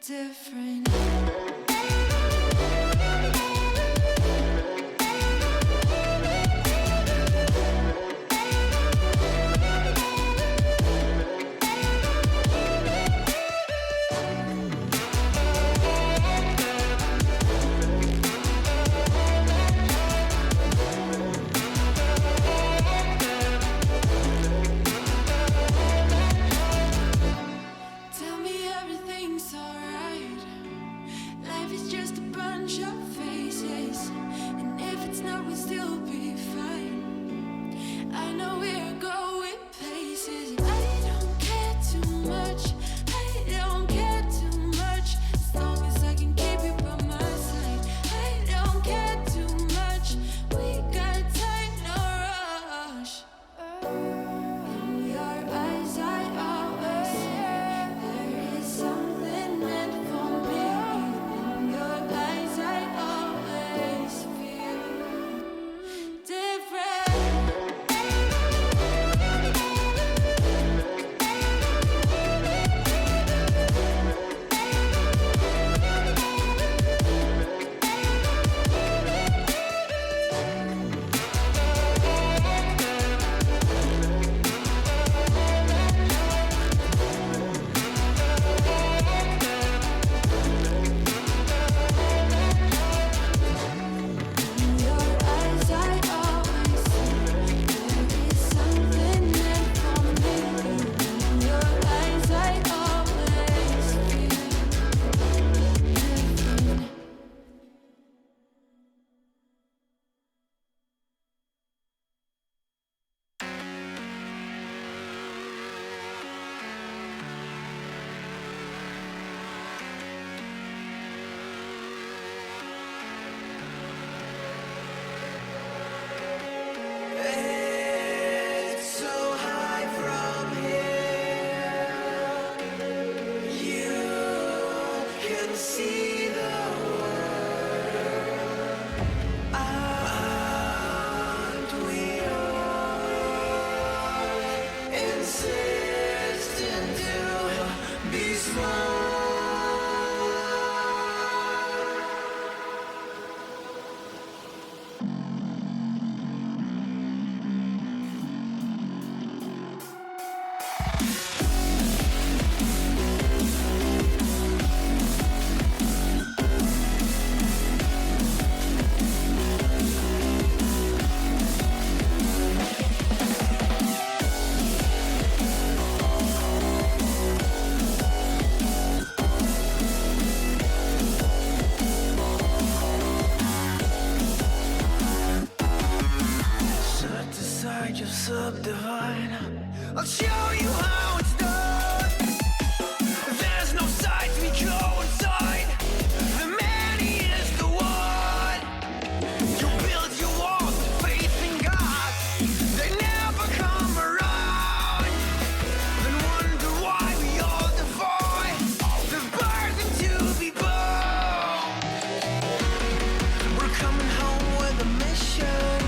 different. Tell me everything's alright. Life is just a bunch of faces, and if it's not, we'll still be fine. I know we're going places. I don't care too much. I don't care too much. As long as I can keep you by my side. I don't care too much. We got time, no rush. In your eyes, I always see there is something meant for me. In your eyes, I always feel different. In your eyes, I always see there is something meant for me. In your eyes, I always feel different. It's so high from here, you can see the world. Aren't we all insistent to be small? Set aside your subdivine. I'll show you how it's done. There's no sight, we go inside. The man, he is the one. You build your walls, faith in God. They never come around. Then wonder why we all defy the burden to be born. We're coming home with a mission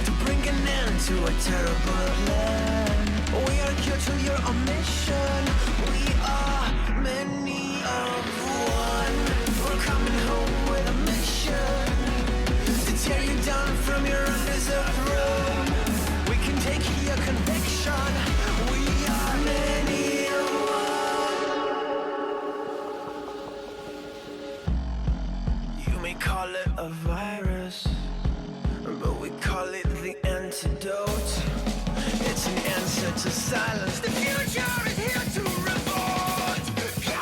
to bring an end to a terrible land. We are here to your mission. We are many of one. We're coming home with a mission to tear you down from your undeserved throne. We can take your conviction. We are many of one. You may call it a virus, but we call it the antidote. It's an answer to silence. The future is here to revolt. Go!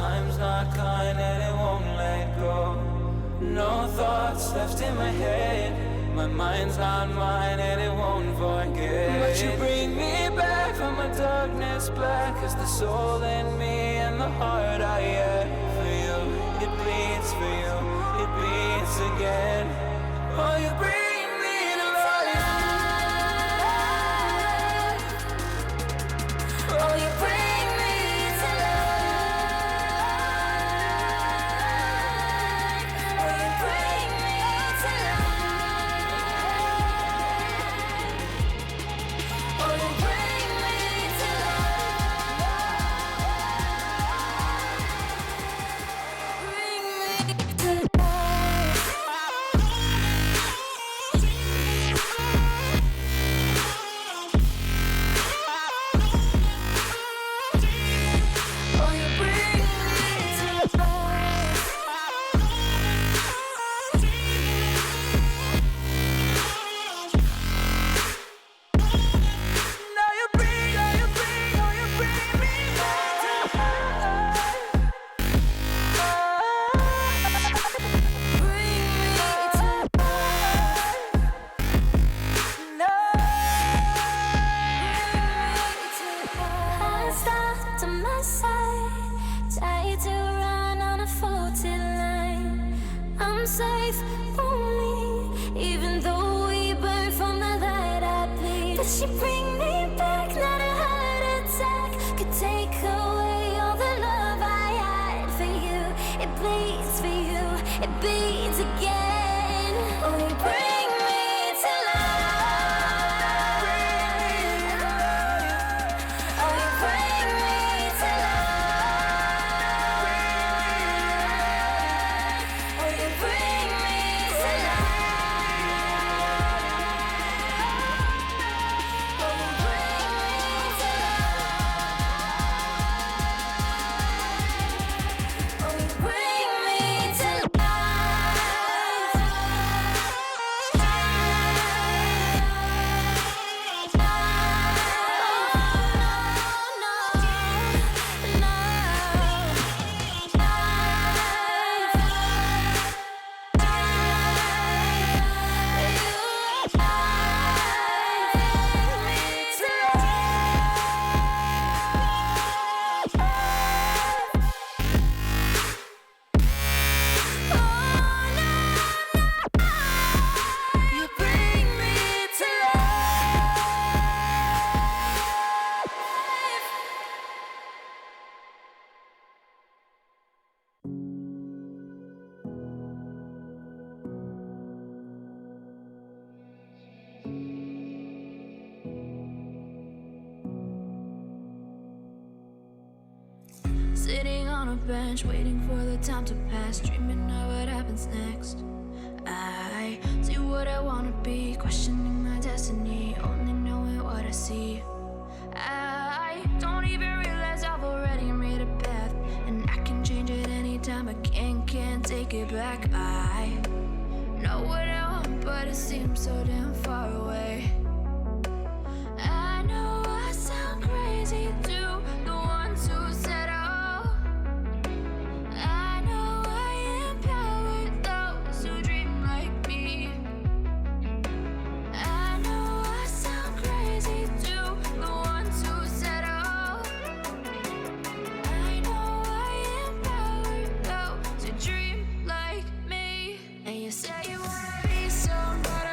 time's not kind and it won't let go. No thoughts left in my head. My mind's not mine and it won't forget. But you bring me back from my darkness black. Cause the soul in me and the heart I have for you. It bleeds for you, it beats again. Oh, you bring me to life. Oh, you bring me to life. Oh, you bring me to life. Oh, you bring me to life. Bring me to life. Safe only, even though we burn from the light I bleed. But you bring me back, not a heart attack could take away all the love I had for you. It bleeds for you, it bleeds again. Oh, you bring me to life. Oh, you bring me to life. Oh, you bring me to life. Oh, you bring me to life. Oh, you bring me to sitting on a bench, waiting for the time to pass, dreaming of what happens next. I see what I wanna be, questioning my destiny, only knowing what I see. I don't even realize I've already made a path, and I can change it anytime. I can't take it back. I know what I want, but it seems so damn far away. I know I sound crazy to the ones who said I know I empower those who dream like me. I know I sound crazy to the ones who said I know I empower those who dream like me. And you say you wanna be somebody.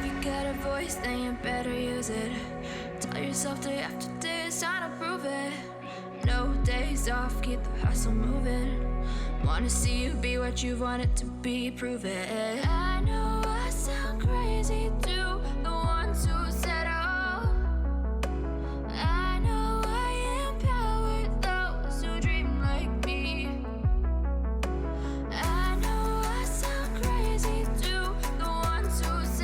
You got a voice, then you better use it. Tell yourself day after day it's time to prove it. No days off, keep the hustle moving. Wanna see you be what you wanted to be, prove it. I know I sound crazy to the ones who said I know I empower those who dream like me. I know I sound crazy to the ones who said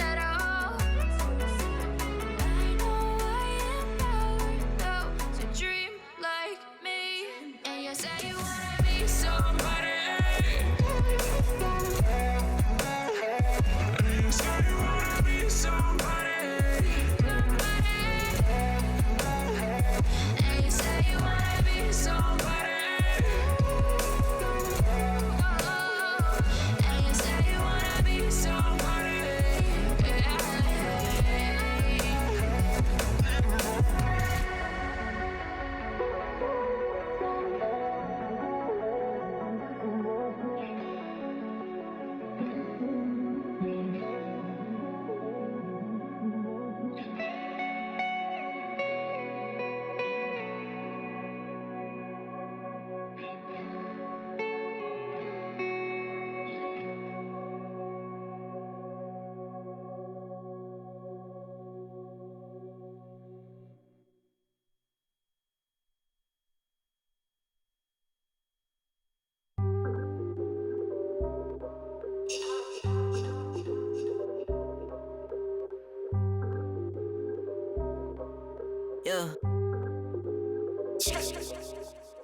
yeah.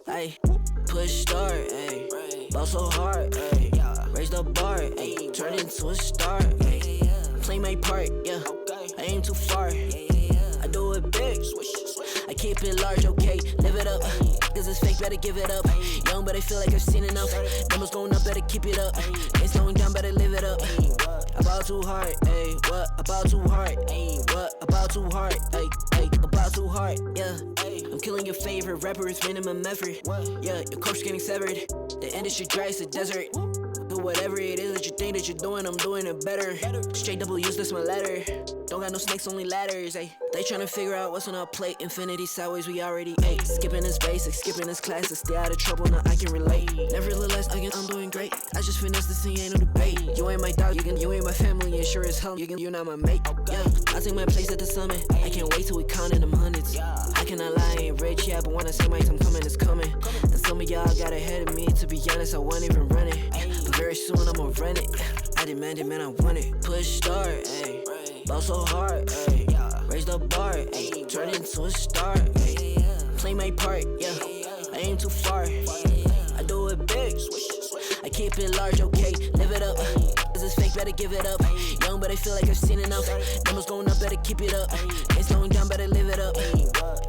Ay, push start, ayy. Ball so hard, ayy. Raise the bar, ayy. Turn into a star, ayy. Play my part, yeah. I aim too far. I do it big. I keep it large, okay. Live it up. Cause it's fake, better give it up. Young, but I feel like I've seen enough. Numbers going up, better keep it up. Ain't slowing down, better live it up. About too hard, ayy. What? About too hard, ayy. What? About too hard, ayy. About too hard, yeah. I'm killing your favorite rapper with minimum effort. Yeah, your corpse getting severed. The industry dry as a desert. Do whatever it is that you think that you're doing, I'm doing it better. Straight double use, that's my letter. Don't got no snakes, only ladders, ayy. They tryna figure out what's on our plate. Infinity sideways, we already ate. Skipping is basic, skipping is classic. Stay out of trouble, now I can relate. Nevertheless, again, I'm doing great. I just finished this thing, ain't no debate. You ain't my dog, you ain't my family, and sure as hell, you're not my mate. Yeah, I take my place at the summit. I can't wait till we countin' them hundreds. I cannot lie, I ain't rich, yeah, but when I say my time coming, it's coming. And some of y'all got ahead of me. To be honest, I wasn't even running. But very soon I'ma run it. I demand it, man, I want it. Push start, ayy. Ball so hard, ayy. Raise the bar, ayy. Turn into a star, ayy. Play my part, yeah. I aim too far. I do it big. I keep it large, okay. Live it up. Cause it's fake, better give it up. Young, but I feel like I've seen enough. Numbers going up, better keep it up. Ain't slowing down, better live it up.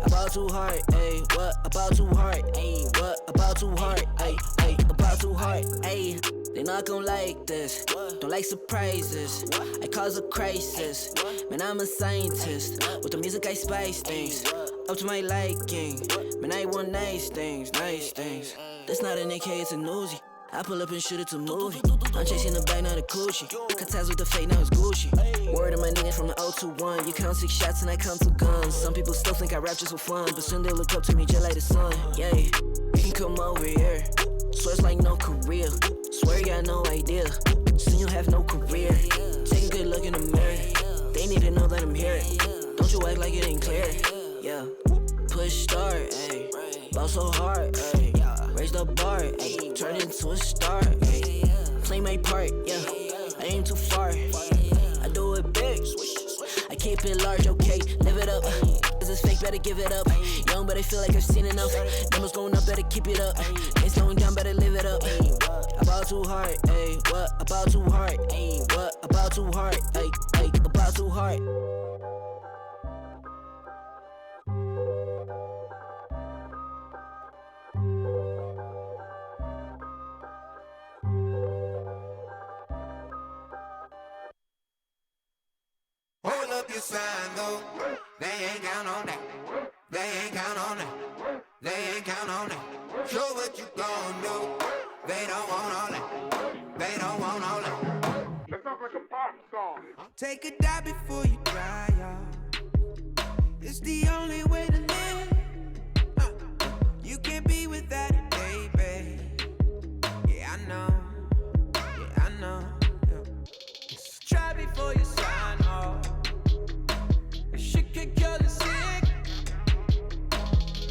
About too hard, ayy. What? About too hard, ayy. What? About too hard, ayy. About too hard, ayy. They not gon' like this, don't like surprises. I cause a crisis, man, I'm a scientist. With the music I spice things, up to my liking. Man, I want nice things, nice things. That's not an AK, it's a Uzi. I pull up and shoot it to movie. I'm chasing the bag, not a coochie. Cut ties with the fake, now it's Gucci. Word of my niggas from the 021. You count 6 shots and I count 2 guns. Some people still think I rap just for fun, but soon they look up to me just like the sun. Yeah, you can come over here. Swear it's like no career. Swear you got no idea. Soon you have no career. Take a good look in the mirror. They need to know that I'm here. Don't you act like it ain't clear. Yeah. Push start, ayy. Ball so hard, ayy. Raise the bar, ayy. Turn into a star, ayy. Play my part, yeah. I aim too far. I do it big. I keep it large, okay. Live it up. Cause it's fake, better give it up. Young, but I feel like I've seen enough. Numbers going up, better keep it up. Ain't slowing down, better live it up. About too hard, ayy. What? About too hard, ayy. What? About too hard, ayy. About too hard. Hold up your sign though, they ain't count on that. They ain't count on that. They ain't count on that. Show what you gon' do. They don't want all that. They don't want all that. That sounds like a pop song. Take a dive before you dry, y'all. It's the only way to live. You can't be without it, baby. Yeah, I know. Yeah, I know. Yeah. Try before you sign off. Shit can kill the sick.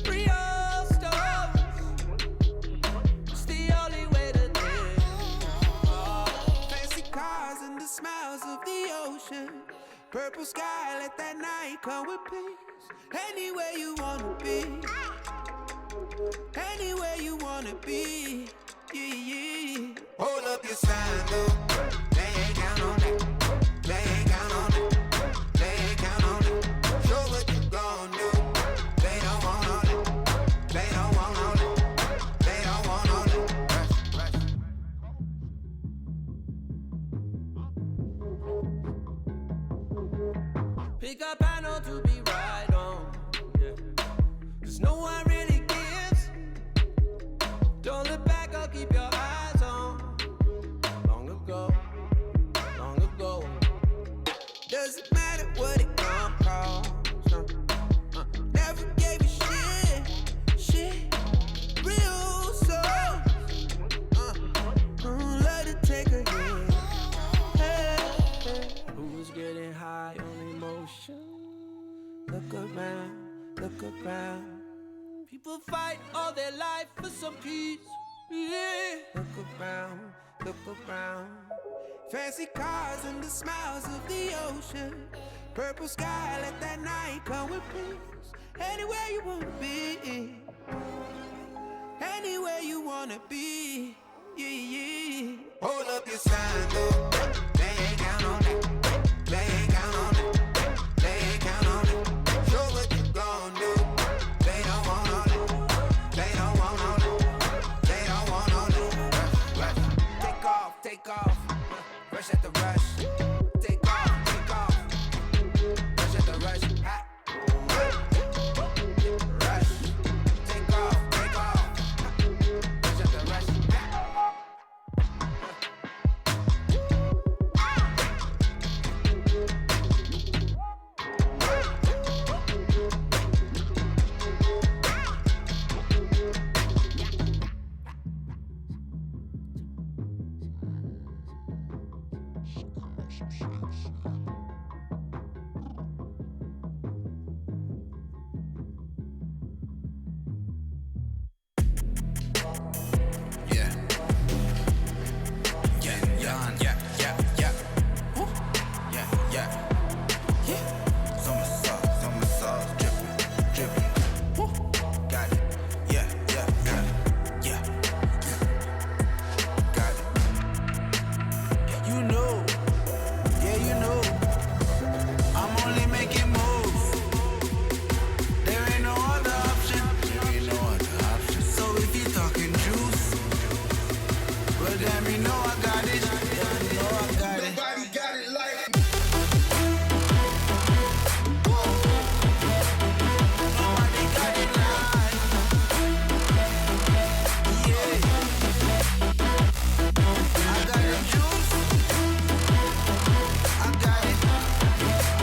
Real stuff. It's the only way to live. Fancy cars and the smiles of the ocean. Purple sky, let that night come with peace. Anywhere you wanna be. Anywhere you wanna be. Yeah, yeah. Hold up your sign, though. They ain't count on that. They ain't count on that. They ain't count on that. Show what you gon' do. They don't want all that. They don't want all that. They don't want all that. Pick up panel to be right on. Yeah. Cause no one really gives. Don't look back, I'll keep your eyes on. Long ago. Doesn't matter what it gon' cost. Never gave a shit. Real soul. Let it take a hit. Hey. Who's getting high on emotion? Look around. People fight all their life for some peace. Yeah. Look around. Fancy cars and the smiles of the ocean. Purple sky, let that night come with peace. Anywhere you wanna be, anywhere you wanna be, yeah, yeah. Hold up your sign, though. Lay it down on that. Lay it down on that. Lay it down on that. Show what you gon' do. They don't want all that. They don't want all that. They don't want all that. Rush, rush. Take off, take off. Rush at the rush. Take off, take off. Rush at the rush. Ha. Rush. Take off, take off. Rush at the rush. Yeah. Yeah, yeah, yeah, yeah, yeah. Woo. Yeah, yeah. Yeah. Summer sauce, dripping, dripping. Woo. Got it. Yeah, yeah, yeah, yeah. Got it. You know, yeah, you know, I'm only making moves. There ain't no other option. There ain't no other option. So if you talking juice, well, damn, you know I got it. Yeah, you know I got it. Nobody got it like. Nobody got it like. Yeah. I got the juice. I got it. I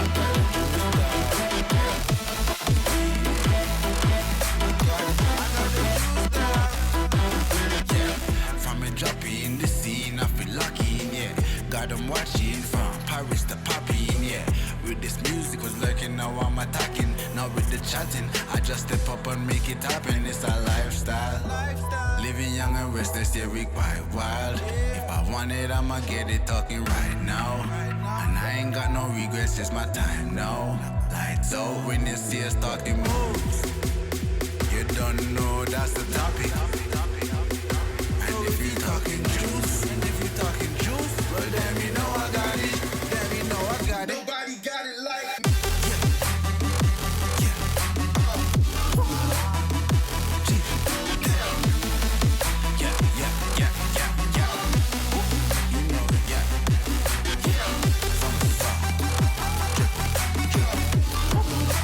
got the juice, yeah. From a droppy in the scene, I feel lucky, yeah. Got them watching from Paris to Popping, yeah. With this music was lurking, now I'm attacking. Now with the chatting, I just step up and make it happen. It's a lifestyle. Living young and restless, yeah, we quite wild. If I want it, I'ma get it talking right now. And I ain't got no regrets, it's my time now. Lights out when you see us talking moves. You don't know that's the topic. And if you talking juice, well, damn, you know I got it. Damn, you know I got it. Nobody got it like. Yeah, yeah, yeah, yeah, yeah. You know it, yeah. Summer sauce, drippin', drippin'.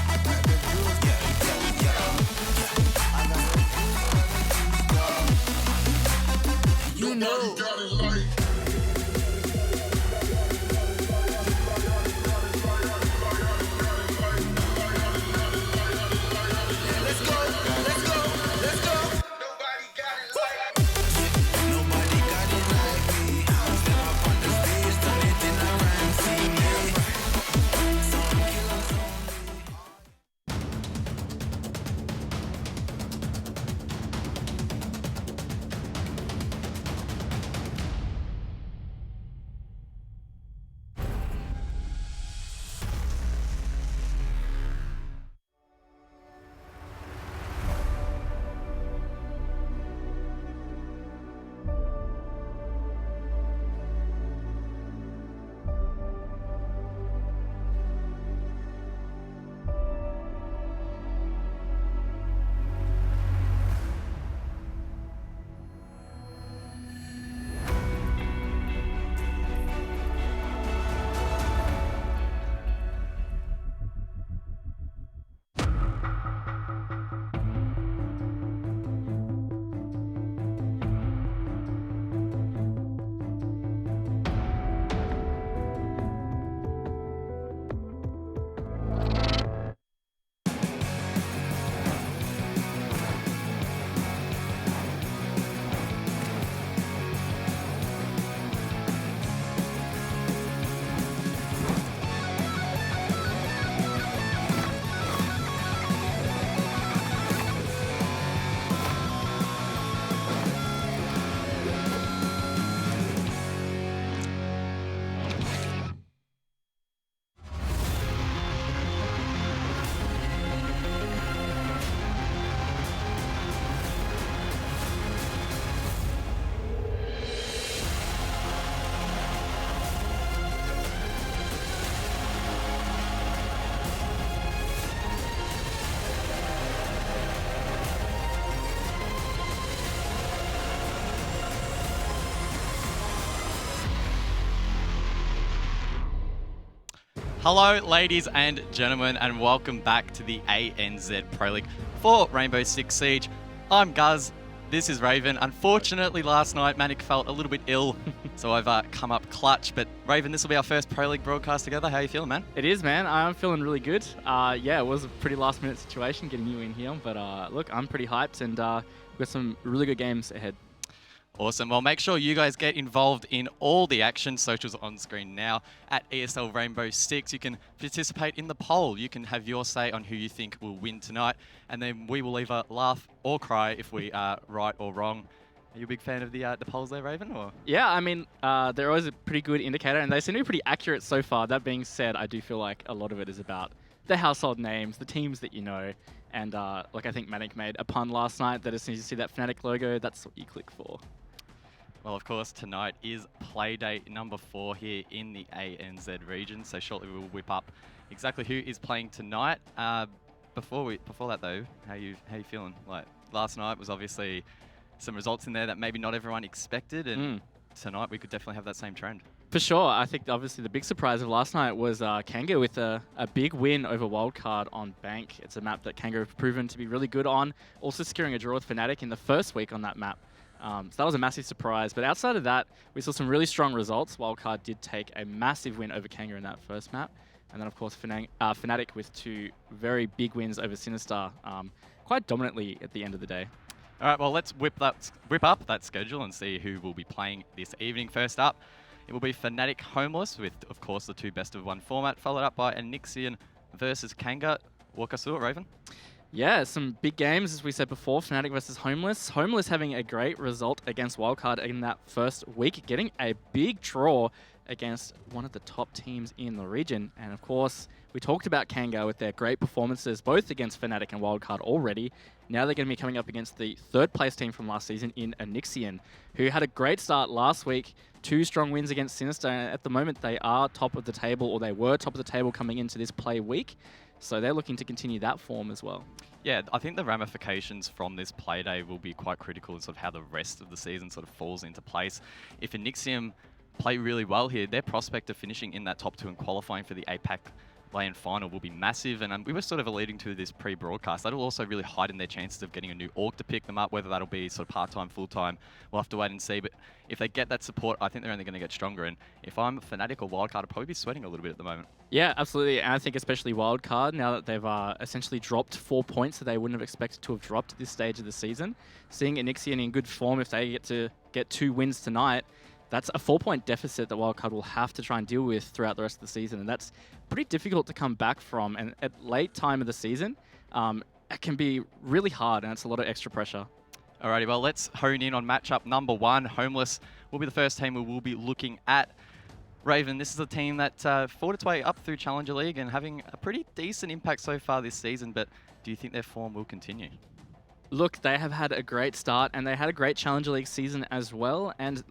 I got the juice, yeah, yeah, yeah, yeah. I got the juice. Hello, ladies and gentlemen, and welcome back to the ANZ Pro League for Rainbow Six Siege. I'm Guz. This is Raven. Unfortunately, last night, Manic felt a little bit ill, so I've come up clutch. But Raven, this will be our first Pro League broadcast together. How are you feeling, man? It is, man. I'm feeling really good. Yeah, it was a pretty last-minute situation getting you in here, but look, I'm pretty hyped, and we've got some really good games ahead. Awesome. Well, make sure you guys get involved in all the action. Socials on screen now at ESL Rainbow Six. You can participate in the poll. You can have your say on who you think will win tonight, and then we will either laugh or cry if we are right or wrong. Are you a big fan of the polls there, Raven? Or? Yeah, I mean, they're always a pretty good indicator, and they seem to be pretty accurate so far. That being said, I do feel like a lot of it is about the household names, the teams that you know, and like I think Manic made a pun last night that as soon as you see that Fnatic logo, that's what you click for. Well, of course, tonight is Playday number 4 here in the ANZ region. So shortly we will whip up exactly who is playing tonight. Before that though, how you feeling? Like last night was obviously some results in there that maybe not everyone expected, and tonight we could definitely have that same trend. For sure. I think obviously the big surprise of last night was Kanga with a big win over Wildcard on Bank. It's a map that Kanga have proven to be really good on, also securing a draw with Fnatic in the first week on that map. So that was a massive surprise. But outside of that, we saw some really strong results. Wildcard did take a massive win over Kanga in that first map. And then, of course, Fnatic with 2 very big wins over Sinister, quite dominantly at the end of the day. All right, well, let's whip up that schedule and see who will be playing this evening. First up, it will be Fnatic Homeless with, of course, the 2 best-of-1 format, followed up by Enian versus Kanga. Walk us through it, Raven. Yeah, some big games, as we said before, Fnatic versus Homeless. Homeless having a great result against Wildcard in that first week, getting a big draw against one of the top teams in the region. And of course, we talked about Kanga with their great performances, both against Fnatic and Wildcard already. Now they're going to be coming up against the 3rd place team from last season in Enian, who had a great start last week. 2 strong wins against Sinister. And at the moment, they are top of the table, or they were top of the table coming into this play week. So they're looking to continue that form as well. Yeah, I think the ramifications from this Playday will be quite critical in sort of how the rest of the season sort of falls into place. If Enian play really well here, their prospect of finishing in that top 2 and qualifying for the APAC lay-in final will be massive. And we were sort of alluding to this pre-broadcast. That'll also really heighten their chances of getting a new org to pick them up, whether that'll be sort of part-time, full-time. We'll have to wait and see. But if they get that support, I think they're only going to get stronger. And if I'm Fnatic or Wildcard, I'd probably be sweating a little bit at the moment. Yeah, absolutely. And I think especially Wildcard, now that they've essentially dropped 4 points that they wouldn't have expected to have dropped at this stage of the season, seeing Enian in good form, if they get to get 2 wins tonight, that's a 4-point deficit that Wildcard will have to try and deal with throughout the rest of the season. And that's pretty difficult to come back from. And at late time of the season, it can be really hard, and it's a lot of extra pressure. Alrighty, well, let's hone in on matchup number 1. Homeless will be the first team we will be looking at. Raven, this is a team that fought its way up through Challenger League and having a pretty decent impact so far this season, but do you think their form will continue? Look, they have had a great start, and they had a great Challenger League season as well, and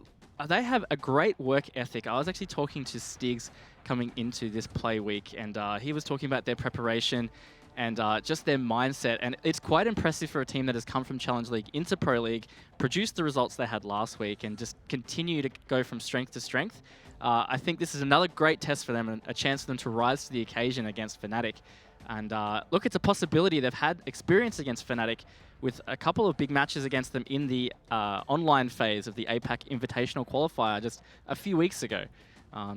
they have a great work ethic. I was actually talking to Stiggs coming into this play week, and he was talking about their preparation and just their mindset. And it's quite impressive for a team that has come from Challenge League into Pro League, produced the results they had last week, and just continue to go from strength to strength. I think this is another great test for them and a chance for them to rise to the occasion against Fnatic. And look, it's a possibility. They've had experience against Fnatic with a couple of big matches against them in the online phase of the APAC Invitational Qualifier just a few weeks ago.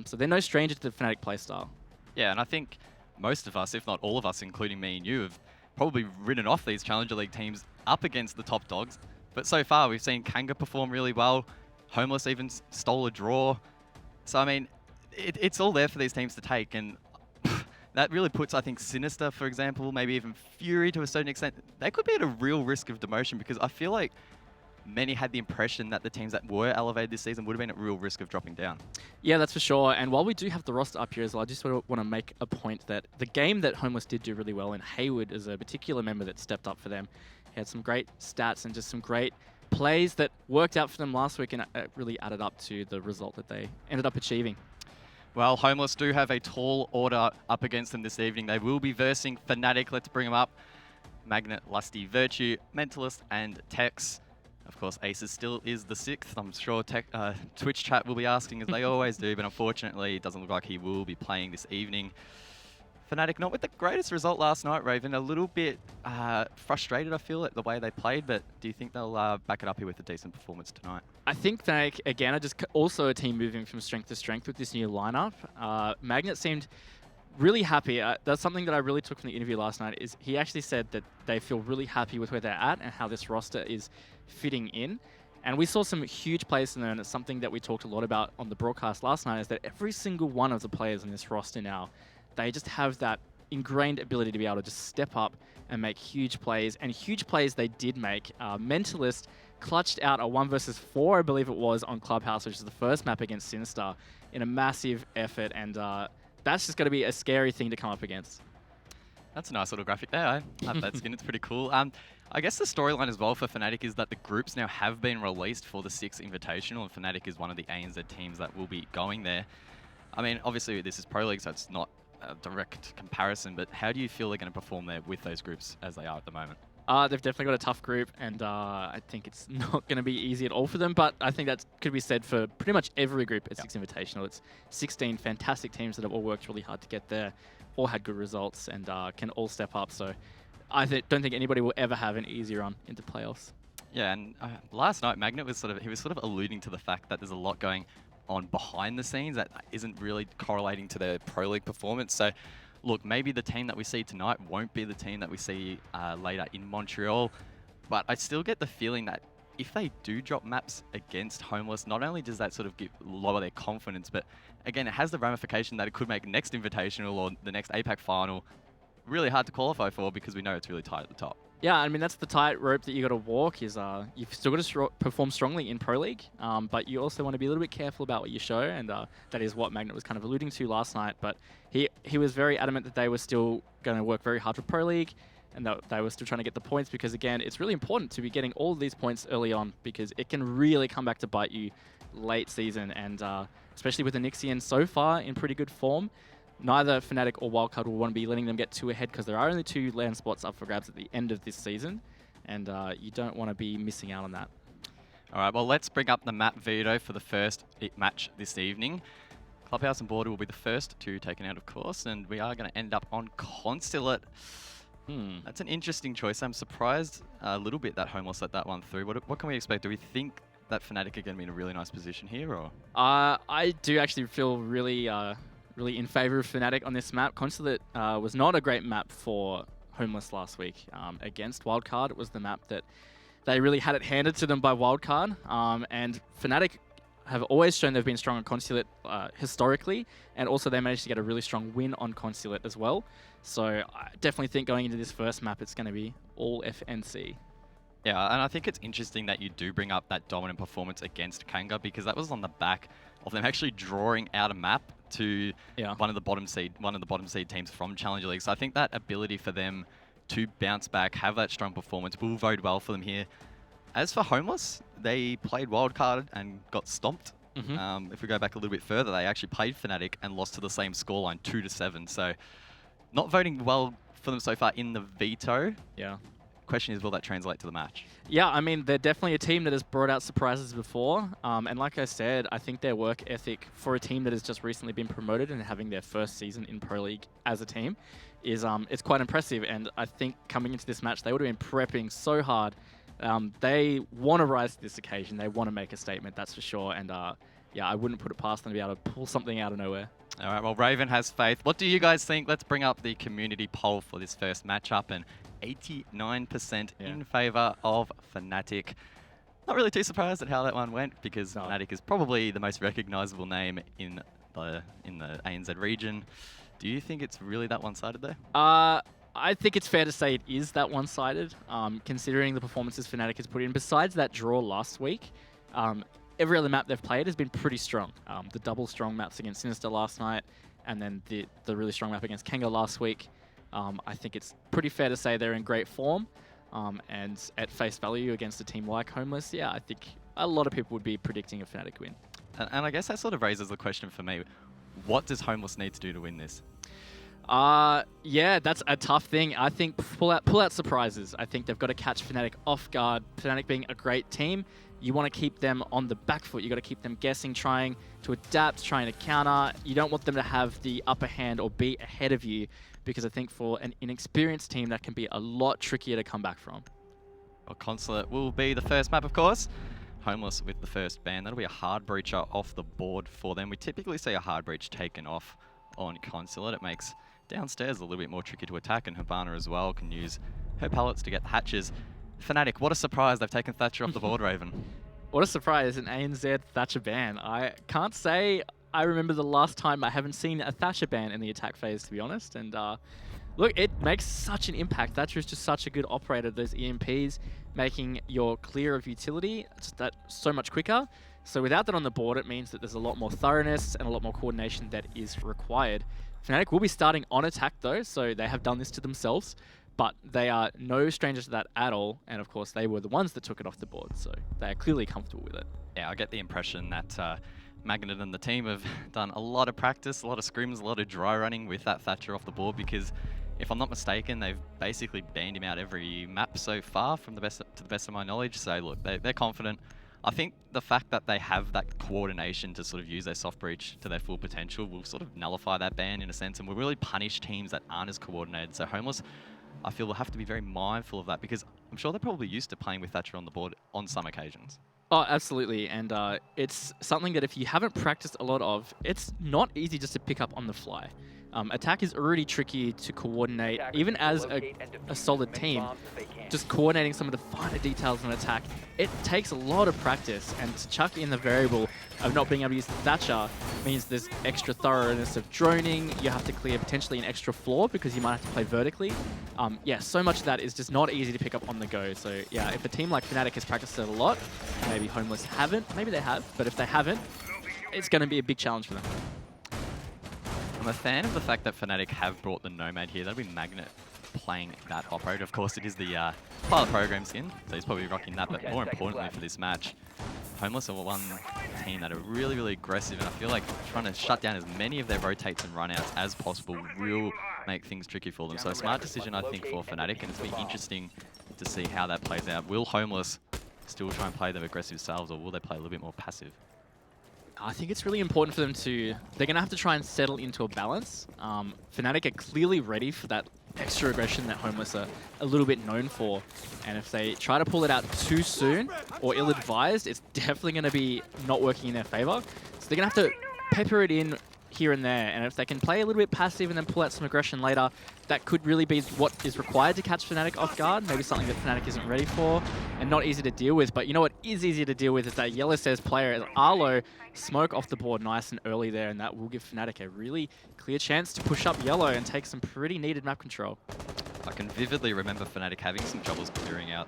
So they're no stranger to the Fnatic playstyle. Yeah, and I think most of us, if not all of us, including me and you, have probably ridden off these Challenger League teams up against the top dogs. But so far, we've seen Kanga perform really well. Homeless even stole a draw. So, I mean, it's all there for these teams to take. And that really puts, I think, Sinister, for example, maybe even Fury to a certain extent, they could be at a real risk of demotion, because I feel like many had the impression that the teams that were elevated this season would have been at real risk of dropping down. Yeah, that's for sure. And while we do have the roster up here as well, I just want to make a point that the game that Homeless did do really well, and Hayward is a particular member that stepped up for them. He had some great stats and just some great plays that worked out for them last week, and it really added up to the result that they ended up achieving. Well, Homeless do have a tall order up against them this evening. They will be versing Fnatic. Let's bring them up. Magnet, Lusty, Virtue, Mentalist, and Tex. Of course, Aces still is the 6th. I'm sure Twitch chat will be asking, as they always do, but unfortunately, it doesn't look like he will be playing this evening. Fnatic not with the greatest result last night, Raven. A little bit frustrated, I feel, at the way they played, but do you think they'll back it up here with a decent performance tonight? I think Fnatic, again, are just also a team moving from strength to strength with this new lineup. Magnet seemed really happy. That's something that I really took from the interview last night, is he actually said that they feel really happy with where they're at and how this roster is fitting in. And we saw some huge players in there, and it's something that we talked a lot about on the broadcast last night, is that every single one of the players in this roster now, they just have that ingrained ability to be able to just step up and make huge plays. And huge plays they did make. Mentalist clutched out a 1 versus 4, I believe it was, on Clubhouse, which is the first map against Sinister, in a massive effort. And that's just going to be a scary thing to come up against. That's a nice little graphic there. I have that skin. It's pretty cool. I guess the storyline as well for Fnatic is that the groups now have been released for the 6th Invitational, and Fnatic is one of the ANZ teams that will be going there. I mean, obviously this is Pro League, so it's not a direct comparison, but how do you feel they're going to perform there with those groups as they are at the moment? They've definitely got a tough group, and I think it's not going to be easy at all for them, but I think that could be said for pretty much every group at 6 Invitational. It's 16 fantastic teams that have all worked really hard to get there, all had good results, and can all step up. So I don't think anybody will ever have an easy run into playoffs. Yeah, and last night Magnet was sort of alluding to the fact that there's a lot going on behind the scenes that isn't really correlating to their Pro League performance. So look, maybe the team that we see tonight won't be the team that we see later in Montreal, but I still get the feeling that if they do drop maps against Homeless, not only does that sort of lower their confidence, but again, it has the ramification that it could make next Invitational or the next APAC final really hard to qualify for, because we know it's really tight at the top. Yeah, I mean, that's the tightrope that you got to walk, is you've still got to perform strongly in Pro League, but you also want to be a little bit careful about what you show, and that is what Magnet was kind of alluding to last night. But he was very adamant that they were still going to work very hard for Pro League, and that they were still trying to get the points, because, again, it's really important to be getting all of these points early on, because it can really come back to bite you late season, and especially with the Nixian so far in pretty good form. Neither Fnatic or Wildcard will want to be letting them get too ahead, because there are only 2 land spots up for grabs at the end of this season, and you don't want to be missing out on that. All right, well, let's bring up the map veto for the first match this evening. Clubhouse and Border will be the first 2 taken out, of course, and we are going to end up on Consulate. That's an interesting choice. I'm surprised a little bit that Homeless let that one through. What can we expect? Do we think that Fnatic are going to be in a really nice position here, or? I do actually feel really in favor of Fnatic on this map. Consulate was not a great map for Homeless last week against Wildcard. It was the map that they really had it handed to them by Wildcard. And Fnatic have always shown they've been strong on Consulate historically, and also they managed to get a really strong win on Consulate as well. So I definitely think going into this first map, it's going to be all FNC. Yeah, and I think it's interesting that you do bring up that dominant performance against Kanga, because that was on the back of them actually drawing out a map to one of the bottom seed teams from Challenger League. So I think that ability for them to bounce back, have that strong performance, will bode well for them here. As for Homeless, they played Wildcard and got stomped. If we go back a little bit further, they actually played Fnatic and lost to the same scoreline, 2-7. So not voting well for them so far in the veto. Yeah. Question is, will that translate to the match? Yeah, I mean, they're definitely a team that has brought out surprises before. And like I said, I think their work ethic for a team that has just recently been promoted and having their first season in Pro League as a team is it's quite impressive. And I think coming into this match, they would have been prepping so hard. They want to rise to this occasion. They want to make a statement, that's for sure. And yeah, I wouldn't put it past them to be able to pull something out of nowhere. All right, well, Raven has faith. What do you guys think? Let's bring up the community poll for this first matchup, and 89% in favor of Fnatic. Not really too surprised at how that one went, because Fnatic is probably the most recognizable name in the ANZ region. Do you think it's really that one-sided there? I think it's fair to say it is that one-sided, considering the performances Fnatic has put in. Besides that draw last week, every other map they've played has been pretty strong. The double strong maps against Sinister last night, and then the really strong map against Kanga last week. I think it's pretty fair to say they're in great form, and at face value against a team like Homeless, yeah, I think a lot of people would be predicting a Fnatic win. And I guess that sort of raises the question for me, what does Homeless need to do to win this? Yeah, that's a tough thing. I think pull out surprises. I think they've got to catch Fnatic off guard. Fnatic being a great team, you want to keep them on the back foot. You got to keep them guessing, trying to adapt, trying to counter. You don't want them to have the upper hand or be ahead of you, because I think for an inexperienced team, that can be a lot trickier to come back from. Well, Consulate will be the first map, of course. Homeless with the first ban. That'll be a hard breacher off the board for them. We typically see a hard breach taken off on Consulate. It makes downstairs a little bit more tricky to attack, and Hibana as well can use her pallets to get the hatches. Fnatic, what a surprise. They've taken Thatcher off the board, Raven. What a surprise, an ANZ Thatcher ban. I can't say I remember the last time I haven't seen a Thatcher ban in the attack phase, to be honest. And look, it makes such an impact. Thatcher is just such a good operator. Those EMPs making your clear of utility that so much quicker. So without that on the board, it means that there's a lot more thoroughness and a lot more coordination that is required. Fnatic will be starting on attack though, so they have done this to themselves, but they are no strangers to that at all. And of course, they were the ones that took it off the board, so they are clearly comfortable with it. Yeah, I get the impression that Magnet and the team have done a lot of practice, a lot of scrims, a lot of dry running with that Thatcher off the board, because if I'm not mistaken, they've basically banned him out every map so far, to the best of my knowledge. So look, they're confident. I think the fact that they have that coordination to sort of use their soft breach to their full potential will sort of nullify that ban in a sense, and will really punish teams that aren't as coordinated. So Homeless, I feel, will have to be very mindful of that, because I'm sure they're probably used to playing with Thatcher on the board on some occasions. Oh, absolutely. And it's something that if you haven't practiced a lot of, it's not easy just to pick up on the fly. Attack is already tricky to coordinate, even as a solid team. Just coordinating some of the finer details in attack, it takes a lot of practice, and to chuck in the variable of not being able to use Thatcher means there's extra thoroughness of droning. You have to clear potentially an extra floor because you might have to play vertically. Yeah, so much of that is just not easy to pick up on the go. So yeah, if a team like Fnatic has practiced it a lot, maybe Homeless haven't, maybe they have, but if they haven't, it's going to be a big challenge for them. I'm a fan of the fact that Fnatic have brought the Nomad here. That'll be Magnet playing that operator. Of course, it is the pilot program skin, so he's probably rocking that, but more importantly for this match, Homeless are one team that are really, really aggressive, and I feel like trying to shut down as many of their rotates and runouts as possible will make things tricky for them. So a smart decision, I think, for Fnatic, and it's be interesting to see how that plays out. Will Homeless still try and play their aggressive selves, or will they play a little bit more passive? I think it's really important for them to... They're going to have to try and settle into a balance. Fnatic are clearly ready for that extra aggression that Homeless are a little bit known for. And if they try to pull it out too soon or ill-advised, it's definitely going to be not working in their favor. So they're going to have to pepper it in here and there. And if they can play a little bit passive and then pull out some aggression later, that could really be what is required to catch Fnatic off guard. Maybe something that Fnatic isn't ready for and not easy to deal with. But you know what is easy to deal with is that Yellow Stairs player, Arlo, smoke off the board nice and early there, and that will give Fnatic a really clear chance to push up Yellow and take some pretty needed map control. I can vividly remember Fnatic having some troubles clearing out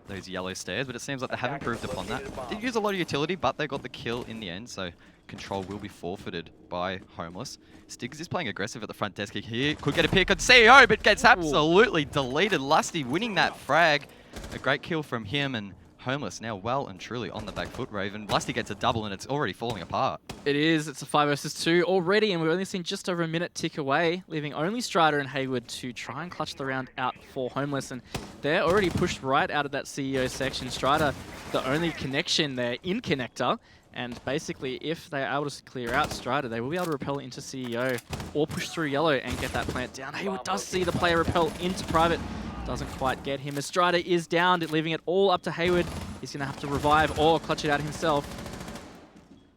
those Yellow Stairs, but it seems like they haven't improved upon that. Did use a lot of utility, but they got the kill in the end, so control will be forfeited by Homeless. Stiggs is playing aggressive at the front desk here. Could get a pick on CEO, but gets absolutely deleted. Lusty winning that frag. A great kill from him, and Homeless now well and truly on the back foot, Raven. Lusty gets a double, and it's already falling apart. It is. It's a 5 versus 2 already, and we've only seen just over a minute tick away, leaving only Strider and Hayward to try and clutch the round out for Homeless. And they're already pushed right out of that CEO section. Strider, the only connection there in connector. And basically, if they are able to clear out Strider, they will be able to repel into CEO or push through Yellow and get that plant down. Hayward does see the player repel into private. Doesn't quite get him. As Strider is down, leaving it all up to Hayward. He's going to have to revive or clutch it out himself.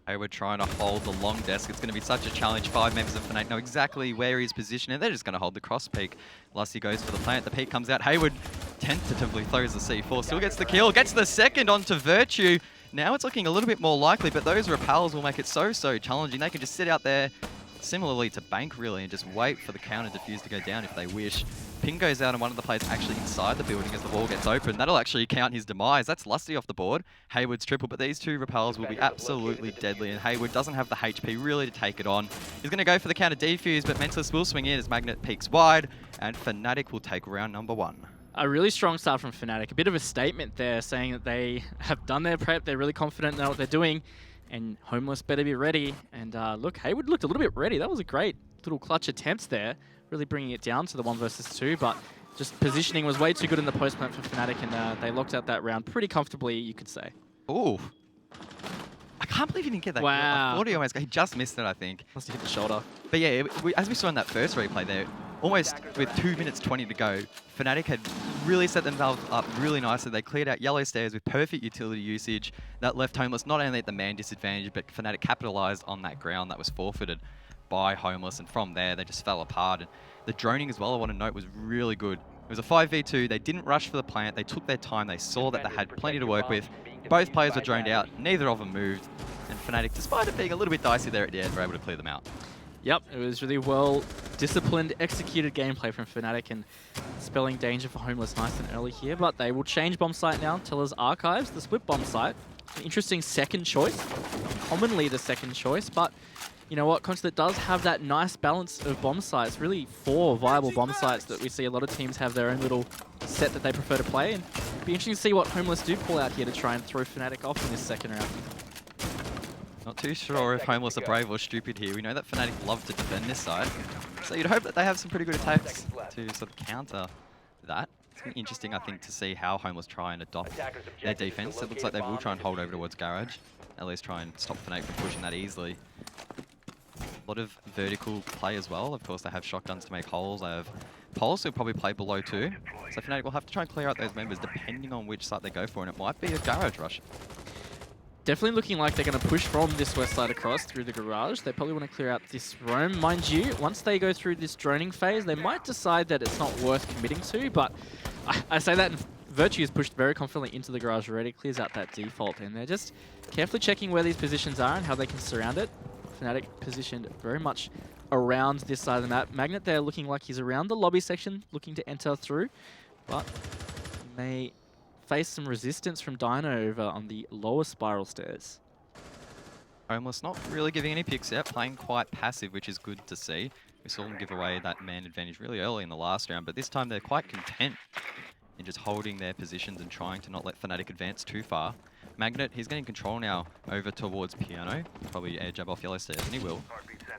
Hayward trying to hold the long desk. It's going to be such a challenge. 5 members of Fnatic know exactly where he's positioned, and they're just going to hold the cross peak. Lusty goes for the plant. The peak comes out. Hayward tentatively throws the C4. Still gets the kill. Gets the second onto Virtue. Now it's looking a little bit more likely, but those repels will make it so challenging. They can just sit out there, similarly to Bank really, and just wait for the counter defuse to go down if they wish. Ping goes out and one of the players actually inside the building as the wall gets open. That'll actually count his demise. That's Lusty off the board. Hayward's triple, but these two repels will be absolutely deadly, and Hayward doesn't have the HP really to take it on. He's going to go for the counter defuse, but Mentalist will swing in as Magnet peaks wide, and Fnatic will take round number 1. A really strong start from Fnatic. A bit of a statement there, saying that they have done their prep. They're really confident in what they're doing, and Homeless better be ready. And look, Hayward looked a little bit ready. That was a great little clutch attempts there, really bringing it down to the 1 versus 2, but just positioning was way too good in the post plant for Fnatic, and they locked out that round pretty comfortably, you could say. Ooh. I can't believe he didn't get that. Wow. I thought he almost got, he just missed it, I think. Must have hit the shoulder. But yeah, as we saw in that first replay there, almost with 2 minutes 20 to go, Fnatic had really set themselves up really nicely. They cleared out yellow stairs with perfect utility usage. That left Homeless not only at the man disadvantage, but Fnatic capitalized on that ground that was forfeited by Homeless, and from there they just fell apart. And the droning as well, I want to note, was really good. It was a 5v2. They didn't rush for the plant. They took their time. They saw that they had plenty to work with. Both players were droned out. Neither of them moved. And Fnatic, despite it being a little bit dicey there at the end, were able to clear them out. Yep, it was really well-disciplined, executed gameplay from Fnatic, and spelling danger for Homeless nice and early here. But they will change bomb site now. Teller's Archives, the split bomb site. An interesting second choice. Commonly the second choice, but you know what? Consulate does have that nice balance of bomb sites. Really 4 viable bomb sites that we see a lot of teams have their own little set that they prefer to play. And it'll be interesting to see what Homeless do pull out here to try and throw Fnatic off in this second round. Not too sure if Homeless are brave or stupid here. We know that Fnatic love to defend this side, so you'd hope that they have some pretty good attacks to sort of counter that. It's going to be interesting, I think, to see how Homeless try and adopt their defense. It looks like they will try and hold over towards Garage, at least try and stop Fnatic from pushing that easily. A lot of vertical play as well. Of course, they have shotguns to make holes. They have Pulse, who'll probably play below too. So Fnatic will have to try and clear out those members depending on which site they go for, and it might be a Garage rush. Definitely looking like they're going to push from this west side across through the garage. They probably want to clear out this roam. Mind you, once they go through this droning phase, they might decide that it's not worth committing to, but I say that, and Virtue is pushed very confidently into the garage already, clears out that default, and they're just carefully checking where these positions are and how they can surround it. Fnatic positioned very much around this side of the map. Magnet there looking like he's around the lobby section, looking to enter through, but may face some resistance from Dino over on the lower spiral stairs. Homeless not really giving any picks yet, playing quite passive, which is good to see. We saw them give away that man advantage really early in the last round, but this time they're quite content in just holding their positions and trying to not let Fnatic advance too far. Magnet, he's getting control now over towards Piano. Probably air jab off yellow stairs, and he will.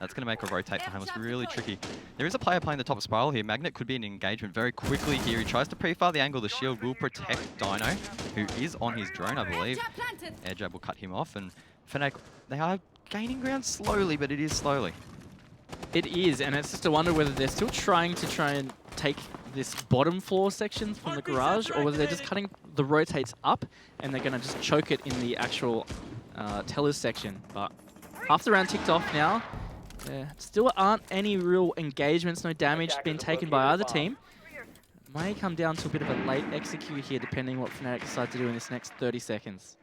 That's going to make a rotate for Homeless really tricky. There is a player playing the top of spiral here. Magnet could be in engagement very quickly here. He tries to pre-fire the angle. The shield will protect Dino, who is on his drone, I believe. Air jab will cut him off, and Fnatic, they are gaining ground slowly, but it is slowly. It is, and it's just a wonder whether they're still trying to take this bottom floor section from the garage, or whether they're just cutting the rotates up and they're going to just choke it in the actual tellers section. But half the round ticked off now. There still aren't any real engagements, no damage been taken by either team. May come down to a bit of a late execute here, depending on what Fnatic decide to do in this next 30 seconds.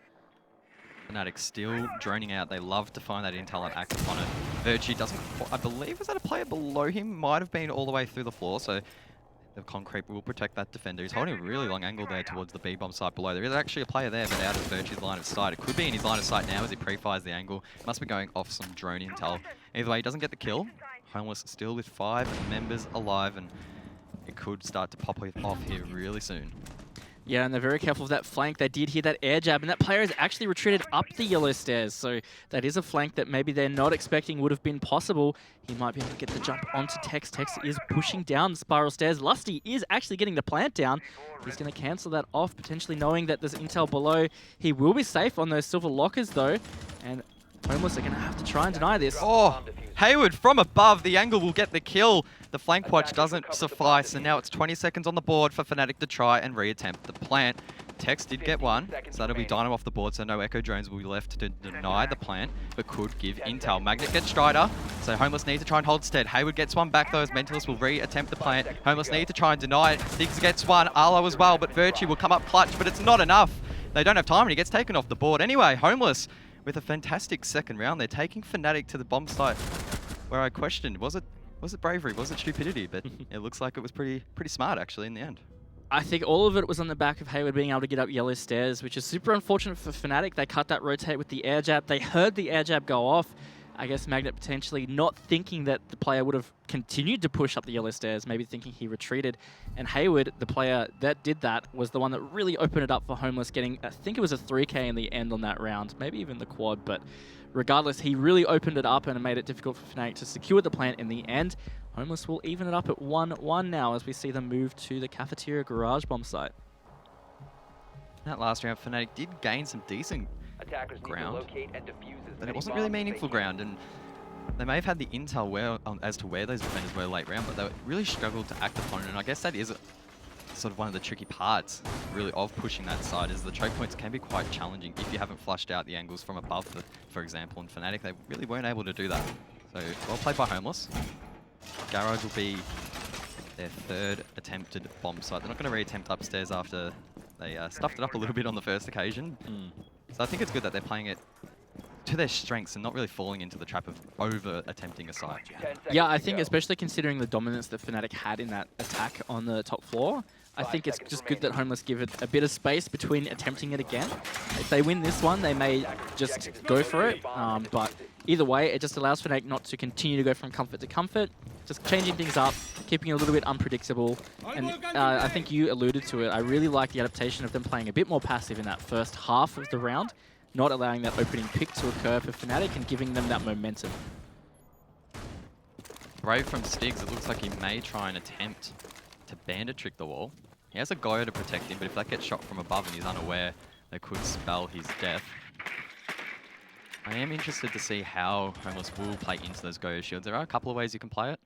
Fnatic still droning out. They love to find that intel and act upon it. Virtue doesn't, I believe, was that a player below him? Might have been all the way through the floor, so the concrete will protect that defender. He's holding a really long angle there towards the B-bomb site below. There is actually a player there, but out of Virtue's line of sight. It could be in his line of sight now as he pre-fires the angle. Must be going off some drone intel. Either way, he doesn't get the kill. Homeless still with 5 members alive, and it could start to pop off here really soon. Yeah, and they're very careful of that flank. They did hear that air jab, and that player has actually retreated up the yellow stairs. So that is a flank that maybe they're not expecting would have been possible. He might be able to get the jump onto Tex. Tex is pushing down the spiral stairs. Lusty is actually getting the plant down. He's going to cancel that off, potentially knowing that there's intel below. He will be safe on those silver lockers, though. And Homeless are going to have to try and deny this. Oh, Hayward from above. The angle will get the kill. The flank watch doesn't suffice, and now it's 20 seconds on the board for Fnatic to try and reattempt the plant. Tex did get one, so that'll be Dino off the board, so no Echo drones will be left to deny the plant, but could give intel. Magnet gets Strider, so Homeless needs to try and hold stead. Hayward gets one back though, as Mentalist will reattempt the plant. Homeless need to try and deny it. Diggs gets one, Arlo as well, but Virtue will come up clutch, but it's not enough. They don't have time, and he gets taken off the board. Anyway, Homeless with a fantastic second round. They're taking Fnatic to the bomb site, where I questioned, was it bravery, was it stupidity? But it looks like it was pretty smart actually in the end. I think all of it was on the back of Hayward being able to get up yellow stairs, which is super unfortunate for Fnatic. They cut that rotate with the air jab. They heard the air jab go off. I guess Magnet potentially not thinking that the player would have continued to push up the yellow stairs, maybe thinking he retreated. And Hayward, the player that did that, was the one that really opened it up for Homeless, getting, I think it was a 3K in the end on that round, maybe even the quad, but regardless, he really opened it up and made it difficult for Fnatic to secure the plant in the end. Homeless will even it up at 1-1 now as we see them move to the Cafeteria Garage Bomb site. That last round, Fnatic did gain some decent ground, but it wasn't really meaningful ground, and they may have had the intel as to where those defenders were late round, but they really struggled to act upon it, and I guess that is sort of one of the tricky parts, really, of pushing that side, is the choke points can be quite challenging if you haven't flushed out the angles from above, for example, in Fnatic. They really weren't able to do that. So, well played by Homeless. Garage will be their third attempted bomb site. They're not going to re-attempt upstairs after they stuffed it up a little bit on the first occasion. So I think it's good that they're playing it to their strengths and not really falling into the trap of over-attempting a site. Yeah, I think especially considering the dominance that Fnatic had in that attack on the top floor, I think it's just good that Homeless give it a bit of space between attempting it again. If they win this one, they may just go for it, but either way, it just allows Fnatic not to continue to go from comfort to comfort, just changing things up, keeping it a little bit unpredictable. And I think you alluded to it, I really like the adaptation of them playing a bit more passive in that first half of the round, not allowing that opening pick to occur for Fnatic and giving them that momentum. Brave from Stiggs, it looks like he may try and attempt to bandit trick the wall. He has a Goyo to protect him, but if that gets shot from above and he's unaware, they could spell his death. I am interested to see how Homeless will play into those Goyo shields. There are a couple of ways you can play it.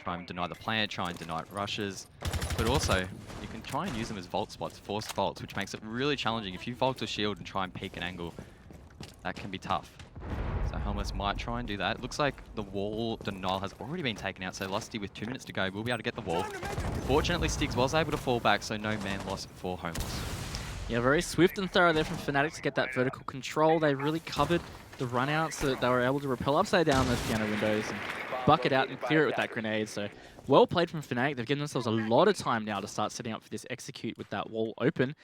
Try and deny the plant, try and deny rushes, but also you can try and use them as vault spots, forced vaults, which makes it really challenging. If you vault a shield and try and peek an angle, that can be tough. So Homeless might try and do that. It looks like the wall denial has already been taken out, so Lusty with 2 minutes to go will be able to get the wall. Fortunately, Stiggs was able to fall back, so no man loss for Homeless. Yeah, very swift and thorough there from Fnatic to get that vertical control. They really covered the run-out so that they were able to rappel upside down those piano windows and bucket out and clear it with that grenade. So well played from Fnatic. They've given themselves a lot of time now to start setting up for this execute with that wall open.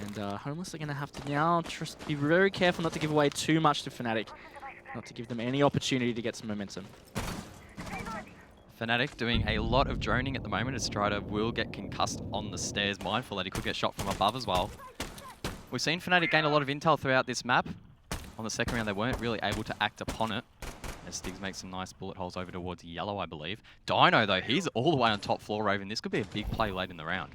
And Homeless are going to have to now just be very careful not to give away too much to Fnatic, not to give them any opportunity to get some momentum. Fnatic doing a lot of droning at the moment as Strider will get concussed on the stairs, mindful that he could get shot from above as well. We've seen Fnatic gain a lot of intel throughout this map. On the second round, they weren't really able to act upon it, as Stiggs makes some nice bullet holes over towards yellow, I believe. Dino, though, he's all the way on top floor, Raven. This could be a big play late in the round.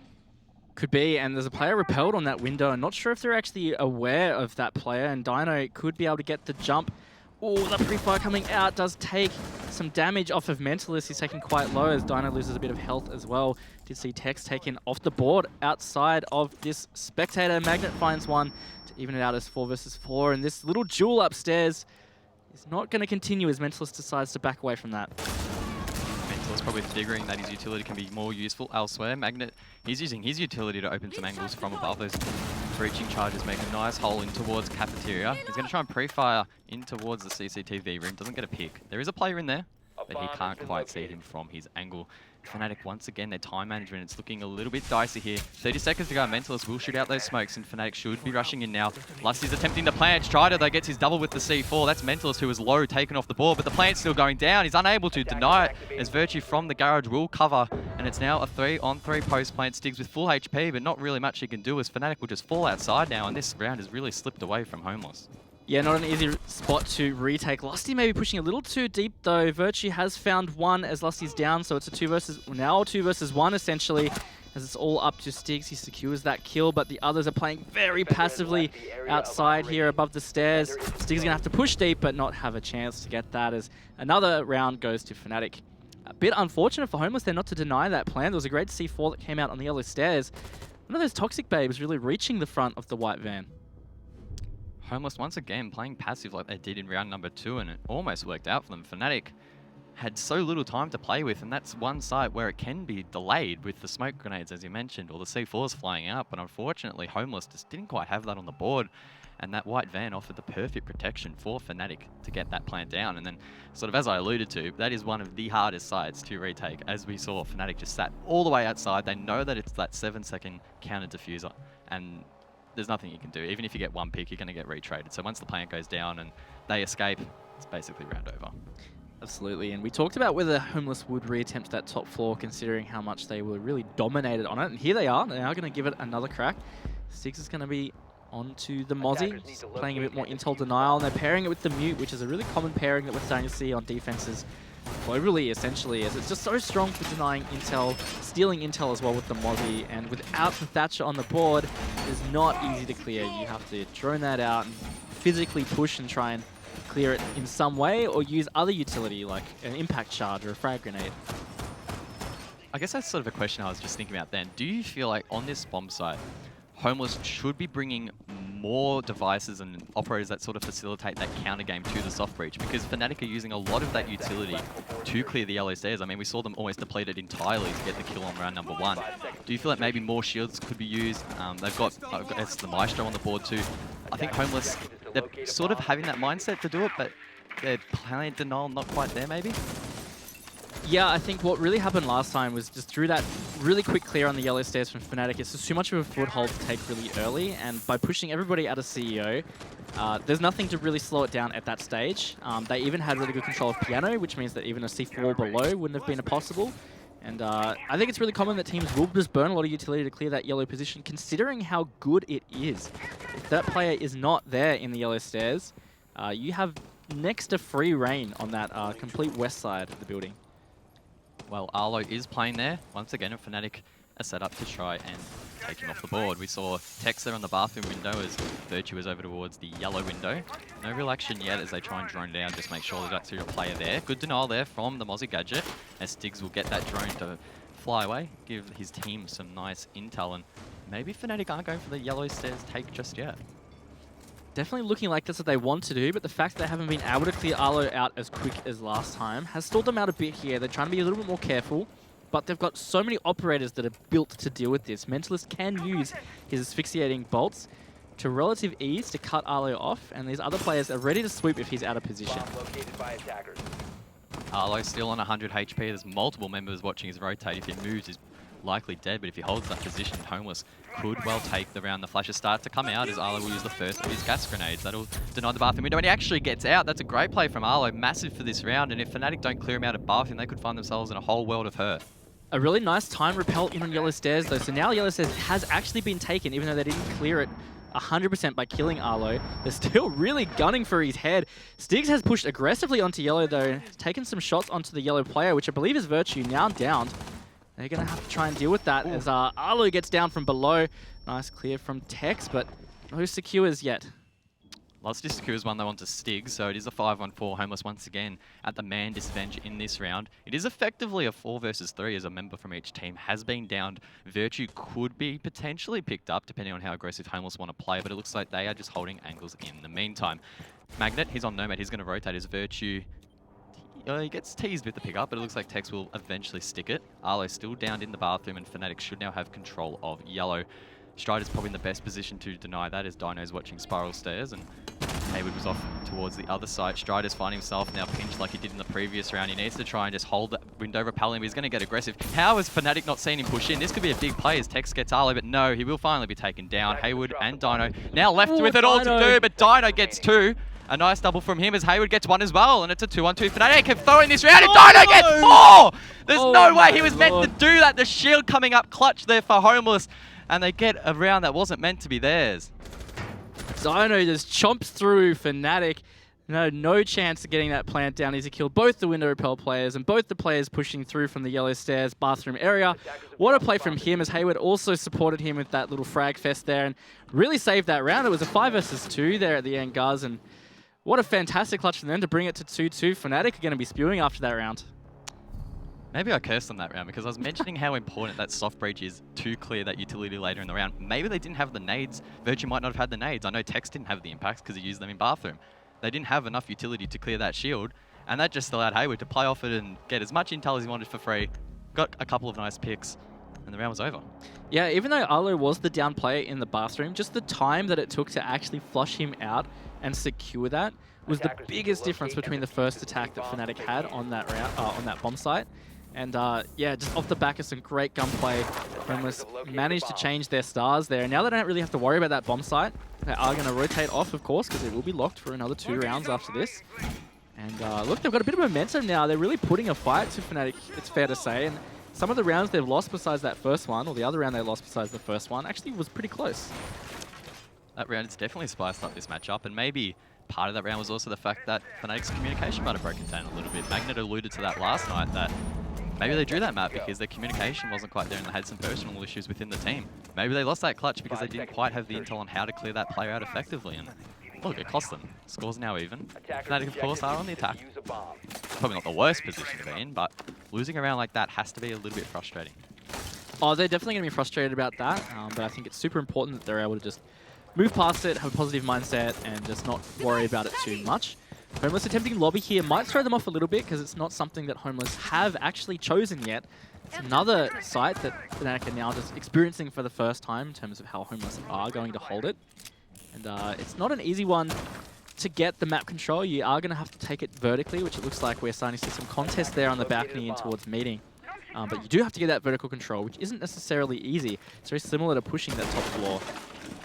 Could be, and there's a player repelled on that window. I'm not sure if they're actually aware of that player, and Dino could be able to get the jump. Oh, the pre-fire coming out does take some damage off of Mentalist. He's taken quite low as Dino loses a bit of health as well. Did see Tex taken off the board outside of this Spectator. Magnet finds one to even it out as 4 versus 4, and this little duel upstairs is not going to continue as Mentalist decides to back away from that. Mentalist probably figuring that his utility can be more useful elsewhere. Magnet, he's using his utility to open some angles from above. Those breaching charges make a nice hole in towards Cafeteria. He's going to try and pre-fire in towards the CCTV room. Doesn't get a pick. There is a player in there, but he can't quite see him from his angle. Fnatic, once again, their time management, it's looking a little bit dicey here. 30 seconds to go. Mentalist will shoot out those smokes, and Fnatic should be rushing in now. Lusty's attempting to plant. Strider, though, gets his double with the C4. That's Mentalist, who was low, taken off the board, but the plant's still going down. He's unable to deny it, as Virtue from the garage will cover, and it's now a 3-on-3 post plant. Stiggs with full HP, but not really much he can do, as Fnatic will just fall outside now, and this round has really slipped away from Homeless. Yeah, not an easy spot to retake. Lusty may be pushing a little too deep, though. Virtue has found one as Lusty's down, so it's a 2 versus 1, essentially, as it's all up to Stiggs. He secures that kill, but the others are playing very passively outside here above the stairs. Stiggs is going to have to push deep, but not have a chance to get that, as another round goes to Fnatic. A bit unfortunate for Homeless there not to deny that plan. There was a great C4 that came out on the yellow stairs. One of those toxic babes really reaching the front of the white van. Homeless once again playing passive like they did in round number 2, and it almost worked out for them. Fnatic had so little time to play with, and that's one site where it can be delayed with the smoke grenades, as you mentioned, or the C4s flying out, but unfortunately Homeless just didn't quite have that on the board, and that white van offered the perfect protection for Fnatic to get that plant down. And then, sort of as I alluded to, that is one of the hardest sites to retake. As we saw, Fnatic just sat all the way outside. They know that it's that 7-second counter diffuser, and there's nothing you can do. Even if you get one pick, you're going to get retraded. So once the plant goes down and they escape, it's basically round over. Absolutely, and we talked about whether Homeless would reattempt that top floor, considering how much they were really dominated on it. And here they are. They are going to give it another crack. Stiggs is going to be onto the Mozzie, just playing a bit more intel denial, and they're pairing it with the Mute, which is a really common pairing that we're starting to see on defenses globally, essentially, as it's just so strong for denying intel, stealing intel as well with the Mozzie, and without the Thatcher on the board, it is not easy to clear. You have to drone that out and physically push and try and clear it in some way, or use other utility like an impact charge or a frag grenade. I guess that's sort of a question I was just thinking about then. Do you feel like on this bomb site, Homeless should be bringing more devices and operators that sort of facilitate that counter game to the soft breach? Because Fnatic are using a lot of that utility to clear the yellow stairs. I mean, we saw them almost deplete it entirely to get the kill on round number 1. Do you feel like maybe more shields could be used? They've got the Maestro on the board too. I think Homeless, they're sort of having that mindset to do it, but they're playing denial not quite there maybe? Yeah, I think what really happened last time was just through that really quick clear on the yellow stairs from Fnatic, it's just too much of a foothold to take really early, and by pushing everybody out of CEO, there's nothing to really slow it down at that stage. They even had really good control of Piano, which means that even a C4 below wouldn't have been possible. And I think it's really common that teams will just burn a lot of utility to clear that yellow position, considering how good it is. If that player is not there in the yellow stairs, you have next to free reign on that complete west side of the building. Well, Arlo is playing there. Once again, a Fnatic are set up to try and take him off the board. We saw Tex there on the bathroom window as Virtue is over towards the yellow window. No real action yet as they try and drone it down, just make sure there's actually a player there. Good denial there from the Mozzie Gadget, as Stiggs will get that drone to fly away, give his team some nice intel, and maybe Fnatic aren't going for the yellow stairs take just yet. Definitely looking like that's what they want to do, but the fact that they haven't been able to clear Arlo out as quick as last time has stalled them out a bit here. They're trying to be a little bit more careful, but they've got so many operators that are built to deal with this. Mentalist can use his asphyxiating bolts to relative ease to cut Arlo off, and these other players are ready to sweep if he's out of position. Arlo still on 100 HP. There's multiple members watching his rotate. If he moves, he's likely dead, but if he holds that position, Homeless could well take the round. The flashes start to come out as Arlo will use the first of his gas grenades. That'll deny the bathroom window, and he actually gets out. That's a great play from Arlo, massive for this round, and if Fnatic don't clear him out of bathroom, they could find themselves in a whole world of hurt. A really nice time repel in on yellow stairs though, so now yellow stairs has actually been taken, even though they didn't clear it 100% by killing Arlo. They're still really gunning for his head. Stiggs has pushed aggressively onto yellow though, taken some shots onto the yellow player, which I believe is Virtue, now downed. They're going to have to try and deal with that as Arlo gets down from below. Nice clear from Tex, but no secures yet. Lots of secures one though onto Stiggs, so it is a 5-1-4. Homeless once again at the man disadvantage in this round. It is effectively a 4 versus 3 as a member from each team has been downed. Virtue could be potentially picked up depending on how aggressive Homeless want to play, but it looks like they are just holding angles in the meantime. Magnet, he's on Nomad, he's going to rotate his Virtue. He gets teased with the pickup, but it looks like Tex will eventually stick it. Arlo's still downed in the bathroom, and Fnatic should now have control of yellow. Strider's probably in the best position to deny that, as Dino's watching Spiral Stairs, and Hayward was off towards the other side. Strider's finding himself now pinched like he did in the previous round. He needs to try and just hold that window, repel him. He's going to get aggressive. How has Fnatic not seen him push in? This could be a big play as Tex gets Arlo, but no, he will finally be taken down. Hayward and Dino now left with it all to do, but Dino gets 2. A nice double from him as Hayward gets 1 as well, and it's a 2-1-2. Fnatic can throw in this round, and Dino gets 4! There's no way he was meant to do that. The shield coming up clutch there for Homeless, and they get a round that wasn't meant to be theirs. Dino just chomps through Fnatic. No chance of getting that plant down. He's killed both the window repel players and both the players pushing through from the yellow stairs bathroom area. What a play from him as Hayward also supported him with that little frag fest there and really saved that round. It was a 5 versus 2 there at the end, guys, and what a fantastic clutch from them to bring it to 2-2. Fnatic are going to be spewing after that round. Maybe I cursed on that round because I was mentioning how important that soft breach is to clear that utility later in the round. Maybe they didn't have the nades. Virtue might not have had the nades. I know Tex didn't have the impacts because he used them in bathroom. They didn't have enough utility to clear that shield, and that just allowed Hayward to play off it and get as much intel as he wanted for free. Got a couple of nice picks, and the round was over. Yeah, even though Arlo was the down player in the bathroom, just the time that it took to actually flush him out and secure that was the biggest difference between the first attack that Fnatic had on that round, on that bomb site. And yeah, just off the back of some great gunplay, Homeless managed to change their stars there. And now they don't really have to worry about that bomb site. They are going to rotate off, of course, because it will be locked for another 2 rounds after this. And look, they've got a bit of momentum now. They're really putting a fight to Fnatic, it's fair to say. And some of the rounds they've lost besides that first one, or the other round they lost besides the first one, actually was pretty close. That round has definitely spiced up this matchup, and maybe part of that round was also the fact that Fnatic's communication might have broken down a little bit. Magnet alluded to that last night, that maybe they drew that map because their communication wasn't quite there and they had some personal issues within the team. Maybe they lost that clutch because they didn't quite have the intel on how to clear that player out effectively. And look, it cost them. Score's now even. Fnatic, of course, are on the attack. Probably not the worst position to be in, but losing a round like that has to be a little bit frustrating. Oh, they're definitely going to be frustrated about that, but I think it's super important that they're able to just move past it, have a positive mindset, and just not worry about it too much. Homeless attempting lobby here might throw them off a little bit because it's not something that Homeless have actually chosen yet. It's another site that Fnatic are now just experiencing for the first time in terms of how Homeless are going to hold it. And it's not an easy one to get the map control. You are going to have to take it vertically, which it looks like we're starting to see some contest there on the balcony in towards meeting. But you do have to get that vertical control, which isn't necessarily easy. It's very similar to pushing that top floor.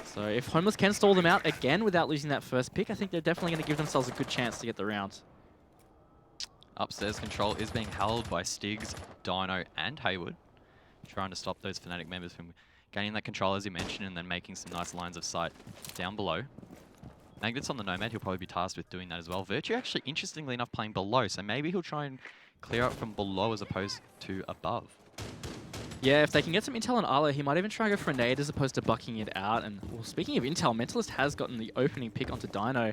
So if Homeless can stall them out again without losing that first pick, I think they're definitely going to give themselves a good chance to get the round. Upstairs control is being held by Stigs, Dino, and Hayward, trying to stop those Fnatic members from gaining that control, as you mentioned, and then making some nice lines of sight down below. Magnet's on the Nomad, he'll probably be tasked with doing that as well. Virtue actually, interestingly enough, playing below, so maybe he'll try and clear up from below as opposed to above. Yeah, if they can get some intel on Arlo, he might even try and go for a nade as opposed to bucking it out. And well, speaking of intel, Mentalist has gotten the opening pick onto Dino.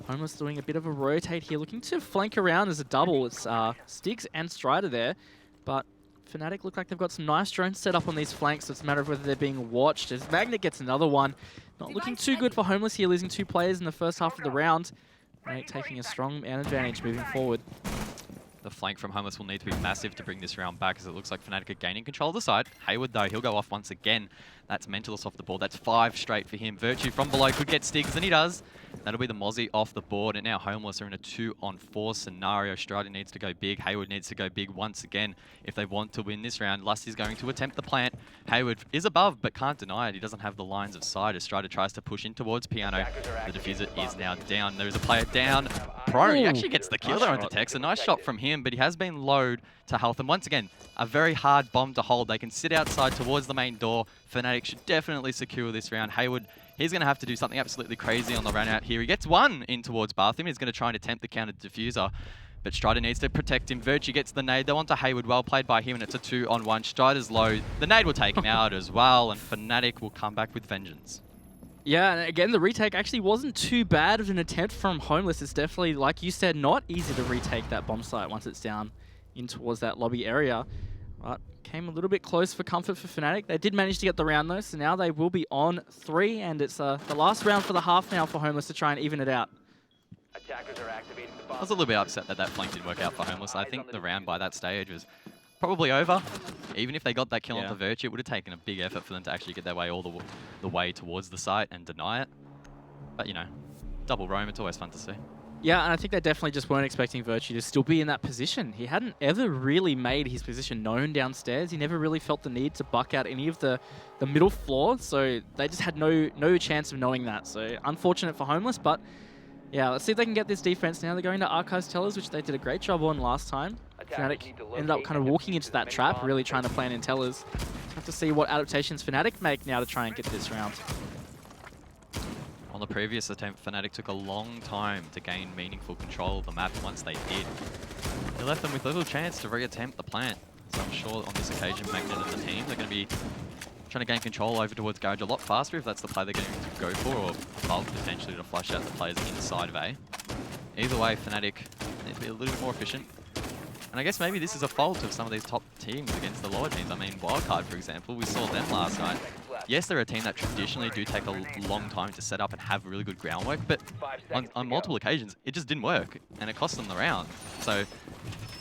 Homeless doing a bit of a rotate here, looking to flank around as a double. It's Stigs and Strider there, but Fnatic look like they've got some nice drones set up on these flanks, so it's a matter of whether they're being watched. As Magnet gets another one. Not looking too good for Homeless here, losing 2 players in the first half of the round. Fnatic taking a strong advantage moving forward. The flank from Homeless will need to be massive to bring this round back, as it looks like Fnatic are gaining control of the side. Hayward, though, he'll go off once again. That's Mentalist off the board. That's 5 straight for him. Virtue from below could get Stigs, and he does. That'll be the Mozzie off the board, and now Homeless are in a 2-on-4 scenario. Strider needs to go big. Hayward needs to go big once again if they want to win this round. Lust is going to attempt the plant. Hayward is above, but can't deny it. He doesn't have the lines of sight as Strider tries to push in towards Piano. The diffuser is now down. There is a player down. Prone, he actually gets the kill there onto Tex. A nice shot from him, but he has been lowered to health. And once again, a very hard bomb to hold. They can sit outside towards the main door. Fnatic should definitely secure this round. Hayward, he's going to have to do something absolutely crazy on the run out here. He gets one in towards Bathroom. He's going to try and attempt the counter diffuser, but Strider needs to protect him. Virtue gets the nade. They want to Hayward. Well played by him, and it's a 2-on-1. Strider's low. The nade will take him out as well, and Fnatic will come back with vengeance. Yeah, and again, the retake actually wasn't too bad of an attempt from Homeless. It's definitely, like you said, not easy to retake that bomb site once it's down in towards that lobby area. But came a little bit close for comfort for Fnatic. They did manage to get the round though, so now they will be on 3, and it's the last round for the half now for Homeless to try and even it out. I was a little bit upset that that flank didn't work out for Homeless. I think the round by that stage was probably over. Even if they got that kill onto Virtue, it would have taken a big effort for them to actually get their way all the way towards the site and deny it. But, you know, double roam, it's always fun to see. Yeah, and I think they definitely just weren't expecting Virtue to still be in that position. He hadn't ever really made his position known downstairs. He never really felt the need to buck out any of the middle floor, so they just had no chance of knowing that. So unfortunate for Homeless, but yeah, let's see if they can get this defense now. They're going to Archives Tellers, which they did a great job on last time. Fnatic ended up kind of walking into that trap, really trying to plan in Tellers. Have to see what adaptations Fnatic make now to try and get this round. On the previous attempt, Fnatic took a long time to gain meaningful control of the map. Once they did, it left them with little chance to re-attempt the plant. So I'm sure on this occasion, Magnet and the team, they're going to be trying to gain control over towards Garage a lot faster if that's the play they're going to go for, or above potentially to flush out the players inside of A. Either way, Fnatic need to be a little bit more efficient. And I guess maybe this is a fault of some of these top teams against the lower teams. I mean, Wildcard, for example, we saw them last night. Yes, they're a team that traditionally do take a long time to set up and have really good groundwork, but on multiple occasions, it just didn't work, and it cost them the round. So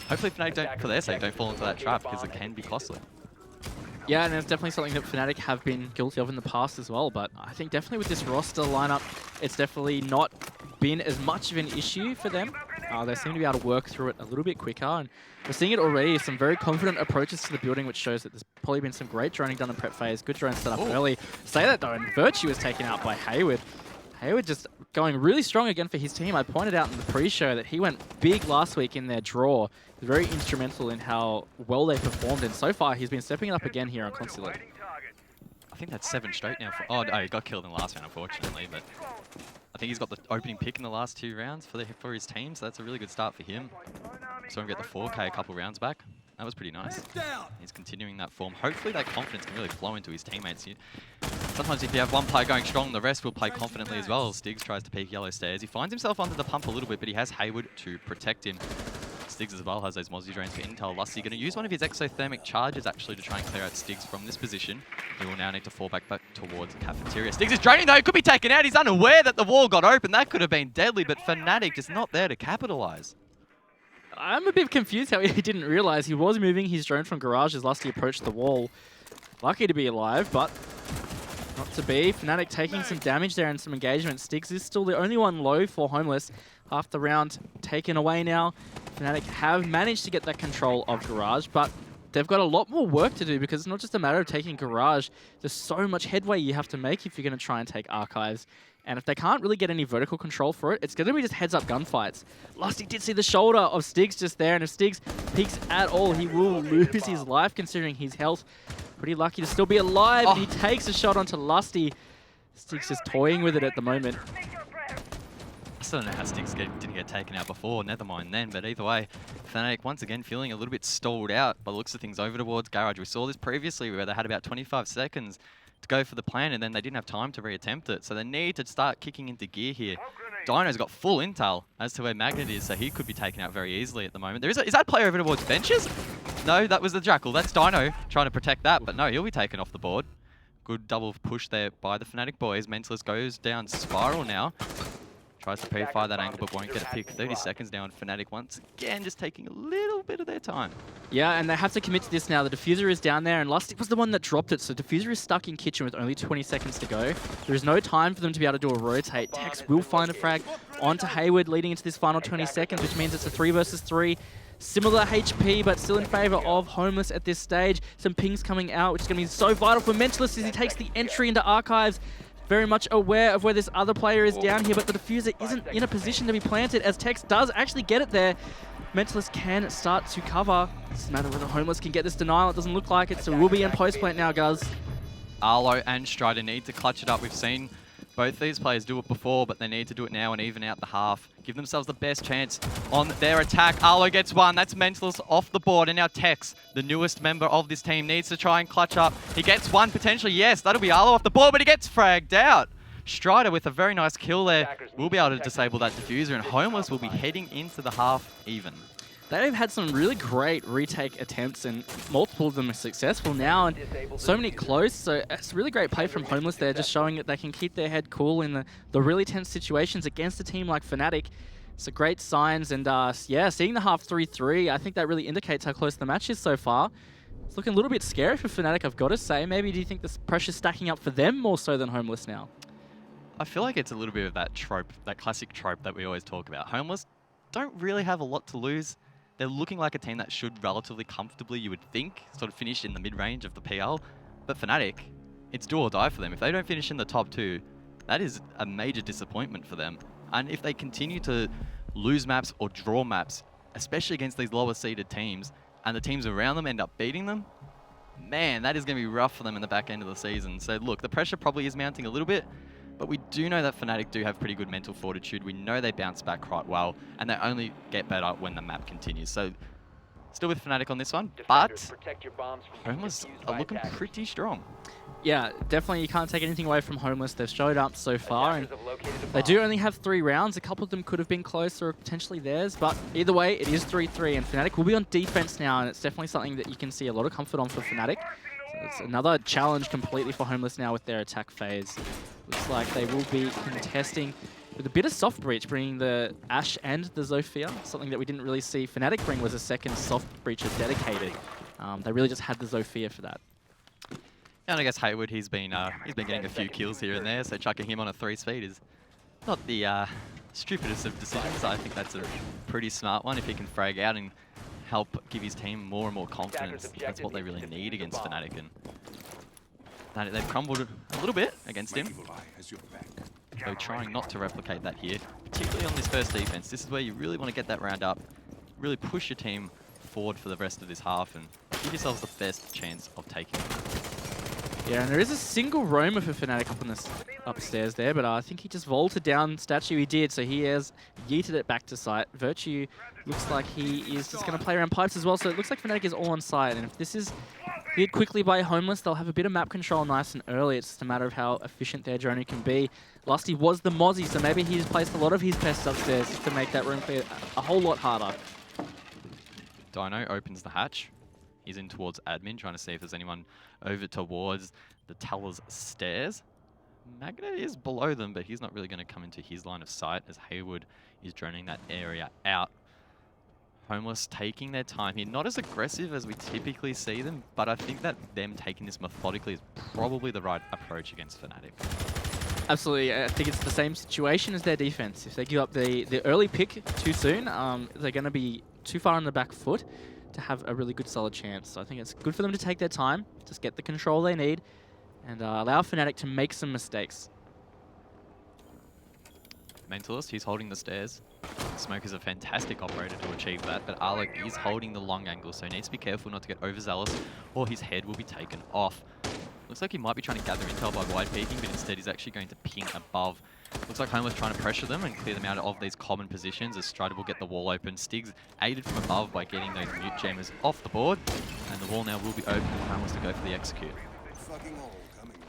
hopefully Fnatic, for their sake, don't fall into that trap, because it can be costly. Yeah, and it's definitely something that Fnatic have been guilty of in the past as well, but I think definitely with this roster lineup, it's definitely not been as much of an issue for them. They seem to be able to work through it a little bit quicker, and we're seeing it already, some very confident approaches to the building, which shows that there's probably been some great droning done in prep phase, good drone set up early. Say that though, and Virtue is taken out by Hayward. Hayward just going really strong again for his team. I pointed out in the pre-show that he went big last week in their draw. He was very instrumental in how well they performed, and so far he's been stepping it up again here on Consulate. I think that's 7 straight now. Oh, no, he got killed in the last round, unfortunately, but I think he's got the opening pick in the last 2 rounds for his team, so that's a really good start for him. Saw him get the 4K a couple rounds back. That was pretty nice. He's continuing that form. Hopefully that confidence can really flow into his teammates. Sometimes if you have one player going strong, the rest will play confidently as well. Stiggs tries to peek yellow stairs. He finds himself under the pump a little bit, but he has Hayward to protect him. Stiggs as well has those Mozzie drains for intel. Lusty going to use one of his exothermic charges actually to try and clear out Stiggs from this position. He will now need to fall back towards Cafeteria. Stiggs is draining though, could be taken out. He's unaware that the wall got open. That could have been deadly, but Fnatic just not there to capitalize. I'm a bit confused how he didn't realize he was moving his drone from garage as Lusty approached the wall. Lucky to be alive, but not to be. Fnatic taking some damage there and some engagement. Stiggs is still the only one low for Homeless. Half the round taken away now. Fnatic have managed to get that control of garage, but they've got a lot more work to do because it's not just a matter of taking garage. There's so much headway you have to make if you're going to try and take archives. And if they can't really get any vertical control for it, it's going to be just heads-up gunfights. Lusty did see the shoulder of Stiggs just there, and if Stiggs peeks at all, he will lose his life considering his health. Pretty lucky to still be alive, and he takes a shot onto Lusty. Stiggs just toying with it at the moment. I still don't know how Stiggs didn't get taken out before, never mind then, but either way, Fnatic once again feeling a little bit stalled out by the looks of things over towards Garage. We saw this previously where they had about 25 seconds to go for the plan, and then they didn't have time to reattempt it. So they need to start kicking into gear here. Dino's got full intel as to where Magnet is, so he could be taken out very easily at the moment. Is that player over towards benches? No, that was the Jackal. That's Dino trying to protect that, but no, he'll be taken off the board. Good double push there by the Fnatic boys. Mentalist goes down Spiral now. Tries to pre-fire that angle, but won't get a pick. 30 seconds now, and Fnatic once again just taking a little bit of their time. Yeah, and they have to commit to this now. The Diffuser is down there, and Lusty was the one that dropped it, so Diffuser is stuck in Kitchen with only 20 seconds to go. There is no time for them to be able to do a rotate. Tex will find a frag onto Hayward leading into this final 20 seconds, which means it's a 3 versus 3. Similar HP, but still in favor of Homeless at this stage. Some pings coming out, which is going to be so vital for Mentalist as he takes the entry into Archives. Very much aware of where this other player is down here, but the Diffuser isn't in a position to be planted as Tex does actually get it there. Mentalist can start to cover. It's a matter of whether Homeless can get this denial. It doesn't look like it, so we'll be in post plant now, Guz. Arlo and Strider need to clutch it up. We've seen both these players do it before, but they need to do it now and even out the half. Give themselves the best chance on their attack. Arlo gets one. That's Mentalist off the board. And now Tex, the newest member of this team, needs to try and clutch up. He gets one potentially. Yes, that'll be Arlo off the board, but he gets fragged out. Strider with a very nice kill there will be able to disable that Diffuser, and Homeless will be heading into the half even. They've had some really great retake attempts, and multiple of them are successful now, and so many close. So it's a really great play from Homeless there, just showing that they can keep their head cool in the really tense situations against a team like Fnatic. It's a great signs, and yeah, seeing the half 3-3, I think that really indicates how close the match is so far. It's looking a little bit scary for Fnatic, I've got to say. Maybe do you think this pressure's stacking up for them more so than Homeless now? I feel like it's a little bit of that trope, that classic trope that we always talk about. Homeless don't really have a lot to lose. They're looking like a team that should relatively comfortably, you would think, sort of finish in the mid-range of the PL. But Fnatic, it's do or die for them. If they don't finish in the top 2, that is a major disappointment for them. And if they continue to lose maps or draw maps, especially against these lower seeded teams, and the teams around them end up beating them, man, that is going to be rough for them in the back end of the season. So look, the pressure probably is mounting a little bit, but we do know that Fnatic do have pretty good mental fortitude. We know they bounce back quite well, and they only get better when the map continues. So, still with Fnatic on this one, but Homeless are looking pretty strong. Yeah, definitely you can't take anything away from Homeless. They've showed up so far, and they do only have 3 rounds. A couple of them could have been close or potentially theirs, but either way, it is 3-3, and Fnatic will be on defense now, and it's definitely something that you can see a lot of comfort on for Fnatic. So it's another challenge completely for Homeless now with their attack phase. Looks like they will be contesting with a bit of soft breach, bringing the Ashe and the Zofia. Something that we didn't really see Fnatic bring was a second soft breacher dedicated. They really just had the Zofia for that. And I guess Hayward, he's been getting a few kills here and there, so chucking him on a 3-speed is not the stupidest of decisions. I think that's a pretty smart one if he can frag out and help give his team more and more confidence. That's what they really need against Fnatic, and they've crumbled a little bit against him. So trying not to replicate that here, particularly on this first defense. This is where you really want to get that round up, really push your team forward for the rest of this half and give yourselves the best chance of taking it. Yeah, and there is a single roamer for Fnatic up on this upstairs there, but I think he just vaulted down Statue. He did, so he has yeeted it back to site. Virtue looks like he is just going to play around pipes as well, so it looks like Fnatic is all on site, and if this is cleared quickly by Homeless, they'll have a bit of map control nice and early. It's just a matter of how efficient their journey can be. Lusty was the Mozzie, so maybe he's placed a lot of his pests upstairs just to make that room clear a whole lot harder. Dino opens the hatch. He's in towards admin, trying to see if there's anyone over towards the Teller's stairs. Magnet is below them, but he's not really going to come into his line of sight as Haywood is droning that area out. Homeless taking their time here. Not as aggressive as we typically see them, but I think that them taking this methodically is probably the right approach against Fnatic. Absolutely. I think it's the same situation as their defense. If they give up the early pick too soon, they're going to be too far on the back foot to have a really good solid chance. So I think it's good for them to take their time, just get the control they need, and allow Fnatic to make some mistakes. Mentalist, he's holding the stairs. Smoke is a fantastic operator to achieve that, but Arlec is holding the long angle, so he needs to be careful not to get overzealous or his head will be taken off. Looks like he might be trying to gather intel by wide peeking, but instead he's actually going to ping above. Looks like Homeless trying to pressure them and clear them out of these common positions as Strider will get the wall open. Stiggs aided from above by getting those mute jammers off the board, and the wall now will be open for Homeless to go for the execute.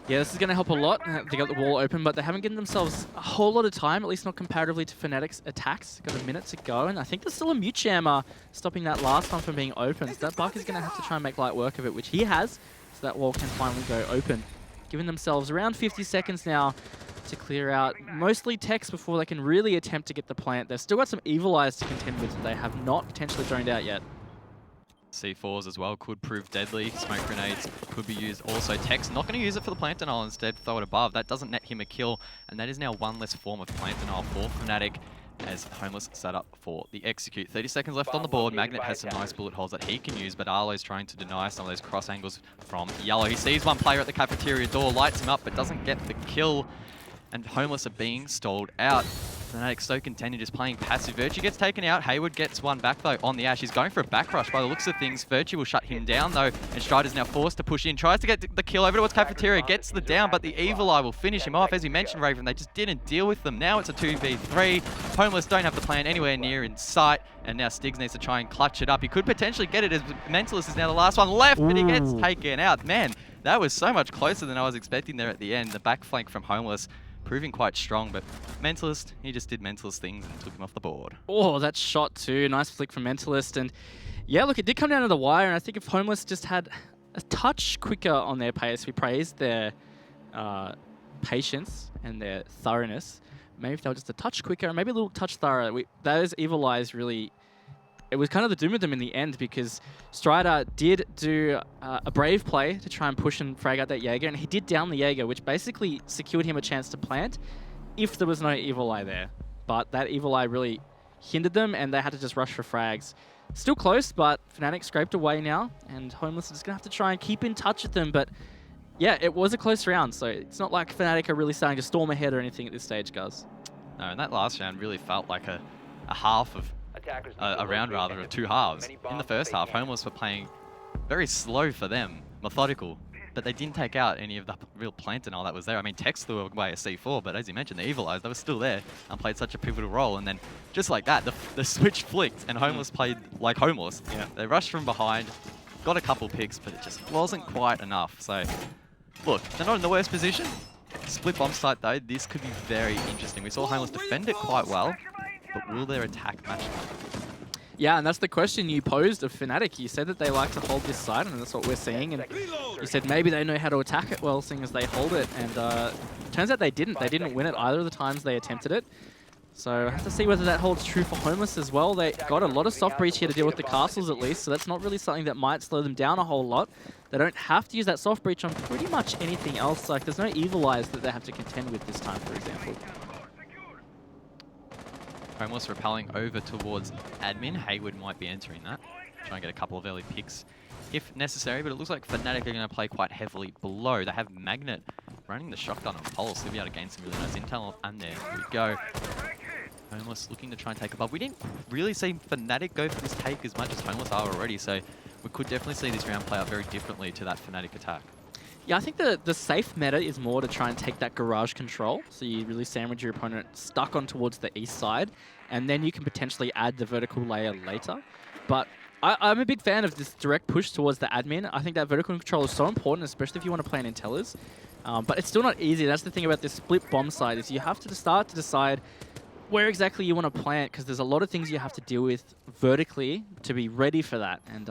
Yeah, this is going to help a lot. They got the wall open, but they haven't given themselves a whole lot of time, at least not comparatively to Fnatic's attacks. Got a minute to go, and I think there's still a mute jammer stopping that last one from being opened. So that Buck is going to have to try and make light work of it, which he has, so that wall can finally go open. Giving themselves around 50 seconds now to clear out mostly techs before they can really attempt to get the plant. They've still got some Evil Eyes to contend with that they have not potentially droned out yet. C4s as well could prove deadly. Smoke grenades could be used also. Tech's not going to use it for the plant denial, instead throw it above. That doesn't net him a kill, and that is now one less form of plant denial for Fnatic as Homeless set up for the execute. 30 seconds left on the board. Magnet has some nice bullet holes that he can use, but Arlo's trying to deny some of those cross angles from Yellow. He sees one player at the cafeteria door, lights him up, but doesn't get the kill, and Homeless are being stalled out. Fnatic so contented just playing passive. Virtue gets taken out. Haywood gets one back though on the Ash. He's going for a back rush by the looks of things. Virtue will shut him down though, and Strider's now forced to push in. Tries to get the kill over towards Cafeteria, gets the down, but the Evil Eye will finish him off. As you mentioned, Raven, they just didn't deal with them. Now it's a 2v3. Homeless don't have the plan anywhere near in sight, and now Stiggs needs to try and clutch it up. He could potentially get it as Mentalist is now the last one left, but he gets taken out. Man, that was so much closer than I was expecting there at the end. The back flank from Homeless proving quite strong, but Mentalist, he just did Mentalist things and took him off the board. Oh, that shot too. Nice flick from Mentalist. And yeah, look, it did come down to the wire, and I think if Homeless just had a touch quicker on their pace, we praised their patience and their thoroughness. Maybe if they were just a touch quicker, and maybe a little touch thorough, those Evil Eyes really, it was kind of the doom of them in the end, because Strider did do a brave play to try and push and frag out that Jaeger, and he did down the Jaeger, which basically secured him a chance to plant if there was no Evil Eye there. But that Evil Eye really hindered them, and they had to just rush for frags. Still close, but Fnatic scraped away now, and Homeless is going to have to try and keep in touch with them. But yeah, it was a close round, so it's not like Fnatic are really starting to storm ahead or anything at this stage, guys. No, and that last round really felt like a half of a round rather of two halves. In the first half, Homeless were playing very slow for them, methodical, but they didn't take out any of the real plant and all that was there. I mean, Tex threw away a C4, but as you mentioned, the Evil Eyes, they were still there and played such a pivotal role. And then just like that, the switch flicked and Homeless played like Homeless. Yeah. They rushed from behind, got a couple picks, but it just wasn't quite enough. So look, they're not in the worst position. Split bomb site though, this could be very interesting. We saw Homeless defend it quite well, but will their attack match up? Yeah, and that's the question you posed of Fnatic. You said that they like to hold this side, and that's what we're seeing. And you said maybe they know how to attack it well, seeing as they hold it. And turns out they didn't. They didn't win it either of the times they attempted it. So I have to see whether that holds true for Homeless as well. They got a lot of soft breach here to deal with the castles at least, so that's not really something that might slow them down a whole lot. They don't have to use that soft breach on pretty much anything else. Like, there's no Evil Eyes that they have to contend with this time, for example. Homeless repelling over towards admin. Haywood might be entering that. Try and get a couple of early picks if necessary, but it looks like Fnatic are going to play quite heavily below. They have Magnet running the shotgun on Pulse. He'll be able to gain some really nice intel. And there we go. Homeless looking to try and take above. We didn't really see Fnatic go for this take as much as Homeless are already, so we could definitely see this round play out very differently to that Fnatic attack. Yeah, I think the safe meta is more to try and take that garage control. So you really sandwich your opponent stuck on towards the east side, and then you can potentially add the vertical layer later. But I'm a big fan of this direct push towards the admin. I think that vertical control is so important, especially if you want to play an Intellers. But it's still not easy. That's the thing about this split bomb side, is you have to start to decide where exactly you want to plant, because there's a lot of things you have to deal with vertically to be ready for that. And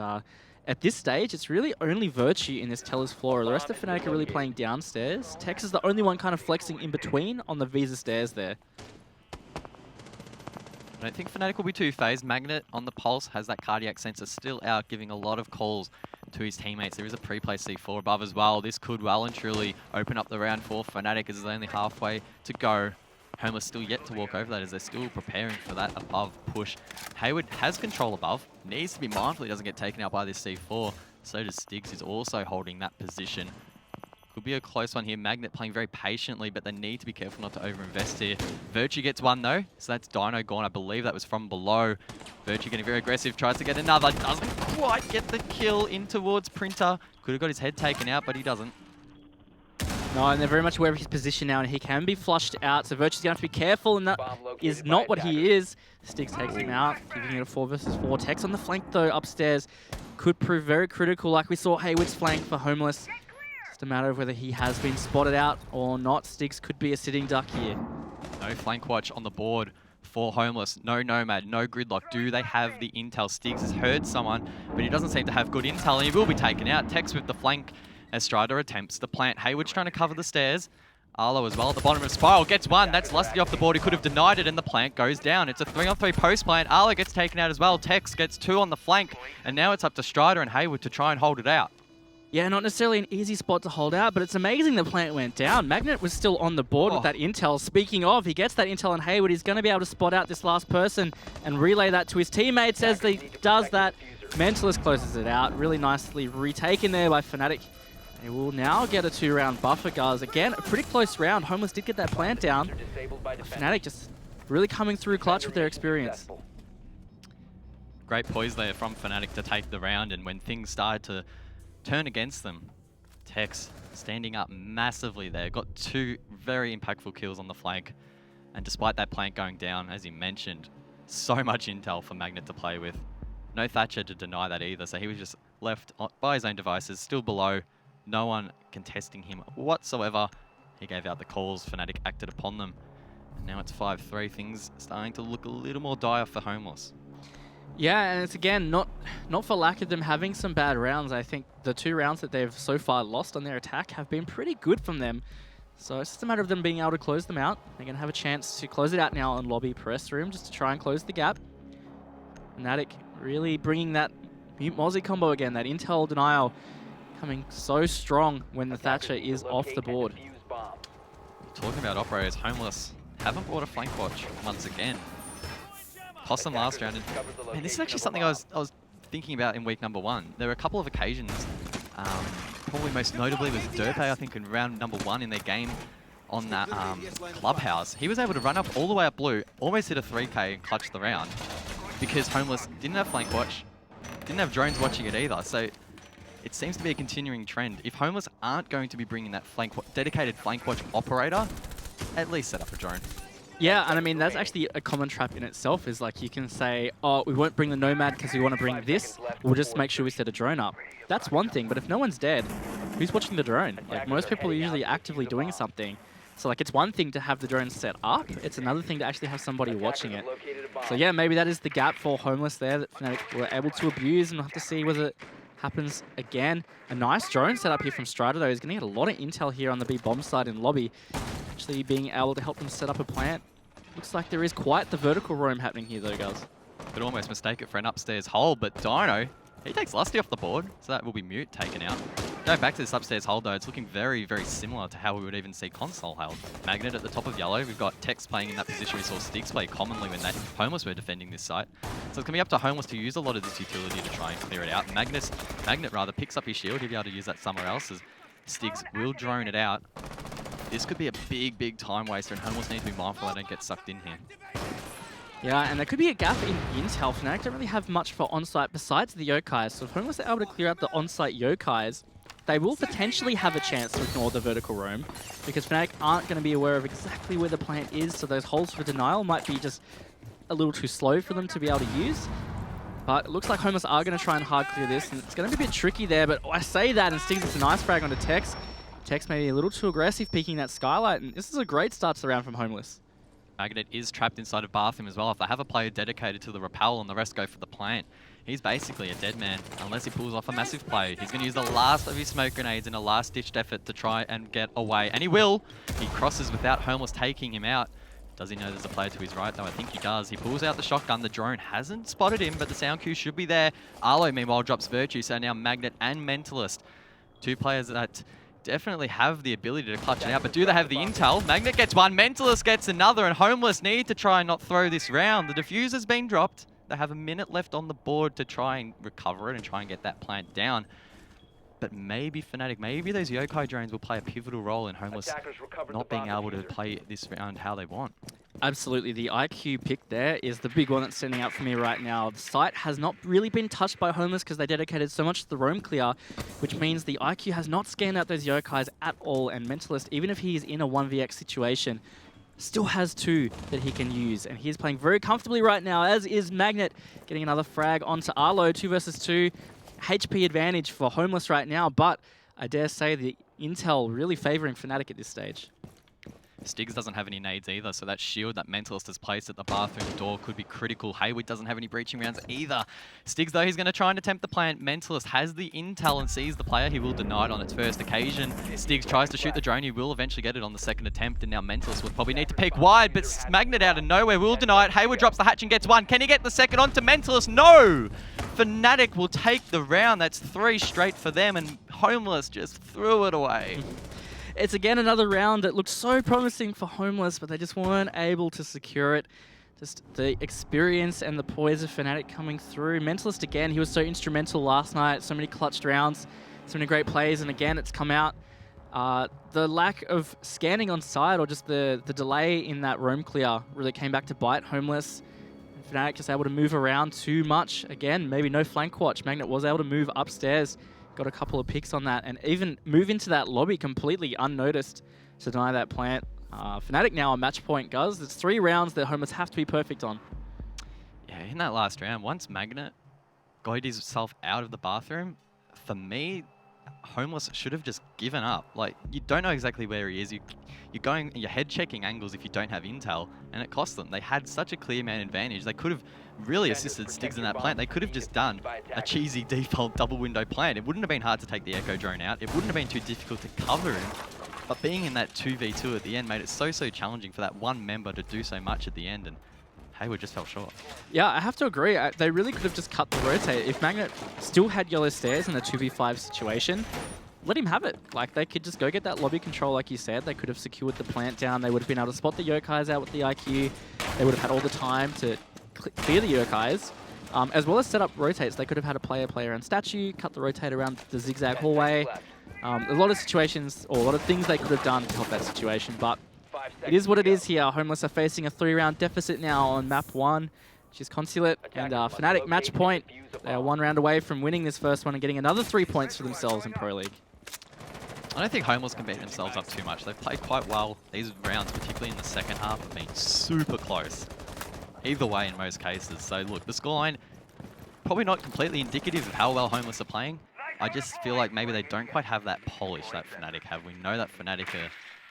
at this stage, it's really only Virtue in this Teller's floor. The rest of Fnatic are really playing downstairs. Tex is the only one kind of flexing in between on the Visa stairs there. I don't think Fnatic will be too phased. Magnet on the Pulse has that cardiac sensor still out, giving a lot of calls to his teammates. There is a pre-play C4 above as well. This could well and truly open up the round for Fnatic, as it's only halfway to go. Homeless still yet to walk over that, as they're still preparing for that above push. Hayward has control above, needs to be mindful he doesn't get taken out by this C4. So does Stiggs, who's also holding that position. Could be a close one here. Magnet playing very patiently, but they need to be careful not to overinvest here. Virtue gets one though, so that's Dino gone. I believe that was from below. Virtue getting very aggressive, tries to get another, doesn't quite get the kill in towards Printer. Could have got his head taken out, but he doesn't. No, and they're very much aware of his position now, and he can be flushed out, so Virtue's going to have to be careful, and that is not what he is. Stiggs takes him out, giving it a 4 versus 4. Tex on the flank, though, upstairs, could prove very critical, like we saw Hayward's flank for Homeless. Just a matter of whether he has been spotted out or not. Stiggs could be a sitting duck here. No flank watch on the board for Homeless. No Nomad, no Gridlock. Do they have the intel? Stiggs has heard someone, but he doesn't seem to have good intel, and he will be taken out. Tex with the flank as Strider attempts the plant. Hayward's trying to cover the stairs. Arlo as well at the bottom of Spiral gets one. That's Lusty off the board. He could have denied it, and the plant goes down. It's a 3-on-3 post plant. Arlo gets taken out as well. Tex gets 2 on the flank, and now it's up to Strider and Hayward to try and hold it out. Yeah, not necessarily an easy spot to hold out, but it's amazing the plant went down. Magnet was still on the board with that intel. Speaking of, he gets that intel on Hayward. He's going to be able to spot out this last person and relay that to his teammates. As he does that, Mentalist closes it out. Really nicely retaken there by Fnatic. They will now get a 2-round buffer, guys. Again, a pretty close round. Homeless did get that plant down. Fnatic just really coming through clutch with their experience. Great poise there from Fnatic to take the round, and when things started to turn against them, Tex standing up massively there. Got 2 very impactful kills on the flank. And despite that plant going down, as you mentioned, so much intel for Magnet to play with. No Thatcher to deny that either, so he was just left by his own devices, still below. No one contesting him whatsoever. He gave out the calls, Fnatic acted upon them. And now it's 5-3, things starting to look a little more dire for Homeless. Yeah, and it's again, not for lack of them having some bad rounds. I think the 2 rounds that they've so far lost on their attack have been pretty good from them. So it's just a matter of them being able to close them out. They're going to have a chance to close it out now on lobby press room, just to try and close the gap. Fnatic really bringing that Mute Mozzie combo again, that intel denial coming so strong when the Thatcher is off the board. Talking about operators, Homeless haven't bought a flank watch once again. Cost them last round, and this is actually something I was thinking about in week number 1. There were a couple of occasions, probably most notably with Derpe, I think in round number 1 in their game on that clubhouse. He was able to run up all the way up blue, almost hit a 3K and clutch the round, because Homeless didn't have flank watch, didn't have drones watching it either. So it seems to be a continuing trend. If Homeless aren't going to be bringing that dedicated flank watch operator, at least set up a drone. Yeah, and I mean, that's actually a common trap in itself, is like you can say, oh, we won't bring the Nomad because we want to bring this. We'll just make sure we set a drone up. That's one thing, but if no one's dead, who's watching the drone? Like, most people are usually actively doing something. So like, it's one thing to have the drone set up, it's another thing to actually have somebody watching it. So yeah, maybe that is the gap for Homeless there that Fnatic were able to abuse, and we'll have to see whether it happens again. A nice drone set up here from Strider though. He's going to get a lot of intel here on the B bomb side in lobby. Actually being able to help them set up a plant. Looks like there is quite the vertical roam happening here though, guys. Could almost mistake it for an upstairs hold, but Dino, he takes Lusty off the board, so that will be Mute taken out. Going back to this upstairs hold though, it's looking very, very similar to how we would even see console held. Magnet at the top of yellow, we've got Tex playing in that position we saw Stiggs play commonly when that Homeless were defending this site. So it's going to be up to Homeless to use a lot of this utility to try and clear it out. Magnet picks up his shield, he'll be able to use that somewhere else, as Stiggs will drone it out. this could be a big, big time waster, and Homeless need to be mindful they don't get sucked in here. Yeah, and there could be a gap in intel. Fnatic don't really have much for on-site besides the Yokais, so if Homeless are able to clear out the on-site Yokais, they will potentially have a chance to ignore the vertical roam, because Fnatic aren't going to be aware of exactly where the plant is, so those holes for denial might be just a little too slow for them to be able to use. But it looks like Homeless are going to try and hard clear this, and it's going to be a bit tricky there, but I say that, and Stigs gets a nice frag onto Tex. Tex may be a little too aggressive peeking that Skylight, and this is a great start to the round from Homeless. Magnet is trapped inside of bathroom as well. If they have a player dedicated to the rappel and the rest go for the plant, he's basically a dead man unless he pulls off a massive play. He's going to use the last of his smoke grenades in a last-ditched effort to try and get away. And he will. He crosses without Homeless taking him out. Does he know there's a player to his right, though? I think he does. He pulls out the shotgun. The drone hasn't spotted him, but the sound cue should be there. Arlo, meanwhile, drops Virtue, so now Magnet and Mentalist. Two players that definitely have the ability to clutch it out, but do they have the intel? Magnet gets one, Mentalist gets another, and Homeless need to try and not throw this round. The diffuser's been dropped. They have a minute left on the board to try and recover it and try and get that plant down. But maybe Fnatic, maybe those Yokai drones will play a pivotal role in Homeless not being able to play this round how they want. Absolutely. The IQ pick there is the big one that's standing out for me right now. The site has not really been touched by Homeless because they dedicated so much to the roam clear, which means the IQ has not scanned out those Yokais at all, and Mentalist, even if he is in a 1vx situation, still has two that he can use, and he's playing very comfortably right now, as is Magnet, getting another frag onto Arlo. 2 versus 2. HP advantage for Homeless right now, but I dare say the intel really favoring Fnatic at this stage. Stigs doesn't have any nades either, so that shield that Mentalist has placed at the bathroom door could be critical. Hayward doesn't have any breaching rounds either. Stigs, though, he's going to try and attempt the plant. Mentalist has the intel and sees the player. He will deny it on its first occasion. Stigs tries to shoot the drone. He will eventually get it on the second attempt, and now Mentalist would probably need to peek wide, but Magnet out of nowhere will deny it. Hayward drops the hatch and gets one. Can he get the second onto Mentalist? No! Fnatic will take the round. That's 3 straight for them, and Homeless just threw it away. It's again another round that looked so promising for Homeless, but they just weren't able to secure it. Just the experience and the poise of Fnatic coming through. Mentalist again, he was so instrumental last night. So many clutched rounds, so many great plays, and again it's come out. The lack of scanning on side, or just the delay in that roam clear, really came back to bite Homeless. And Fnatic just able to move around too much. Again, maybe no flank watch. Magnet was able to move upstairs. Got a couple of picks on that, and even move into that lobby completely unnoticed to deny that plant. Fnatic now on match point, Guz. It's 3 rounds that Homeless have to be perfect on. Yeah, in that last round, once Magnet got himself out of the bathroom, for me, Homeless should have just given up. Like, you don't know exactly where he is. You're head checking angles if you don't have intel, and it cost them. They had such a clear man advantage. They could have really assisted Stigs in that plant. They could have just done a cheesy default double window plant. It wouldn't have been hard to take the Echo drone out. It wouldn't have been too difficult to cover him. But being in that 2v2 at the end made it so challenging for that one member to do so much at the end, and Hayward just fell short. Yeah, I have to agree. They really could have just cut the rotate. If Magnet still had yellow stairs in a 2v5 situation, let him have it. Like, they could just go get that lobby control, like you said. They could have secured the plant down. They would have been able to spot the Yokais out with the IQ. They would have had all the time to clear the Yokais, as well as set up rotates. They could have had a player and statue, cut the rotate around the zigzag hallway. A lot of situations, or a lot of things they could have done to help that situation, but it is what it is here. Homeless are facing a 3-round deficit now on map 1, which is Consulate, and Fnatic match point. They are 1 round away from winning this first one and getting another 3 points for themselves in Pro League. I don't think Homeless can beat themselves up too much. They've played quite well. These rounds, particularly in the second half, have been super close. Either way in most cases. So look, the scoreline, probably not completely indicative of how well Homeless are playing. I just feel like maybe they don't quite have that polish that Fnatic have. We know that Fnatic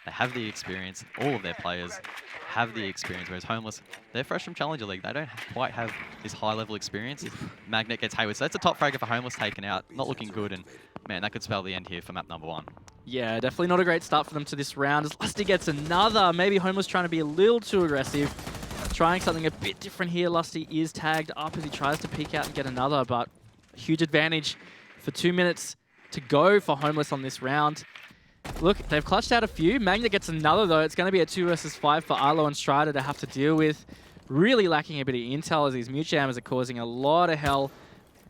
they have the experience. All of their players have the experience, whereas Homeless, they're fresh from Challenger League. They don't quite have this high-level experience. Magnet gets Hayward, so that's a top fragger for Homeless taken out. Not looking good, and man, that could spell the end here for map number 1. Yeah, definitely not a great start for them to this round. As Lusty gets another. Maybe Homeless trying to be a little too aggressive. Trying something a bit different here. Lusty is tagged up as he tries to peek out and get another, but a huge advantage for 2 minutes to go for Homeless on this round. Look, they've clutched out a few. Magnet gets another, though. It's going to be a 2 versus 5 for Arlo and Strider to have to deal with. Really lacking a bit of intel as these mute jammers are causing a lot of hell.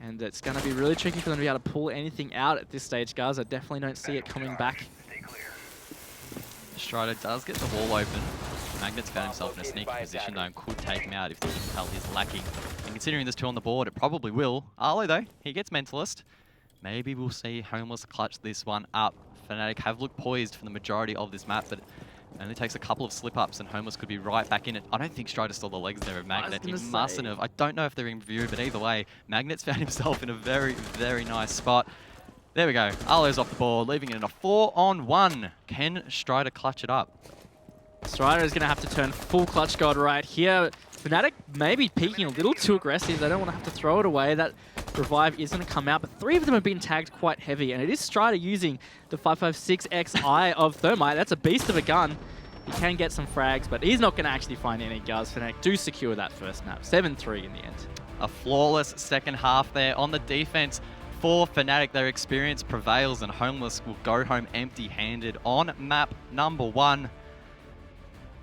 And it's going to be really tricky for them to be able to pull anything out at this stage, guys. I definitely don't see it coming back. Strider does get the wall open. Magnet's found himself in a sneaky position though and could take him out if the intel is lacking. And considering there's 2 on the board, it probably will. Arlo though, he gets Mentalist. Maybe we'll see Homeless clutch this one up. Fnatic have looked poised for the majority of this map, but it only takes a couple of slip-ups and Homeless could be right back in it. I don't think Strider stole the legs there of Magnet. He mustn't have. I don't know if they're in view, but either way, Magnet's found himself in a very, very nice spot. There we go. Arlo's off the board, leaving it in a 4-on-1. Can Strider clutch it up? Strider is going to have to turn full clutch god right here. Fnatic maybe peeking a little too aggressive. They don't want to have to throw it away. That revive is going to come out, but 3 of them have been tagged quite heavy, and it is Strider using the 5.56 XI of Thermite. That's a beast of a gun. He can get some frags, but he's not going to actually find any guards. Fnatic do secure that first map. 7-3 in the end. A flawless second half there on the defense. For Fnatic, their experience prevails, and Homeless will go home empty-handed on map number 1.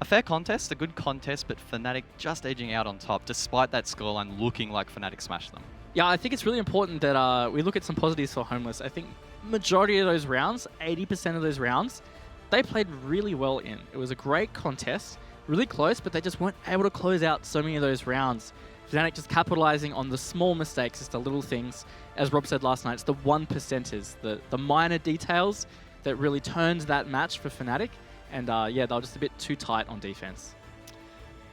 A fair contest, a good contest, but Fnatic just edging out on top, despite that scoreline looking like Fnatic smashed them. Yeah, I think it's really important that we look at some positives for Homeless. I think majority of those rounds, 80% of those rounds, they played really well in. It was a great contest, really close, but they just weren't able to close out so many of those rounds. Fnatic just capitalizing on the small mistakes, just the little things. As Rob said last night, it's the 1%ers, the minor details that really turned that match for Fnatic. And yeah, they were just a bit too tight on defense.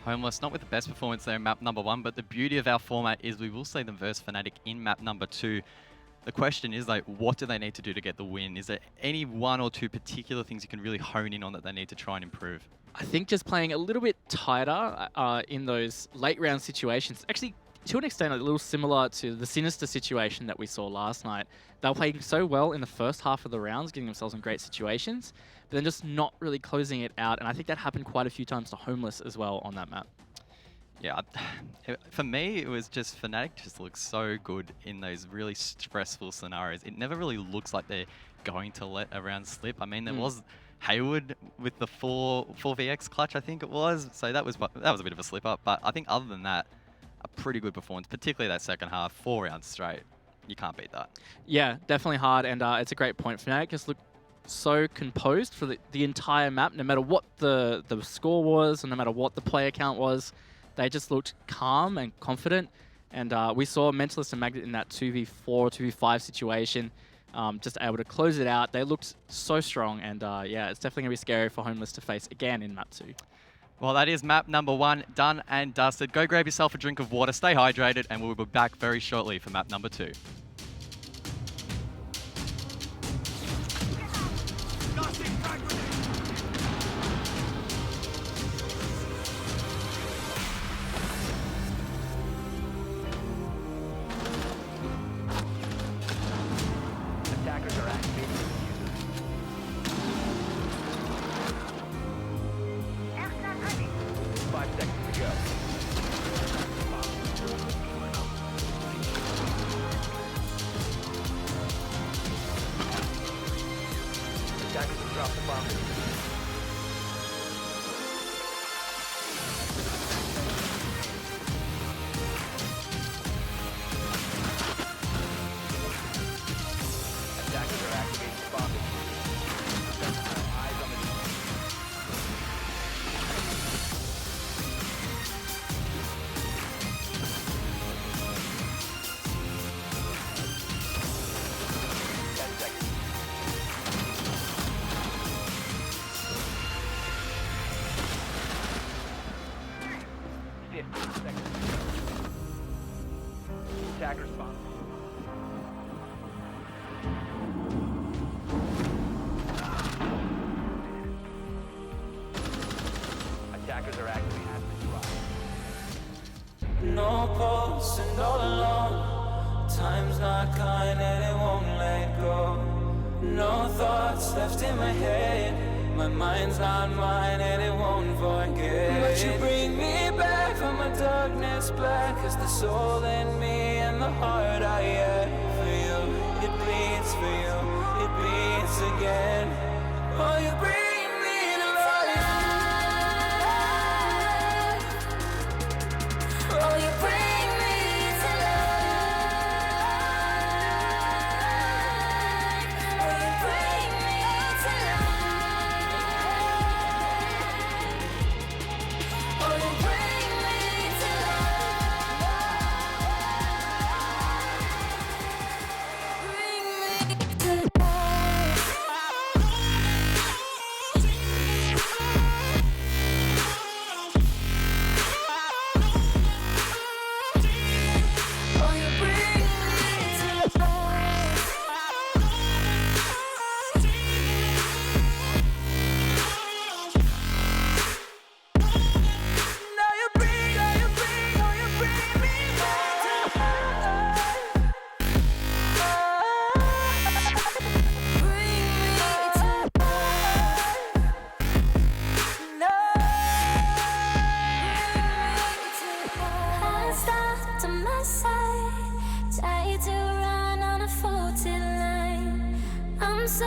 Homeless, not with the best performance there in map number 1, but the beauty of our format is we will see them verse Fnatic in map number 2. The question is, like, what do they need to do to get the win? Is there any 1 or 2 particular things you can really hone in on that they need to try and improve? I think just playing a little bit tighter in those late round situations. Actually, to an extent, a little similar to the Sinister situation that we saw last night. They were playing so well in the first half of the rounds, getting themselves in great situations, but then just not really closing it out. And I think that happened quite a few times to Homeless as well on that map. Yeah, for me, it was just Fnatic just looks so good in those really stressful scenarios. It never really looks like they're going to let a round slip. I mean, there was Hayward with the 4VX clutch, I think it was. So that was a bit of a slip up. But I think other than that, a pretty good performance, particularly that second half, 4 rounds straight. You can't beat that. Yeah, definitely hard, and it's a great point. Fnatic just looked so composed for the entire map, no matter what the score was, and no matter what the player count was. They just looked calm and confident, and we saw Mentalist and Magnet in that 2v4, 2v5 situation, just able to close it out. They looked so strong, and yeah, it's definitely going to be scary for Homeless to face again in map 2. Well, that is map number 1 done and dusted. Go grab yourself a drink of water, stay hydrated, and we'll be back very shortly for map number 2. Attackers are activating the diffuser. 5 seconds to go. Attackers have dropped the bomb. Attackers are activating the bomb. Eyes on the attacker spawn. Attackers are activating the bomb. No pulse and all alone. Time's not kind and it won't let go. No thoughts left in my head. My mind's not mine and it won't forget. But you bring me back from my darkness black. Cause the soul in me and the heart I had for you. It bleeds for you, it beats again. Oh, you bring me to life. Oh, you bring me to life. Oh, you bring me to life.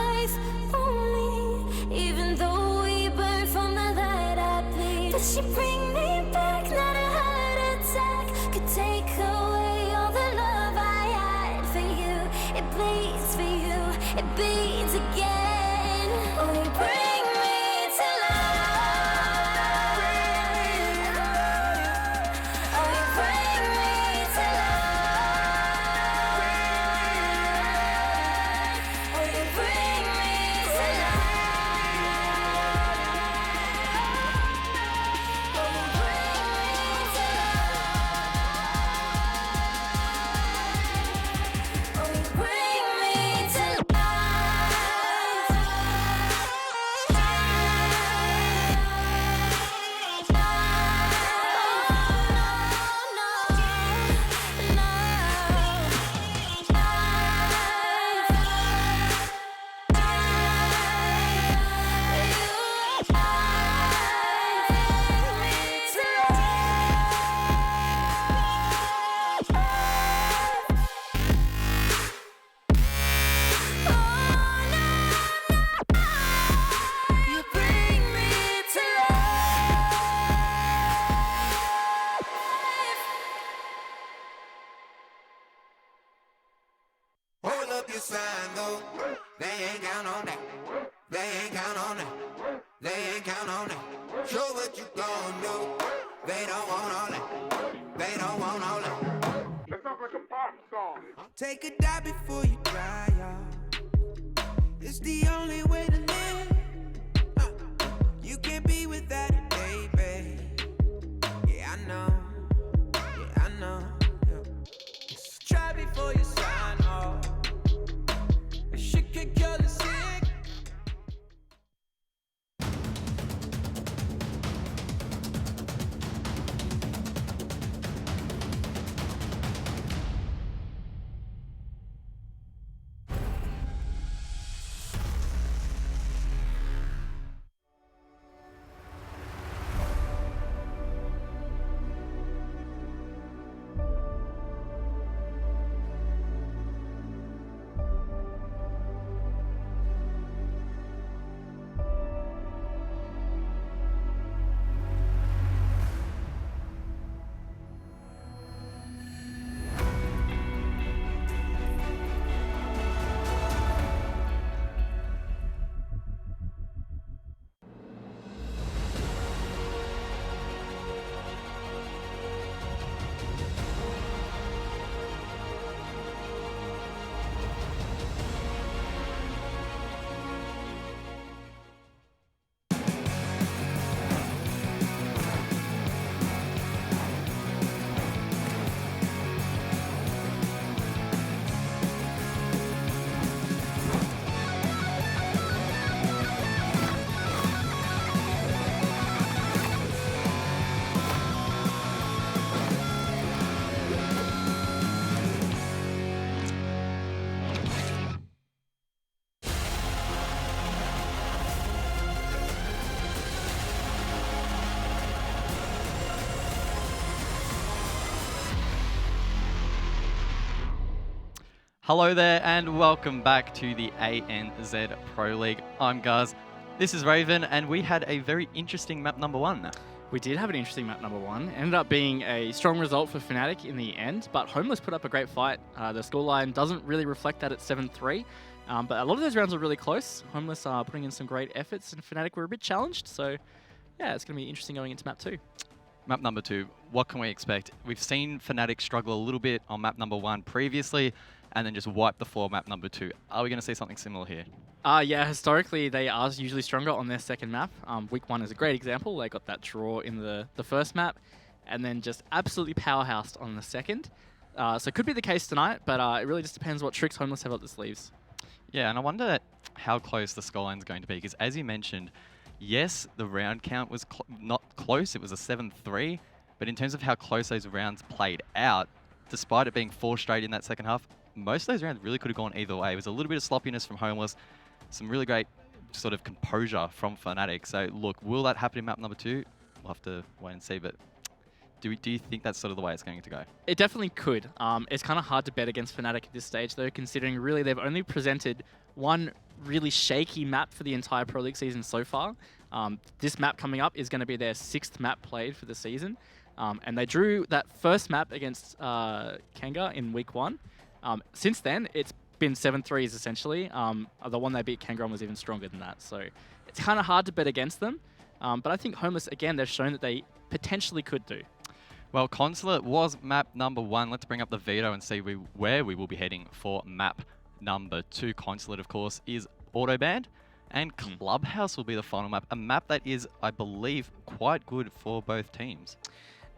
life only. Even though we burn from the light I bleed. Does she bring me back? Not a heart attack could take away all the love I had for you. It bleeds for you, it bleeds again. Oh, you bring me to life. Oh, you bring me to life. Oh, you bring me to life. Oh, you bring me to life. Oh, you bring me to life. You bring me to life. Hold up your sign though. They ain't count on that. They ain't count on that. They ain't count on that. Show what you gon' do. They don't want all that. They don't want all that. That sounds like a pop song. Take a dive before you dry out. It's the only way to live. You can't be without it, baby. Yeah, I know. Yeah, I know. Yeah. Try before you sign off. Shit can kill the sick. Hello there and welcome back to the ANZ Pro League. I'm Guz. This is Raven and we had a very interesting map number 1. We did have an interesting map number 1. Ended up being a strong result for Fnatic in the end, but Homeless put up a great fight. The scoreline doesn't really reflect that at 7-3, but a lot of those rounds were really close. Homeless are putting in some great efforts and Fnatic were a bit challenged, so yeah, it's going to be interesting going into map 2. Map number 2, what can we expect? We've seen Fnatic struggle a little bit on map number 1 previously and then just wipe the floor map number 2. Are we going to see something similar here? Yeah, historically they are usually stronger on their second map. Week 1 is a great example. They got that draw in the first map and then just absolutely powerhoused on the second. So it could be the case tonight, but it really just depends what tricks Homeless have up their sleeves. Yeah, and I wonder how close the scoreline is going to be because as you mentioned, yes, the round count was not close. It was a 7-3, but in terms of how close those rounds played out, despite it being 4 straight in that second half, most of those rounds really could have gone either way. It was a little bit of sloppiness from Homeless, some really great sort of composure from Fnatic. So look, will that happen in map number 2? We'll have to wait and see, but do you think that's sort of the way it's going to go? It definitely could. It's kind of hard to bet against Fnatic at this stage though, considering really they've only presented one really shaky map for the entire Pro League season so far. This map coming up is going to be their 6th map played for the season. And they drew that first map against Kanga in week 1. Since then, it's been 7-3s essentially. The one they beat Kanga on was even stronger than that. So it's kind of hard to bet against them. But I think Homeless, again, they've shown that they potentially could do. Well, Consulate was map number 1. Let's bring up the veto and see where we will be heading for map number 2. Consulate, of course, is Autoband. And Clubhouse will be the final map. A map that is, I believe, quite good for both teams.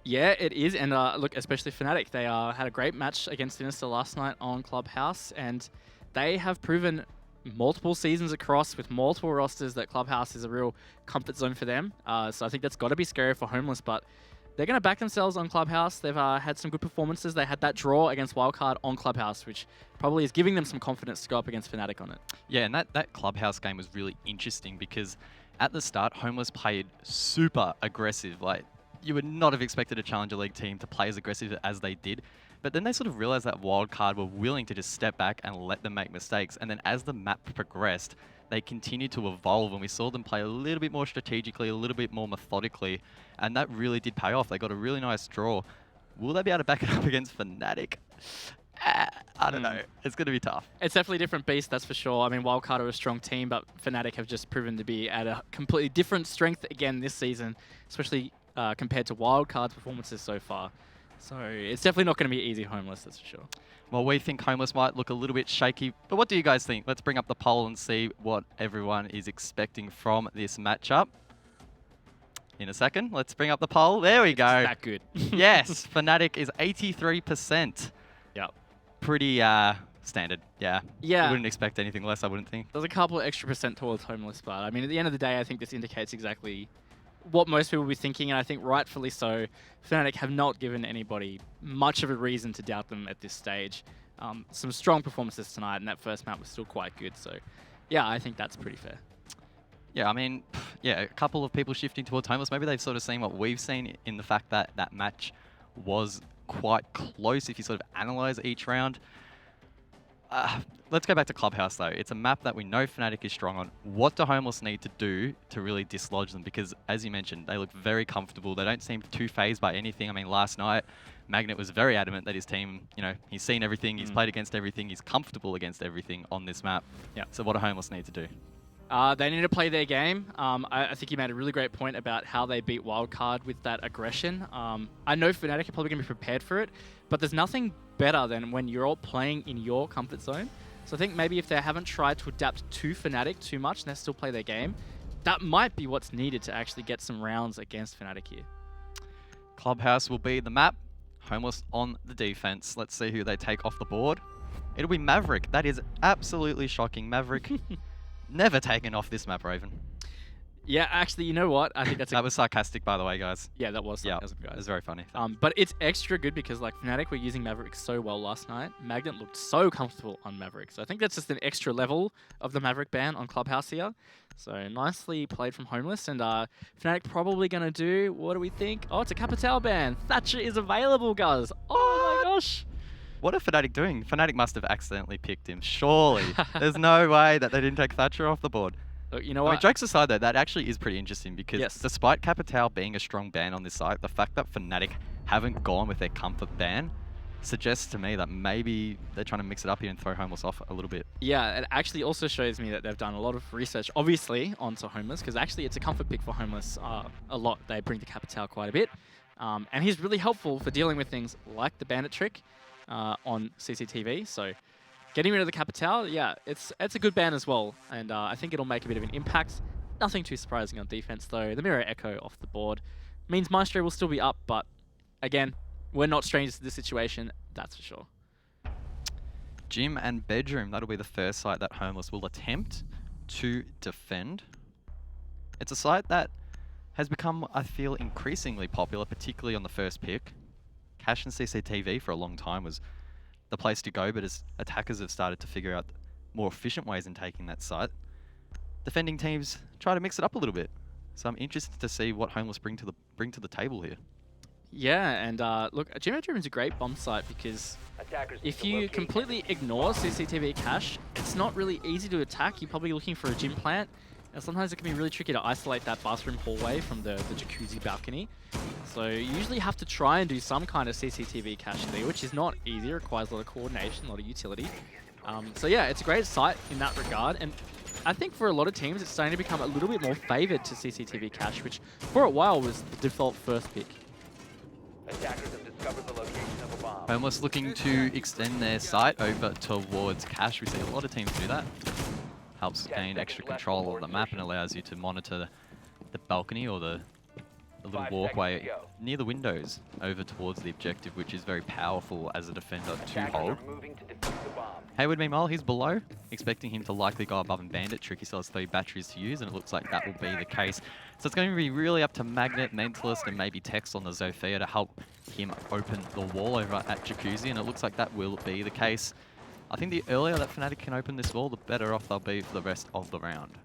Yeah, it is. And look, especially Fnatic. They had a great match against Sinister last night on Clubhouse. And they have proven multiple seasons across with multiple rosters that Clubhouse is a real comfort zone for them. So I think that's got to be scary for Homeless. But they're going to back themselves on Clubhouse. They've had some good performances. They had that draw against Wildcard on Clubhouse, which probably is giving them some confidence to go up against Fnatic on it. Yeah, and that Clubhouse game was really interesting because at the start, Homeless played super aggressive. Like, you would not have expected a Challenger League team to play as aggressive as they did. But then they sort of realized that Wildcard were willing to just step back and let them make mistakes. And then as the map progressed, they continued to evolve, and we saw them play a little bit more strategically, a little bit more methodically, and that really did pay off. They got a really nice draw. Will they be able to back it up against Fnatic? I don't know. It's going to be tough. It's definitely a different beast, that's for sure. I mean, Wildcard are a strong team, but Fnatic have just proven to be at a completely different strength again this season, especially compared to Wildcard's performances so far. So it's definitely not going to be easy Homeless, that's for sure. Well, we think Homeless might look a little bit shaky, but what do you guys think? Let's bring up the poll and see what everyone is expecting from this matchup. In a second, let's bring up the poll. There we go. It's that good. Yes, Fnatic is 83%. Yep. Pretty standard, yeah. Yeah. I wouldn't expect anything less, I wouldn't think. There's a couple of extra percent towards Homeless, but I mean, at the end of the day, I think this indicates exactly what most people will be thinking, and I think rightfully so. Fnatic have not given anybody much of a reason to doubt them at this stage. Some strong performances tonight, and that first map was still quite good, so yeah, I think that's pretty fair. Yeah, I mean, yeah, a couple of people shifting towards Homeless. Maybe they've sort of seen what we've seen in the fact that that match was quite close if you sort of analyze each round. Let's go back to Clubhouse, though. It's a map that we know Fnatic is strong on. What do Homeless need to do to really dislodge them? Because, as you mentioned, they look very comfortable. They don't seem too phased by anything. I mean, last night, Magnet was very adamant that his team, you know, he's seen everything, he's played against everything, he's comfortable against everything on this map. Yeah. So what do Homeless need to do? They need to play their game. I think you made a really great point about how they beat Wildcard with that aggression. I know Fnatic are probably going to be prepared for it, but there's nothing better than when you're all playing in your comfort zone. So I think maybe if they haven't tried to adapt to Fnatic too much and they still play their game, that might be what's needed to actually get some rounds against Fnatic here. Clubhouse will be the map. Homeless on the defense. Let's see who they take off the board. It'll be Maverick. That is absolutely shocking. Maverick never taken off this map, Raven. Yeah, actually, you know what? I think that's that was sarcastic, by the way, guys. Yeah, that was sarcasm, guys. It was very funny. But it's extra good because, like, Fnatic were using Maverick so well last night. Magnet looked so comfortable on Maverick. So I think that's just an extra level of the Maverick ban on Clubhouse here. So nicely played from Homeless. And Fnatic probably going to do, what do we think? Oh, it's a Capital ban. Thatcher is available, guys. Oh, my gosh. What are Fnatic doing? Fnatic must have accidentally picked him. Surely. There's no way that they didn't take Thatcher off the board. Look, you know what? I mean, jokes aside, though, that actually is pretty interesting because despite Capital being a strong ban on this site, the fact that Fnatic haven't gone with their comfort ban suggests to me that maybe they're trying to mix it up here and throw Homeless off a little bit. Yeah, it actually also shows me that they've done a lot of research, obviously, onto Homeless, because actually it's a comfort pick for Homeless a lot. They bring the Capital quite a bit. And he's really helpful for dealing with things like the Bandit trick on CCTV. So getting rid of the Capital, yeah, it's a good ban as well. And I think it'll make a bit of an impact. Nothing too surprising on defense, though. The Mirror Echo off the board means Maestro will still be up, but again, we're not strangers to this situation, that's for sure. Gym and Bedroom, that'll be the first site that Homeless will attempt to defend. It's a site that has become, I feel, increasingly popular, particularly on the first pick. Cache and CCTV for a long time was the place to go, but as attackers have started to figure out more efficient ways in taking that site, defending teams try to mix it up a little bit. So I'm interested to see what Homeless bring to the table here. Yeah, and look, Gym Bedroom is a great bomb site because if you completely ignore CCTV cache, it's not really easy to attack. You're probably looking for a gym plant, and sometimes it can be really tricky to isolate that bathroom hallway from the jacuzzi balcony. So you usually have to try and do some kind of CCTV cache there, which is not easy. It requires a lot of coordination, a lot of utility. So yeah, it's a great site in that regard, and I think for a lot of teams, it's starting to become a little bit more favored to CCTV cache, which for a while was the default first pick. Attackers have discovered the location of a bomb. Homeless looking to extend their site over towards cache. We see a lot of teams do that. Helps gain extra control of the map and allows you to monitor the balcony or the little walkway near the windows over towards the objective, which is very powerful as a defender to hold. Hayward, meanwhile, he's below, expecting him to likely go above and bandit. Tricky still has 3 batteries to use, and it looks like that will be the case. So it's going to be really up to Magnet, Mentalist, and maybe Tex on the Zofia to help him open the wall over at Jacuzzi, and it looks like that will be the case. I think the earlier that Fnatic can open this wall, the better off they'll be for the rest of the round.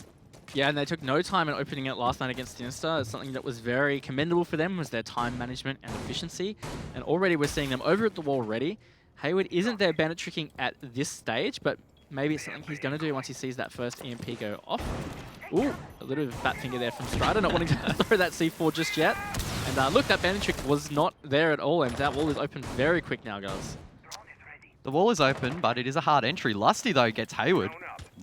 Yeah, and they took no time in opening it last night against Sinister. It's something that was very commendable for them was their time management and efficiency. And already we're seeing them over at the wall ready. Hayward isn't there bandit tricking at this stage, but maybe it's something he's going to do once he sees that first EMP go off. Ooh, a little bit of bat finger there from Strider, not wanting to throw that C4 just yet. And look, that bandit trick was not there at all, and that wall is open very quick now, guys. The wall is open, but it is a hard entry. Lusty, though, gets Hayward.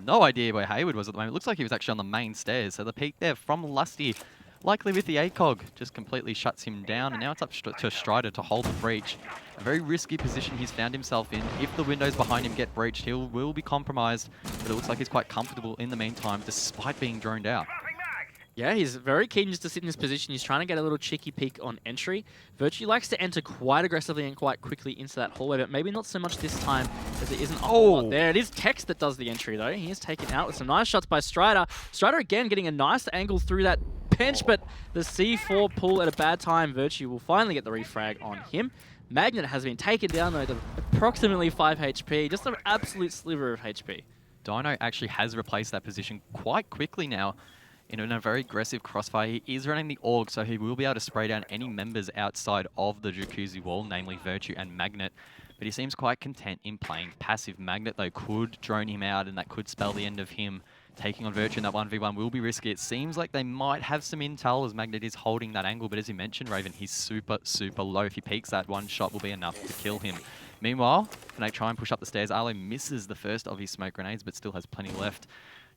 No idea where Hayward was at the moment. It looks like he was actually on the main stairs. So the peek there from Lusty, likely with the ACOG, just completely shuts him down. And now it's up to Strider to hold the breach. A very risky position he's found himself in. If the windows behind him get breached, he will be compromised. But it looks like he's quite comfortable in the meantime, despite being droned out. Yeah, he's very keen just to sit in this position. He's trying to get a little cheeky peek on entry. Virtue likes to enter quite aggressively and quite quickly into that hallway, but maybe not so much this time as it isn't a whole lot there. It is Tex that does the entry, though. He is taken out with some nice shots by Strider. Strider, again, getting a nice angle through that bench, but the C4 pull at a bad time. Virtue will finally get the refrag on him. Magnet has been taken down, though, to approximately 5 HP. Just an absolute sliver of HP. Dino actually has replaced that position quite quickly now. In a very aggressive crossfire. He is running the AUG, so he will be able to spray down any members outside of the Jacuzzi wall, namely Virtue and Magnet. But he seems quite content in playing passive. Magnet, though, could drone him out, and that could spell the end of him. Taking on Virtue in that 1v1 will be risky. It seems like they might have some intel as Magnet is holding that angle, but as you mentioned, Raven, he's super, super low. If he peeks, that one shot will be enough to kill him. Meanwhile, Fnatic try and push up the stairs. Arlo misses the first of his smoke grenades, but still has plenty left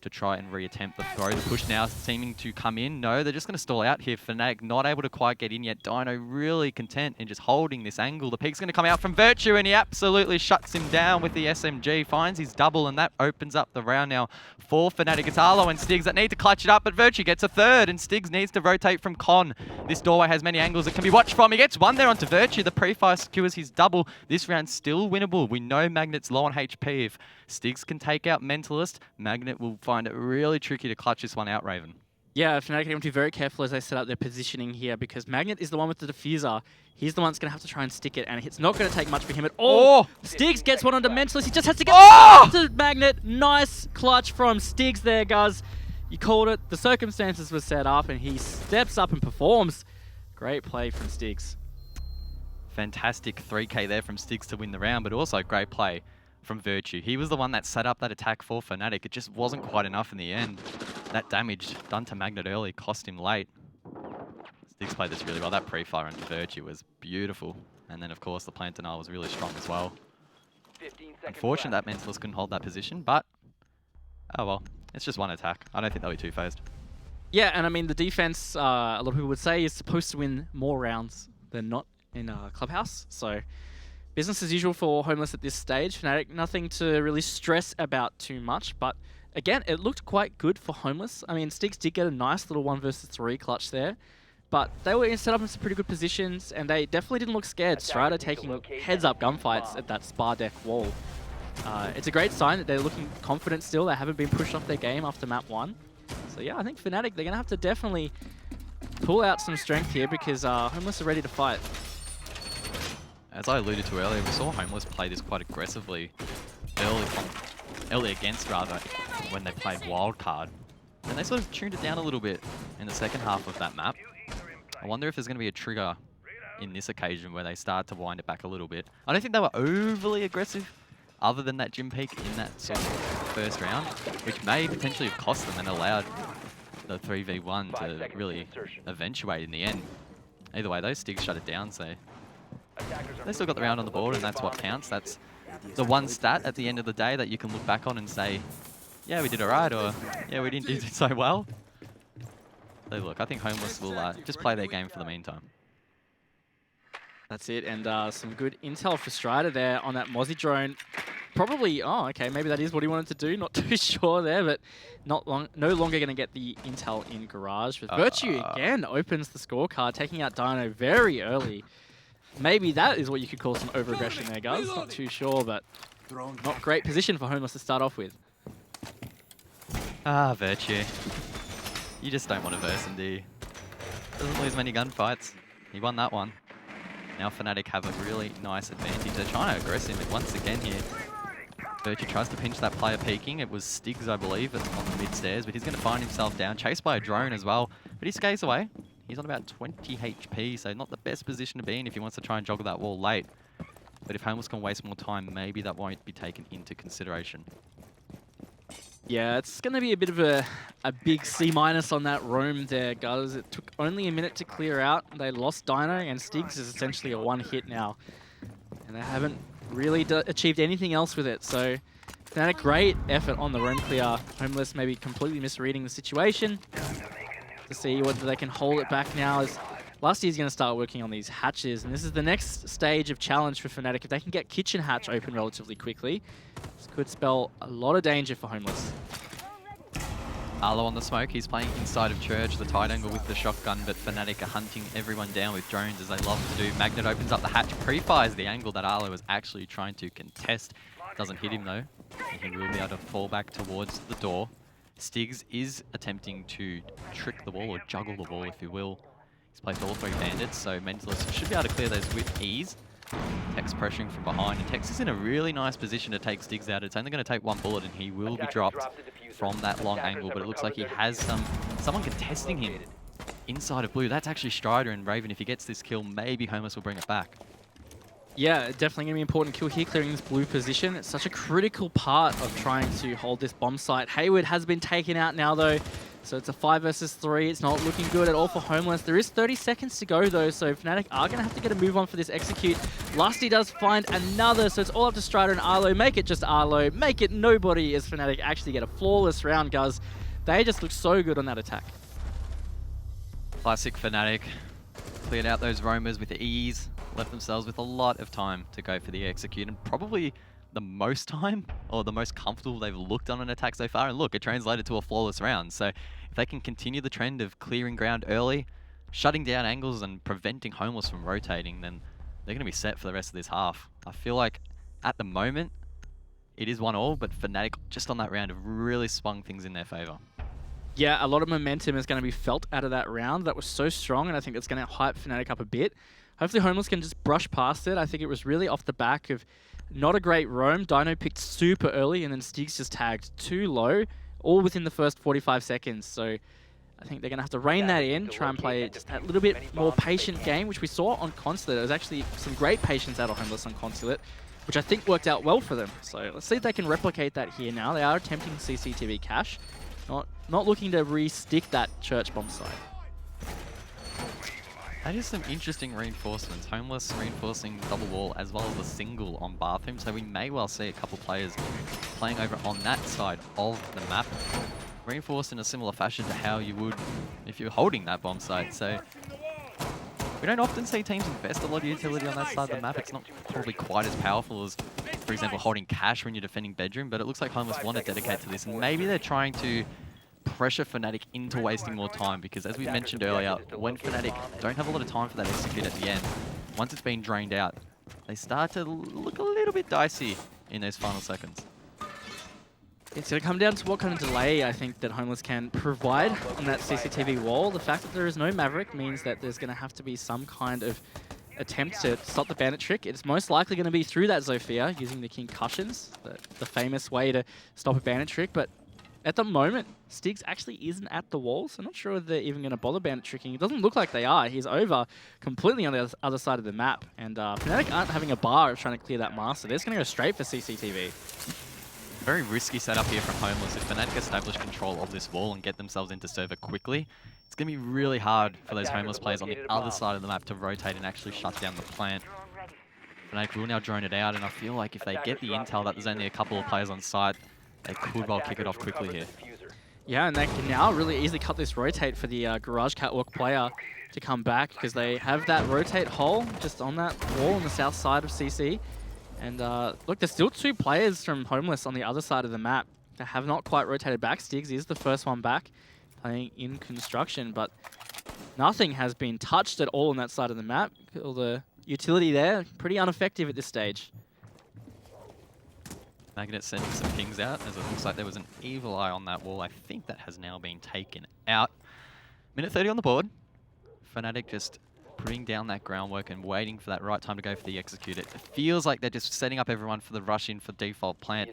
to try and re-attempt the throw. The push now seeming to come in. No, they're just going to stall out here. Fnatic not able to quite get in yet. Dino really content in just holding this angle. The peek's going to come out from Virtue, and he absolutely shuts him down with the SMG. Finds his double, and that opens up the round now for Fnatic. It's Arlo and Stiggs that need to clutch it up, but Virtue gets a third, and Stiggs needs to rotate from Con. This doorway has many angles it can be watched from. He gets one there onto Virtue. The pre-fire secures his double. This round's still winnable. We know Magnet's low on HP. If Stiggs can take out Mentalist, Magnet will find it really tricky to clutch this one out, Raven. Yeah, Fnatic have to be very careful as they set up their positioning here because Magnet is the one with the diffuser. He's the one that's going to have to try and stick it, and it's not going to take much for him at all. Stiggs gets one onto Mentalist. He just has to get to Magnet. Nice clutch from Stiggs there, guys. You called it. The circumstances were set up, and he steps up and performs. Great play from Stiggs. Fantastic 3K there from Stiggs to win the round, but also great play from Virtue. He was the one that set up that attack for Fnatic. It just wasn't quite enough in the end. That damage done to Magnet early cost him late. Stiggs played this really well. That pre-fire into Virtue was beautiful. And then, of course, the plant denial was really strong as well. Unfortunate that Mentalist couldn't hold that position, but oh well. It's just one attack. I don't think they'll be two-phased. Yeah, and I mean, the defense, a lot of people would say, is supposed to win more rounds than not in Clubhouse. So business as usual for Homeless at this stage. Fnatic, nothing to really stress about too much, but again, it looked quite good for Homeless. I mean, Stiggs did get a nice little 1 versus 3 clutch there, but they were set up in some pretty good positions, and they definitely didn't look scared. Strider taking heads-up gunfights at that spar deck wall. It's a great sign that they're looking confident still. They haven't been pushed off their game after map 1. So yeah, I think Fnatic, they're going to have to definitely pull out some strength here because Homeless are ready to fight. As I alluded to earlier, we saw Homeless play this quite aggressively early against, rather, when they played Wildcard. And they sort of tuned it down a little bit in the second half of that map. I wonder if there's going to be a trigger in this occasion where they start to wind it back a little bit. I don't think they were overly aggressive other than that gym peak in that sort of first round, which may potentially have cost them and allowed the 3v1 to really eventuate in the end. Either way, those Stigs shut it down, so they still got the round on the board, and that's what counts. That's the one stat at the end of the day that you can look back on and say, yeah, we did all right, or yeah, we didn't do so well. So look, I think Homeless will just play their game for the meantime. That's it, and some good intel for Strider there on that Mozzie drone. Probably, oh, okay, maybe that is what he wanted to do. Not too sure there, but no longer going to get the intel in Garage. With Virtue again opens the scorecard, taking out Dino very early. Maybe that is what you could call some over-aggression there, guys. Not too sure, but not great position for Homeless to start off with. Ah, Virtue. You just don't want to verse him, do you? Doesn't lose many gunfights. He won that one. Now Fnatic have a really nice advantage. They're trying to aggress him once again here. Virtue tries to pinch that player peeking. It was Stigs, I believe, on the mid-stairs, but he's going to find himself down. Chased by a drone as well, but he skates away. He's on about 20 HP, so not the best position to be in if he wants to try and joggle that wall late. But if Homeless can waste more time, maybe that won't be taken into consideration. Yeah, it's going to be a bit of a big C- on that roam there, guys. It took only a minute to clear out. They lost Dino, and Stigs is essentially a one-hit now. And they haven't really achieved anything else with it. So, Fnatic, great effort on the roam clear. Homeless maybe completely misreading the situation to see whether they can hold it back now. As Last year's going to start working on these hatches, and this is the next stage of challenge for Fnatic. If they can get Kitchen Hatch open relatively quickly, this could spell a lot of danger for Homeless. Arlo on the smoke, he's playing inside of Church, the tight angle with the shotgun, but Fnatic are hunting everyone down with drones as they love to do. Magnet opens up the hatch, pre-fires the angle that Arlo was actually trying to contest. Doesn't hit him though, and he will be able to fall back towards the door. Stigs is attempting to trick the wall, or juggle the wall if you will. He's placed all three bandits, so Mentalist should be able to clear those with ease. Tex pressuring from behind, and Tex is in a really nice position to take Stigs out. It's only going to take one bullet and he will be dropped from that long angle, but it looks like he has someone contesting him inside of blue. That's actually Strider, and Raven, if he gets this kill, maybe Homeless will bring it back. Yeah, definitely going to be an important kill here, clearing this blue position. It's such a critical part of trying to hold this bomb site. Hayward has been taken out now, though, so it's a 5 versus 3. It's not looking good at all for Homeless. There is 30 seconds to go, though, so Fnatic are going to have to get a move on for this execute. Lusty does find another, so it's all up to Strider and Arlo. Make it just Arlo. Make it nobody as Fnatic actually get a flawless round, guys. They just look so good on that attack. Classic Fnatic. Cleared out those roamers with ease. Left themselves with a lot of time to go for the execute, and probably the most time, or the most comfortable they've looked on an attack so far. And look, it translated to a flawless round. So if they can continue the trend of clearing ground early, shutting down angles and preventing Homeless from rotating, then they're going to be set for the rest of this half. I feel like at the moment, it is 1-1, but Fnatic just on that round have really swung things in their favor. Yeah, a lot of momentum is going to be felt out of that round. That was so strong, and I think it's going to hype Fnatic up a bit. Hopefully Homeless can just brush past it. I think it was really off the back of not a great roam. Dino picked super early, and then Stigs just tagged too low, all within the first 45 seconds. So I think they're going to have to rein that in, try and play just that little bit more patient game, which we saw on Consulate. There was actually some great patience out of Homeless on Consulate, which I think worked out well for them. So let's see if they can replicate that here now. They are attempting CCTV cache, not looking to re-stick that Church bomb site. That is some interesting reinforcements. Homeless reinforcing double wall as well as the single on Bathroom, so we may well see a couple players playing over on that side of the map, reinforced in a similar fashion to how you would if you're holding that bomb site. So we don't often see teams invest a lot of utility on that side of the map. It's not probably quite as powerful as, for example, holding cache when you're defending Bedroom, but it looks like Homeless want to dedicate to this, and maybe they're trying to pressure Fnatic into wasting more time, because as we mentioned earlier, when Fnatic don't have a lot of time for that execute at the end, once it's been drained out, they start to look a little bit dicey in those final seconds. It's going to come down to what kind of delay I think that Homeless can provide on that CCTV wall. The fact that there is no Maverick means that there's going to have to be some kind of attempt to stop the bandit trick. It's most likely going to be through that Zofia using the concussions, the famous way to stop a bandit trick, but at the moment, Stiggs actually isn't at the wall, so I'm not sure if they're even going to bother bandit tricking. It doesn't look like they are. He's over completely on the other side of the map, and Fnatic aren't having a bar of trying to clear that master. They're just going to go straight for CCTV. Very risky setup here from Homeless. If Fnatic establish control of this wall and get themselves into server quickly, it's going to be really hard for those Homeless players on the other side of the map to rotate and actually shut down the plant. Fnatic will now drone it out, and I feel like if they get the intel that there's only a couple of players on site, they could well kick it off quickly here. Yeah, and they can now really easily cut this rotate for the Garage Catwalk player to come back, because they have that rotate hole just on that wall on the south side of CC. And look, there's still 2 players from Homeless on the other side of the map that have not quite rotated back. Stiggs is the first one back, playing in construction, but nothing has been touched at all on that side of the map. All the utility there, pretty ineffective at this stage. Magnet sending some pings out, as it looks like there was an evil eye on that wall. I think that has now been taken out. Minute 30 on the board. Fnatic just putting down that groundwork and waiting for that right time to go for the execute. It feels like they're just setting up everyone for the rush in for default plant.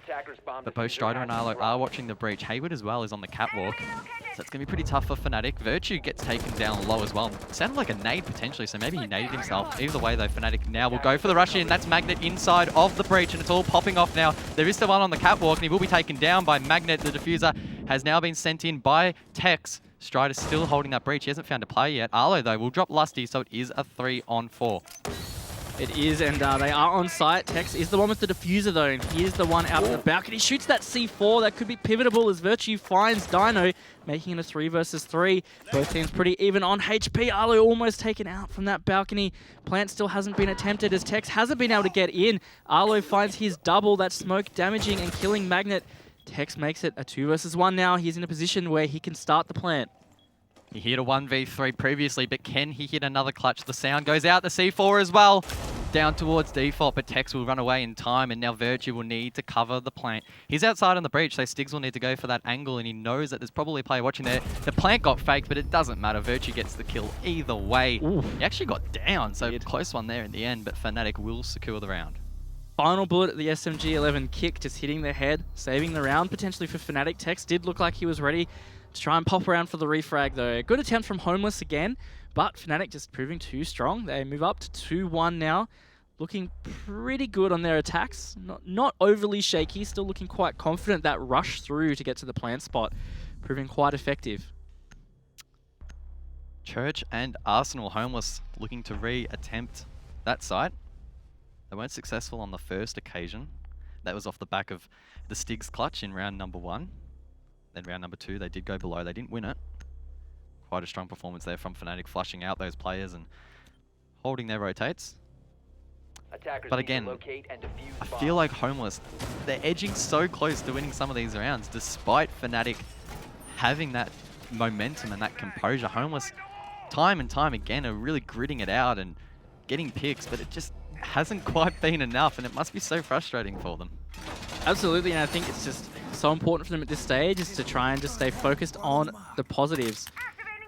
But both Strider and Arlo are watching the breach. Hayward as well is on the catwalk. So it's going to be pretty tough for Fnatic. Virtue gets taken down low as well. It sounded like a nade potentially, so maybe he naded himself. Either way though, Fnatic now will go for the rush in. That's Magnet inside of the breach, and it's all popping off now. There is the one on the catwalk, and he will be taken down by Magnet. The diffuser has now been sent in by Tex. Strider's still holding that breach. He hasn't found a player yet. Arlo, though, will drop Lusty, so it is a 3-on-4. It is, and they are on site. Tex is the one with the diffuser, though, and he is the one out on the balcony. Shoots that C4. That could be pivotal as Virtue finds Dino, making it a 3 versus 3. Both teams pretty even on HP. Arlo almost taken out from that balcony. Plant still hasn't been attempted as Tex hasn't been able to get in. Arlo finds his double. That smoke damaging and killing Magnet. Tex makes it a 2 versus 1 now. He's in a position where he can start the plant. He hit a 1v3 previously, but can he hit another clutch? The sound goes out, the C4 as well. Down towards default, but Tex will run away in time, and now Virtue will need to cover the plant. He's outside on the breach, so Stiggs will need to go for that angle, and he knows that there's probably a player watching there. The plant got faked, but it doesn't matter. Virtue gets the kill either way. Ooh. He actually got down, so close one there in the end, but Fnatic will secure the round. Final bullet at the SMG-11 kick, just hitting the head, saving the round potentially for Fnatic. Tex did look like he was ready to try and pop around for the refrag, though. Good attempt from Homeless again, but Fnatic just proving too strong. They move up to 2-1 now, looking pretty good on their attacks. Not overly shaky, still looking quite confident. That rush through to get to the plant spot, proving quite effective. Church and Arsenal Homeless looking to re-attempt that site. They weren't successful on the first occasion. That was off the back of the Stiggs clutch in round number 1. Then round number 2, they did go below. They didn't win it. Quite a strong performance there from Fnatic, flushing out those players and holding their rotates. But again, I feel like Homeless, they're edging so close to winning some of these rounds, despite Fnatic having that momentum and that composure. Homeless, time and time again, are really gritting it out and getting picks, but it just hasn't quite been enough, and it must be so frustrating for them. Absolutely, and I think it's just so important for them at this stage is to try and just stay focused on the positives.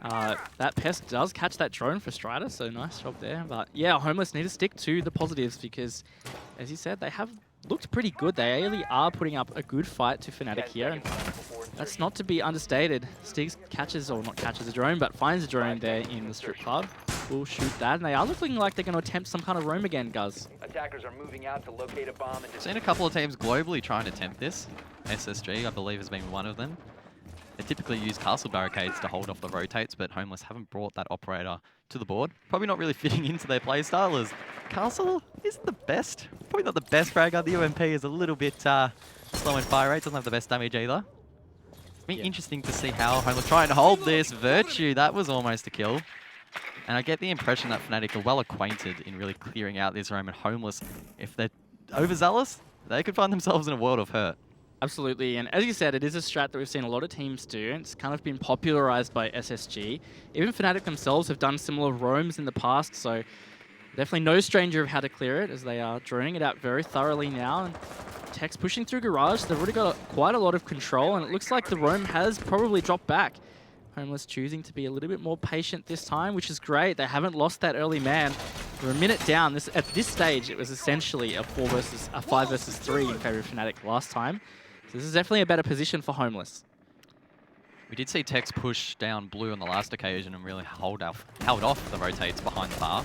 That Pest does catch that drone for Strider, so nice job there. But yeah, Homeless need to stick to the positives because, as you said, they have looked pretty good. They really are putting up a good fight to Fnatic here, and that's not to be understated. Stiggs catches, or not catches a drone, but finds a drone there in the strip club. Will shoot that, and they are looking like they're going to attempt some kind of roam again, Guz. Attackers are moving out to locate a bomb and Seen a couple of teams globally trying to attempt this. SSG, I believe, has been one of them. They typically use castle barricades to hold off the rotates, but Homeless haven't brought that operator to the board. Probably not really fitting into their playstyle, as Castle isn't the best. Probably not the best fragger. The UMP is a little bit slow in fire rate, doesn't have the best damage either. It's been interesting to see how Homeless trying to hold this. Virtue, that was almost a kill. And I get the impression that Fnatic are well acquainted in really clearing out this roam, and Homeless, if they're overzealous, they could find themselves in a world of hurt. Absolutely, and as you said, it is a strat that we've seen a lot of teams do. It's kind of been popularized by SSG. Even Fnatic themselves have done similar roams in the past, so definitely no stranger of how to clear it, as they are droning it out very thoroughly now. And Tex pushing through Garage, they've already got quite a lot of control, and it looks like the roam has probably dropped back. Homeless choosing to be a little bit more patient this time, which is great. They haven't lost that early man. They're a minute down. At this stage, it was essentially a 5 versus 3 in favor of Fnatic last time. So this is definitely a better position for Homeless. We did see Tex push down blue on the last occasion and really held off the rotates behind the bar.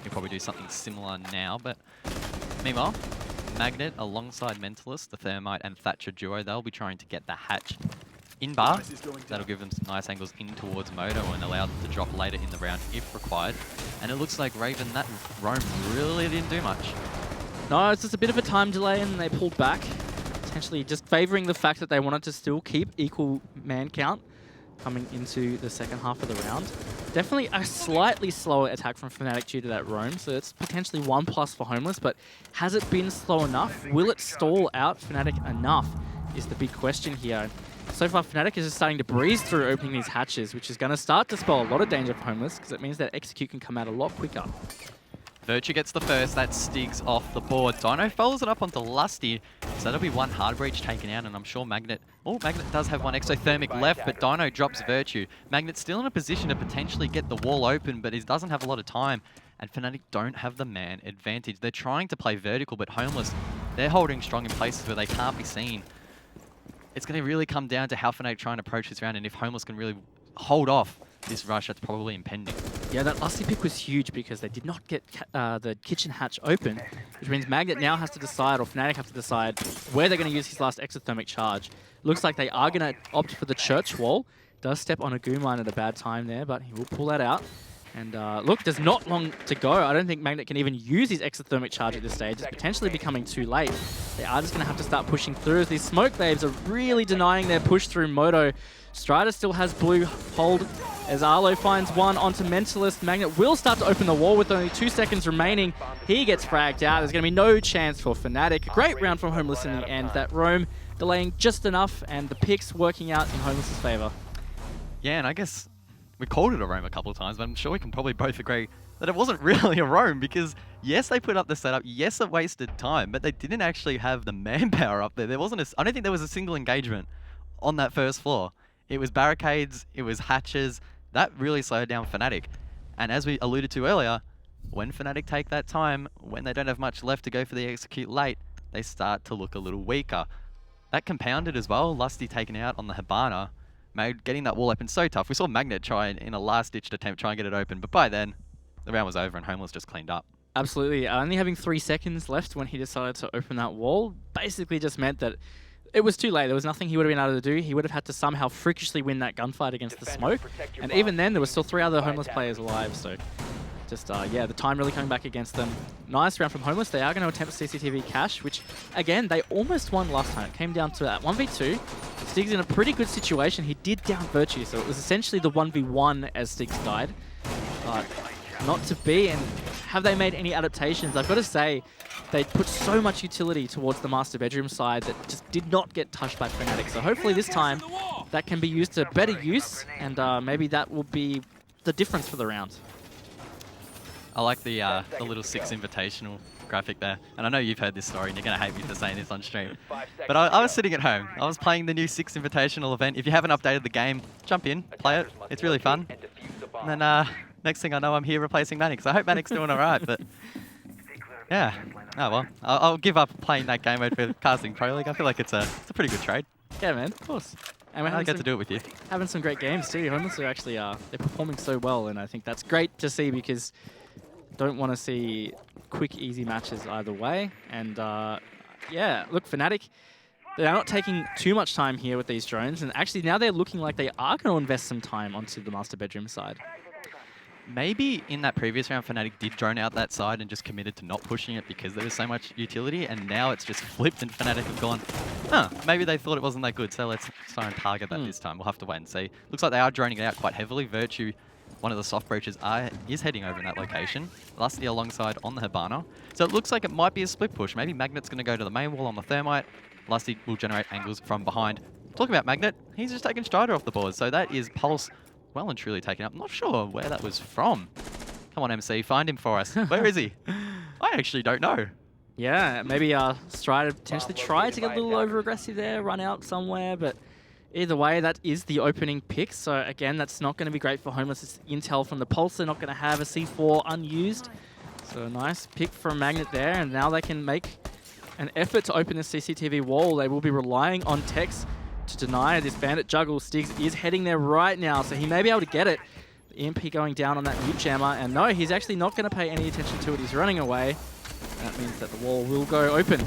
He'll probably do something similar now, but meanwhile, Magnet alongside Mentalist, the Thermite and Thatcher duo, they'll be trying to get the hatch in bar. That'll give them some nice angles in towards Moto and allow them to drop later in the round if required. And it looks like Raven, that roam really didn't do much. No, it's just a bit of a time delay and they pulled back. Potentially just favouring the fact that they wanted to still keep equal man count coming into the second half of the round. Definitely a slightly slower attack from Fnatic due to that roam, so it's potentially 1+ for Homeless, but has it been slow enough? Will it stall out Fnatic enough is the big question here. So far, Fnatic is just starting to breeze through opening these hatches, which is going to start to spell a lot of danger for Homeless, because it means that execute can come out a lot quicker. Virtue gets the first, that Stig's off the board. Dino follows it up onto Lusty, so that'll be one hard breach taken out, and I'm sure Magnet does have one exothermic left, but Dino drops Virtue. Magnet's still in a position to potentially get the wall open, but he doesn't have a lot of time, and Fnatic don't have the man advantage. They're trying to play vertical, but Homeless, they're holding strong in places where they can't be seen. It's going to really come down to how Fnatic try and approach this round, and if Homeless can really hold off this rush that's probably impending. Yeah, that Lusty pick was huge because they did not get the kitchen hatch open, which means Magnet now has to decide, or Fnatic have to decide, where they're going to use his last exothermic charge. Looks like they are going to opt for the church wall. Does step on a Goon Mine at a bad time there, but he will pull that out. And look, there's not long to go. I don't think Magnet can even use his exothermic charge at this stage. It's potentially becoming too late. They are just going to have to start pushing through as these smoke babes are really denying their push through Moto. Strider still has blue hold as Arlo finds one onto Mentalist. Magnet will start to open the wall with only 2 seconds remaining. He gets fragged out. There's going to be no chance for Fnatic. Great round from Homeless in the end. That roam delaying just enough and the picks working out in Homeless's favor. Yeah, and I guess we called it a roam a couple of times, but I'm sure we can probably both agree that it wasn't really a roam because, yes, they put up the setup, yes, it wasted time, but they didn't actually have the manpower up there. I don't think there was a single engagement on that first floor. It was barricades, it was hatches. That really slowed down Fnatic. And as we alluded to earlier, when Fnatic take that time, when they don't have much left to go for the execute late, they start to look a little weaker. That compounded as well, Lusty taken out on the Hibana, made getting that wall open so tough. We saw Magnet try in a last-ditched attempt, try and get it open, but by then, the round was over and Homeless just cleaned up. Absolutely. Only having 3 seconds left when he decided to open that wall basically just meant that it was too late. There was nothing he would have been able to do. He would have had to somehow freakishly win that gunfight against the smoke. And even then, there were still 3 other Homeless players alive. So just, yeah, the time really coming back against them. Nice round from Homeless. They are going to attempt CCTV cash, which, again, they almost won last time. It came down to that 1v2. Stig's in a pretty good situation. He did down Virtue, so it was essentially the 1v1 as Stig's died. But not to be. And have they made any adaptations? I've got to say, they put so much utility towards the master bedroom side that just did not get touched by Fnatic. So hopefully this time that can be used to better use, and maybe that will be the difference for the round. I like the little 6 invitational graphic there. And I know you've heard this story and you're going to hate me for saying this on stream. But I was sitting at home. I was playing the new 6 invitational event. If you haven't updated the game, jump in, play it. It's really fun. And then next thing I know, I'm here replacing Manic. So I hope Manic's doing all right. But yeah. Oh, well. I'll give up playing that game mode for Casting Pro League. I feel like it's a pretty good trade. Yeah, man. Of course. And I get to do it with you. Having some great games too. Homeless are actually they're performing so well, and I think that's great to see because don't want to see quick, easy matches either way. And yeah, look, Fnatic, they're not taking too much time here with these drones, and actually now they're looking like they are going to invest some time onto the master bedroom side. Maybe in that previous round, Fnatic did drone out that side and just committed to not pushing it because there was so much utility, and now it's just flipped and Fnatic have gone, huh, maybe they thought it wasn't that good, so let's try and target that this time. We'll have to wait and see. Looks like they are droning it out quite heavily. Virtue, one of the soft breaches, is heading over in that location. Lusty alongside on the Hibana. So it looks like it might be a split push. Maybe Magnet's going to go to the main wall on the Thermite. Lusty will generate angles from behind. Talking about Magnet, he's just taken Strider off the board, so that is Pulse well and truly taken up. I'm not sure where that was from. Come on, MC, find him for us. Where is he? I actually don't know. Yeah, maybe Strider potentially tried to get a little over-aggressive there, run out somewhere, but either way, that is the opening pick. So again, that's not going to be great for Homeless. It's intel from the Pulse. They're not going to have a C4 unused. So a nice pick from Magnet there, and now they can make an effort to open the CCTV wall. They will be relying on Tex to deny this bandit juggle. Stiggs is heading there right now, so he may be able to get it. The EMP going down on that mute jammer, and no, he's actually not going to pay any attention to it. He's running away. That means that the wall will go open.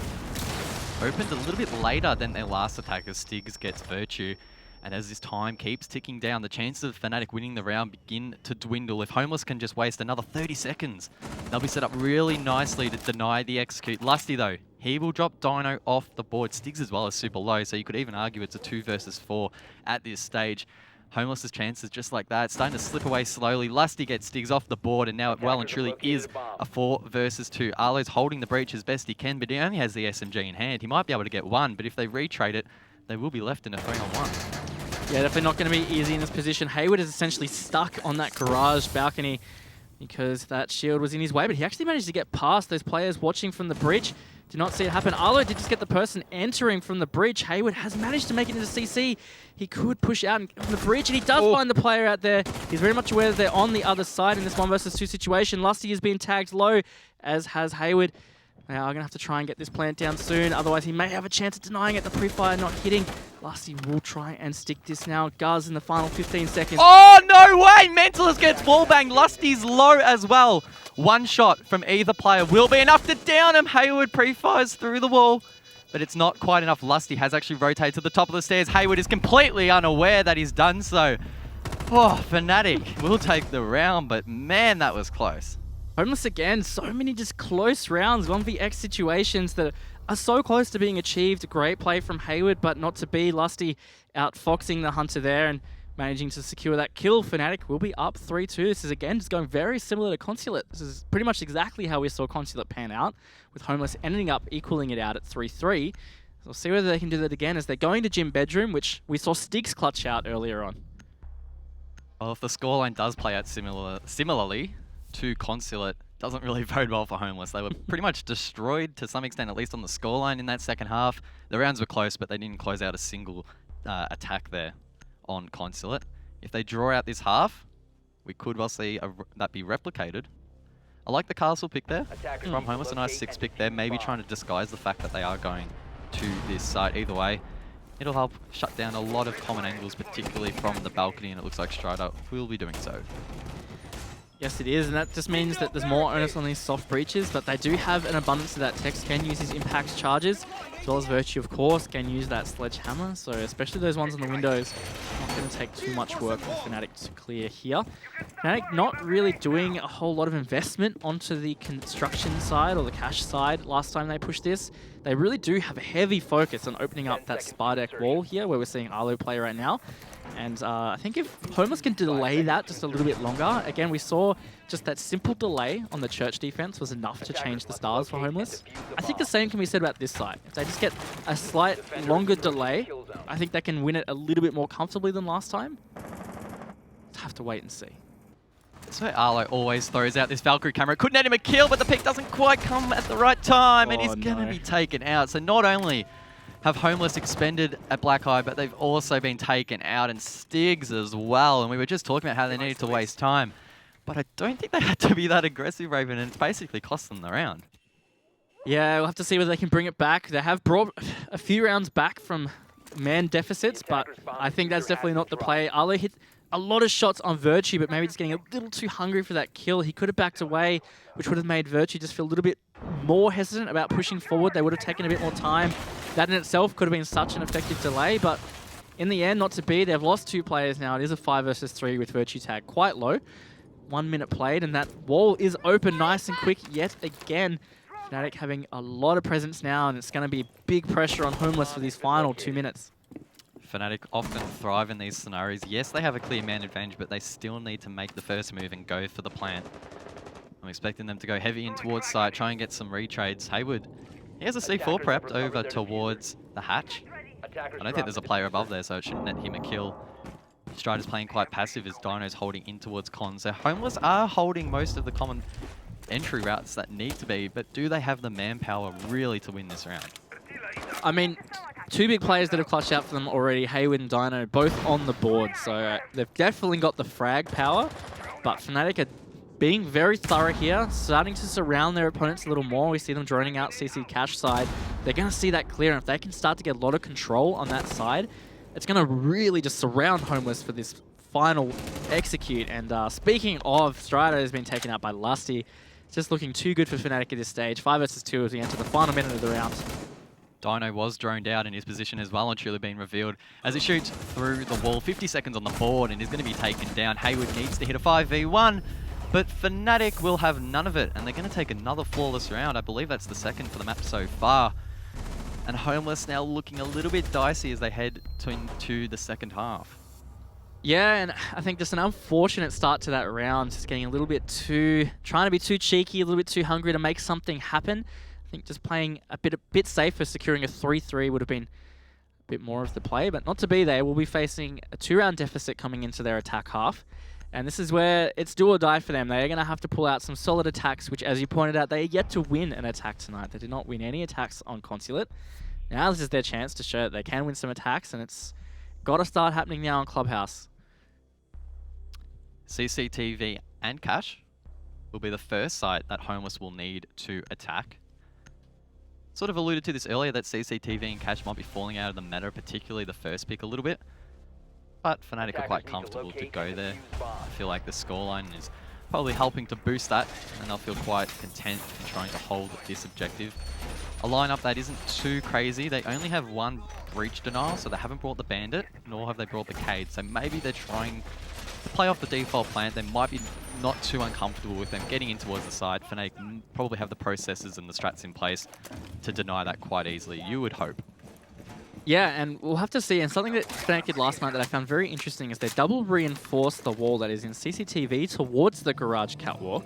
Opened a little bit later than their last attack as Stiggs gets Virtue. And as this time keeps ticking down, the chances of Fnatic winning the round begin to dwindle. If Homeless can just waste another 30 seconds, they'll be set up really nicely to deny the execute. Lusty though, he will drop Dino off the board. Stiggs as well is super low, so you could even argue it's a 2 versus 4 at this stage. Homeless's chances just like that, starting to slip away slowly. Lusty gets Stiggs off the board, and now it well and truly is a 4 versus 2. Arlo's holding the breach as best he can, but he only has the SMG in hand. He might be able to get one, but if they retrade it, they will be left in a 3-on-1. Yeah, definitely not going to be easy in this position. Hayward is essentially stuck on that garage balcony because that shield was in his way, but he actually managed to get past those players watching from the bridge. Did not see it happen. Arlo did just get the person entering from the bridge. Hayward has managed to make it into CC. He could push out from the bridge, and he does find the player out there. He's very much aware that they're on the other side in this 1 versus 2 situation. Lusty is being tagged low, as has Hayward. They are going to have to try and get this plant down soon. Otherwise, he may have a chance of denying it. The pre-fire not hitting. Lusty will try and stick this now. Guz in the final 15 seconds. Oh, no way! Mentalist gets wallbanged. Lusty's low as well. One shot from either player will be enough to down him. Hayward pre-fires through the wall, but it's not quite enough. Lusty has actually rotated to the top of the stairs. Hayward is completely unaware that he's done so. Oh, Fnatic will take the round, but man, that was close. Homeless again, so many just close rounds, 1vx situations that are so close to being achieved. Great play from Hayward, but not to be. Lusty outfoxing the Hunter there and managing to secure that kill. Fnatic will be up 3-2. This is again just going very similar to Consulate. This is pretty much exactly how we saw Consulate pan out, with Homeless ending up equaling it out at 3-3. So we'll see whether they can do that again as they're going to Gym Bedroom, which we saw Stiggs clutch out earlier on. Well, if the scoreline does play out similarly to Consulate, doesn't really bode well for Homeless. They were pretty much destroyed to some extent, at least on the scoreline in that second half. The rounds were close, but they didn't close out a single attack there on Consulate. If they draw out this half, we could well see that be replicated. I like the castle pick there from Homeless, a nice 6 pick there, maybe trying to disguise the fact that they are going to this site. Either way, it'll help shut down a lot of common angles, particularly from the balcony, and it looks like Strider will be doing so. Yes, it is, and that just means that there's more onus on these soft breaches, but they do have an abundance of that. Tex can use his impact charges, as well as Virtue, of course, can use that sledgehammer, so especially those ones on the windows, not going to take too much work for Fnatic to clear here. Fnatic not really doing a whole lot of investment onto the construction side or the cache side last time they pushed this. They really do have a heavy focus on opening up that spy deck wall here, where we're seeing Arlo play right now. And I think if Homeless can delay that just a little bit longer, again, we saw just that simple delay on the church defense was enough to change the stars for Homeless. I think the same can be said about this side. If they just get a slight longer delay, I think they can win it a little bit more comfortably than last time. Just have to wait and see. So Arlo always throws out this Valkyrie camera. Could net him a kill, but the pick doesn't quite come at the right time, and he's going to be taken out. So not only have Homeless expended at Black Eye, but they've also been taken out, and Stiggs as well. And we were just talking about how they needed to waste time, but I don't think they had to be that aggressive, Raven, and it's basically cost them the round. Yeah, we'll have to see whether they can bring it back. They have brought a few rounds back from man deficits, but I think that's definitely not the play. Arlo hit a lot of shots on Virtue, but maybe just getting a little too hungry for that kill. He could have backed away, which would have made Virtue just feel a little bit more hesitant about pushing forward. They would have taken a bit more time. That in itself could have been such an effective delay, but in the end, not to be. They've lost 2 players now. It is a 5 versus 3 with Virtue tag quite low. 1 minute played, and that wall is open nice and quick yet again. Fnatic having a lot of presence now, and it's going to be big pressure on Homeless for these final 2 minutes. Fnatic often thrive in these scenarios. Yes, they have a clear man advantage, but they still need to make the first move and go for the plant. I'm expecting them to go heavy in towards site, try and get some retrades. Hayward, he has a C4 prepped over towards the hatch. I don't think there's a player above there, so it shouldn't net him a kill. Strider's playing quite passive as Dino's holding in towards Con. So Homeless are holding most of the common entry routes that need to be, but do they have the manpower really to win this round? I mean, 2 big players that have clutched out for them already, Hayward and Dino, both on the board. So they've definitely got the frag power, but Fnatic are being very thorough here, starting to surround their opponents a little more. We see them droning out CC cache side. They're going to see that clear, and if they can start to get a lot of control on that side, it's going to really just surround Homeless for this final execute. And speaking of, Strider has been taken out by Lusty. It's just looking too good for Fnatic at this stage. 5 versus 2 as we enter the final minute of the round. Dino was droned out in his position as well and truly being revealed as he shoots through the wall. 50 seconds on the board and is going to be taken down. Hayward needs to hit a 5v1, but Fnatic will have none of it and they're going to take another flawless round. I believe that's the second for the map so far. And Homeless now looking a little bit dicey as they head into the second half. Yeah, and I think just an unfortunate start to that round. Just getting a little bit trying to be too cheeky, a little bit too hungry to make something happen. I think just playing a bit safer, securing a 3-3 would have been a bit more of the play, but not to be there. We'll be facing a 2-round deficit coming into their attack half. And this is where it's do or die for them. They're going to have to pull out some solid attacks, which, as you pointed out, they are yet to win an attack tonight. They did not win any attacks on Consulate. Now this is their chance to show that they can win some attacks, and it's got to start happening now on Clubhouse. CCTV and Cash will be the first site that Homeless will need to attack. Sort of alluded to this earlier that CCTV and Cash might be falling out of the meta, particularly the first pick a little bit. But Fnatic are quite comfortable to go there. I feel like the scoreline is probably helping to boost that, and they'll feel quite content in trying to hold this objective. A lineup that isn't too crazy. They only have one breach denial, so they haven't brought the Bandit, nor have they brought the Cade. So maybe they're trying to play off the default plan. They might be not too uncomfortable with them getting in towards the side. Fnatic probably have the processes and the strats in place to deny that quite easily, you would hope. Yeah, and we'll have to see. And something that Fnatic did last night that I found very interesting is they double reinforced the wall that is in CCTV towards the garage catwalk.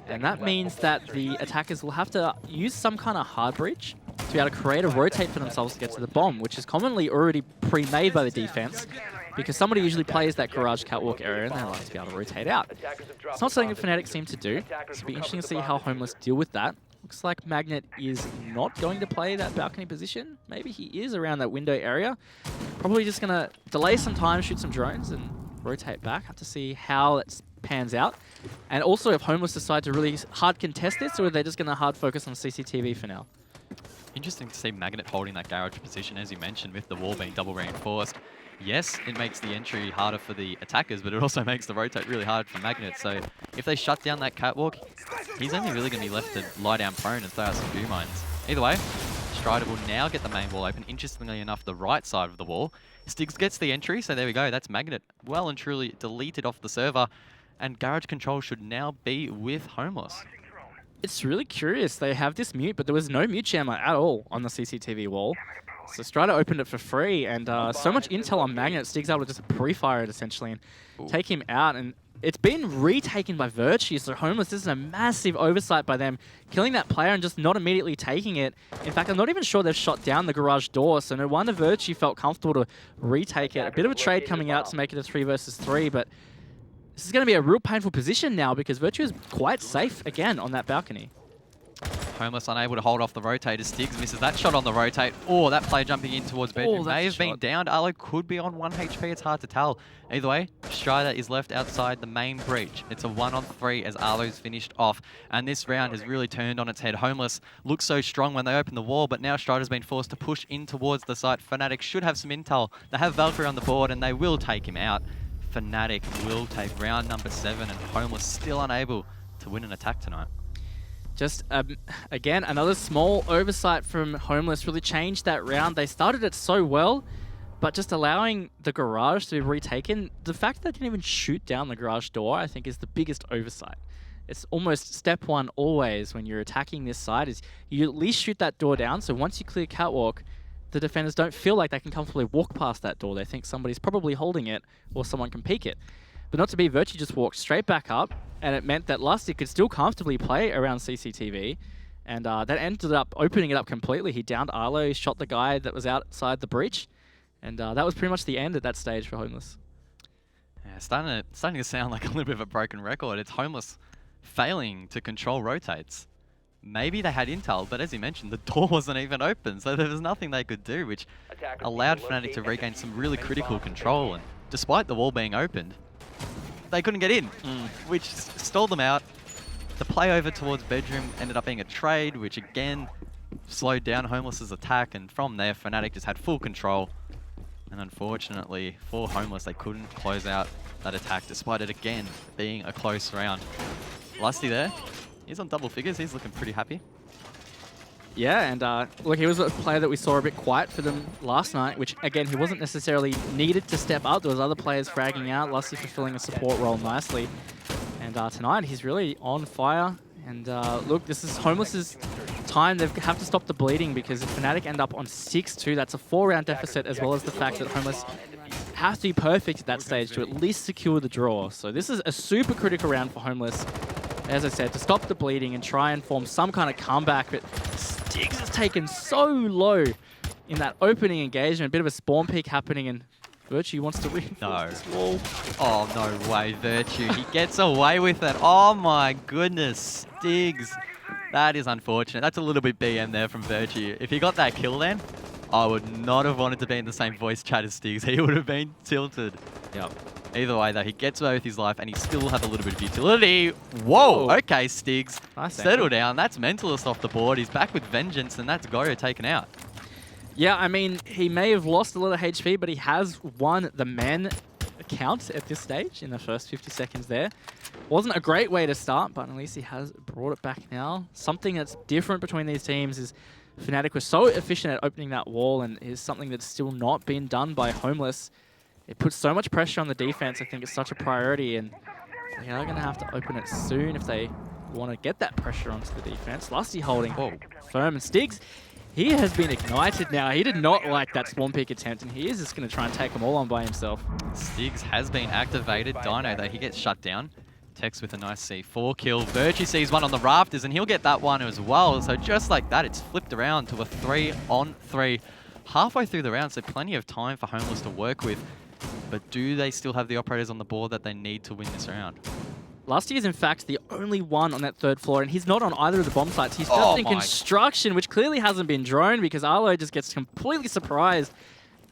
And that means that the attackers will have to use some kind of hard breach to be able to create a rotate for themselves to get to the bomb, which is commonly already pre-made by the defense, because somebody usually plays that garage catwalk area and they like to be able to rotate out. It's not something that Fnatic seem to do, so it'll be interesting to see how Homeless deal with that. Looks like Magnet is not going to play that balcony position. Maybe he is around that window area. Probably just going to delay some time, shoot some drones, and rotate back. Have to see how it pans out. And also if Homeless decide to really hard contest this, or are they just going to hard focus on CCTV for now? Interesting to see Magnet holding that garage position, as you mentioned, with the wall being double reinforced. Yes, it makes the entry harder for the attackers, but it also makes the rotate really hard for Magnet. So if they shut down that catwalk, he's only really going to be left to lie down prone and throw out some view mines. Either way, Strider will now get the main wall open. Interestingly enough, the right side of the wall. Stiggs gets the entry, so there we go. That's Magnet well and truly deleted off the server. And garage control should now be with Homeless. It's really curious. They have this mute, but there was no mute jammer at all on the CCTV wall. So Strider opened it for free, and so much intel on Magnet, Stig's able to just pre-fire it essentially and take him out. And it's been retaken by Virtue, so Homeless, this is a massive oversight by them, killing that player and just not immediately taking it. In fact, I'm not even sure they've shot down the garage door, so no wonder Virtue felt comfortable to retake it. A bit of a trade coming out to make it a 3 versus 3, but this is going to be a real painful position now because Virtue is quite safe again on that balcony. Homeless unable to hold off the rotate as Stiggs misses that shot on the rotate. Oh, that player jumping in towards bedroom may have been downed. Arlo could be on 1 HP, it's hard to tell. Either way, Strider is left outside the main breach. It's a 1-on-3 as Arlo's finished off. And this round has really turned on its head. Homeless looks so strong when they open the wall, but now Strider's been forced to push in towards the site. Fnatic should have some intel. They have Valkyrie on the board and they will take him out. Fnatic will take round number 7 and Homeless still unable to win an attack tonight. Just, again, another small oversight from Homeless really changed that round. They started it so well, but just allowing the garage to be retaken, the fact that they didn't even shoot down the garage door, I think, is the biggest oversight. It's almost step one always when you're attacking this side, is you at least shoot that door down, so once you clear catwalk, the defenders don't feel like they can comfortably walk past that door. They think somebody's probably holding it, or someone can peek it. But not to be, Virtue just walked straight back up, and it meant that Lusty could still comfortably play around CCTV, and that ended up opening it up completely. He downed Arlo, he shot the guy that was outside the breach, and that was pretty much the end at that stage for Homeless. Yeah, starting to sound like a little bit of a broken record. It's Homeless failing to control rotates. Maybe they had intel, but as you mentioned, the door wasn't even open, so there was nothing they could do, which allowed Fnatic to regain some really critical control. And despite the wall being opened, they couldn't get in, which stalled them out. The play over towards bedroom ended up being a trade, which again slowed down Homeless's attack, and from there, Fnatic just had full control. And unfortunately for Homeless, they couldn't close out that attack despite it again being a close round. Lusty there, he's on double figures, he's looking pretty happy. Yeah, and look, he was a player that we saw a bit quiet for them last night, which, again, he wasn't necessarily needed to step up. There was other players fragging out, Lusty fulfilling a support role nicely. And tonight, he's really on fire. And look, this is Homeless's time. They have to stop the bleeding because if Fnatic end up on 6-2, that's a 4-round deficit, as well as the fact that Homeless have to be perfect at that stage to at least secure the draw. So this is a super critical round for Homeless, as I said, to stop the bleeding and try and form some kind of comeback. But Stiggs is taken so low in that opening engagement. A bit of a spawn peek happening, and Virtue wants to reinforce this wall. Oh, no way, Virtue. He gets away with it. Oh, my goodness. Stiggs. That is unfortunate. That's a little bit BM there from Virtue. If he got that kill then, I would not have wanted to be in the same voice chat as Stiggs. He would have been tilted. Yep. Either way, though, he gets away with his life, and he still have a little bit of utility. Whoa! Okay, Stiggs. Nice settle down. That's Mentalist off the board. He's back with Vengeance, and that's Goyo taken out. Yeah, I mean, he may have lost a lot of HP, but he has won the men account at this stage in the first 50 seconds there. Wasn't a great way to start, but at least he has brought it back now. Something that's different between these teams is Fnatic was so efficient at opening that wall, and is something that's still not been done by Homeless. It puts so much pressure on the defense. I think it's such a priority, and they are going to have to open it soon if they want to get that pressure onto the defense. Lusty holding firm, and Stiggs, he has been ignited now. He did not like that spawn peek attempt, and he is just going to try and take them all on by himself. Stiggs has been activated. Dino, though, he gets shut down. Tex with a nice C4 kill. Virtue sees one on the rafters, and he'll get that one as well. So just like that, it's flipped around to a 3-on-3. Halfway through the round, so plenty of time for Homeless to work with. But do they still have the operators on the board that they need to win this round? Lusty is, in fact, the only one on that third floor, and he's not on either of the bomb sites. He's just in construction, which clearly hasn't been droned because Arlo just gets completely surprised.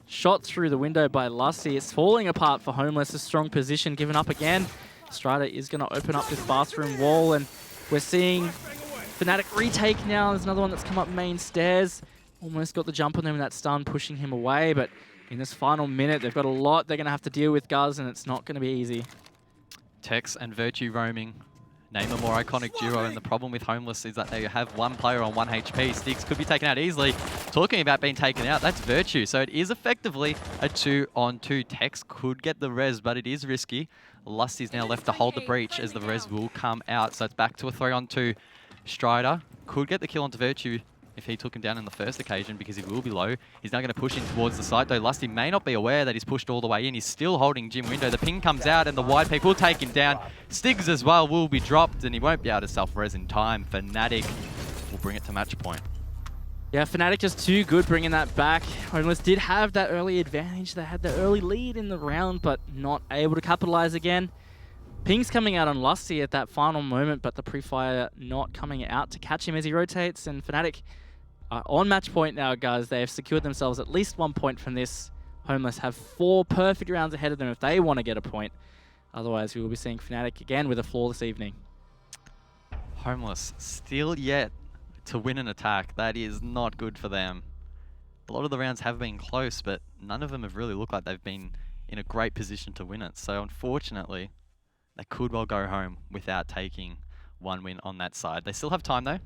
Shot through the window by Lusty. It's falling apart for Homeless. A strong position given up again. Strider is going to open up this bathroom wall, and we're seeing Fnatic retake now. There's another one that's come up main stairs. Almost got the jump on him, and that stun pushing him away, but in this final minute, they've got a lot they're going to have to deal with, Guz, and it's not going to be easy. Tex and Virtue roaming. Name a more iconic duo, and the problem with Homeless is that they have one player on 1 HP. Stiggs could be taken out easily. Talking about being taken out, that's Virtue. So it is effectively a 2-on-2. Tex could get the res, but it is risky. Lusty's now left to hold the breach as the res will come out. So it's back to a 3-on-2. Strider could get the kill onto Virtue if he took him down in the first occasion, because he will be low. He's now going to push in towards the side, though. Lusty may not be aware that he's pushed all the way in. He's still holding Gym window. The ping comes out, and the wide peak will take him down. Stiggs as well will be dropped, and he won't be able to self-res in time. Fnatic will bring it to match point. Yeah, Fnatic just too good bringing that back. Homeless did have that early advantage. They had the early lead in the round, but not able to capitalize again. Ping's coming out on Lusty at that final moment, but the pre-fire not coming out to catch him as he rotates, and Fnatic on match point now, guys. They have secured themselves at least 1 point from this. Homeless have 4 perfect rounds ahead of them if they want to get a point. Otherwise, we will be seeing Fnatic again with a flaw this evening. Homeless still yet to win an attack. That is not good for them. A lot of the rounds have been close, but none of them have really looked like they've been in a great position to win it. So unfortunately, they could well go home without taking one win on that side. They still have time, though.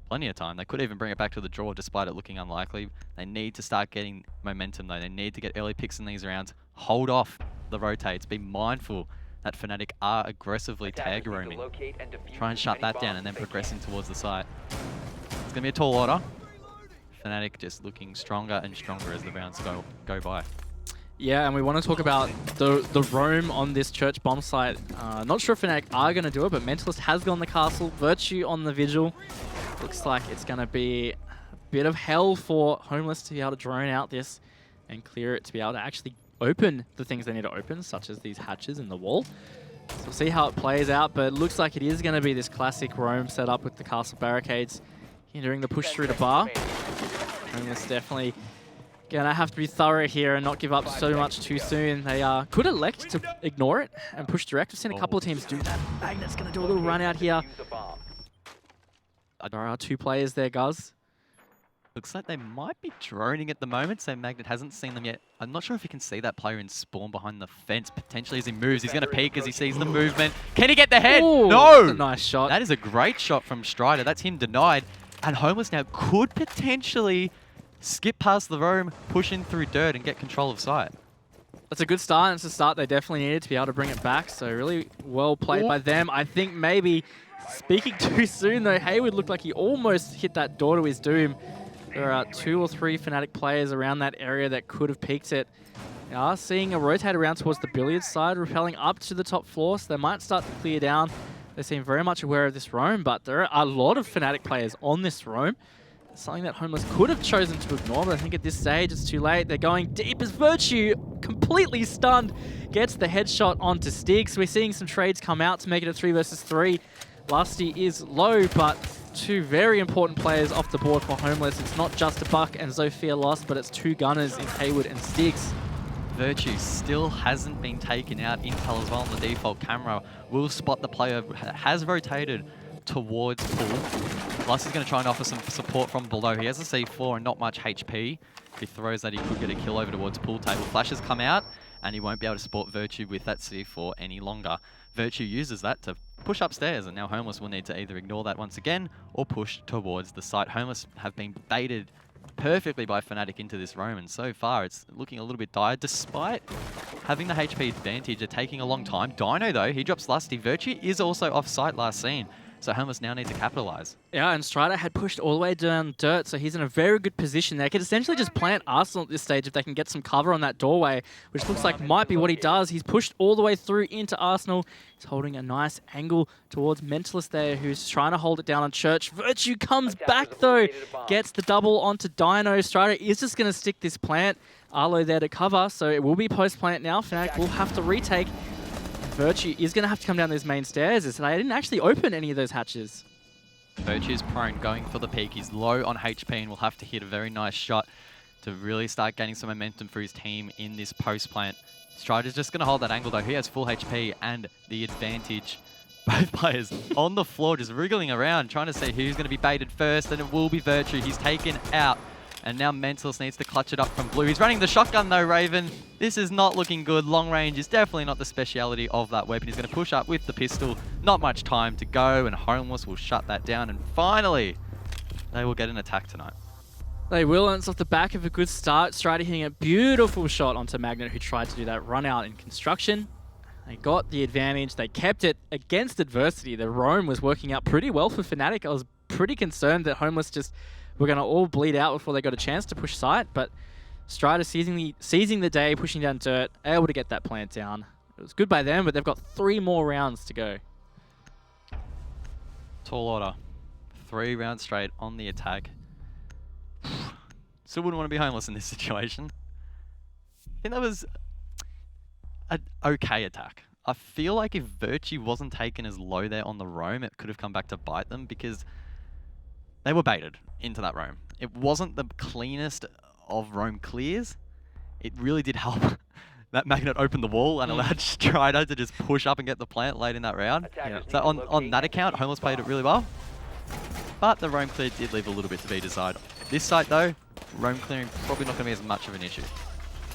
Plenty of time. They could even bring it back to the draw despite it looking unlikely. They need to start getting momentum, though. They need to get early picks in these rounds. Hold off the rotates. Be mindful that Fnatic are aggressively tag roaming. Try and shut that down and then progressing towards the site. It's going to be a tall order. Fnatic just looking stronger and stronger as the rounds go by. Yeah, and we want to talk about the roam on this church bomb site. Not sure if Fnatic are going to do it, but Mentalist has gone the castle. Virtue on the vigil. Looks like it's going to be a bit of hell for Homeless to be able to drone out this and clear it to be able to actually open the things they need to open, such as these hatches in the wall. So we'll see how it plays out, but it looks like it is going to be this classic roam setup with the castle barricades hindering the push through the bar. Homeless definitely going to have to be thorough here and not give up so much too soon. They could elect to ignore it and push direct. We've seen a couple of teams do that. Magnet's going to do a little run out here. There are 2 players there, Guz. Looks like they might be droning at the moment, so Magnet hasn't seen them yet. I'm not sure if he can see that player in spawn behind the fence. Potentially as he moves, he's going to peek as he sees the movement. Can he get the head? Ooh, No! that's a nice shot. That is a great shot from Strider. That's him denied. And Homeless now could potentially skip past the roam, push in through dirt and get control of site. That's a good start. It's a start they definitely needed to be able to bring it back. So really well played by them. I think maybe speaking too soon though, Hayward looked like he almost hit that door to his doom. There are 2 or 3 Fnatic players around that area that could have peeked it. They are seeing a rotate around towards the billiards side, rappelling up to the top floor, so they might start to clear down. They seem very much aware of this roam, but there are a lot of Fnatic players on this roam. Something that Homeless could have chosen to ignore, but I think at this stage it's too late. They're going deep as Virtue, completely stunned, gets the headshot onto Stiggs. We're seeing some trades come out to make it a 3 versus 3. Lusty is low, but 2 very important players off the board for Homeless. It's not just a Buck and Zofia lost, but it's 2 gunners in Hayward and Stiggs. Virtue still hasn't been taken out. Intel as well on the default camera will spot the player, has rotated towards pool. Lusty's going to try and offer some support from below. He has a C4 and not much HP. If he throws that, he could get a kill over towards pool table. Flashes come out, and he won't be able to support Virtue with that C4 any longer. Virtue uses that to push upstairs, and now Homeless will need to either ignore that once again or push towards the site. Homeless have been baited perfectly by Fnatic into this roam, and so far it's looking a little bit dire despite having the HP advantage. They're taking a long time. Dino though, he drops Lusty. Virtue is also off site last seen, so Homeless now need to capitalize. Yeah, and Strider had pushed all the way down dirt, so he's in a very good position. They could essentially just plant Arsenal at this stage if they can get some cover on that doorway, which looks like might be what he does. He's pushed all the way through into Arsenal. He's holding a nice angle towards Mentalist there, who's trying to hold it down on Church. Virtue comes back though, gets the double onto Dino. Strider is just going to stick this plant. Arlo there to cover, so it will be post-plant now. Fnatic will have to retake. Virtue is going to have to come down those main stairs, as they didn't actually open any of those hatches. Virtue's prone, going for the peak. He's low on HP and will have to hit a very nice shot to really start gaining some momentum for his team in this post-plant. Strider's just going to hold that angle though. He has full HP and the advantage. Both players on the floor just wriggling around, trying to see who's going to be baited first, and it will be Virtue. He's taken out. And now Mentalist needs to clutch it up from blue. He's running the shotgun though, Raven. This is not looking good. Long range is definitely not the speciality of that weapon. He's going to push up with the pistol. Not much time to go, and Homeless will shut that down. And finally, they will get an attack tonight. They will, and it's off the back of a good start. Strider hitting a beautiful shot onto Magnet, who tried to do that run out in construction. They got the advantage. They kept it against adversity. The roam was working out pretty well for Fnatic. I was pretty concerned that Homeless just were going to all bleed out before they got a chance to push site, but Strider seizing the day, pushing down dirt, able to get that plant down. It was good by them, but they've got 3 more rounds to go. Tall order. 3 rounds straight on the attack. Still wouldn't want to be Homeless in this situation. I think that was an okay attack. I feel like if Virtue wasn't taken as low there on the roam, it could have come back to bite them, because they were baited into that roam. It wasn't the cleanest of roam clears. It really did help that Magnet open the wall and allowed Strider to just push up and get the plant late in that round. Yeah. So on that account, Homeless played it really well. But the roam clear did leave a little bit to be desired. This site though, roam clearing probably not going to be as much of an issue.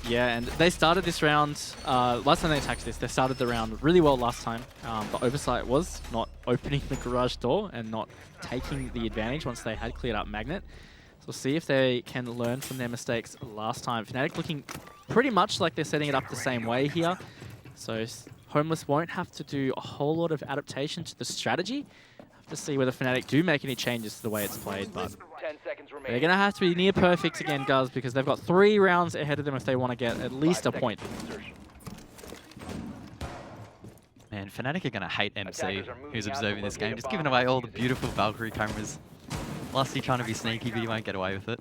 Yeah, and they started this round, last time they attacked this, they started the round really well last time. The oversight was not opening the garage door and not taking the advantage once they had cleared up Magnet. So we'll see if they can learn from their mistakes last time. Fnatic looking pretty much like they're setting it up the same way here. So Homeless won't have to do a whole lot of adaptation to the strategy. Have to see whether Fnatic do make any changes to the way it's played, but 10 seconds remaining. they're going to have to be near perfect again, guys, because they've got 3 rounds ahead of them if they want to get at least a point. Man, Fnatic are going to hate MC, who's observing this game, just giving away all the beautiful Valkyrie cameras. Lusty trying to be sneaky, but he won't get away with it.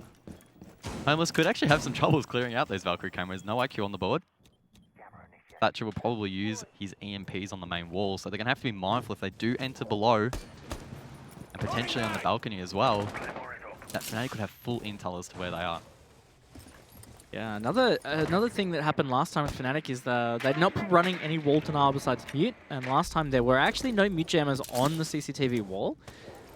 Homeless could actually have some troubles clearing out those Valkyrie cameras. No IQ on the board. Thatcher will probably use his EMPs on the main wall, so they're going to have to be mindful if they do enter below, and potentially on the balcony as well, that Fnatic could have full intel as to where they are. Yeah, another thing that happened last time with Fnatic is they're not running any wall denial besides mute, and last time there were actually no mute jammers on the CCTV wall.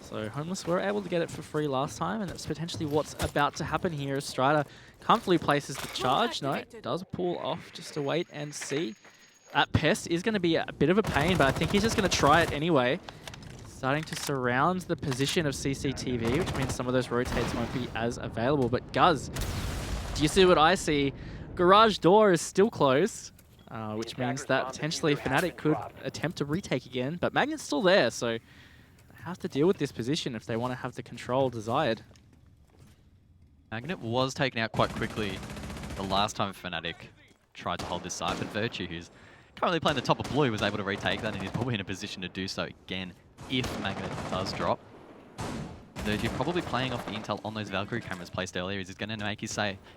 So Homeless were able to get it for free last time, and that's potentially what's about to happen here as Strider comfortably places the charge. No, it does pull off just to wait and see. That Pest is going to be a bit of a pain, but I think he's just going to try it anyway. Starting to surround the position of CCTV, which means some of those rotates won't be as available. But Guz, do you see what I see? Garage door is still closed, which means that potentially Fnatic could attempt to retake again, but Magnet's still there, so they have to deal with this position if they want to have the control desired. Magnet was taken out quite quickly the last time Fnatic tried to hold this side, but Virtue, who's currently playing the top of blue, was able to retake that, and he's probably in a position to do so again if Magnet does drop. Virtue probably playing off the intel on those Valkyrie cameras placed earlier. He's going to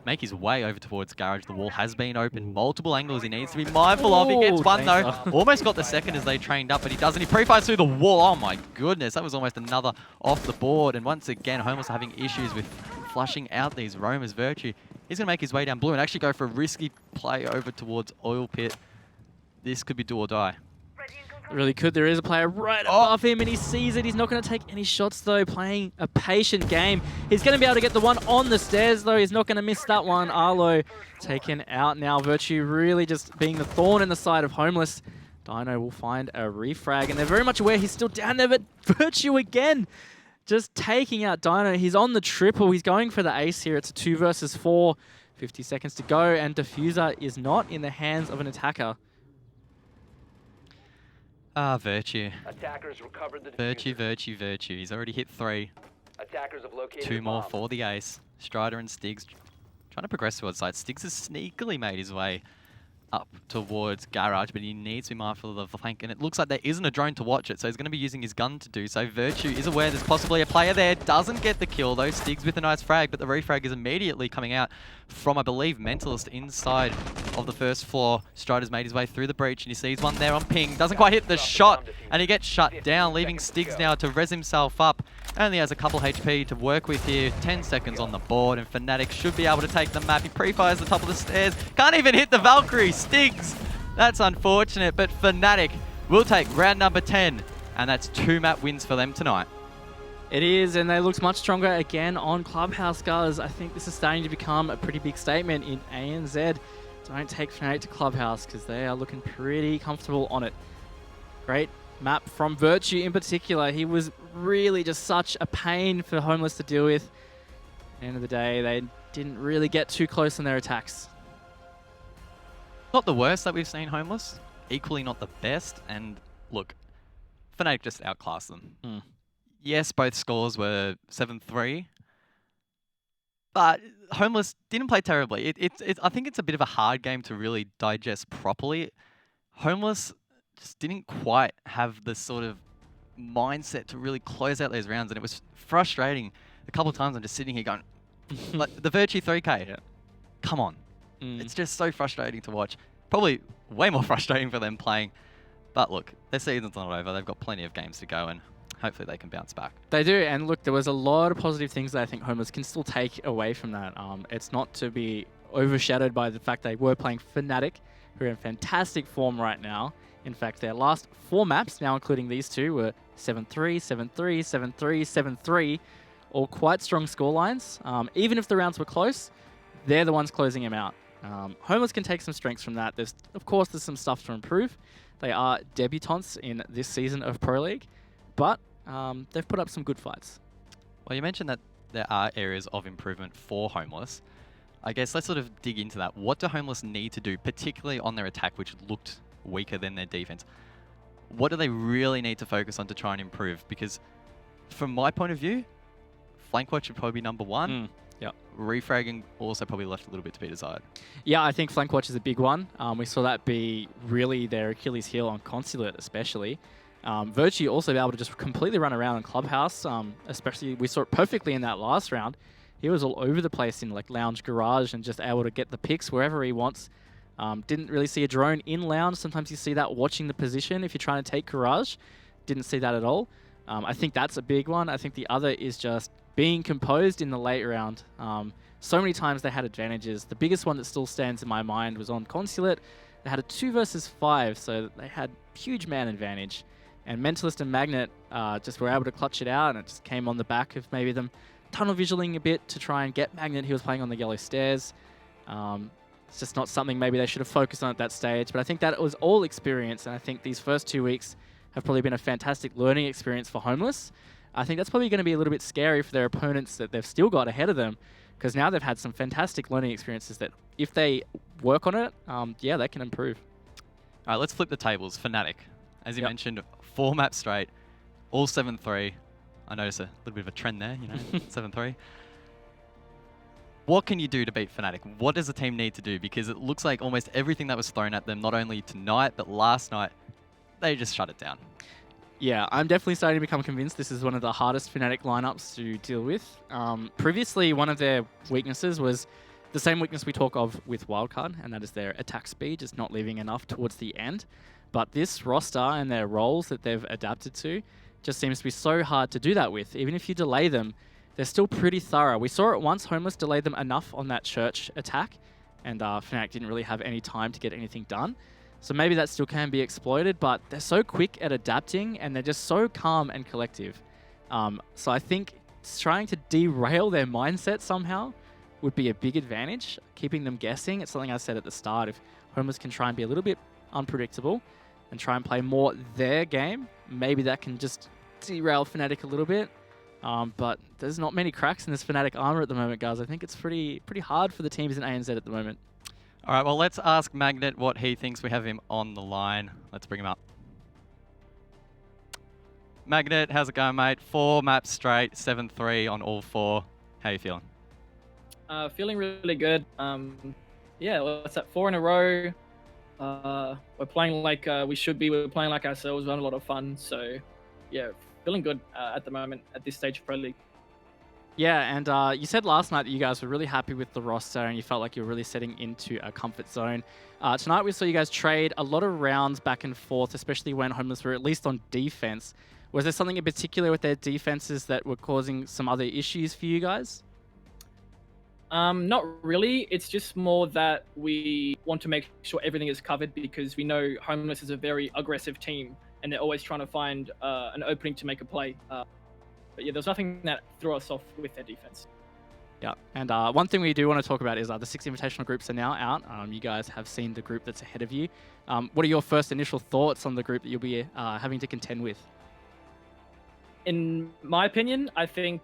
make his way over towards Garage. The wall has been open, multiple angles he needs to be mindful of. He gets one though, almost got the second as they trained up, but he doesn't. He pre-fires through the wall. Oh my goodness, that was almost another off the board. And once again, Homeless having issues with flushing out these roamers. Virtue, he's going to make his way down blue and actually go for a risky play over towards Oil Pit. This could be do or die. It really could. There is a player right above him, and he sees it. He's not going to take any shots, though, playing a patient game. He's going to be able to get the one on the stairs, though. He's not going to miss that one. Arlo taken out now. Virtue really just being the thorn in the side of Homeless. Dino will find a refrag, and they're very much aware he's still down there, but Virtue again just taking out Dino. He's on the triple. He's going for the ace here. It's a 2 versus 4. 50 seconds to go, and Diffuser is not in the hands of an attacker. Virtue. Attackers recovered the Virtue. He's already hit 3. Attackers have located 2 more bomb. for the ace. Strider and Stiggs trying to progress towards side. Stiggs has sneakily made his way up towards Garage, but he needs to be mindful of the flank, and it looks like there isn't a drone to watch it, so he's going to be using his gun to do so. Virtue is aware there's possibly a player there, doesn't get the kill though. Stiggs with a nice frag, but the refrag is immediately coming out from, I believe, Mentalist inside of the first floor. Strider's made his way through the breach, and he sees one there on ping, doesn't quite hit the shot, and he gets shut down, leaving Stiggs now to res himself up. Only has a couple HP to work with here, 10 seconds on the board, and Fnatic should be able to take the map. He pre-fires the top of the stairs, can't even hit the Valkyrie. Stiggs, that's unfortunate, but Fnatic will take round number 10, and that's 2 map wins for them tonight. It is, and they look much stronger again on Clubhouse, guys. I think this is starting to become a pretty big statement in ANZ. Don't take Fnatic to Clubhouse, because they are looking pretty comfortable on it. Great map from Virtue in particular. He was really just such a pain for Homeless to deal with. At the end of the day, they didn't really get too close in their attacks. Not the worst that we've seen Homeless, equally not the best, and look, Fnatic just outclassed them. Yes, both scores were 7-3, but Homeless didn't play terribly. I think it's a bit of a hard game to really digest properly. Homeless just didn't quite have the sort of mindset to really close out those rounds, and it was frustrating. A couple of times I'm just sitting here going, like the Virtue 3K, come on. It's just so frustrating to watch. Probably way more frustrating for them playing. But look, their season's not over. They've got plenty of games to go, and hopefully they can bounce back. They do, and look, there was a lot of positive things that I think Homeless can still take away from that. It's not to be overshadowed by the fact they were playing Fnatic, who are in fantastic form right now. In fact, their last 4 maps, now including these 2, were 7-3, 7-3, 7-3, 7-3, all quite strong scorelines. Even if the rounds were close, they're the ones closing them out. Homeless can take some strengths from that. Of course, there's some stuff to improve. They are debutants in this season of Pro League, but they've put up some good fights. Well, you mentioned that there are areas of improvement for Homeless. I guess let's sort of dig into that. What do Homeless need to do, particularly on their attack, which looked weaker than their defense? What do they really need to focus on to try and improve? Because from my point of view, flank watch should probably be number 1. Yep. Refragging also probably left a little bit to be desired. Yeah, I think flank watch is a big one. We saw that be really their Achilles heel on Consulate especially. Virtue also be able to just completely run around in Clubhouse, especially we saw it perfectly in that last round. He was all over the place in like Lounge Garage and just able to get the picks wherever he wants. Didn't really see a drone in Lounge. Sometimes you see that watching the position if you're trying to take Garage. Didn't see that at all. I think that's a big one. I think the other is just being composed in the late round. So many times they had advantages. The biggest one that still stands in my mind was on Consulate. They had a 2 versus 5, so they had huge man advantage. And Mentalist and Magnet just were able to clutch it out, and it just came on the back of maybe them tunnel visioning a bit to try and get Magnet. He was playing on the yellow stairs. It's just not something maybe they should have focused on at that stage. But I think that was all experience, and I think these first 2 weeks have probably been a fantastic learning experience for Homeless. I think that's probably going to be a little bit scary for their opponents that they've still got ahead of them, because now they've had some fantastic learning experiences that if they work on it, yeah, they can improve. All right, let's flip the tables. Fnatic, as you mentioned, 4 maps straight, all 7-3. I notice a little bit of a trend there, 7-3. What can you do to beat Fnatic? What does the team need to do? Because it looks like almost everything that was thrown at them, not only tonight, but last night, they just shut it down. Yeah, I'm definitely starting to become convinced this is one of the hardest Fnatic lineups to deal with. Previously, one of their weaknesses was the same weakness we talk of with Wildcard, and that is their attack speed, just not leaving enough towards the end. But this roster and their roles that they've adapted to just seems to be so hard to do that with. Even if you delay them, they're still pretty thorough. We saw it once, Homeless delayed them enough on that church attack, and Fnatic didn't really have any time to get anything done. So maybe that still can be exploited, but they're so quick at adapting and they're just so calm and collective. So I think trying to derail their mindset somehow would be a big advantage. Keeping them guessing, it's something I said at the start. If Homeless can try and be a little bit unpredictable and try and play more their game, maybe that can just derail Fnatic a little bit. But there's not many cracks in this Fnatic armor at the moment, guys. I think it's pretty hard for the teams in ANZ at the moment. All right, well, let's ask Magnet what he thinks. We have him on the line. Let's bring him up. Magnet, how's it going, mate? 4 maps straight, 7-3 on all 4. How you feeling? Feeling really good. Yeah, what's that? 4 in a row. We're playing like we should be. We're playing like ourselves. We're having a lot of fun. So, yeah, feeling good at the moment at this stage of Pro League. Yeah, and you said last night that you guys were really happy with the roster and you felt like you were really setting into a comfort zone. Tonight we saw you guys trade a lot of rounds back and forth, especially when Homeless were at least on defense. Was there something in particular with their defenses that were causing some other issues for you guys? Not really. It's just more that we want to make sure everything is covered because we know Homeless is a very aggressive team and they're always trying to find an opening to make a play. But yeah, there's nothing that threw us off with their defense. Yeah, and one thing we do want to talk about is the 6 invitational groups are now out. You guys have seen the group that's ahead of you. What are your first initial thoughts on the group that you'll be having to contend with? In my opinion, I think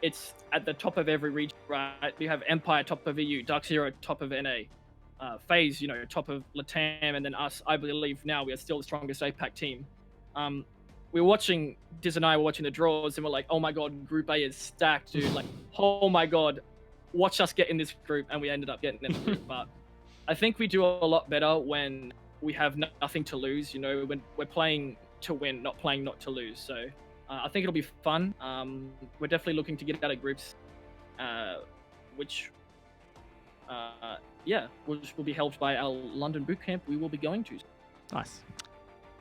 it's at the top of every region, right? We have Empire top of EU, Dark Zero top of NA, FaZe, top of Latam, and then us. I believe now we are still the strongest APAC team. We were watching, Diz and I were watching the draws and we're like, oh my God, Group A is stacked, dude. Like, oh my God, watch us get in this group. And we ended up getting in the group. But I think we do a lot better when we have nothing to lose, when we're playing to win, not playing not to lose. So I think it'll be fun. We're definitely looking to get out of groups, which will be helped by our London bootcamp we will be going to. Nice.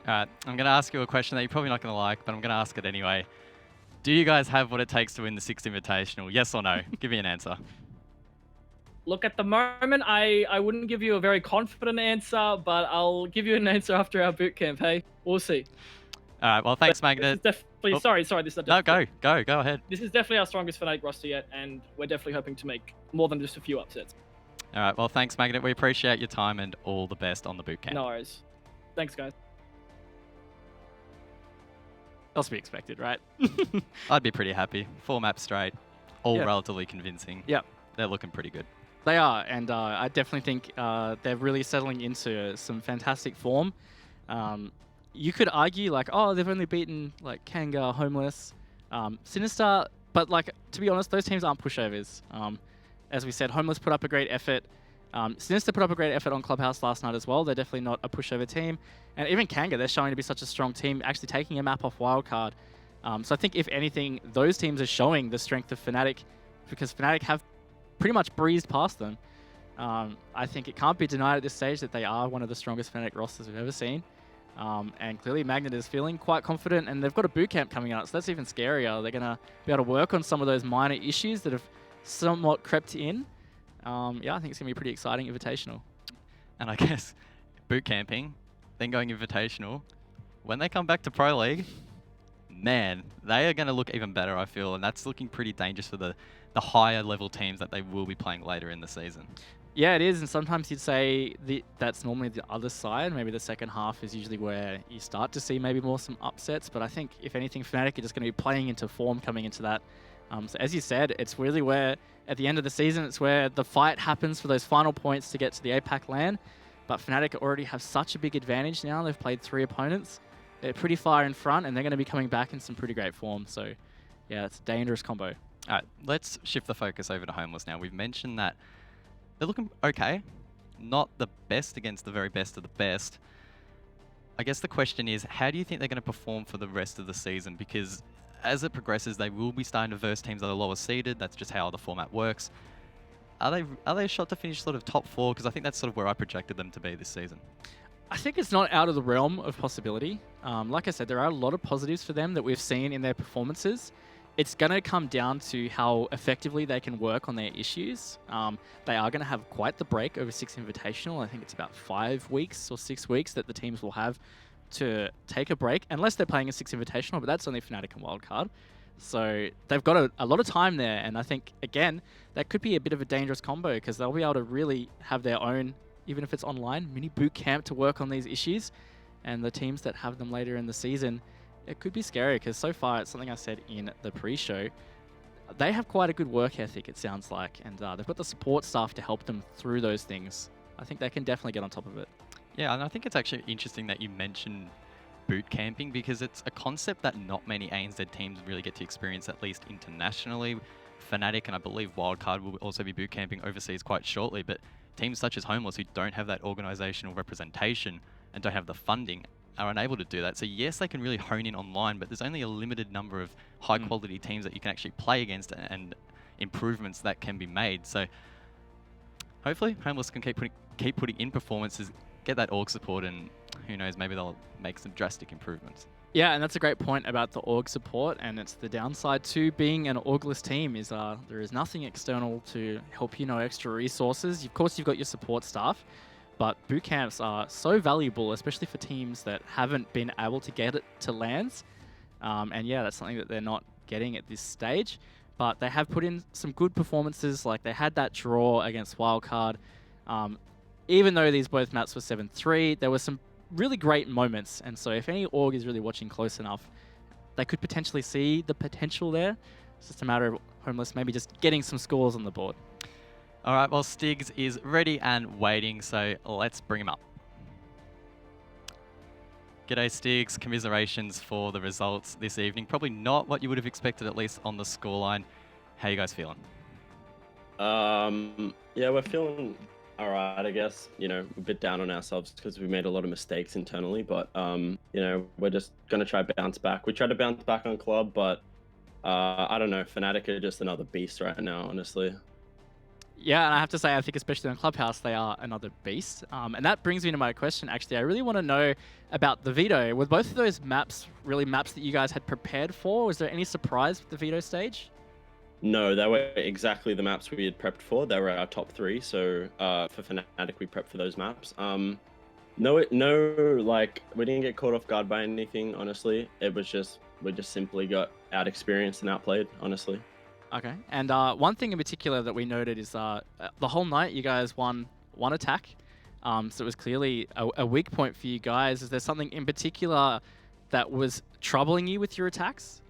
All right, I'm going to ask you a question that you're probably not going to like, but I'm going to ask it anyway. Do you guys have what it takes to win the 6th Invitational? Yes or no? Give me an answer. Look, at the moment, I wouldn't give you a very confident answer, but I'll give you an answer after our bootcamp, hey? We'll see. All right, well, thanks, Magnet. This is definitely, sorry, this is definitely... No, go ahead. This is definitely our strongest Fnatic roster yet, and we're definitely hoping to make more than just a few upsets. All right, well, thanks, Magnet. We appreciate your time and all the best on the bootcamp. No worries. Thanks, guys. That's to be expected, right? I'd be pretty happy. 4 maps straight, all relatively convincing. Yeah. They're looking pretty good. They are, and I definitely think they're really settling into some fantastic form. You could argue, they've only beaten, Kanga, Homeless, Sinister, but, to be honest, those teams aren't pushovers. As we said, Homeless put up a great effort. Sinister put up a great effort on Clubhouse last night as well. They're definitely not a pushover team. And even Kanga, they're showing to be such a strong team, actually taking a map off Wildcard. So I think, if anything, those teams are showing the strength of Fnatic, because Fnatic have pretty much breezed past them. I think it can't be denied at this stage that they are one of the strongest Fnatic rosters we've ever seen. And clearly Magnet is feeling quite confident, and they've got a bootcamp coming out, so that's even scarier. They're going to be able to work on some of those minor issues that have somewhat crept in. I think it's going to be pretty exciting invitational. And I guess boot camping, then going invitational, when they come back to Pro League, man, they are going to look even better, I feel, and that's looking pretty dangerous for the higher level teams that they will be playing later in the season. Yeah, it is, and sometimes you'd say that's normally the other side. Maybe the second half is usually where you start to see maybe more some upsets, but I think, if anything, Fnatic are just going to be playing into form coming into that. So as you said, it's really where, at the end of the season, it's where the fight happens for those final points to get to the APAC LAN, but Fnatic already have such a big advantage now. They've played 3 opponents. They're pretty far in front, and they're going to be coming back in some pretty great form, so yeah, it's a dangerous combo. All right, let's shift the focus over to Homeless now. We've mentioned that they're looking okay, not the best against the very best of the best. I guess the question is, how do you think they're going to perform for the rest of the season? Because as it progresses, they will be starting to verse teams that are lower seeded. That's just how the format works. Are they a shot to finish sort of top 4? Because I think that's sort of where I projected them to be this season. I think it's not out of the realm of possibility. Like I said, there are a lot of positives for them that we've seen in their performances. It's going to come down to how effectively they can work on their issues. They are going to have quite the break over 6 Invitational. I think it's about 5 weeks or 6 weeks that the teams will have to take a break, unless they're playing a 6 Invitational, but that's only Fnatic and Wildcard. So they've got a lot of time there, and I think, again, that could be a bit of a dangerous combo because they'll be able to really have their own, even if it's online, mini boot camp to work on these issues. And the teams that have them later in the season, it could be scary because so far, it's something I said in the pre-show, they have quite a good work ethic, it sounds like, and they've got the support staff to help them through those things. I think they can definitely get on top of it. Yeah, and I think it's actually interesting that you mentioned boot camping because it's a concept that not many ANZ teams really get to experience, at least internationally. Fnatic and I believe Wildcard will also be boot camping overseas quite shortly, but teams such as Homeless who don't have that organizational representation and don't have the funding are unable to do that. So yes, they can really hone in online, but there's only a limited number of high quality teams that you can actually play against and improvements that can be made. So hopefully Homeless can keep putting in performances, get that org support, and who knows, maybe they'll make some drastic improvements. Yeah, and that's a great point about the org support, and it's the downside to being an orgless team is there is nothing external to help you, no extra resources. Of course, you've got your support staff, but boot camps are so valuable, especially for teams that haven't been able to get it to LANs. And yeah, that's something that they're not getting at this stage, but they have put in some good performances. Like they had that draw against Wildcard. Even though these both maps were 7-3, there were some really great moments. And so if any org is really watching close enough, they could potentially see the potential there. It's just a matter of Homeless maybe just getting some scores on the board. All right, well, Stigs is ready and waiting, so let's bring him up. G'day, Stigs. Commiserations for the results this evening. Probably not what you would have expected, at least on the scoreline. How you guys feeling? Yeah, we're feeling all right, I guess. You know, a bit down on ourselves because we made a lot of mistakes internally, but, you know, we're just going to try to bounce back. We tried to bounce back on club, but I don't know. Fnatic are just another beast right now, honestly. Yeah, and I have to say, I think especially on Clubhouse, they are another beast. And that brings me to my question, actually. I really want to know about the veto. Were both of those maps really maps that you guys had prepared for? Was there any surprise with the veto stage? No, they were exactly the maps we had prepped for. They were our top 3. So for Fnatic, we prepped for those maps. No, like, we didn't get caught off guard by anything, honestly. It was just, we just simply got out-experienced and outplayed, honestly. Okay, and one thing in particular that we noted is the whole night you guys won one attack. So it was clearly a weak point for you guys. Is there something in particular that was troubling you with your attacks?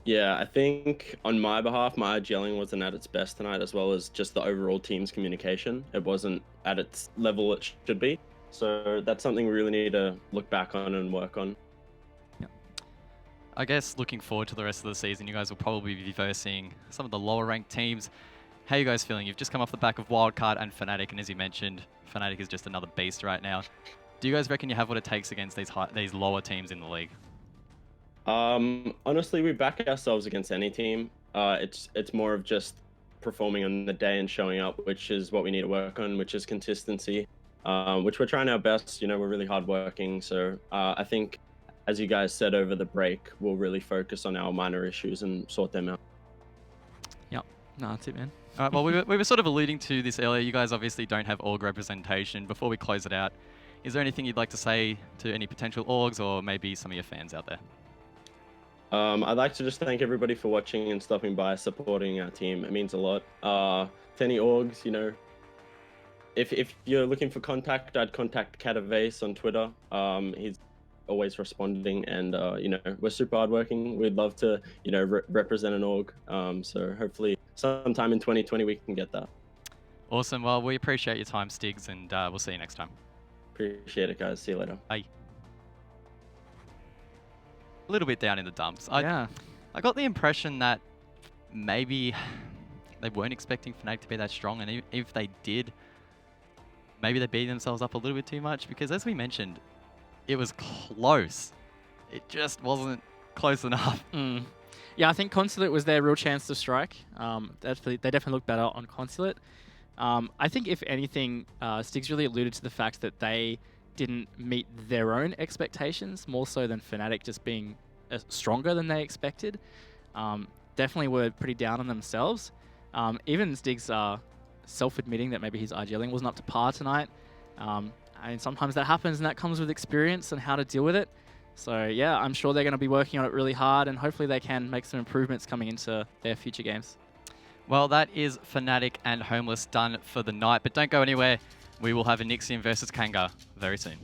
Yeah, I think on my behalf, my gelling wasn't at its best tonight, as well as just the overall team's communication. It wasn't at its level it should be. So that's something we really need to look back on and work on. I guess looking forward to the rest of the season, you guys will probably be versing some of the lower ranked teams. How are you guys feeling? You've just come off the back of Wildcard and Fnatic, and as you mentioned, Fnatic is just another beast right now. Do you guys reckon you have what it takes against these lower teams in the league? Honestly, we back ourselves against any team. It's more of just performing on the day and showing up, which is what we need to work on, which is consistency, which we're trying our best. You know, we're really hardworking. So I think, as you guys said over the break, we'll really focus on our minor issues and sort them out. Yep. No, that's it, man. All right, well, we were sort of alluding to this earlier. You guys obviously don't have org representation. Before we close it out, Is there anything you'd like to say to any potential orgs or maybe some of your fans out there? I'd like to just thank everybody for watching and stopping by, supporting our team. It means a lot. To any orgs, you know, if you're looking for contact, I'd contact Catavase on Twitter. He's always responding, and you know, we're super hardworking. We'd love to, you know, represent an org. So hopefully sometime in 2020 we can get that. Awesome. Well, we appreciate your time, Stigs, and we'll see you next time. Appreciate it, guys. See you later. Bye. A little bit down in the dumps. Yeah. I got the impression that maybe they weren't expecting Fnatic to be that strong, and if they did, maybe they beat themselves up a little bit too much, because as we mentioned, it was close. It just wasn't close enough. Yeah, I think Consulate was their real chance to strike. They definitely looked better on Consulate. I think if anything, Stigs really alluded to the fact that they didn't meet their own expectations, more so than Fnatic just being stronger than they expected. Definitely were pretty down on themselves. Even Stigs self-admitting that maybe his IGLing wasn't up to par tonight. I mean, sometimes that happens, and that comes with experience and how to deal with it. So yeah, I'm sure they're going to be working on it really hard, and hopefully they can make some improvements coming into their future games. Well, that is Fnatic and Homeless done for the night, but don't go anywhere. We will have a Nixian versus Kanga very soon.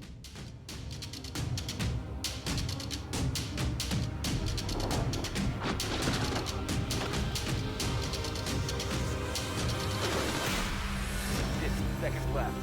Seconds left.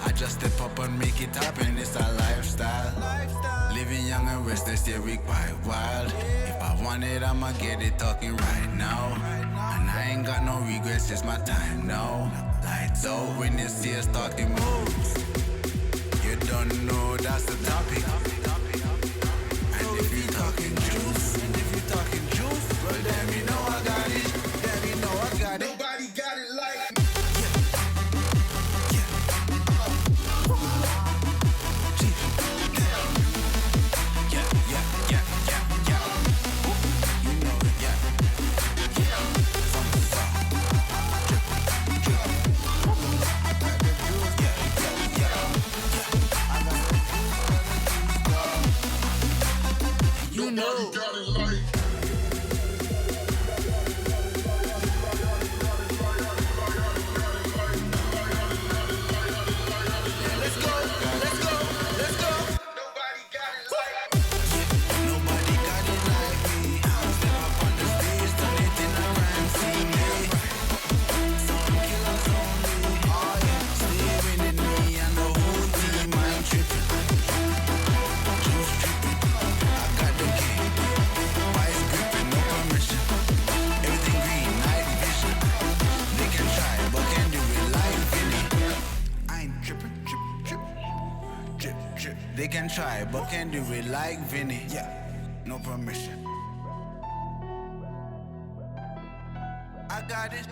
I just step up and make it happen, it's a lifestyle. Living young and restless, yeah, we quite wild. If I want it, I'ma get it talking right now. And I ain't got no regrets, it's my time now. Lights out when you see us talking moves. You don't know that's the topic. And if you talking juice, well then you know I got it. Then you know I got it. Nobody got it like me. You know. Drip, drip. They can try, but can do it like Vinny. Yeah, no permission. I got it.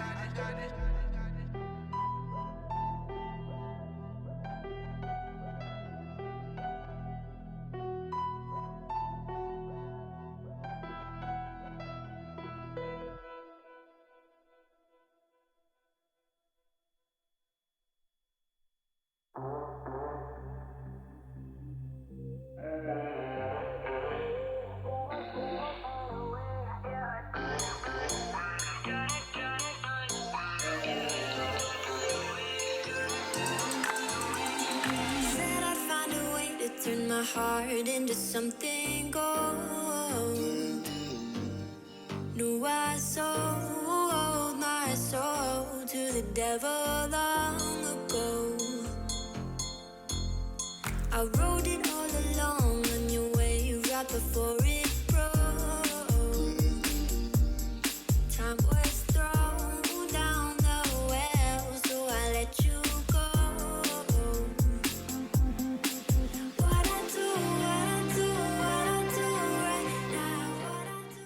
Said I'd find a way to turn my heart into something gold. Knew I sold my soul to the devil long ago. I wrote it all along on your way right before it broke. Time was thrown down the well, so I let you go. What I do right now, what I do.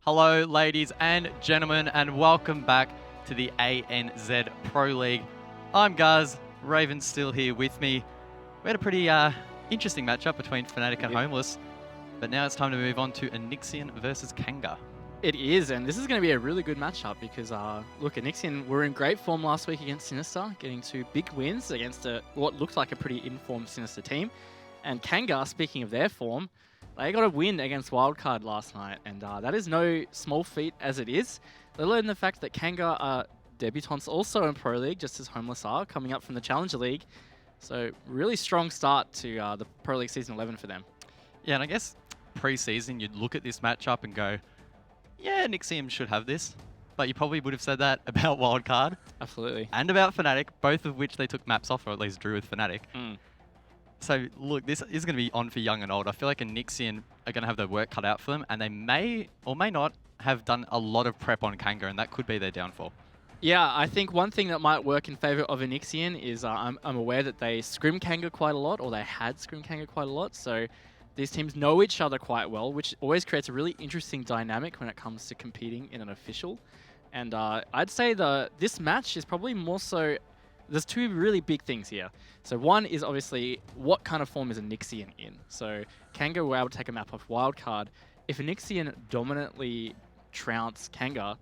Hello, ladies and gentlemen, and welcome back to the ANZ Pro League. I'm Guz, Raven's still here with me. We had a pretty interesting matchup between Fnatic and Homeless, but now it's time to move on to Enixian versus Kanga. It is, and this is going to be a really good matchup because, look, Enixian were in great form last week against Sinister, getting 2 big wins against what looked like a pretty informed Sinister team. And Kanga, speaking of their form, they got a win against Wildcard last night, and that is no small feat as it is. Let alone the fact that Kanga are debutants also in Pro League, just as Homeless are, coming up from the Challenger League. So really strong start to the Pro League Season 11 for them. Yeah, and I guess pre-season you'd look at this matchup and go, yeah, Enixian should have this. But you probably would have said that about Wildcard. Absolutely. And about Fnatic, both of which they took maps off, or at least drew with Fnatic. Mm. So, look, this is going to be on for young and old. I feel like Enixian are going to have their work cut out for them, and they may or may not have done a lot of prep on Kanga, and that could be their downfall. Yeah, I think one thing that might work in favor of Enixian is I'm aware that they scrim Kanga quite a lot, or they had scrim Kanga quite a lot, so these teams know each other quite well, which always creates a really interesting dynamic when it comes to competing in an official. And I'd say this match is probably more so... There's 2 really big things here. So one is obviously what kind of form is Enixian in. So Kanga were able to take a map off Wildcard. If Enixian dominantly trounce Kanga,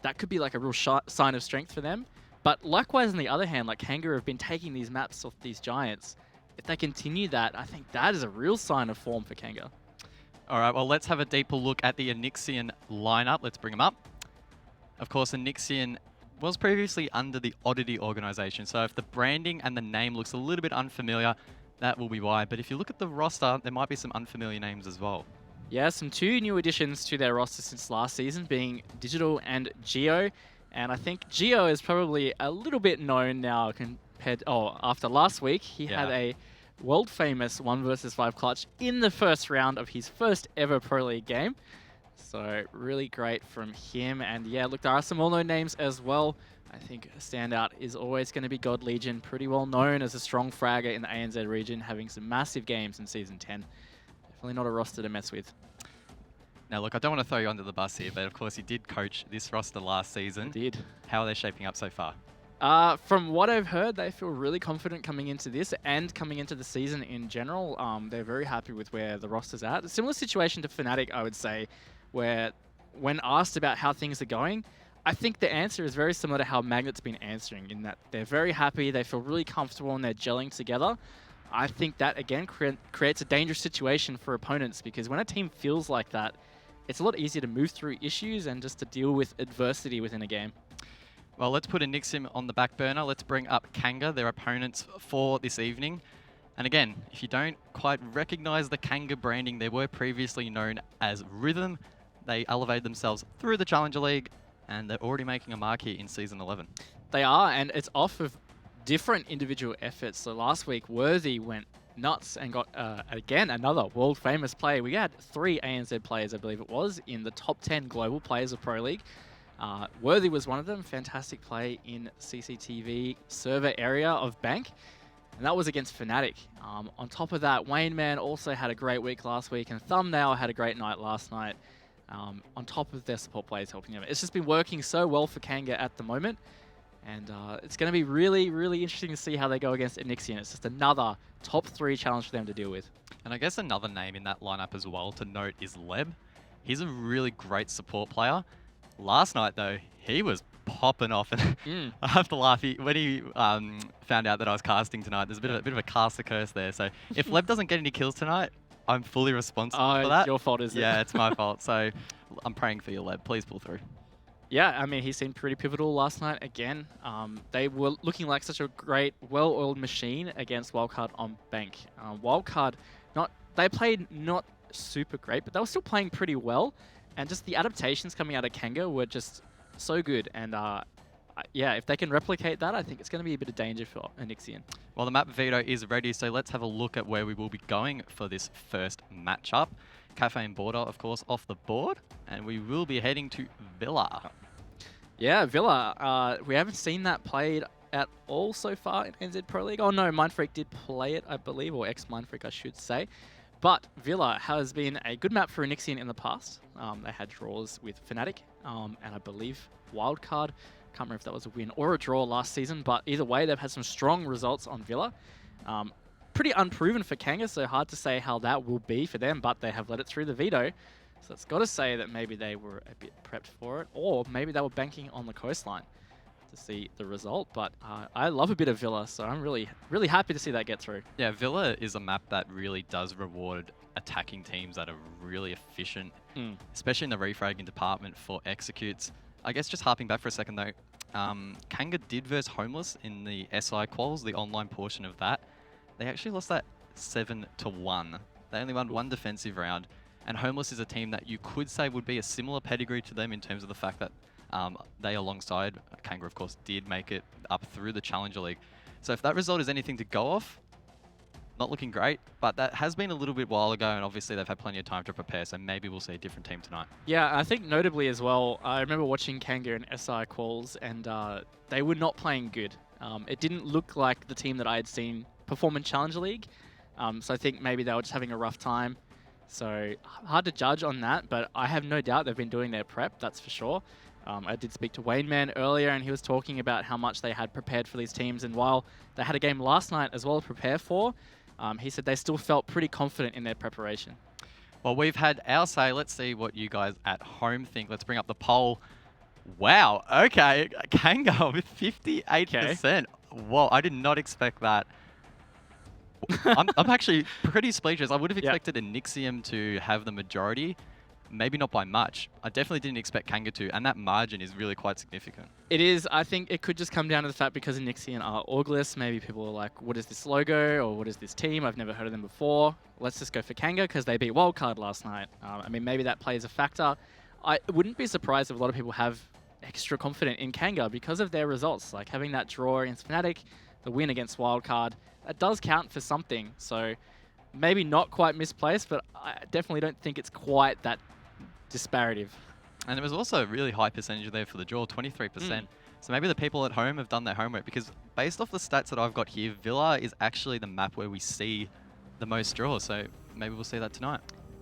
that could be like a real sign of strength for them. But likewise, on the other hand, like Kanga have been taking these maps off these giants. If they continue that, I think that is a real sign of form for Kanga. All right, well, let's have a deeper look at the Enixian lineup. Let's bring them up. Of course, Enixian was previously under the Oddity organization, so if the branding and the name looks a little bit unfamiliar, that will be why. But if you look at the roster, there might be some unfamiliar names as well. Yeah, some 2 new additions to their roster since last season, being Digital and Geo. And I think Geo is probably a little bit known now compared... Oh, after last week, he had a world famous 1 versus 5 clutch in the first round of his first ever Pro League game. So really great from him. And yeah, look, there are some well-known names as well. I think a standout is always going to be God Legion, pretty well known as a strong fragger in the ANZ region, having some massive games in Season 10. Definitely not a roster to mess with. Now, look, I don't want to throw you under the bus here, but of course you did coach this roster last season. I did. How are they shaping up so far? From what I've heard, they feel really confident coming into this and coming into the season in general. They're very happy with where the roster's at. A similar situation to Fnatic, I would say, where when asked about how things are going, I think the answer is very similar to how Magnet's been answering, in that they're very happy, they feel really comfortable, and they're gelling together. I think that, again, creates a dangerous situation for opponents, because when a team feels like that, it's a lot easier to move through issues and just to deal with adversity within a game. Well, let's put Enixium on the back burner. Let's bring up Kanga, their opponents for this evening. And again, if you don't quite recognize the Kanga branding, they were previously known as Rhythm. They elevated themselves through the Challenger League, and they're already making a mark here in Season 11. They are, and it's off of different individual efforts. So last week, Worthy went nuts and got, again, another world-famous player. We had 3 ANZ players, I believe it was, in the top 10 global players of Pro League. Worthy was one of them. Fantastic play in CCTV server area of Bank. And that was against Fnatic. On top of that, Wayne Man also had a great week last week, and Thumbnail had a great night last night. On top of their support players helping them. It's just been working so well for Kanga at the moment. And it's going to be really, really interesting to see how they go against Enixian. It's just another top 3 challenge for them to deal with. And I guess another name in that lineup as well to note is Leb. He's a really great support player. Last night, though, he was popping off. And I have to laugh. When he found out that I was casting tonight, there's a bit of a caster curse there. So if Leb doesn't get any kills tonight, I'm fully responsible for that. It's your fault, is it? Yeah, it's my fault. So I'm praying for you, Leb. Please pull through. Yeah, I mean, he seemed pretty pivotal last night again. They were looking like such a great, well-oiled machine against Wildcard on Bank. Wildcard, they played not super great, but they were still playing pretty well. And just the adaptations coming out of Kanga were just so good. And yeah, if they can replicate that, I think it's going to be a bit of danger for Enixian. Well, the map veto is ready, so let's have a look at where we will be going for this first matchup. Cafe and Border, of course, off the board, and we will be heading to Villa. Yeah, Villa. We haven't seen that played at all so far in NZ Pro League. Oh no, Mindfreak did play it, I believe, or ex-Mindfreak, I should say. But Villa has been a good map for Enixian in the past. They had draws with Fnatic, and I believe Wildcard. Can't remember if that was a win or a draw last season, but either way, they've had some strong results on Villa. Pretty unproven for Kanga, so hard to say how that will be for them, but they have let it through the veto. So it's got to say that maybe they were a bit prepped for it, or maybe they were banking on the coastline to see the result. But I love a bit of Villa, so I'm really, really happy to see that get through. Yeah, Villa is a map that really does reward attacking teams that are really efficient, especially in the refragging department for executes. I guess just harping back for a second though, Kanga did verse Homeless in the SI quals, the online portion of that. They actually lost that 7-1. They only won 1 defensive round, and Homeless is a team that you could say would be a similar pedigree to them in terms of the fact that they, alongside Kanga, of course, did make it up through the Challenger League. So if that result is anything to go off, not looking great, but that has been a little bit while ago, and obviously they've had plenty of time to prepare, so maybe we'll see a different team tonight. Yeah, I think notably as well, I remember watching Kanga in SI quals, and they were not playing good. It didn't look like the team that I had seen perform in Challenger League, so I think maybe they were just having a rough time. So hard to judge on that, but I have no doubt they've been doing their prep, that's for sure. I did speak to Wayne Man earlier, and he was talking about how much they had prepared for these teams, and while they had a game last night as well to prepare for, he said they still felt pretty confident in their preparation. Well, we've had our say. Let's see what you guys at home think. Let's bring up the poll. Wow, okay, Kanga with 58%. Okay. Whoa, I did not expect that. I'm actually pretty speechless. I would have expected Enixium to have the majority. Maybe not by much. I definitely didn't expect Kanga to, and that margin is really quite significant. It is. I think it could just come down to the fact because Enixian are orgless, maybe people are like, what is this logo, or what is this team? I've never heard of them before. Let's just go for Kanga because they beat Wildcard last night. I mean, maybe that plays a factor. I wouldn't be surprised if a lot of people have extra confidence in Kanga because of their results, like having that draw against Fnatic, the win against Wildcard. that does count for something. So maybe not quite misplaced, but I definitely don't think it's quite that disparative. And it was also a really high percentage there for the draw, 23%. So maybe the people at home have done their homework, because based off the stats that I've got here, Villa is actually the map where we see the most draws. So maybe we'll see that tonight.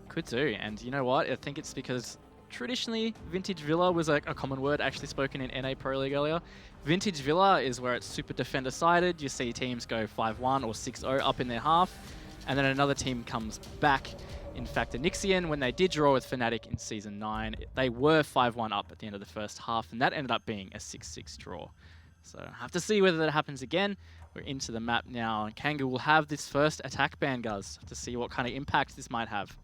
Could do. And you know what? I think it's because traditionally Vintage Villa was a common word actually spoken in NA Pro League earlier. Vintage Villa is where it's super defender sided. You see teams go 5-1 or 6-0 up in their half, and then another team comes back. In fact, Enian, when they did draw with Fnatic in Season 9, they were 5-1 up at the end of the first half, and that ended up being a 6-6 draw. So I have to see whether that happens again. We're into the map now, and Kanga will have this first attack ban, Guz, to see what kind of impact this might have.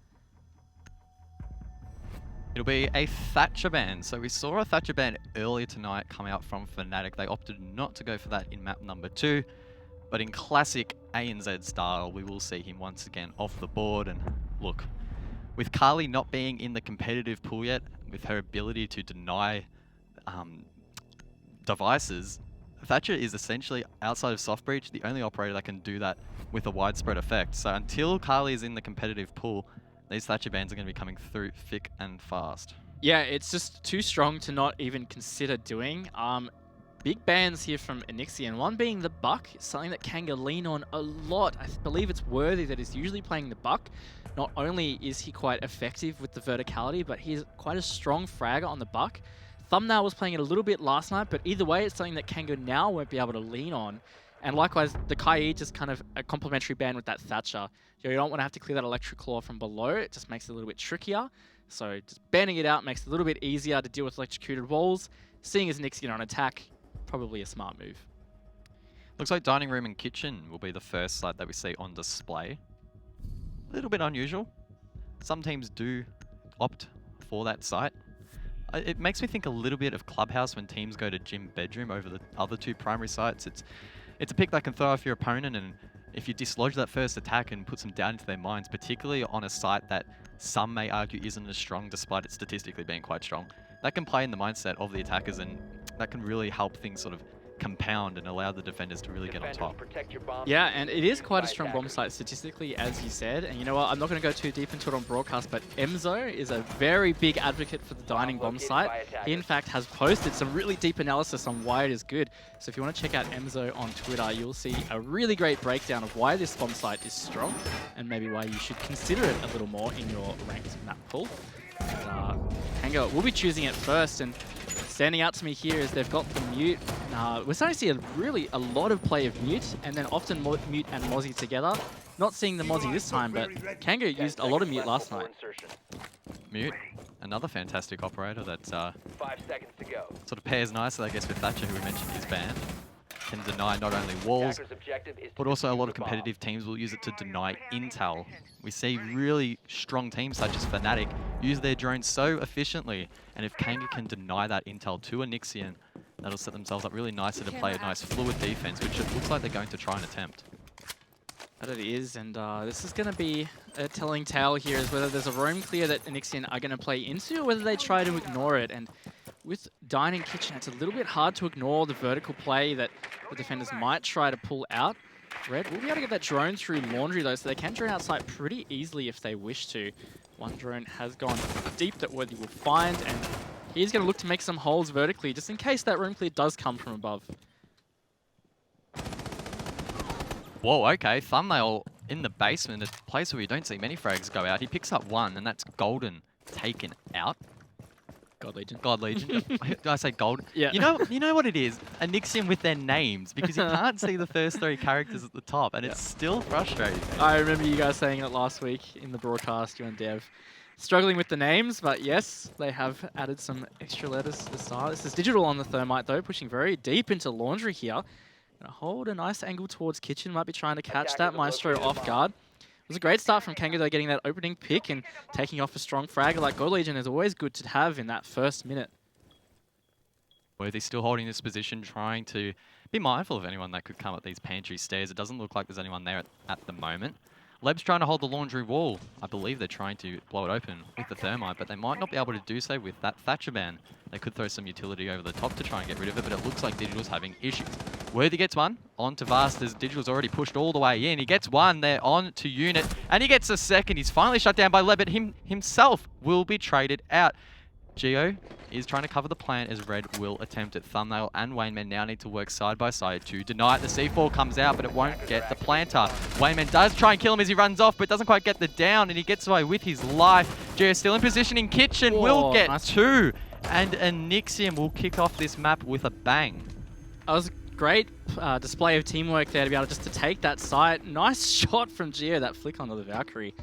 It'll be a Thatcher ban. So we saw a Thatcher ban earlier tonight come out from Fnatic. They opted not to go for that in map number 2. But in classic ANZ style, we will see him once again off the board. And look, with Carly not being in the competitive pool yet, with her ability to deny devices, Thatcher is essentially, outside of Soft Breach, the only operator that can do that with a widespread effect. So until Carly is in the competitive pool, these Thatcher bans are going to be coming through thick and fast. Yeah, it's just too strong to not even consider doing. Big bans here from Enian, one being the Buck, something that Kanga lean on a lot. I believe it's Worthy that is usually playing the Buck. Not only is he quite effective with the verticality, but he's quite a strong fragger on the Buck. Thumbnail was playing it a little bit last night, but either way, it's something that Kanga now won't be able to lean on. And likewise, the Kai just kind of a complementary ban with that Thatcher. You don't want to have to clear that Electric Claw from below. It just makes it a little bit trickier. So just banning it out makes it a little bit easier to deal with electrocuted walls. Seeing as Nick's on attack, probably a smart move. Looks like Dining Room and Kitchen will be the first site that we see on display. A little bit unusual. Some teams do opt for that site. It makes me think a little bit of Clubhouse when teams go to Gym Bedroom over the other two primary sites. It's a pick that can throw off your opponent, and if you dislodge that first attack and put some doubt into their minds, particularly on a site that some may argue isn't as strong despite it statistically being quite strong, that can play in the mindset of the attackers, and that can really help things sort of compound and allow the defenders to really get on top. Yeah, and it is quite a strong bomb site statistically, as you said. And you know what, I'm not going to go too deep into it on broadcast, but Emzo is a very big advocate for the dining bomb site. He in fact has posted some really deep analysis on why it is good. So if you want to check out Emzo on Twitter, you'll see a really great breakdown of why this bomb site is strong and maybe why you should consider it a little more in your ranked map pool. Kanga will be choosing it first, and standing out to me here is they've got the mute. We're starting to see a lot of play of mute, and then often mute and Mozzie together. Not seeing the Mozzie this time, but Kanga used a lot of mute last night. Mute, another fantastic operator that 5 seconds to go. sort of pairs nicely, I guess, with Thatcher, who we mentioned is banned. Can deny not only walls, but also a lot of competitive teams will use it to deny intel. We see really strong teams such as Fnatic use their drones so efficiently, and if Kanga can deny that intel to a Nixian, that'll set themselves up really nicely to play a nice fluid defense, which it looks like they're going to try and attempt. That it is, and this is going to be a telling tale here, is whether there's a roam clear that Enian are going to play into, or whether they try to ignore it. And with Dining Kitchen, it's a little bit hard to ignore the vertical play that the defenders might try to pull out. Red will be able to get that drone through Laundry though, so they can drone outside pretty easily if they wish to. One drone has gone deep that Worthy will find, and he's going to look to make some holes vertically, just in case that roam clear does come from above. Whoa, okay, Thumbnail in the basement, a place where we don't see many frags go out. He picks up one, and that's Golden taken out. God Legion. God Legion. Did I say Golden? Yeah. You know what it is? A Nixian with their names, because you can't see the first 3 characters at the top, and it's still frustrating. I remember you guys saying it last week in the broadcast, you and Dev. Struggling with the names, but yes, they have added some extra letters to the start. This is Digital on the Thermite though, pushing very deep into Laundry here. Gonna hold a nice angle towards Kitchen, might be trying to catch that Maestro off guard. It was a great start from Kanga though, getting that opening pick and taking off a strong fragger like God Legion is always good to have in that first minute. Worthy still holding this position, trying to be mindful of anyone that could come up these pantry stairs. It doesn't look like there's anyone there at the moment. Leb's trying to hold the laundry wall. I believe they're trying to blow it open with the thermite, but they might not be able to do so with that Thatcher ban. They could throw some utility over the top to try and get rid of it, but it looks like Digital's having issues. Worthy gets one on to Vast as Digital's already pushed all the way in. He gets one there on to Unit, and he gets a second. He's finally shut down by Leb, but himself will be traded out. Geo is trying to cover the plant as Red will attempt it. Thumbnail and Wayneman now need to work side by side to deny it. The C4 comes out, but it won't get the planter. Wayneman does try and kill him as he runs off, but doesn't quite get the down, and he gets away with his life. Geo still in position in Kitchen, will get nice. 2, and Enixium will kick off this map with a bang. That was a great display of teamwork there to be able just to take that site. Nice shot from Geo, that flick onto the Valkyrie.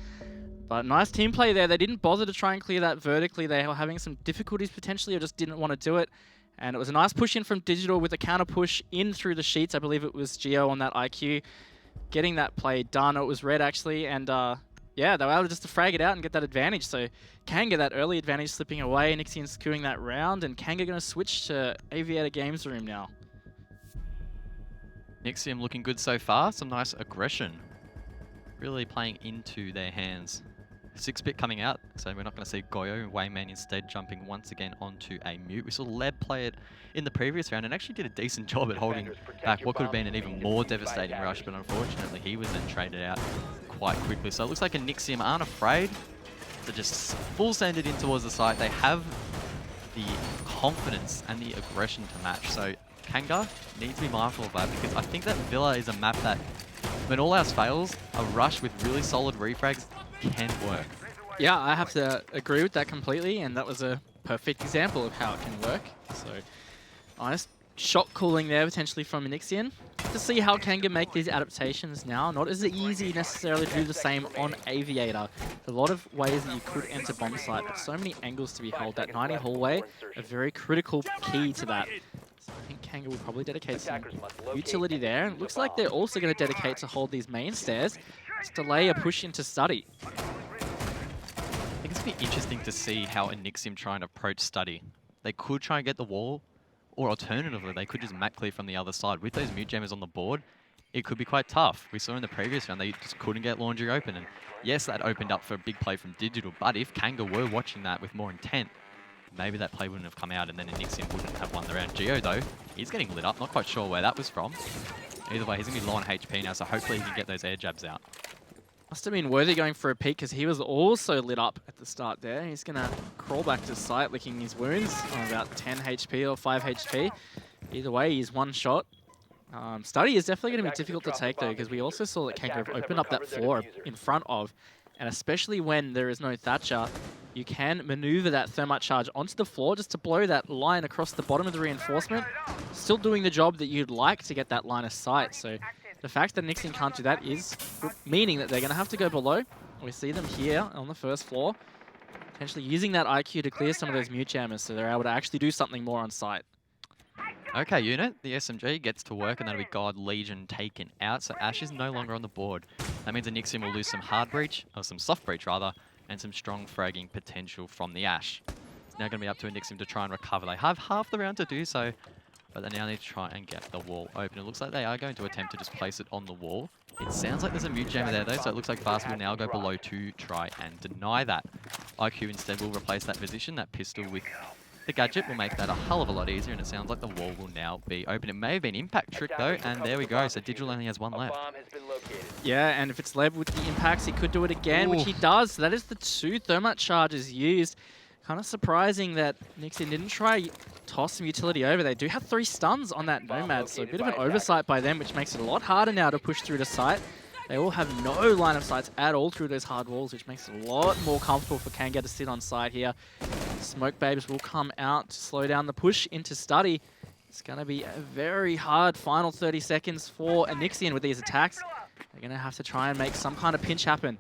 But nice team play there. They didn't bother to try and clear that vertically. They were having some difficulties potentially or just didn't want to do it. And it was a nice push in from Digital with a counter push in through the sheets. I believe it was Geo on that IQ getting that play done. It was Red actually. And yeah, they were able just to frag it out and get that advantage. So Kanga, that early advantage slipping away. Nixian securing that round. And Kanga going to switch to Aviator Games Room now. Nixium looking good so far. Some nice aggression. Really playing into their hands. 6-bit coming out, so we're not going to see Goyo. Wayman instead jumping once again onto a mute. We saw Leb play it in the previous round and actually did a decent job at holding back what could have been an even more devastating rush, but unfortunately he was then traded out quite quickly. So it looks like Enixium aren't afraid to just full send it in towards the site. They have the confidence and the aggression to match. So Kanga needs to be mindful of that, because I think that Villa is a map that when all else fails, a rush with really solid refrags can work. Yeah, I have to agree with that completely, and that was a perfect example of how it can work. So, nice shot calling there potentially from Enixian. To see how Kanga make these adaptations now. Not as easy necessarily to do the same on Aviator. A lot of ways that you could enter bomb site, but so many angles to be held. That 90 hallway, a very critical key to that. So I think Kanga will probably dedicate some utility there. And it looks like they're also going to dedicate to hold these main stairs. Just delay a push into Study. I think it's going to be interesting to see how Enixium try and approach Study. They could try and get the wall, or alternatively, they could just map clear from the other side. With those mute jammers on the board, it could be quite tough. We saw in the previous round, they just couldn't get Laundry open. And yes, that opened up for a big play from Digital, but if Kanga were watching that with more intent, maybe that play wouldn't have come out and then Enixium wouldn't have won the round. Geo, though, he's getting lit up. Not quite sure where that was from. Either way, he's going to be low on HP now, so hopefully he can get those air jabs out. Must have been Worthy going for a peek because he was also lit up at the start there. He's going to crawl back to site, licking his wounds on about 10 HP or 5 HP. Either way, he's one shot. Study is definitely going to be difficult to take though, because we also saw that Kanga open up that floor in front of, and especially when there is no Thatcher, you can maneuver that thermite charge onto the floor just to blow that line across the bottom of the reinforcement. Still doing the job that you'd like to get that line of sight. So the fact that Nixian can't do that is meaning that they're going to have to go below. We see them here on the first floor, potentially using that IQ to clear some of those mute jammers so they're able to actually do something more on site. Okay, Unit, the SMG gets to work, and that'll be God Legion taken out. So Ash is no longer on the board. That means that Nixian will lose some hard breach, or some soft breach rather, and some strong fragging potential from the Ash. It's now going to be up to Enixium to try and recover. They have half the round to do so, but they now need to try and get the wall open. It looks like they are going to attempt to just place it on the wall. It sounds like there's a mute jammer there though, so it looks like Fast will now go below to try and deny that. IQ instead will replace that position. That pistol with the gadget will make that a hell of a lot easier, and it sounds like the wall will now be open. It may have been Impact Trick though, and there we go. So Digital only has one left. Yeah, and if it's Lev with the impacts, he could do it again, which he does. So that is the 2 thermite charges used. Kind of surprising that Nixian didn't try toss some utility over. They do have 3 stuns on that Nomad, so a bit of an oversight by them, which makes it a lot harder now to push through to site. They all have no line of sights at all through those hard walls, which makes it a lot more comfortable for Kanga to sit on site here. Smoke Babes will come out to slow down the push into Study. It's going to be a very hard final 30 seconds for Enixian with these attacks. They're going to have to try and make some kind of pinch happen.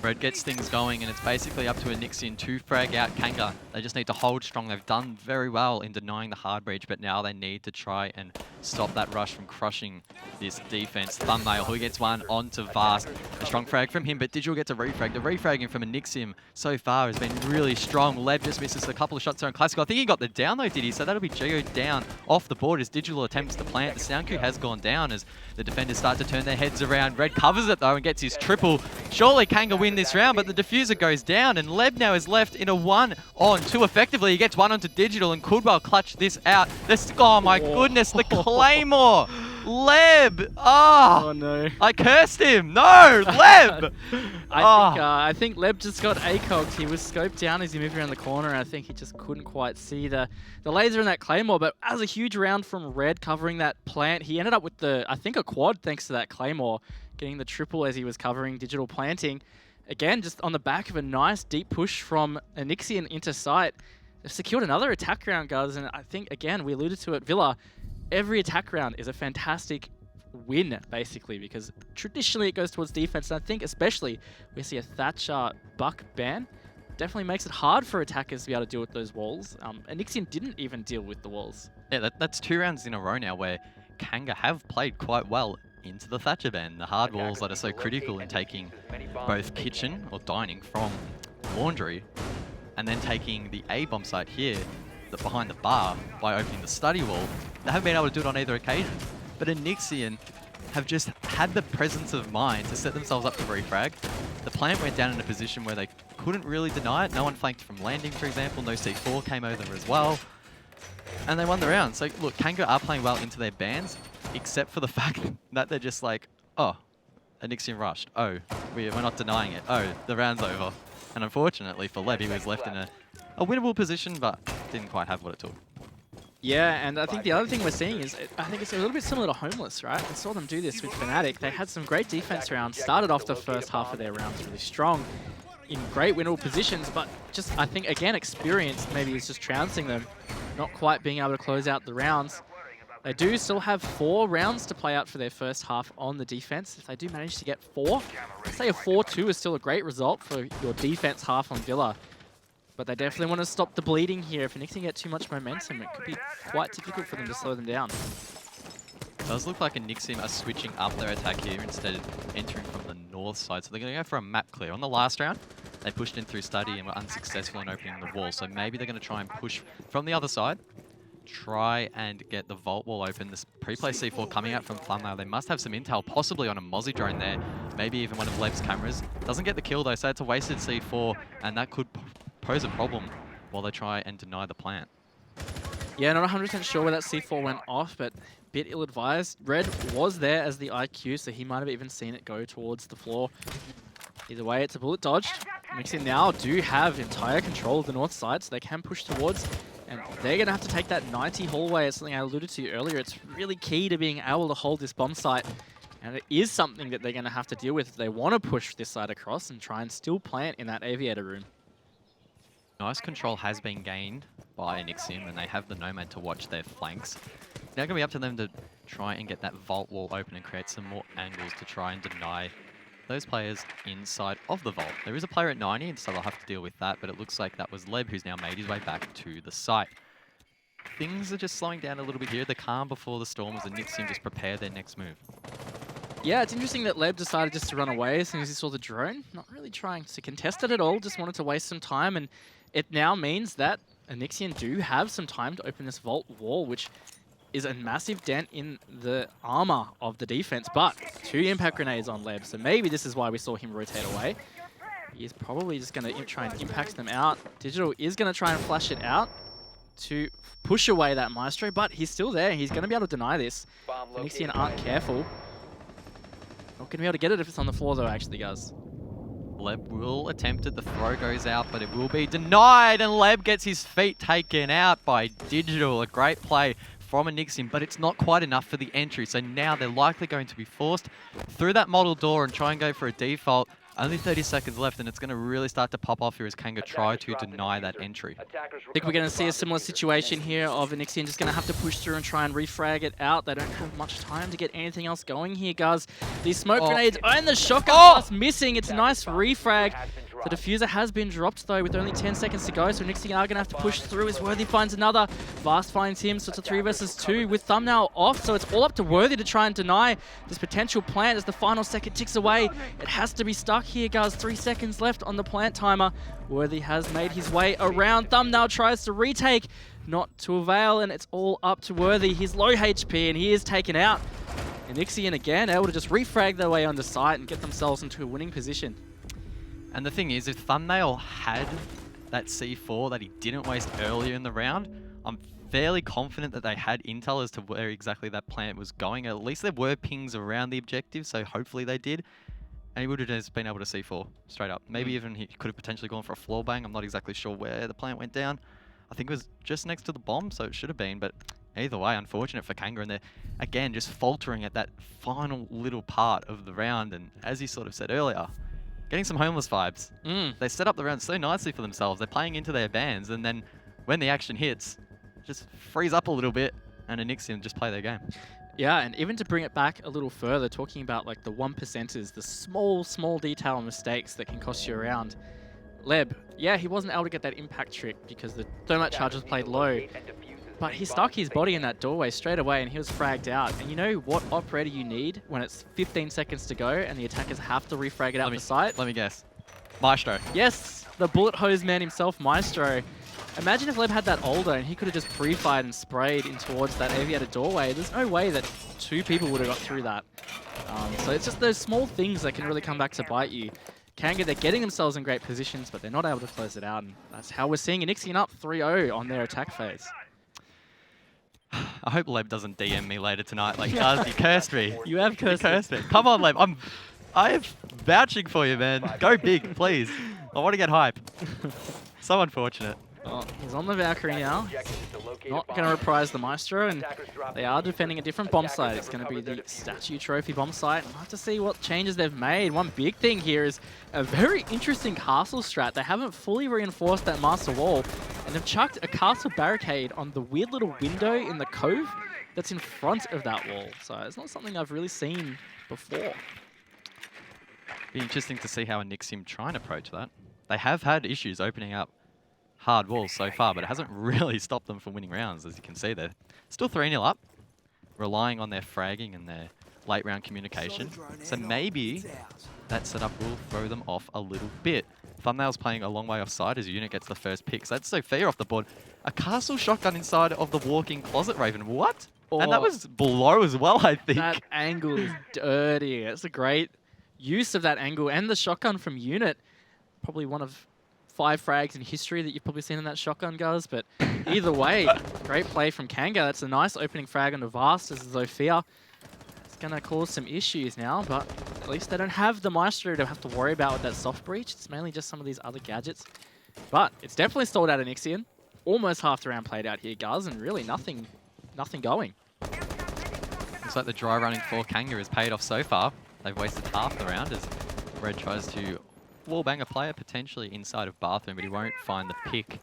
Red gets things going, and it's basically up to Enixian to frag out Kanga. They just need to hold strong. They've done very well in denying the hard breach, but now they need to try and stop that rush from crushing this defense. Thumbnail, who gets one onto Vast. A strong frag from him, but Digital gets a refrag. The refragging from Enixian so far has been really strong. Leb just misses a couple of shots there on Classical. I think he got the down though, did he? So that'll be Geo down off the board as Digital attempts to plant. The sound queue has gone down as the defenders start to turn their heads around. Red covers it though and gets his triple. Surely Kanga win this round, but the diffuser goes down and Leb now is left in a 1-on-2 effectively. He gets one onto Digital and could well clutch this out. Oh my goodness, the Claymore! Leb! Oh no. I cursed him! No! Leb! I think Leb just got ACOG'd. He was scoped down as he moved around the corner, and I think he just couldn't quite see the laser in that Claymore, but as a huge round from Red covering that plant, he ended up with I think a quad thanks to that Claymore, getting the triple as he was covering Digital planting. Again, just on the back of a nice deep push from Enixian into sight. They've secured another attack round, guys, and I think, again, we alluded to it, Villa, every attack round is a fantastic win, basically, because traditionally it goes towards defense, and I think especially we see a Thatcher Buck ban. Definitely makes it hard for attackers to be able to deal with those walls. Enixian didn't even deal with the walls. Yeah, that's 2 rounds in a row now where Kanga have played quite well into the Thatcher ban. The hard walls that are so critical in taking both kitchen or dining from laundry and then taking the A-bomb site here behind the bar by opening the study wall. They haven't been able to do it on either occasion. But Enixian have just had the presence of mind to set themselves up to refrag. The plant went down in a position where they couldn't really deny it. No one flanked from landing, for example. No C4 came over as well. And they won the round. So look, Kanga are playing well into their bans, except for the fact that they're just like, oh, Enixian rushed. Oh, we're not denying it. Oh, the round's over. And unfortunately for Leb, he was left in a winnable position, but didn't quite have what it took. Yeah, and I think the other thing we're seeing is, I think it's a little bit similar to Homeless, right? We saw them do this with Fnatic. They had some great defense rounds, started off the first half of their rounds really strong, in great winnable positions, but just, I think, again, experience maybe is just trouncing them, not quite being able to close out the rounds. They do still have 4 rounds to play out for their first half on the defense. If they do manage to get 4, I'd say a 4-2 is still a great result for your defense half on Villa. But they definitely want to stop the bleeding here. If Enixian get too much momentum, it could be quite difficult for them to slow them down. It does look like Enixian are switching up their attack here instead of entering from the north side. So they're going to go for a map clear. On the last round, they pushed in through study and were unsuccessful in opening the wall. So maybe they're going to try and push from the other side. Try and get the vault wall open. This pre-play C4 coming out from Thumbnail. They must have some intel, possibly on a Mozzie drone there. Maybe even one of Leb's cameras. Doesn't get the kill though, so it's a wasted C4, and that could pose a problem while they try and deny the plant. Yeah, not 100% sure where that C4 went off, but a bit ill-advised. Red was there as the IQ, so he might have even seen it go towards the floor. Either way, it's a bullet dodged. Enixian now do have entire control of the north side, so they can push towards. And they're going to have to take that 90 hallway. It's something I alluded to earlier. It's really key to being able to hold this bomb site. And it is something that they're going to have to deal with if they want to push this side across and try and still plant in that aviator room. Nice control has been gained by Enixian, and they have the Nomad to watch their flanks. Now going to be up to them to try and get that vault wall open and create some more angles to try and deny those players inside of the vault. There is a player at 90, and so they'll have to deal with that, but it looks like that was Leb who's now made his way back to the site. Things are just slowing down a little bit here. The calm before the storm as the Enixian just prepare their next move. Yeah, it's interesting that Leb decided just to run away as soon as he saw the drone. Not really trying to contest it at all, just wanted to waste some time, and it now means that Enixian do have some time to open this vault wall, which is a massive dent in the armor of the defense, but 2 impact grenades on Leb, so maybe this is why we saw him rotate away. He is probably just going to try and impact them out. Digital is going to try and flash it out to push away that Maestro, but he's still there. He's going to be able to deny this. Enixian aren't careful. Not going to be able to get it if it's on the floor though, actually, guys. Leb will attempt it. The throw goes out, but it will be denied, and Leb gets his feet taken out by Digital. A great play from Enixian, but it's not quite enough for the entry. So now they're likely going to be forced through that model door and try and go for a default. Only 30 seconds left, and it's going to really start to pop off here as Kanga try to deny that entry. I think we're going to see a similar situation here of Enian just going to have to push through and try and refrag it out. They don't have much time to get anything else going here, guys. These smoke grenades and the shotgun blast missing. It's a nice refrag. The diffuser has been dropped though with only 10 seconds to go, so Enian are going to have to push through as Worthy finds another. Vast finds him, so it's a 3 versus 2 with Thumbnail off, so it's all up to Worthy to try and deny this potential plant as the final second ticks away. It has to be stuck here, guys. 3 seconds left on the plant timer. Worthy has made his way around. Thumbnail tries to retake, not to avail, and it's all up to Worthy. He's low HP and he is taken out. And Enian again able to just refrag their way onto site and get themselves into a winning position. And the thing is, if Thumbnail had that C4 that he didn't waste earlier in the round, I'm fairly confident that they had intel as to where exactly that plant was going. At least there were pings around the objective, so hopefully they did. And he would have just been able to C4 straight up. Maybe even he could have potentially gone for a floor bang. I'm not exactly sure where the plant went down. I think it was just next to the bomb, so it should have been. But either way, unfortunate for Kanga. And they're, again, just faltering at that final little part of the round. And as you sort of said earlier, getting some homeless vibes. They set up the round so nicely for themselves. They're playing into their bands, and then when the action hits, just freeze up a little bit, and Enian just play their game. Yeah, and even to bring it back a little further, talking about like the 1%ers, the small detail mistakes that can cost you a round. Leb, yeah, he wasn't able to get that impact trick because the thermite charge was played low. But he stuck his body in that doorway straight away and he was fragged out. And you know what operator you need when it's 15 seconds to go and the attackers have to refrag it out the site? Let me guess. Maestro. Yes, the bullet hose man himself, Maestro. Imagine if Leb had that older and he could have just pre-fired and sprayed in towards that aviator doorway. There's no way that 2 people would have got through that. So it's just those small things that can really come back to bite you. Kanga, they're getting themselves in great positions, but they're not able to close it out. And that's how we're seeing Enian up 3-0 on their attack phase. I hope Leb doesn't DM me later tonight. Like, guys, you cursed me. You have cursed me. Come on, Leb. I am vouching for you, man. Go big, please. I want to get hype. So unfortunate. Oh, he's on the Valkyrie now. Not going to reprise the Maestro, and they are defending a different bomb site. It's going to be the Statue Trophy bomb site. We'll have to see what changes they've made. One big thing here is a very interesting castle strat. They haven't fully reinforced that master wall, and they've chucked a castle barricade on the weird little window in the cove that's in front of that wall. So it's not something I've really seen before. Be interesting to see how Enian try and approach that. They have had issues opening up hard walls so far, but it hasn't really stopped them from winning rounds. As you can see, they're still 3-0 up, relying on their fragging and their late round communication. So maybe that setup will throw them off a little bit. Thumbnail's playing a long way offside as Unit gets the first pick. So that's Sophia off the board. A castle shotgun inside of the walking closet Raven. What? Oh, and that was below as well, I think. That angle is dirty. It's a great use of that angle and the shotgun from Unit. Probably one of 5 frags in history that you've probably seen in that shotgun, guys. But either way, great play from Kanga. That's a nice opening frag on the Vast as Zofia. It's going to cause some issues now, but at least they don't have the Maestro to have to worry about with that soft breach. It's mainly just some of these other gadgets. But it's definitely stalled out Enian. Almost half the round played out here, guys, and really nothing going. Looks like the dry running for Kanga has paid off so far. They've wasted half the round as Red tries to wallbang a player potentially inside of bathroom, but he won't find the pick.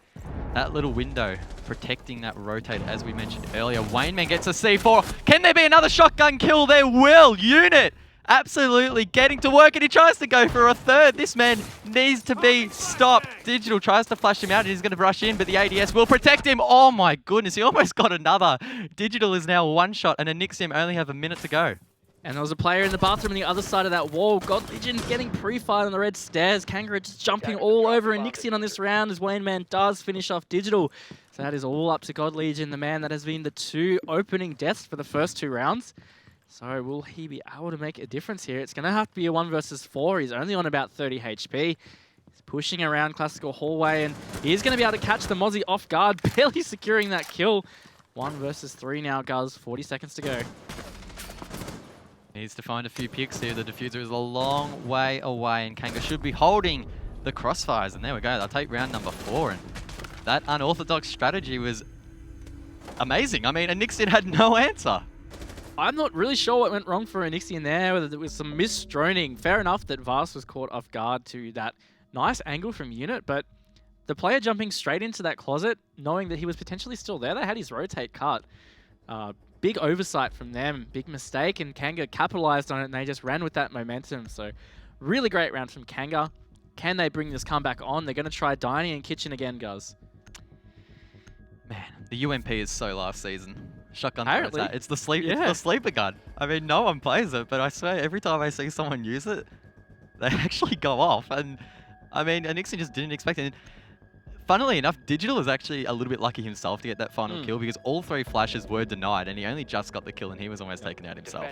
That little window protecting that rotate, as we mentioned earlier. Wayneman gets a C4. Can there be another shotgun kill? There will. Unit absolutely getting to work, and he tries to go for a third. This man needs to be stopped. Digital tries to flash him out, and he's going to rush in, but the ADS will protect him. Oh my goodness, he almost got another. Digital is now 1 shot, and Enian only have a minute to go. And there was a player in the bathroom on the other side of that wall. God Legion getting pre-fired on the red stairs. Kanga just jumping all over Enian on this round as Wayne Man does finish off Digital. So that is all up to God Legion, the man that has been the 2 opening deaths for the first 2 rounds. So will he be able to make a difference here? It's going to have to be a 1 versus 4. He's only on about 30 HP. He's pushing around Classical Hallway, and he's going to be able to catch the Mozzie off guard, barely securing that kill. 1 versus 3 now, guys. 40 seconds to go. Needs to find a few picks here. The diffuser is a long way away, and Kanga should be holding the crossfires. And there we go. They'll take round number 4. And that unorthodox strategy was amazing. I mean, Enian had no answer. I'm not really sure what went wrong for Enixian there, whether there was some misdroning. Fair enough that Vast was caught off guard to that nice angle from Unit, but the player jumping straight into that closet, knowing that he was potentially still there, they had his rotate cut. Big oversight from them, big mistake, and Kanga capitalized on it, and they just ran with that momentum. So really great round from Kanga. Can they bring this comeback on? They're going to try Dining and Kitchen again, guys. Man, the UMP is so last season. Shotgun Apparently. it's the sleeper gun. I mean, no one plays it, but I swear every time I see someone use it, they actually go off. And I mean, Enixian just didn't expect it. And funnily enough, Digital is actually a little bit lucky himself to get that final kill because all 3 flashes were denied and he only just got the kill and he was almost taken out himself.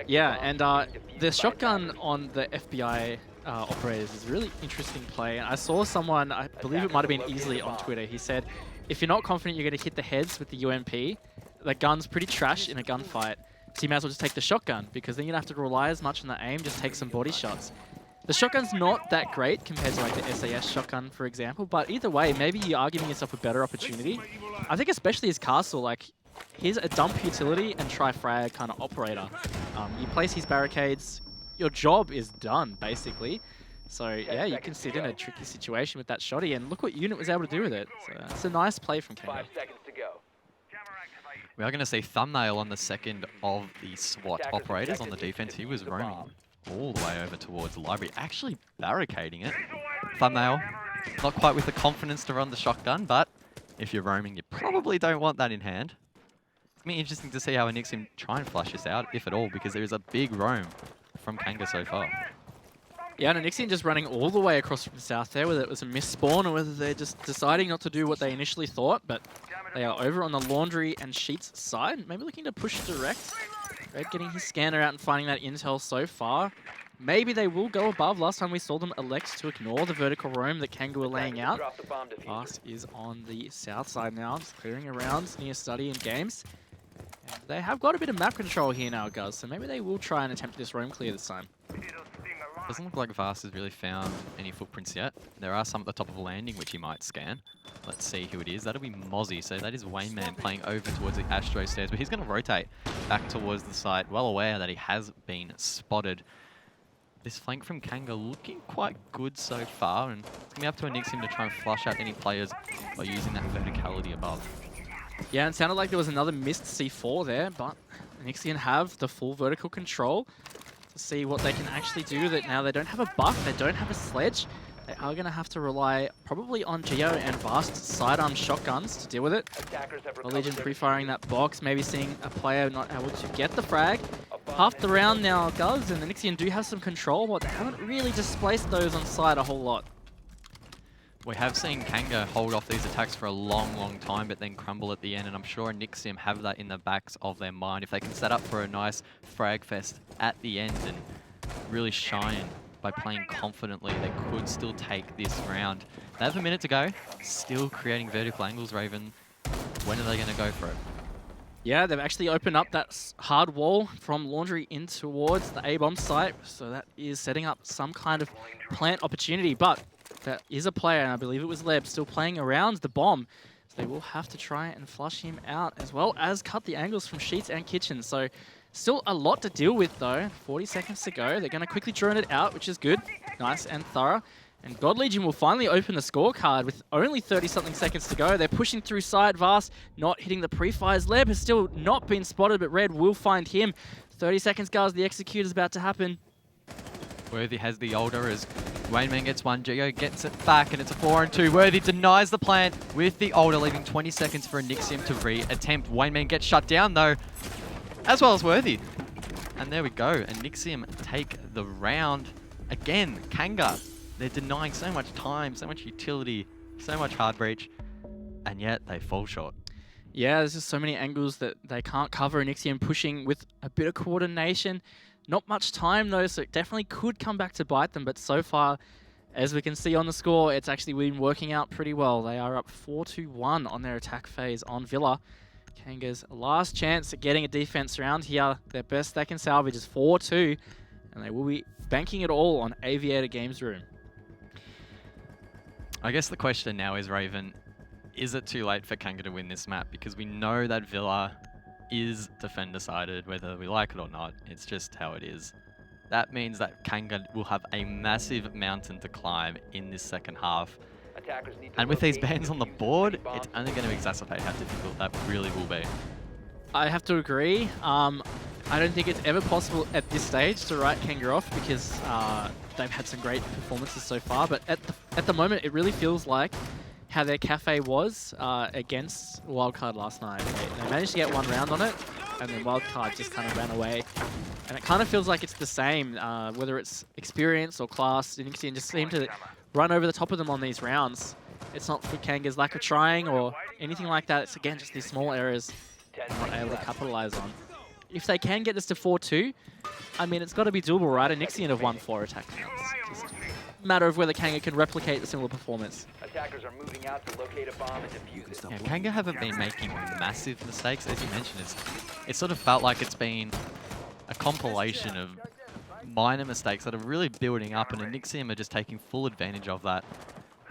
Yeah, and the shotgun on the FBI operators is really interesting play. And I saw someone, I believe it might have been Easily on Twitter, he said, if you're not confident you're going to hit the heads with the UMP, the gun's pretty trash in a gunfight, so you might as well just take the shotgun, because then you don't have to rely as much on the aim, just take some body shots. The shotgun's not that great compared to like the SAS shotgun, for example, but either way, maybe you are giving yourself a better opportunity. I think especially his castle, like, he's a dump utility and try frag kind of operator. You place his barricades, your job is done, basically. So yeah, you can sit in a tricky situation with that shotty, and look what Unit was able to do with it. So it's a nice play from Kanga. 5 seconds to go. We are going to see Thumbnail on the second of the SWAT operators on the defense. He was roaming all the way over towards the library, actually barricading it. Thumbnail, not quite with the confidence to run the shotgun, but if you're roaming, you probably don't want that in hand. It's going to be interesting to see how Enixian try and flush this out, if at all, because there is a big roam from Kanga so far. Yeah, and Enixian just running all the way across from the south there, whether it was a misspawn or whether they're just deciding not to do what they initially thought, but they are over on the laundry and sheets side, maybe looking to push direct. Red getting his scanner out and finding that intel so far. Maybe they will go above. Last time we saw them elect to ignore the vertical roam that Kanga were laying out. Fast is on the south side now, just clearing around near study and games. And they have got a bit of map control here now, guys, so maybe they will try and attempt this roam clear this time. Doesn't look like Vast has really found any footprints yet. There are some at the top of the landing which he might scan. Let's see who it is. That'll be Mozzie. So that is Wayneman playing over towards the Astro stairs, but he's going to rotate back towards the site, well aware that he has been spotted. This flank from Kanga looking quite good so far, and it's going to be up to Enixian to try and flush out any players by using that verticality above. Yeah, and it sounded like there was another missed C4 there, but Enixian have the full vertical control to see what they can actually do with it. Now they don't have a buff, they don't have a sledge. They are going to have to rely probably on Geo and Vast sidearm shotguns to deal with it. Legion pre-firing that box, maybe seeing a player not able to get the frag. Half the round now does, and the Enixian do have some control, but they haven't really displaced those on side a whole lot. We have seen Kanga hold off these attacks for a long time, but then crumble at the end, and I'm sure Enixian have that in the backs of their mind. If they can set up for a nice frag fest at the end and really shine by playing confidently, they could still take this round. They have a minute to go, still creating vertical angles, Raven. When are they going to go for it? Yeah, they've actually opened up that hard wall from Laundry in towards the A-bomb site, so that is setting up some kind of plant opportunity, but there is a player, and I believe it was Leb, still playing around the bomb. So they will have to try and flush him out, as well as cut the angles from Sheets and Kitchen. So still a lot to deal with, though. 40 seconds to go. They're going to quickly drone it out, which is good. Nice and thorough. And God Legion will finally open the scorecard with only 30-something seconds to go. They're pushing through side. Vast not hitting the pre-fires. Leb has still not been spotted, but Red will find him. 30 seconds, guys. The execute is about to happen. Worthy has the older as Wayneman gets one, Geo gets it back, and it's a 4-on-2. Worthy denies the plant with the older, leaving 20 seconds for Enixian to re-attempt. Wayneman gets shut down, though, as well as Worthy. And there we go. Enixian take the round. Again, Kanga, they're denying so much time, so much utility, so much hard breach, and yet they fall short. Yeah, there's just so many angles that they can't cover. Enixian pushing with a bit of coordination. Not much time, though, so it definitely could come back to bite them. But so far, as we can see on the score, it's actually been working out pretty well. They are up 4-1 on their attack phase on Villa. Kanga's last chance at getting a defense round here. Their best they can salvage is 4-2, and they will be banking it all on Aviator Games Room. I guess the question now is, Raven, is it too late for Kanga to win this map? Because we know that Villa is defender-sided, whether we like it or not. It's just how it is. That means that Kanga will have a massive mountain to climb in this second half. And with these bans on the board, it's only going to exacerbate how difficult that really will be. I have to agree. I don't think it's ever possible at this stage to write Kanga off because they've had some great performances so far. But at the moment, it really feels like how their cafe was against Wildcard last night. They managed to get one round on it, and then Wildcard just kind of ran away. And it kind of feels like it's the same, whether it's experience or class. Enian just seem to run over the top of them on these rounds. It's not for Kanga's lack of trying or anything like that. It's, again, just these small errors they're not able to capitalize on. If they can get this to 4-2, I mean, it's got to be doable, right? Enian have won 4 attack rounds. Just a matter of whether Kanga can replicate the similar performance. Attackers are moving out to locate a bomb and defuse it. Yeah, Kanga haven't been making massive mistakes, as you mentioned. It sort of felt like it's been a compilation of minor mistakes that are really building up, and Enian are just taking full advantage of that.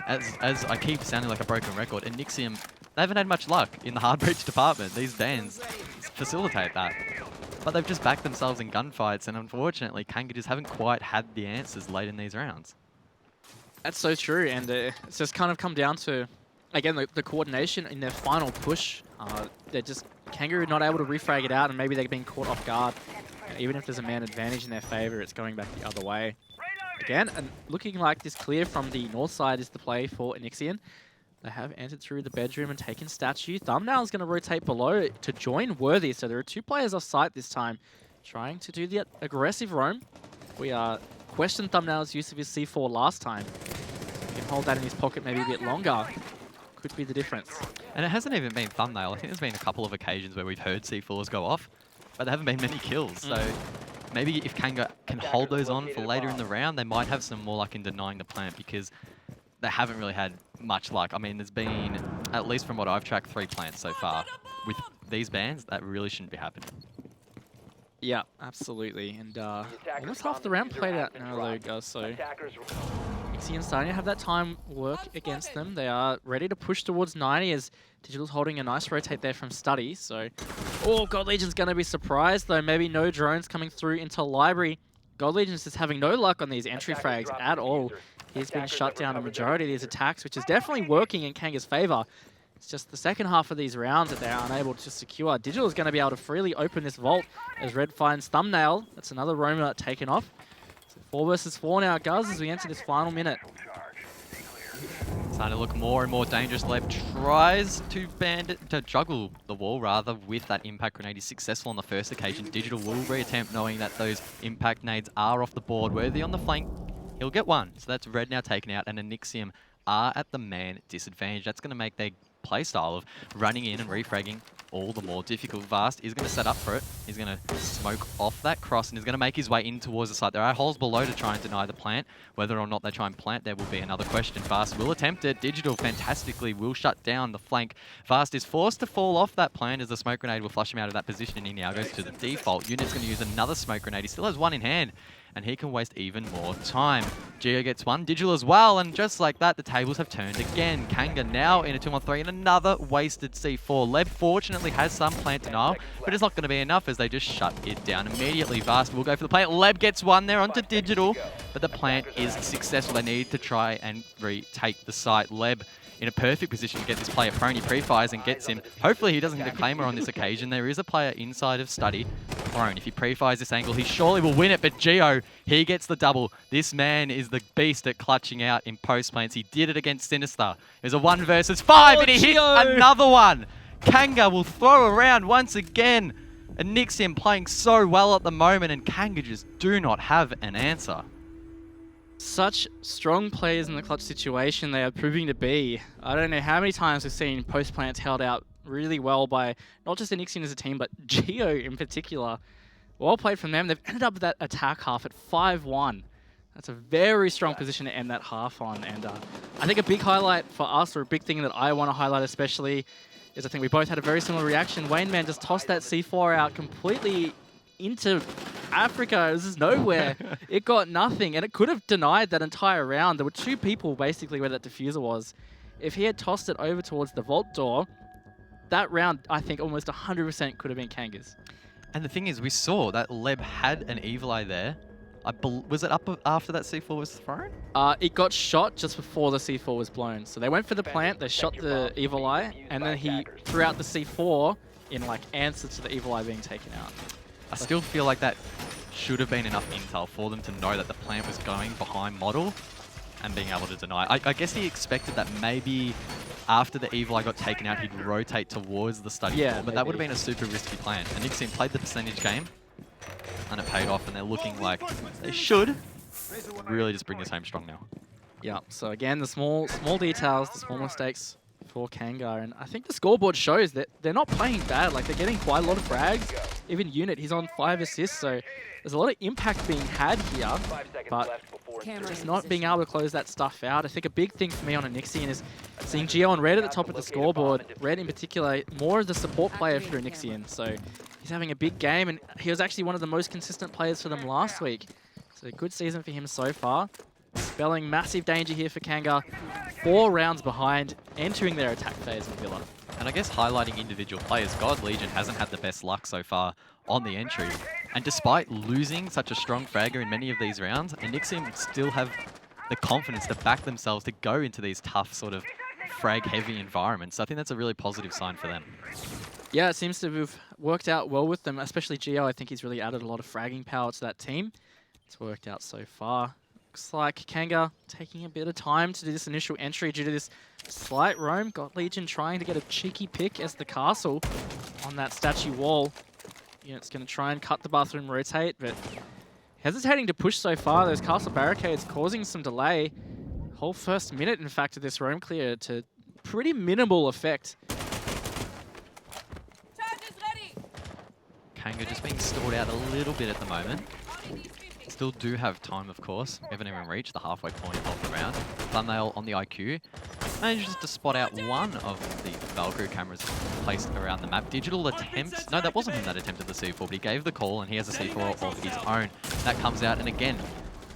As I keep sounding like a broken record, Enian, they haven't had much luck in the hard breach department. These bans facilitate that. But they've just backed themselves in gunfights, and unfortunately, Kanga just haven't quite had the answers late in these rounds. That's so true, and it's just kind of come down to, again, the coordination in their final push. They're just, Kanga are not able to refrag it out, and maybe they've been caught off guard. And even if there's a man advantage in their favor, it's going back the other way. Again, and looking like this clear from the north side is the play for Enian. They have entered through the bedroom and taken statue. Thumbnail's going to rotate below to join Worthy. So there are 2 players off site this time, trying to do the aggressive roam. We questioned Thumbnail's use of his C4 last time. He can hold that in his pocket maybe a bit longer. Could be the difference. And it hasn't even been Thumbnail. I think there's been a couple of occasions where we've heard C4s go off, but there haven't been many kills. So maybe if Kanga can hold those on for later in the round, they might have some more luck in denying the plant, because they haven't really had much luck. I mean, there's been, at least from what I've tracked, 3 plants so far. With these bans, that really shouldn't be happening. Yeah, absolutely. And almost half the round played out now, though, guys. So Enian starting to have that time work against them. They are ready to push towards 90 as Digital's holding a nice rotate there from Study. So, God Legion's going to be surprised, though. Maybe no drones coming through into Library. God Legion's just having no luck on these entry frags at all. He's been shut down a majority of these attacks, which is definitely working in Kanga's favor. It's just the second half of these rounds that they're unable to secure. Digital is going to be able to freely open this vault as Red finds Thumbnail. That's another roamer taken off. So 4 versus 4 now, guys, as we enter this final minute. Starting to look more and more dangerous. Leb tries to juggle the wall, rather, with that impact grenade. He's successful on the first occasion. Digital will reattempt, knowing that those impact nades are off the board. Worthy on the flank. He'll get one. So that's Red now taken out, and Enian are at the man disadvantage. That's going to make their playstyle of running in and refragging all the more difficult. Vast is going to set up for it. He's going to smoke off that cross and is going to make his way in towards the site. There are holes below to try and deny the plant. Whether or not they try and plant, there will be another question. Vast will attempt it. Digital fantastically will shut down the flank. Vast is forced to fall off that plant as the smoke grenade will flush him out of that position, and he now goes to the default. Unit's going to use another smoke grenade. He still has one in hand, and he can waste even more time. Geo gets one, Digital as well, and just like that, the tables have turned again. Kanga now in a 2-on-3 and another wasted C4. Leb fortunately has some plant denial, but it's not going to be enough as they just shut it down immediately. Vast will go for the plant. Leb gets one there onto Digital, but the plant is successful. They need to try and retake the site. Leb in a perfect position to get this player prone. He pre-fires and gets him. Hopefully he doesn't hit a claimer on this occasion. There is a player inside of Study. Prone. If he pre-fires this angle, he surely will win it, but Geo, he gets the double. This man is the beast at clutching out in post planes. He did it against Sinister. There's a 1 versus 5, and he hit another one. Kanga will throw around once again. And Enian playing so well at the moment, and Kanga just do not have an answer. Such strong players in the clutch situation they are proving to be. I don't know how many times we've seen post plants held out really well by not just Enian as a team, but Geo in particular. Well played from them. They've ended up with that attack half at 5-1. That's a very strong position to end that half on. And I think a big highlight for us, or a big thing that I want to highlight especially, is I think we both had a very similar reaction. Wayne Man just tossed that C4 out completely into Africa. This is nowhere. It got nothing, and it could have denied that entire round. There were 2 people basically where that diffuser was. If he had tossed it over towards the vault door, that round, I think almost 100% could have been Kanga's. And the thing is, we saw that Leb had an Evil Eye there. Was it up after that C4 was thrown? It got shot just before the C4 was blown. So they went for the plant, they shot the Evil Eye, and then he threw out the C4 in like answer to the Evil Eye being taken out. I still feel like that should have been enough intel for them to know that the plant was going behind model and being able to deny. I guess he expected that maybe after the Evil Eye got taken out, he'd rotate towards the study floor, but that would have been a super risky plan. And Enian played the percentage game, and it paid off, and they're looking like they should really just bring this home strong now. Yeah, so again, the small details, the small mistakes for Kanga, and I think the scoreboard shows that they're not playing bad. Like, they're getting quite a lot of frags. Even Unit, he's on 5 assists, so there's a lot of impact being had here, but just not being able to close that stuff out. I think a big thing for me on Enian is seeing Gio and Red at the top of the scoreboard. Red in particular, more of the support player for Enian, so he's having a big game, and he was actually one of the most consistent players for them last week. So a good season for him so far. Spelling massive danger here for Kanga. 4 rounds behind, entering their attack phase in Villa. And I guess highlighting individual players, God Legion hasn't had the best luck so far on the entry. And despite losing such a strong fragger in many of these rounds, Enian still have the confidence to back themselves to go into these tough sort of frag-heavy environments. So I think that's a really positive sign for them. Yeah, it seems to have worked out well with them, especially Gio. I think he's really added a lot of fragging power to that team. It's worked out so far. Looks like Kanga taking a bit of time to do this initial entry due to this slight roam. God Legion trying to get a cheeky pick as the castle on that statue wall. It's going to try and cut the bathroom rotate, but hesitating to push so far. Those castle barricades causing some delay. Whole first minute, in fact, of this roam clear to pretty minimal effect. Kanga just being stored out a little bit at the moment. Still do have time, of course. We haven't even reached the halfway point of the round. Thumbnail on the IQ. Manages to spot out one of the Valkyrie cameras placed around the map. Digital attempt. No, that wasn't him that attempted the C4, but he gave the call, and he has a C4 of his own. That comes out, and again,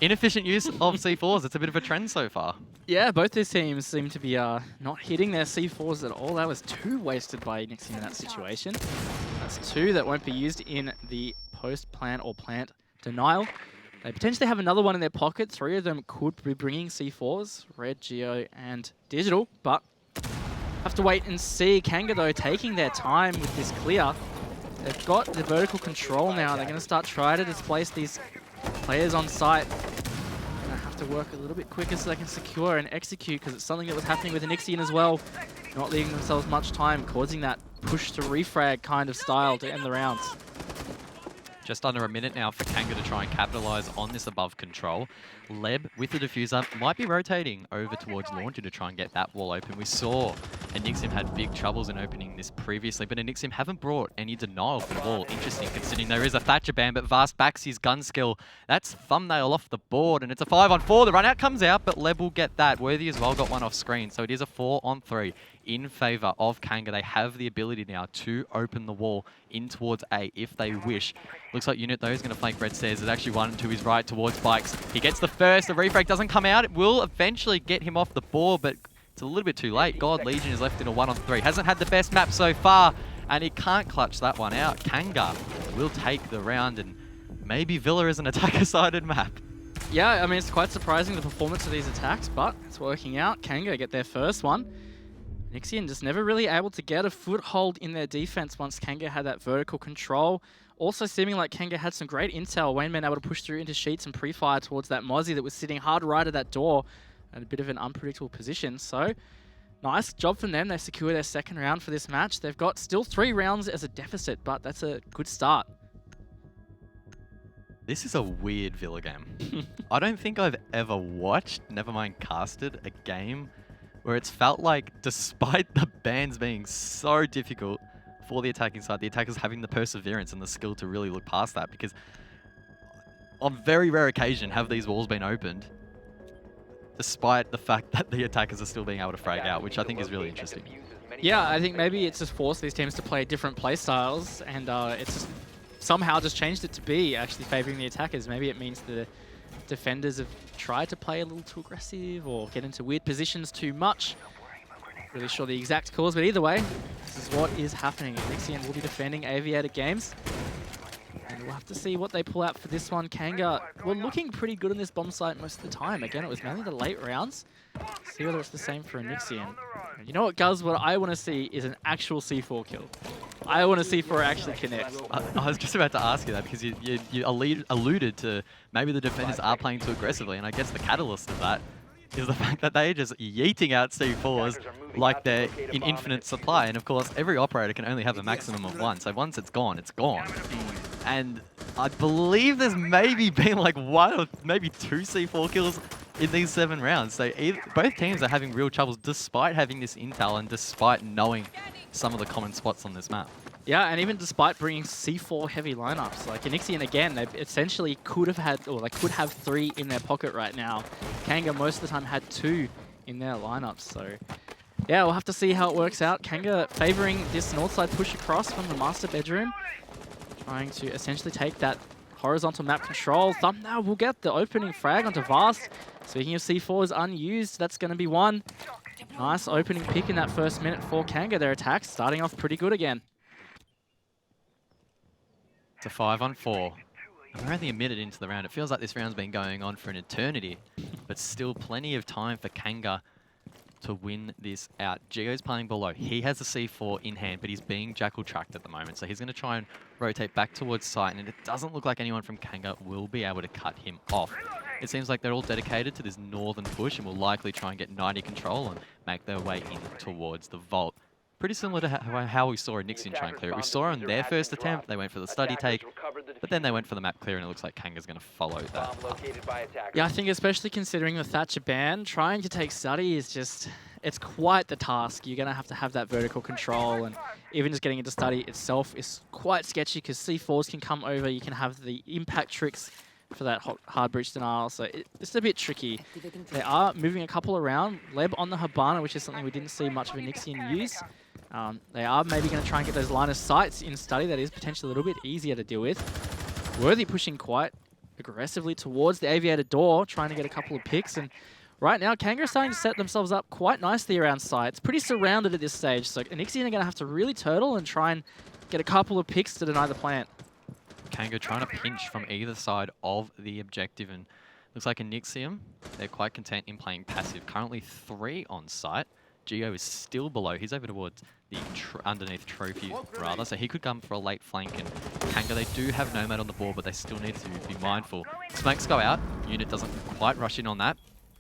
inefficient use of C4s. It's a bit of a trend so far. Yeah, both these teams seem to be not hitting their C4s at all. That was 2 wasted by Enian in that situation. That's 2 that won't be used in the post-plant or plant denial. They potentially have another one in their pocket. 3 of them could be bringing C4s, Red, Geo, and Digital, but have to wait and see. Kanga, though, taking their time with this clear. They've got the vertical control now. They're going to start trying to displace these players on site. They're going to have to work a little bit quicker so they can secure and execute, because it's something that was happening with Enian as well. Not leaving themselves much time, causing that push to refrag kind of style to end the rounds. Just under a minute now for Kanga to try and capitalize on this above control. Leb with the diffuser might be rotating over towards Launcher to try and get that wall open. We saw Enian had big troubles in opening this previously, but Enian haven't brought any denial for the wall. Interesting, considering there is a Thatcher ban, but Vast backs his gun skill. That's thumbnail off the board, and it's a 5-on-4. The run out comes out, but Leb will get that. Worthy as well got one off screen, so it is a 4-on-3 in favor of Kanga. They have the ability now to open the wall in towards A if they wish. Looks like Unit, though, is going to flank Red Stairs. There's actually one to his right towards Bikes. He gets the first. The refrag doesn't come out. It will eventually get him off the board, but it's a little bit too late. God Legion is left in a 1-on-3. Hasn't had the best map so far, and he can't clutch that one out. Kanga will take the round, and maybe Villa is an attacker-sided map. Yeah, I mean, it's quite surprising, the performance of these attacks, but it's working out. Kanga get their first one. Enian just never really able to get a foothold in their defense once Kanga had that vertical control. Also seeming like Kanga had some great intel. Wayne man able to push through into sheets and pre-fire towards that Mozzie that was sitting hard right at that door at a bit of an unpredictable position. So nice job from them. They secure their second round for this match. They've got still 3 rounds as a deficit, but that's a good start. This is a weird Villa game. I don't think I've ever watched, never mind casted, a game where it's felt like, despite the bans being so difficult for the attacking side, the attackers having the perseverance and the skill to really look past that, because on very rare occasion have these walls been opened, despite the fact that the attackers are still being able to frag out, which I think is really interesting. Yeah, I think maybe it's just forced these teams to play different play styles, and it's just somehow just changed it to be actually favouring the attackers. Maybe it means the defenders have tried to play a little too aggressive or get into weird positions too much. Really sure the exact cause, but either way, this is what is happening. Enian will be defending Aviator Games. And we'll have to see what they pull out for this one. Kanga were looking pretty good on this bomb site most of the time. Again, it was mainly the late rounds. See whether it's the same for Enian. You know what, Guz? What I want to see is an actual C4 kill. I want to see C4 actually connect. I was just about to ask you that because you alluded to maybe the defenders are playing too aggressively, and I guess the catalyst of that is the fact that they're just yeeting out C4s like they're in infinite supply. And of course, every operator can only have a maximum of one. So once it's gone, it's gone. And I believe there's maybe been like 1 or maybe 2 C4 kills in these 7 rounds. So both teams are having real troubles despite having this intel and despite knowing some of the common spots on this map. Yeah, and even despite bringing C4 heavy lineups, like Enian again, they essentially could have had, or they could have 3 in their pocket right now. Kanga most of the time had 2 in their lineups, so yeah, we'll have to see how it works out. Kanga favoring this north side push across from the master bedroom, trying to essentially take that horizontal map control. Thumbnail will get the opening frag onto Vast. Speaking of C4s unused, that's going to be one. Nice opening pick in that first minute for Kanga. Their attack starting off pretty good again. It's a 5-on-4. And we're only a minute into the round. It feels like this round's been going on for an eternity, but still plenty of time for Kanga to win this out. Gio's playing below. He has a C4 in hand, but he's being jackal tracked at the moment. So he's going to try and rotate back towards site, and it doesn't look like anyone from Kanga will be able to cut him off. It seems like they're all dedicated to this northern push and will likely try and get 90 control and make their way in towards the vault. Pretty similar to how we saw Enian try and clear it. We saw on their first attempt, they went for the study take, but then they went for the map clear, and it looks like Kanga's going to follow that. Yeah, I think especially considering the Thatcher ban, trying to take study is just, it's quite the task. You're going to have that vertical control, and even just getting into study itself is quite sketchy because C4s can come over, you can have the impact tricks for that hard breach denial, so it's a bit tricky. They are moving a couple around. Leb on the Habana, which is something we didn't see much of Enian use. They are maybe going to try and get those line of sights in study. That is potentially a little bit easier to deal with. Worthy pushing quite aggressively towards the aviator door, trying to get a couple of picks. And right now, Kanga are starting to set themselves up quite nicely around site. It's pretty surrounded at this stage, so Enian are going to have to really turtle and try and get a couple of picks to deny the plant. Kanga trying to pinch from either side of the objective, and looks like Enian, they're quite content in playing passive. Currently 3 on site. Gio is still below. He's over towards the underneath trophy, rather, so he could come for a late flank. And Kanga, they do have Nomad on the board, but they still need to be mindful. Smokes go out. Unit doesn't quite rush in on that.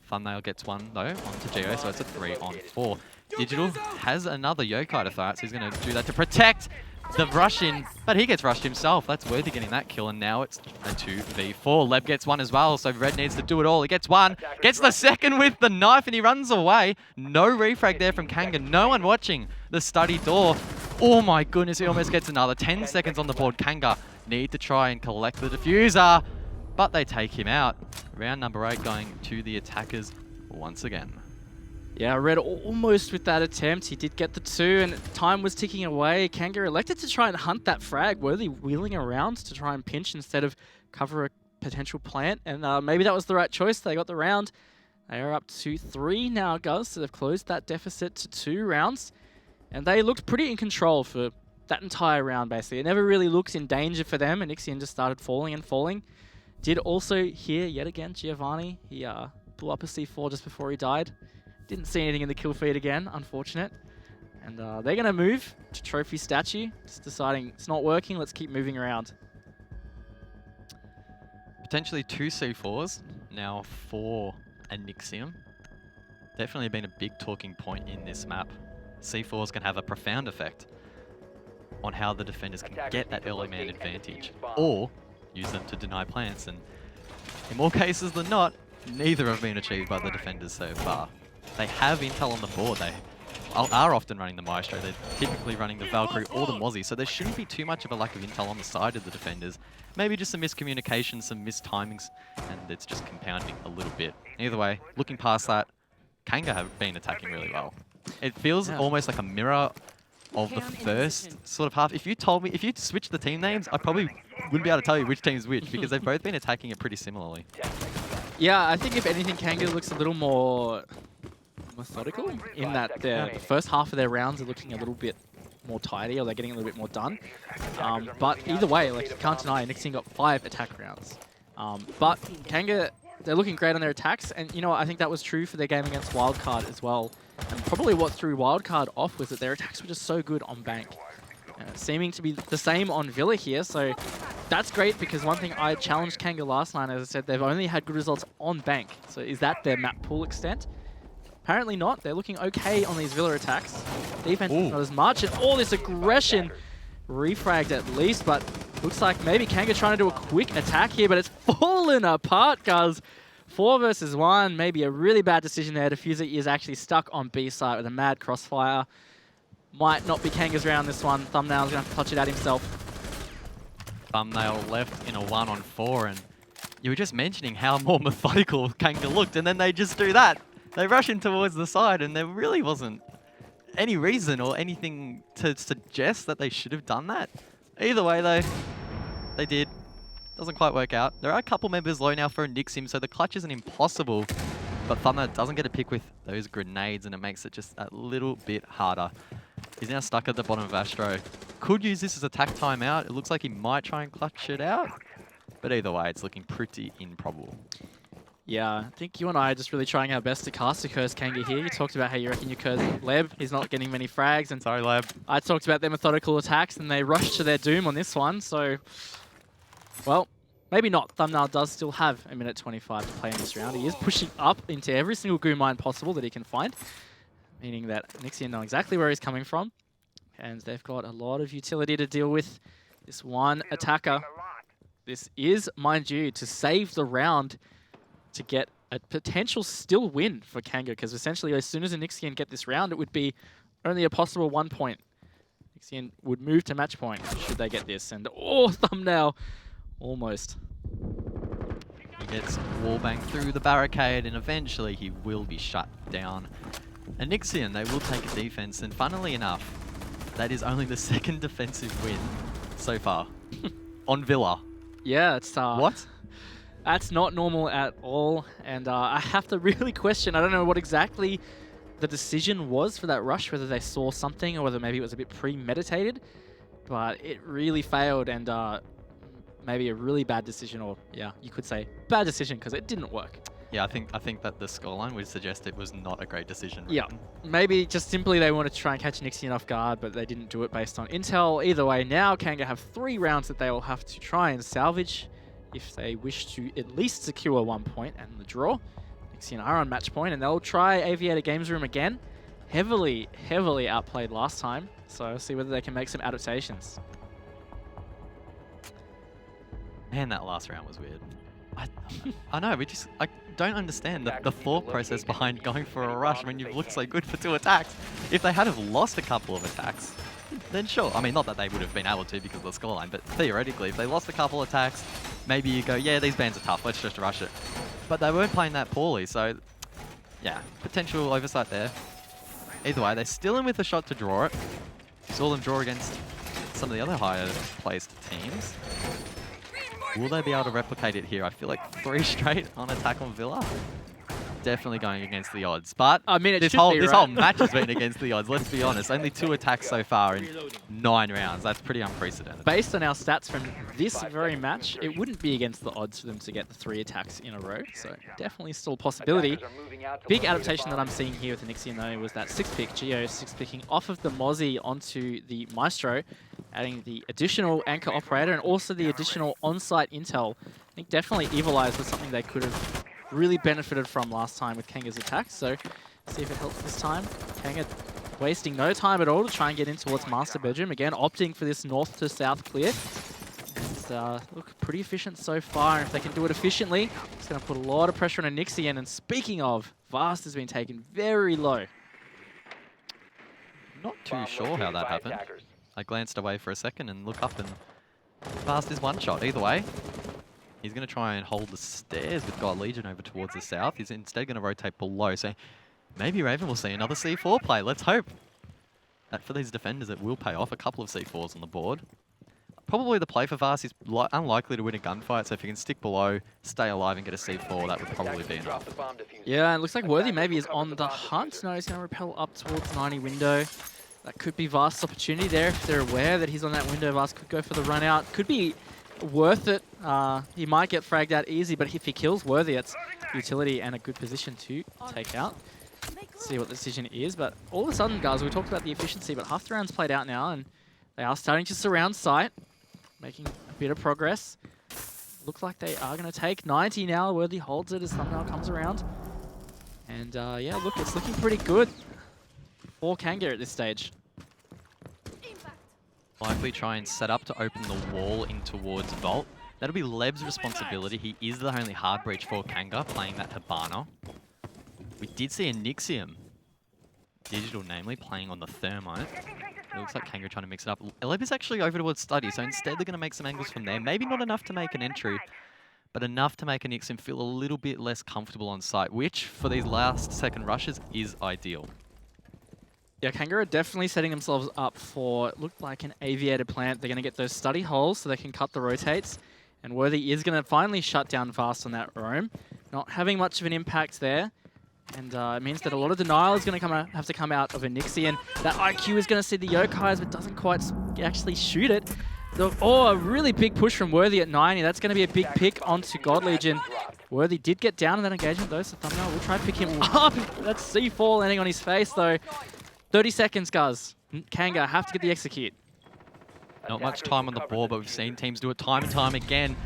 Thumbnail gets one, though, onto Gio, so it's a 3-on-4. Digital has another yokai to throw out, so he's going to do that to protect the rush in, but he gets rushed himself. That's Worthy getting that kill, and now it's a 2v4. Leb gets one as well, so Red needs to do it all. He gets one, gets the second with the knife, and he runs away. No refrag there from Kanga. No one watching the study door. Oh my goodness, he almost gets another. 10 seconds on the board. Kanga need to try and collect the diffuser, but they take him out. Round number 8 going to the attackers once again. Yeah, Red almost with that attempt. He did get the 2, and time was ticking away. Kanga elected to try and hunt that frag, Worthy wheeling around to try and pinch instead of cover a potential plant. And maybe that was the right choice. They got the round. They are up to 3 now, Guz. So they've closed that deficit to 2 rounds. And they looked pretty in control for that entire round, basically. It never really looked in danger for them, and Enian just started falling and falling. Did also hear, yet again, Giovanni. He blew up a C4 just before he died. Didn't see anything in the kill feed again, unfortunate. And they're going to move to Trophy Statue. Just deciding it's not working, let's keep moving around. Potentially 2 C4s, now for Enian. Definitely been a big talking point in this map. C4s can have a profound effect on how the defenders can get that early man advantage, or use them to deny plants. And in more cases than not, neither have been achieved by the defenders so far. They have intel on the board. They are often running the Maestro. They're typically running the Valkyrie or the Mozzie, so there shouldn't be too much of a lack of intel on the side of the defenders. Maybe just some miscommunication, some mistimings, and it's just compounding a little bit. Either way, looking past that, Kanga have been attacking really well. It feels almost like a mirror of the first sort of half. If you switched the team names, I probably wouldn't be able to tell you which team's which, because they've both been attacking it pretty similarly. Yeah, I think if anything, Kanga looks a little more methodical in that the first half of their rounds are looking a little bit more tidy, or they're getting a little bit more done. But either way, like, you can't deny Enian got 5 attack rounds. But Kanga, they're looking great on their attacks, and you know what, I think that was true for their game against Wildcard as well. And probably what threw Wildcard off was that their attacks were just so good on Bank. Seeming to be the same on Villa here, so that's great, because one thing I challenged Kanga last night, as I said, they've only had good results on Bank. So is that their map pool extent? Apparently not. They're looking okay on these Villa attacks. Defense is not as much, and all this aggression refragged at least, but looks like maybe Kanga trying to do a quick attack here, but it's fallen apart, guys. 4 versus 1, maybe a really bad decision there. Diffuser is actually stuck on B side with a mad crossfire. Might not be Kanga's round this one. Thumbnail's going to have to clutch it at himself. Thumbnail left in a 1-on-4, and you were just mentioning how more methodical Kanga looked, and then they just do that. They rush in towards the side, and there really wasn't any reason or anything to suggest that they should have done that. Either way, though, they did. Doesn't quite work out. There are a couple members low now for Enian, so the clutch isn't impossible, but Thumbnail doesn't get a pick with those grenades, and it makes it just a little bit harder. He's now stuck at the bottom of Astro. Could use this as a attack timeout. It looks like he might try and clutch it out, but either way, it's looking pretty improbable. Yeah, I think you and I are just really trying our best to cast a curse Kanga here. You talked about how you reckon you curse Leb. He's not getting many frags. And sorry, Leb. I talked about their methodical attacks, and they rushed to their doom on this one. So, well, maybe not. Thumbnail does still have a minute 25 to play in this round. He is pushing up into every single goo mine possible that he can find, meaning that Enian know exactly where he's coming from. And they've got a lot of utility to deal with. This one attacker. This is, mind you, to save the round, to get a potential still win for Kanga, because essentially as soon as Enian get this round, it would be only a possible 1 point. Enian would move to match point should they get this, and Thumbnail almost. He gets wallbang through the barricade, and eventually he will be shut down. Enian, they will take a defense, and funnily enough, that is only the second defensive win so far on Villa. Yeah, it's what? That's not normal at all, and I have to really question, I don't know what exactly the decision was for that rush, whether they saw something or whether maybe it was a bit premeditated, but it really failed, and maybe a really bad decision, or yeah, you could say bad decision, because it didn't work. Yeah, I think that the scoreline would suggest it was not a great decision. Yeah, maybe just simply they wanted to try and catch Enian off guard, but they didn't do it based on intel. Either way, now Kanga have 3 rounds that they will have to try and salvage if they wish to at least secure 1 point and the draw. Enian are on match point, and they'll try Aviator Games Room again. Heavily outplayed last time, so see whether they can make some adaptations. Man, that last round was weird. I know, I don't understand the thought process behind going for a rush when you've looked so good for 2 attacks. If they had have lost a couple of attacks, then sure. I mean, not that they would have been able to because of the scoreline, but theoretically, if they lost a couple of attacks, maybe you go, yeah, these bands are tough, let's just rush it. But they weren't playing that poorly, so yeah, potential oversight there. Either way, they're still in with a shot to draw it. Saw them draw against some of the other higher placed teams. Will they be able to replicate it here? I feel like 3 straight on attack on Villa. Definitely going against the odds. But I mean, this whole match has been against the odds, let's be honest. Only 2 attacks so far in 9 rounds. That's pretty unprecedented. Based on our stats from this very match, it wouldn't be against the odds for them to get the 3 attacks in a row. So definitely still a possibility. Big adaptation that I'm seeing here with Enian though was that 6-pick, Geo 6-picking off of the Mozzie onto the Maestro, adding the additional anchor operator and also the additional on-site intel. I think definitely Evil Eyes was something they could have really benefited from last time with Kanga's attacks, so see if it helps this time. Kanga wasting no time at all to try and get in towards Master Bedroom. Again, opting for this north to south clear. And, look pretty efficient so far, and if they can do it efficiently, it's going to put a lot of pressure on Enian. And speaking of, Vast has been taken very low. Not too sure how that happened. I glanced away for a second and look up, and Vast is 1 shot. Either way, he's going to try and hold the stairs with God Legion over towards the south. He's instead going to rotate below. So maybe Raven will see another C4 play. Let's hope that for these defenders it will pay off. A couple of C4s on the board. Probably the play for Vast is unlikely to win a gunfight. So if he can stick below, stay alive and get a C4, that would probably be enough. Yeah, it looks like Worthy maybe is on the hunt. No, he's going to repel up towards 90 window. That could be Vast's opportunity there if they're aware that he's on that window. Vast could go for the run out. Could be worth it. He might get fragged out easy, but if he kills Worthy, it's utility and a good position to take out. See what the decision is, but all of a sudden, guys, we talked about the efficiency, but half the round's played out now, and they are starting to surround site, making a bit of progress. Looks like they are going to take 90 now. Worthy holds it as Thumbnail comes around. And yeah, look, it's looking pretty good for Kanga at this stage. Likely try and set up to open the wall in towards Vault. That'll be Leb's responsibility. He is the only hard breach for Kanga, playing that Hibana. We did see a Nixium, digital namely, playing on the Thermite. It looks like Kanga trying to mix it up. Leb is actually over towards Study, so instead they're going to make some angles from there. Maybe not enough to make an entry, but enough to make a Nixium feel a little bit less comfortable on site, which for these last second rushes is ideal. Yeah, Kanga are definitely setting themselves up for, looked like an aviator plant. They're going to get those study holes so they can cut the rotates. And Worthy is going to finally shut down Vast on that roam. Not having much of an impact there. And it means that a lot of denial is going to have to come out of a Nixian. That IQ is going to see the Yokais, but doesn't quite actually shoot it. Oh, a really big push from Worthy at 90. That's going to be a big pick onto God Legion. Worthy did get down in that engagement though, so Thumbnail will try to pick him up. That's C4 landing on his face though. 30 seconds, guys. Kanga have to get the execute. Not much time on the board, but we've seen teams do it time and time again.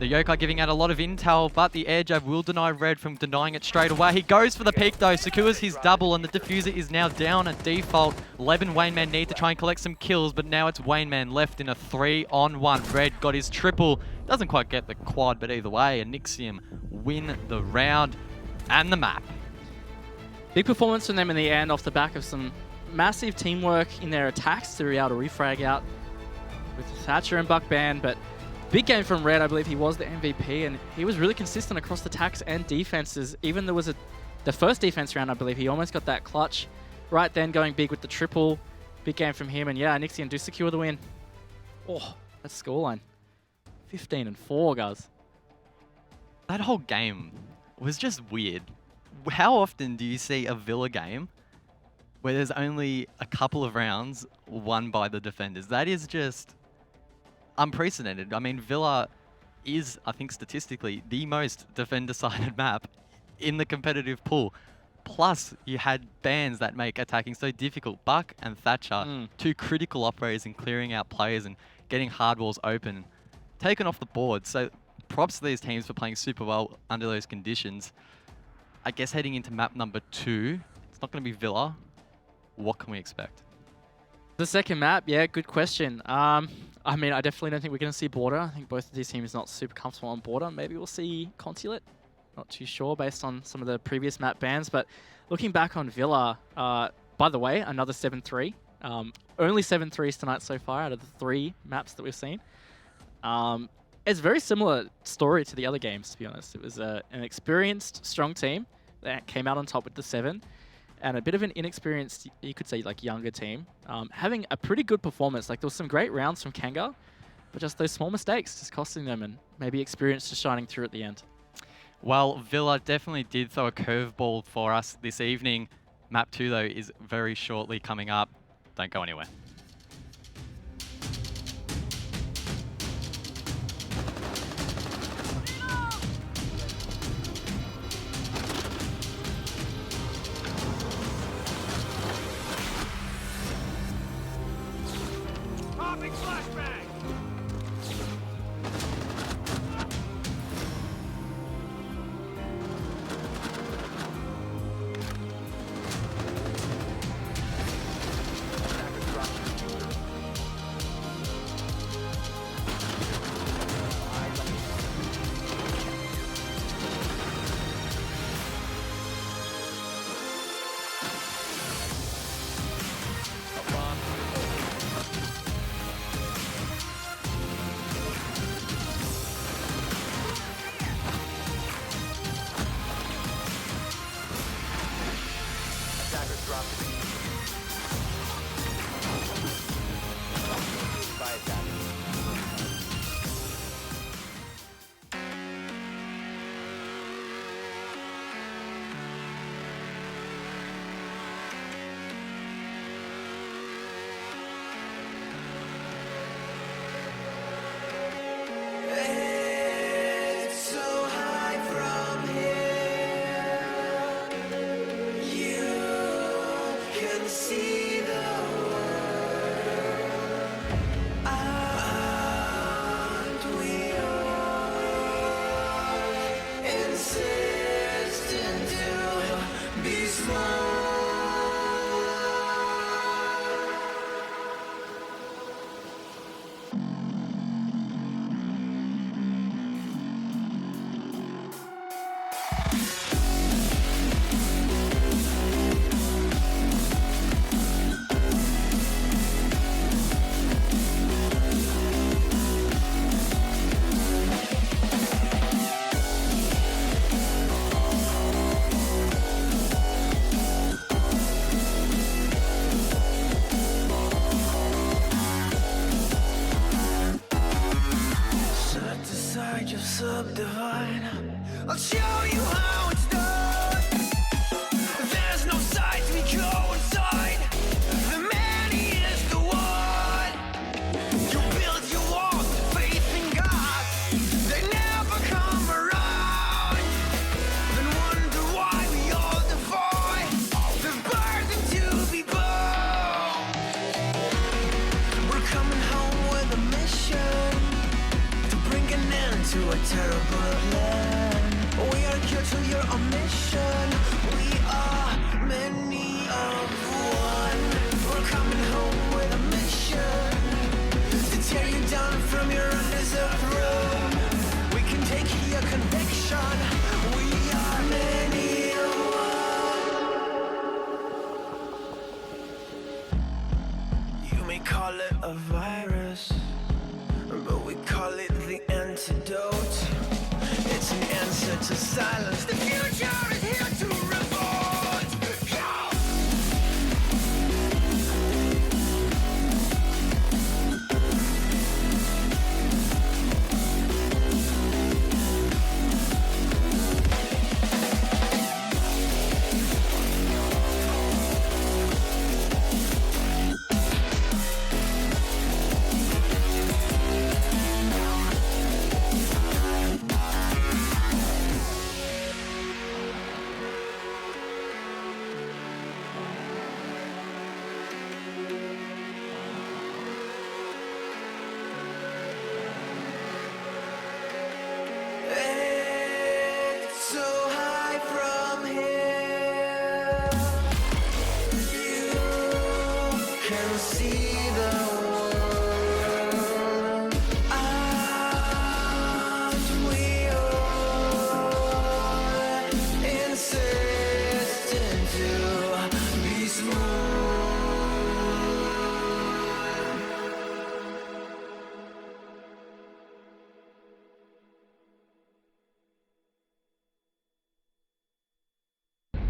The Yokai giving out a lot of intel, but the air jab will deny Red from denying it straight away. He goes for the peak though, secures his double, and the diffuser is now down at default. Leb and Wayneman need to try and collect some kills, but now it's Wayneman left in a 3-on-1. Red got his triple. Doesn't quite get the quad, but either way, a Nixium win the round and the map. Big performance from them in the end off the back of some massive teamwork in their attacks to be able to refrag out with Thatcher and Buck Band, but big game from Red. I believe he was the MVP, and he was really consistent across the attacks and defenses. Even there was the first defense round, I believe, he almost got that clutch right then, going big with the triple. Big game from him, and yeah, Nixian do secure the win. Oh, that's scoreline. 15-4, guys. That whole game was just weird. How often do you see a Villa game where there's only a couple of rounds won by the defenders? That is just unprecedented. I mean, Villa is, I think statistically, the most defender-sided map in the competitive pool. Plus, you had bans that make attacking so difficult. Buck and Thatcher, two critical operators in clearing out players and getting hard walls open, taken off the board. So props to these teams for playing super well under those conditions. I guess heading into map number 2, it's not going to be Villa. What can we expect? The second map, yeah, good question. I mean, I definitely don't think we're going to see Border. I think both of these teams are not super comfortable on Border. Maybe we'll see Consulate. Not too sure based on some of the previous map bans. But looking back on Villa, by the way, another 7-3. Only 7-3s tonight so far out of the 3 maps that we've seen. It's a very similar story to the other games, to be honest. It was an experienced, strong team that came out on top with the 7. And a bit of an inexperienced, you could say, like, younger team, having a pretty good performance. Like, there was some great rounds from Kanga, but just those small mistakes just costing them, and maybe experience just shining through at the end. Well, Villa definitely did throw a curveball for us this evening. Map 2, though, is very shortly coming up. Don't go anywhere. terrible plan. We are here to your omission. We are many of one. We're coming home with a mission to tear you down from your undeserved throne. We can take your conviction. We are many of one. You may call it a virus, but we call it the antidote. It's an answer to silence. The future is here to revolt.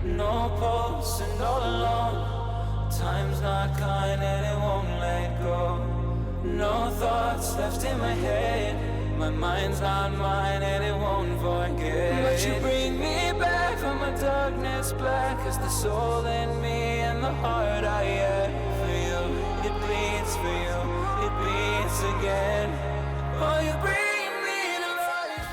No pulse and all alone. Time's not kind and it won't let go. No thoughts left in my head. My mind's not mine and it won't forget. But you bring me back from my darkness black. Cause the soul in me and the heart I have for you. It bleeds for you, it beats again. Oh, you bring me to life.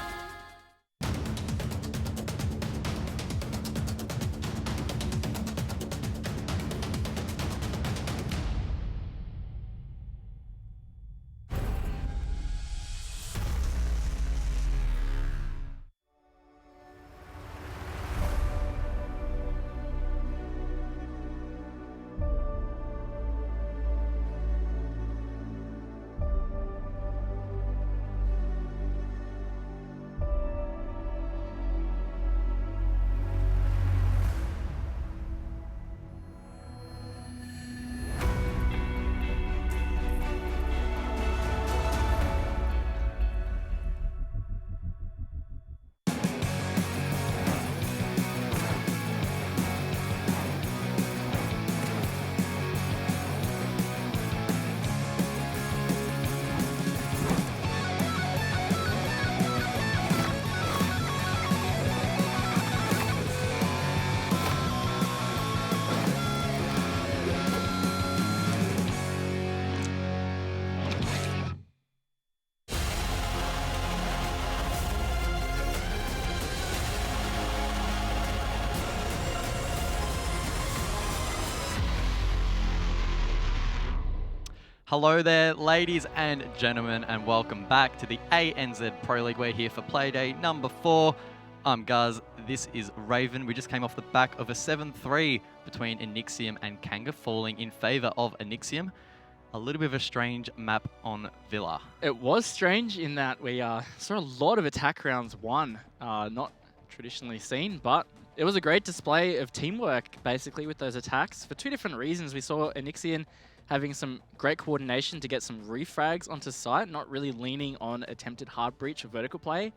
Hello there, ladies and gentlemen, and welcome back to the ANZ Pro League. We're here for Playday number 4. I'm Guz. This is Raven. We just came off the back of a 7-3 between Enixium and Kanga, falling in favour of Enixium. A little bit of a strange map on Villa. It was strange in that we saw a lot of attack rounds won, not traditionally seen, but it was a great display of teamwork, basically, with those attacks. For two different reasons, we saw Enixium having some great coordination to get some refrags onto site, not really leaning on attempted hard breach or vertical play.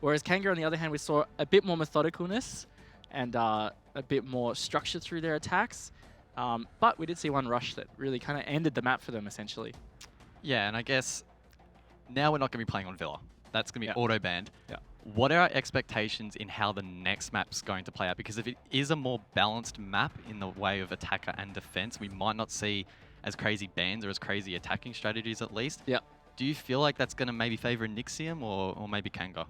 Whereas Kanga, on the other hand, we saw a bit more methodicalness and a bit more structure through their attacks. But we did see one rush that really kind of ended the map for them, essentially. Yeah, and I guess now we're not going to be playing on Villa. That's going to be auto-banned. Yeah. What are our expectations in how the next map's going to play out? Because if it is a more balanced map in the way of attacker and defense, we might not see as crazy bans or as crazy attacking strategies at least. Yeah. Do you feel like that's going to maybe favor Enixium or maybe Kanga?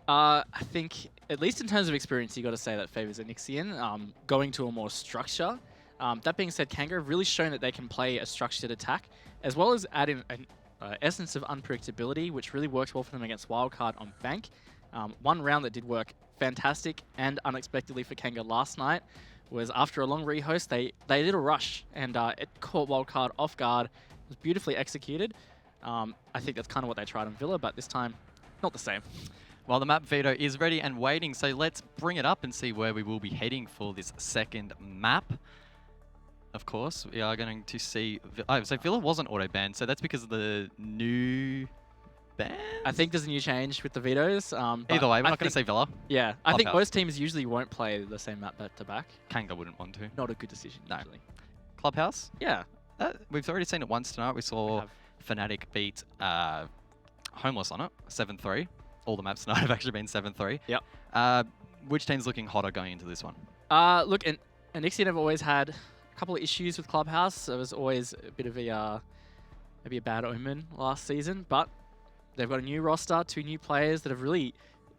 I think, at least in terms of experience, you got to say that favors Enixium, going to a more structure. That being said, Kanga have really shown that they can play a structured attack, as well as add in essence of unpredictability, which really works well for them against Wildcard on Bank. One round that did work fantastic and unexpectedly for Kanga last night was after a long rehost, they did a rush, and it caught Wildcard off guard. It was beautifully executed. I think that's kind of what they tried on Villa, but this time, not the same. Well, the map veto is ready and waiting, so let's bring it up and see where we will be heading for this second map. Of course, we are going to see... so Villa wasn't auto-banned, so that's because of the new ban? I think there's a new change with the vetoes. Either way, we're not going to say Villa. Yeah, I think most teams usually won't play the same map back-to-back. Kanga wouldn't want to. Not a good decision, usually. Clubhouse? Yeah. We've already seen it once tonight. We saw Fnatic beat Homeless on it, 7-3. All the maps tonight have actually been 7-3. Yep. Which team's looking hotter going into this one? Look, and Enian have always had a couple of issues with Clubhouse. It was always a bit of a maybe a bad omen last season, but they've got a new roster, 2 new players that have really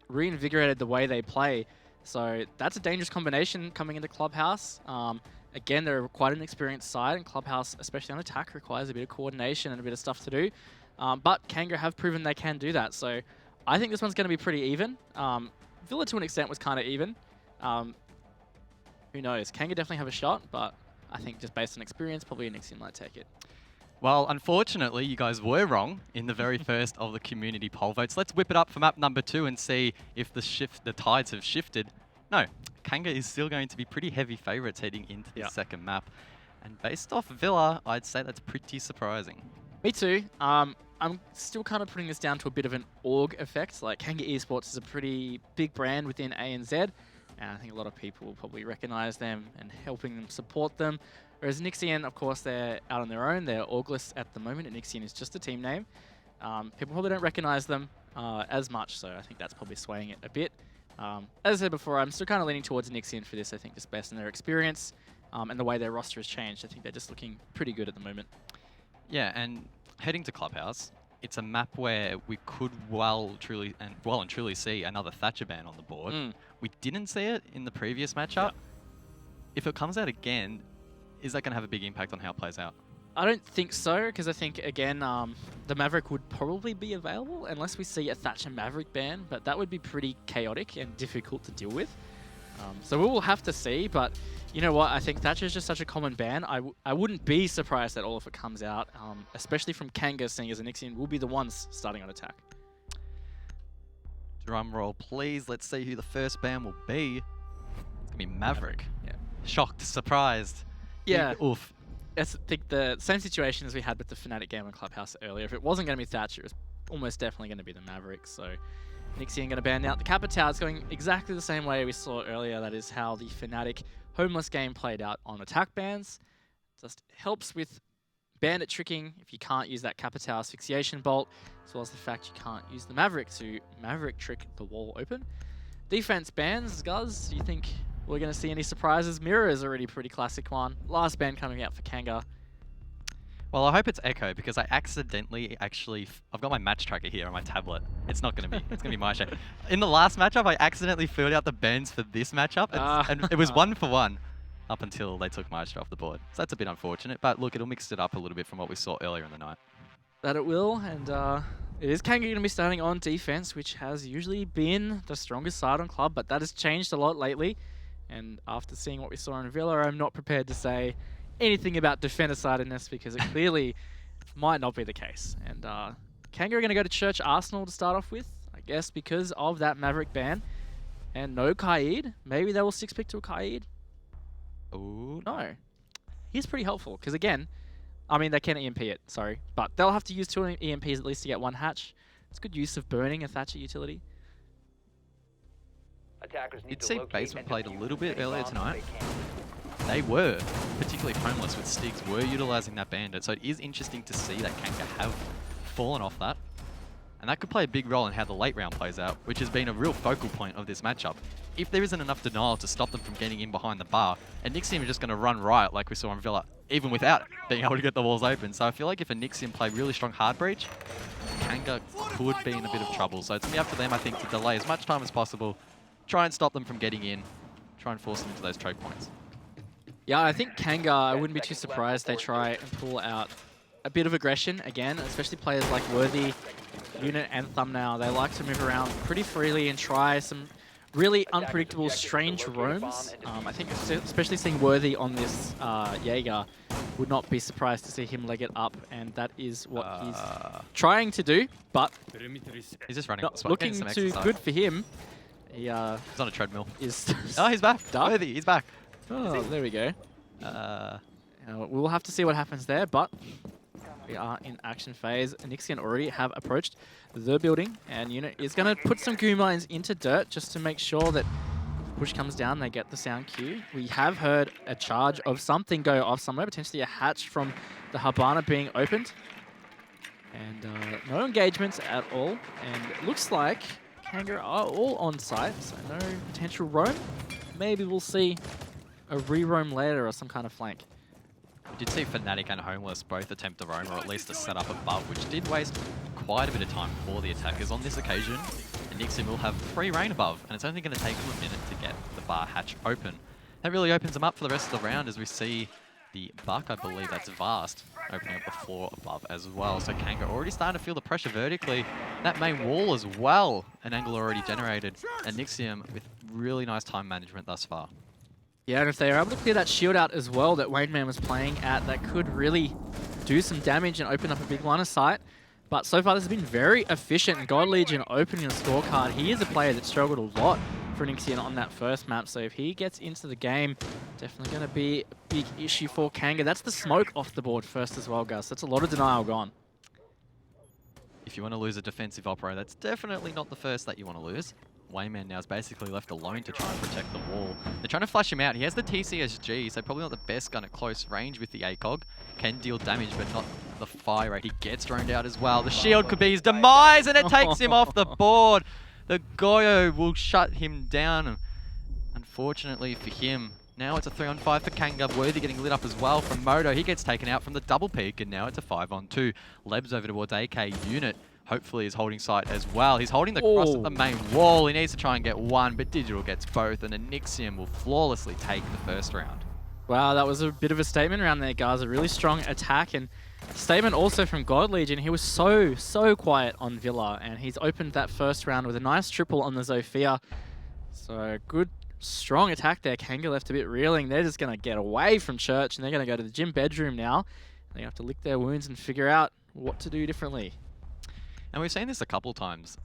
reinvigorated the way they play. So that's a dangerous combination coming into Clubhouse. Again, they're quite an experienced side, and Clubhouse, especially on attack, requires a bit of coordination and a bit of stuff to do. But Kanga have proven they can do that. So I think this one's going to be pretty even. Villa, to an extent, was kind of even. Who knows? Kanga definitely have a shot, but I think just based on experience, probably Enian might take it. Well, unfortunately, you guys were wrong in the very first of the community poll votes. Let's whip it up for map number 2 and see if the tides have shifted. No, Kanga is still going to be pretty heavy favourites heading into the second map. And based off Villa, I'd say that's pretty surprising. Me too. I'm still kind of putting this down to a bit of an org effect. Like, Kanga Esports is a pretty big brand within ANZ, and I think a lot of people will probably recognize them and helping them support them. Whereas Enian, of course, they're out on their own. They're orgless at the moment. Enian is just a team name. People probably don't recognize them as much, so I think that's probably swaying it a bit. As I said before, I'm still kind of leaning towards Enian for this, I think, just based on their experience and the way their roster has changed. I think they're just looking pretty good at the moment. Yeah, and heading to Clubhouse, it's a map where we could well and truly see another Thatcher ban on the board. We didn't see it in the previous matchup. If it comes out again, is that going to have a big impact on how it plays out? I don't think so, because I think, again, the Maverick would probably be available unless we see a Thatcher Maverick ban, but that would be pretty chaotic and difficult to deal with. So we will have to see, but you know what? I think Thatcher is just such a common ban. I wouldn't be surprised at all if it comes out, especially from Kanga, seeing as Enian will be the ones starting on attack. Drum roll, please. Let's see who the first ban will be. It's going to be Maverick. Yeah. Shocked, surprised. Yeah. Big oof. I think the same situation as we had with the Fnatic game on Clubhouse earlier. If it wasn't going to be Thatcher, it was almost definitely going to be the Maverick. So Enian going to ban out. The Capitao is going exactly the same way we saw earlier. That is how the Fnatic Homeless game played out on attack bans. Just helps with bandit tricking if you can't use that Capitao asphyxiation bolt, as well as the fact you can't use the Maverick to Maverick trick the wall open. Defense bans, guys. Do you think we're going to see any surprises? Mirror is already a pretty classic one. Last ban coming out for Kanga. Well, I hope it's Echo, because I accidentally I've got my match tracker here on my tablet. It's not going to be, it's going to be my share. In the last matchup, I accidentally filled out the bans for this matchup, and it was 1-for-1 up until they took Maestro off the board. So that's a bit unfortunate, but look, it'll mix it up a little bit from what we saw earlier in the night. That it will, and it is Kanga going to be starting on defense, which has usually been the strongest side on club, but that has changed a lot lately. And after seeing what we saw in Villa, I'm not prepared to say anything about defender-sidedness because it clearly might not be the case. And Kanga are going to go to Church Arsenal to start off with, I guess because of that Maverick ban. And no Kaid. Maybe they will 6-pick to a Kaid. Oh no. He's pretty helpful because, again, I mean, they can EMP it, sorry. But they'll have to use 2 EMPs at least to get 1 hatch. It's good use of burning a Thatcher utility. Did see Basement played a little bit earlier tonight. They were, particularly Homeless with Stigs, were utilising that bandit. So it is interesting to see that Kanga have fallen off that. And that could play a big role in how the late round plays out, which has been a real focal point of this matchup. If there isn't enough denial to stop them from getting in behind the bar, and Enian are just going to run riot like we saw in Villa, even without being able to get the walls open. So I feel like if Enian play really strong hard breach, Kanga could be in a bit of trouble. So it's going to be up to them, I think, to delay as much time as possible, try and stop them from getting in, try and force them into those choke points. Yeah, I think Kanga, I wouldn't be too surprised they try and pull out a bit of aggression again, especially players like Worthy, Unit, and Thumbnail. They like to move around pretty freely and try some really unpredictable, strange roams. I think especially seeing Worthy on this Jaeger, would not be surprised to see him leg it up, and that is what he's trying to do, but he's just running not looking too good for him. He's on a treadmill. Oh, he's back. Worthy, he's back. Oh, there we go. We'll have to see what happens there, but we are in action phase. Enixian already have approached the building, and Unit is going to put some goo mines into dirt just to make sure that push comes down, they get the sound cue. We have heard a charge of something go off somewhere, potentially a hatch from the Habana being opened. And no engagements at all. And it looks like Kanga are all on site, so no potential roam. Maybe we'll see a re-roam later or some kind of flank. We did see Fnatic and Homeless both attempt to roam, or at least to set up above, which did waste quite a bit of time for the attackers. On this occasion, Enixian will have free reign above, and it's only going to take them a minute to get the bar hatch open. That really opens them up for the rest of the round as we see the Buck, I believe that's Vast, opening up the floor above as well. So Kanga already starting to feel the pressure vertically. That main wall as well, an angle already generated. And Enixian with really nice time management thus far. Yeah, and if they are able to clear that shield out as well that Wayneman was playing at, that could really do some damage and open up a big line of sight. But so far this has been very efficient, and God Legion opening the scorecard. He is a player that struggled a lot for Enixian on that first map, so if he gets into the game, definitely going to be a big issue for Kanga. That's the smoke off the board first as well, Gus. That's a lot of denial gone. If you want to lose a defensive operator, that's definitely not the first that you want to lose. Wayman now is basically left alone to try and protect the wall. They're trying to flash him out. He has the TCSG, so probably not the best gun at close range with the ACOG. Can deal damage, but not the fire rate. He gets droned out as well. The shield could be his demise, and it takes him off the board. The Goyo will shut him down. Unfortunately for him, now it's a 3-on-5 for Kanga. Worthy getting lit up as well from Moto. He gets taken out from the double peak, and now it's a 5-on-2. Leb's over towards AK Unit. Hopefully is holding sight as well. He's holding the cross at the main wall. He needs to try and get one, but Digital gets both, and Enixian will flawlessly take the first round. Wow, that was a bit of a statement around there, guys. A really strong attack, and statement also from God Legion. He was so quiet on Villa, and he's opened that first round with a nice triple on the Zofia. So good, strong attack there. Kanga left a bit reeling. They're just going to get away from Church, and they're going to go to the gym bedroom now. They have to lick their wounds and figure out what to do differently. And we've seen this a couple times.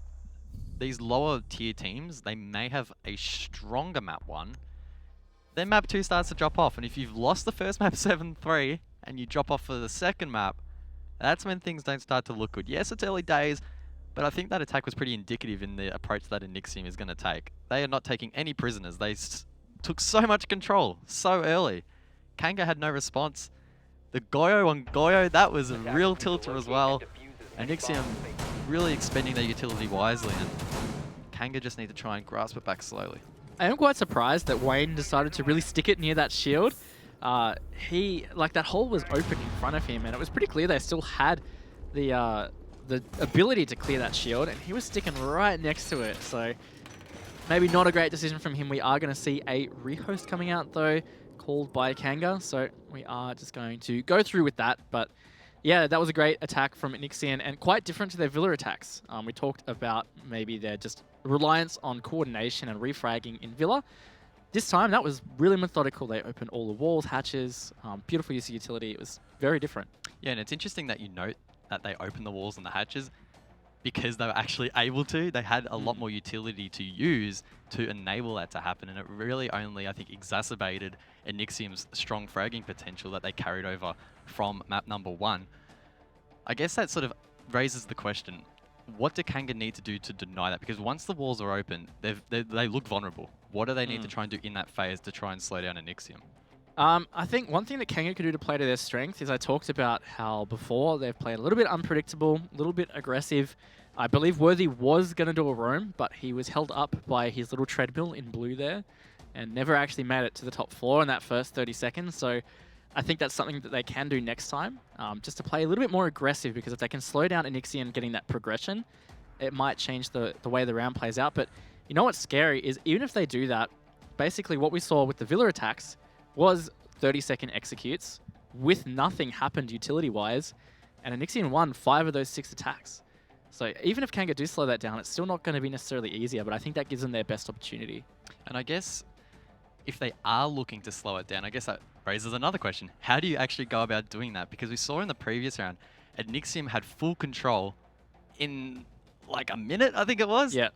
These lower tier teams, they may have a stronger map 1. Then map 2 starts to drop off. And if you've lost the first map 7-3 and you drop off for the second map, that's when things don't start to look good. Yes, it's early days, but I think that attack was pretty indicative in the approach that Enixian is going to take. They are not taking any prisoners. They took so much control so early. Kanga had no response. The Goyo on Goyo, that was a real tilter as well. Enixian really expending their utility wisely, and Kanga just need to try and grasp it back slowly. I am quite surprised that Wayne decided to really stick it near that shield. That hole was open in front of him, and it was pretty clear they still had the ability to clear that shield, and he was sticking right next to it. So maybe not a great decision from him. We are going to see a rehost coming out though, called by Kanga. So we are just going to go through with that, but yeah, that was a great attack from Enixian, and quite different to their Villa attacks. We talked about maybe their just reliance on coordination and refragging in Villa. This time, that was really methodical. They opened all the walls, hatches, beautiful use of utility. It was very different. Yeah, and it's interesting that you note that they opened the walls and the hatches because they were actually able to. They had a lot more utility to use to enable that to happen, and it really only, I think, exacerbated Enixian's strong fragging potential that they carried over from map number 1. I guess that sort of raises the question, what do Kanga need to do to deny that? Because once the walls are open, they look vulnerable. What do they need to try and do in that phase to try and slow down Enixian? I think one thing that Kanga could do to play to their strength is I talked about how before they've played a little bit unpredictable, a little bit aggressive. I believe Worthy was going to do a roam, but he was held up by his little treadmill in blue there and never actually made it to the top floor in that first 30 seconds. So I think that's something that they can do next time, just to play a little bit more aggressive, because if they can slow down Enixian getting that progression, it might change the way the round plays out. But you know what's scary is even if they do that, basically what we saw with the Villa attacks was 30-second executes with nothing happened utility-wise. And Enixian won 5 of those 6 attacks. So even if Kanga do slow that down, it's still not going to be necessarily easier, but I think that gives them their best opportunity. And I guess if they are looking to slow it down, I guess that raises another question. How do you actually go about doing that? Because we saw in the previous round, Enixium had full control in like a minute, I think it was. Yeah.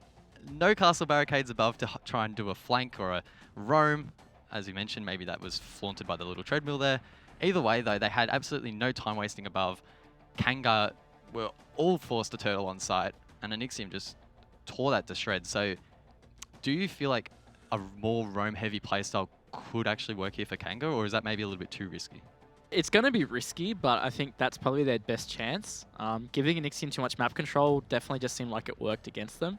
No castle barricades above to try and do a flank or a roam. As you mentioned, maybe that was flaunted by the little treadmill there. Either way, though, they had absolutely no time wasting above. Kanga were all forced to turtle on site, and Enixium just tore that to shreds. So do you feel like a more roam-heavy playstyle could actually work here for Kanga, or is that maybe a little bit too risky? It's going to be risky, but I think that's probably their best chance. Giving Enixium too much map control definitely just seemed like it worked against them.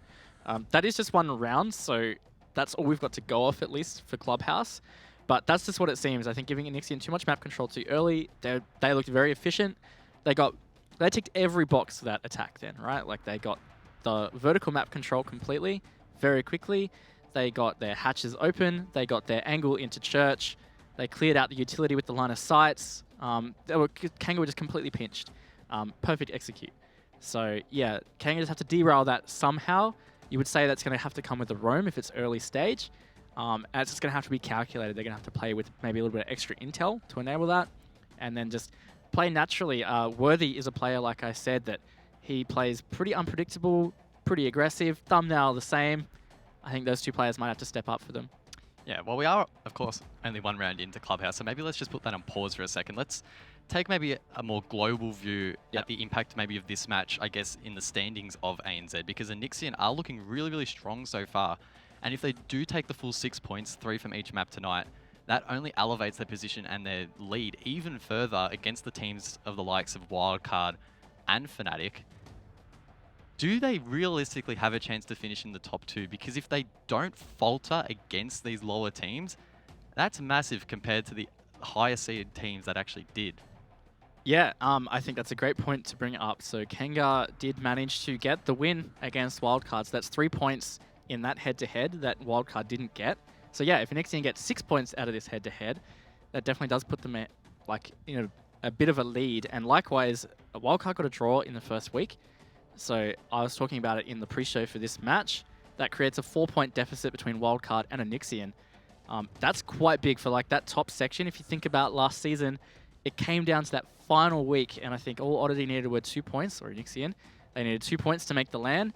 That is just one round, so that's all we've got to go off, at least for Clubhouse. But that's just what it seems. I think giving Enixium too much map control too early, they looked very efficient. They ticked every box for that attack then, right? Like they got the vertical map control completely, very quickly. They got their hatches open. They got their angle into church. They cleared out the utility with the line of sights. Kanga were just completely pinched. Perfect execute. So yeah, Kanga just have to derail that somehow. You would say that's going to have to come with the roam if it's early stage. And it's just going to have to be calculated. They're going to have to play with maybe a little bit of extra intel to enable that. And then just play naturally. Worthy is a player, like I said, that he plays pretty unpredictable, pretty aggressive. Thumbnail the same. I think those two players might have to step up for them. Yeah, well, we are, of course, only one round into Clubhouse, so maybe let's just put that on pause for a second. Let's take maybe a more global view at the impact maybe of this match, I guess, in the standings of ANZ, because the Enixian are looking really, really strong so far. And if they do take the full 6 points, 3 from each map tonight, that only elevates their position and their lead even further against the teams of the likes of Wildcard and Fnatic. Do they realistically have a chance to finish in the top 2? Because if they don't falter against these lower teams, that's massive compared to the higher seeded teams that actually did. Yeah, I think that's a great point to bring up. So Kanga did manage to get the win against Wildcard. So that's 3 points in that head-to-head that Wildcard didn't get. So yeah, if Enixian gets 6 points out of this head-to-head, that definitely does put them at, like, you know, a bit of a lead. And likewise, Wildcard got a draw in the first week. So I was talking about it in the pre-show for this match. That creates a 4-point deficit between Wildcard and Enixian. That's quite big for like that top section. If you think about last season, it came down to that final week, and I think all Oddity needed were 2 points, or Enixian. They needed 2 points to make the LAN,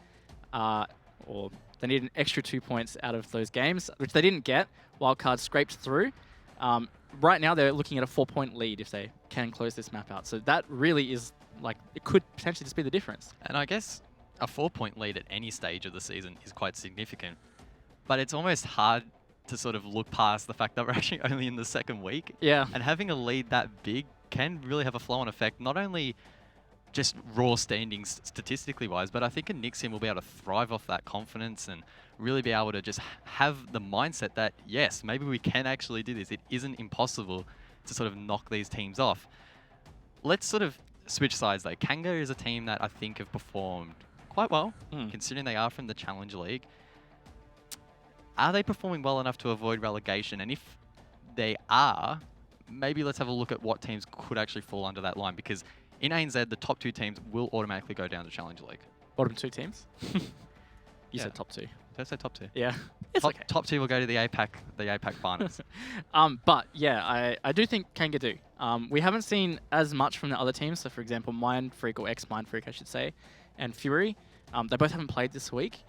or they needed an extra 2 points out of those games, which they didn't get. Wildcard scraped through. Right now, they're looking at a 4-point lead if they can close this map out. So that really is, like, it could potentially just be the difference. And I guess a 4-point lead at any stage of the season is quite significant. But it's almost hard to sort of look past the fact that we're actually only in the second week. Yeah. And having a lead that big can really have a flow-on effect, not only just raw standings statistically wise, but I think Enixian will be able to thrive off that confidence and really be able to just have the mindset that, yes, maybe we can actually do this. It isn't impossible to sort of knock these teams off. Let's sort of switch sides though. Kanga is a team that I think have performed quite well, considering they are from the Challenger League. Are they performing well enough to avoid relegation? And if they are, maybe let's have a look at what teams could actually fall under that line, because in ANZ, the top 2 teams will automatically go down to Challenger League. Bottom 2 teams? You said top 2. Did I say top 2? Yeah. It's okay. Top 2 will go to the APAC finals. But yeah, I do think Kanga do. We haven't seen as much from the other teams. So for example, Mindfreak, or ex-Mindfreak I should say, and Fury. They both haven't played this week.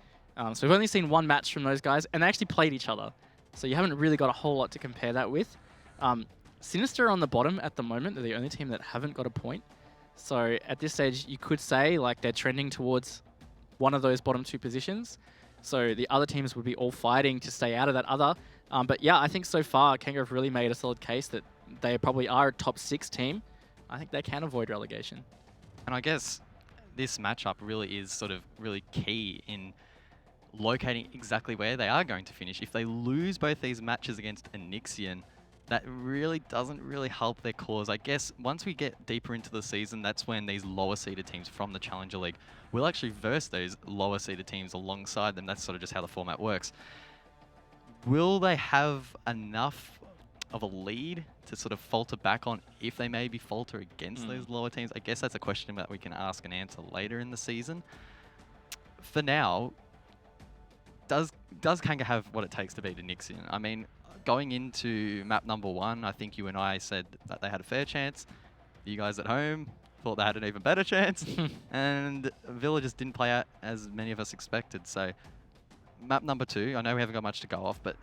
So we've only seen one match from those guys, and they actually played each other. So you haven't really got a whole lot to compare that with. Sinister on the bottom at the moment. They're the only team that haven't got a point. So at this stage, you could say like they're trending towards one of those bottom 2 positions. So the other teams would be all fighting to stay out of that other. But yeah, I think so far, Kanga have really made a solid case that they probably are a top 6 team. I think they can avoid relegation. And I guess this matchup really is sort of really key in locating exactly where they are going to finish. If they lose both these matches against Enixian, that really doesn't really help their cause. I guess once we get deeper into the season, that's when these lower seeded teams from the Challenger League will actually verse those lower seeded teams alongside them. That's sort of just how the format works. Will they have enough of a lead to sort of falter back on if they maybe falter against those lower teams? I guess that's a question that we can ask and answer later in the season. For now, does Kanga have what it takes to beat Enixian? I mean, going into map number 1, I think you and I said that they had a fair chance. You guys at home thought they had an even better chance. And Villa just didn't play out as many of us expected. So map number 2, I know we haven't got much to go off, but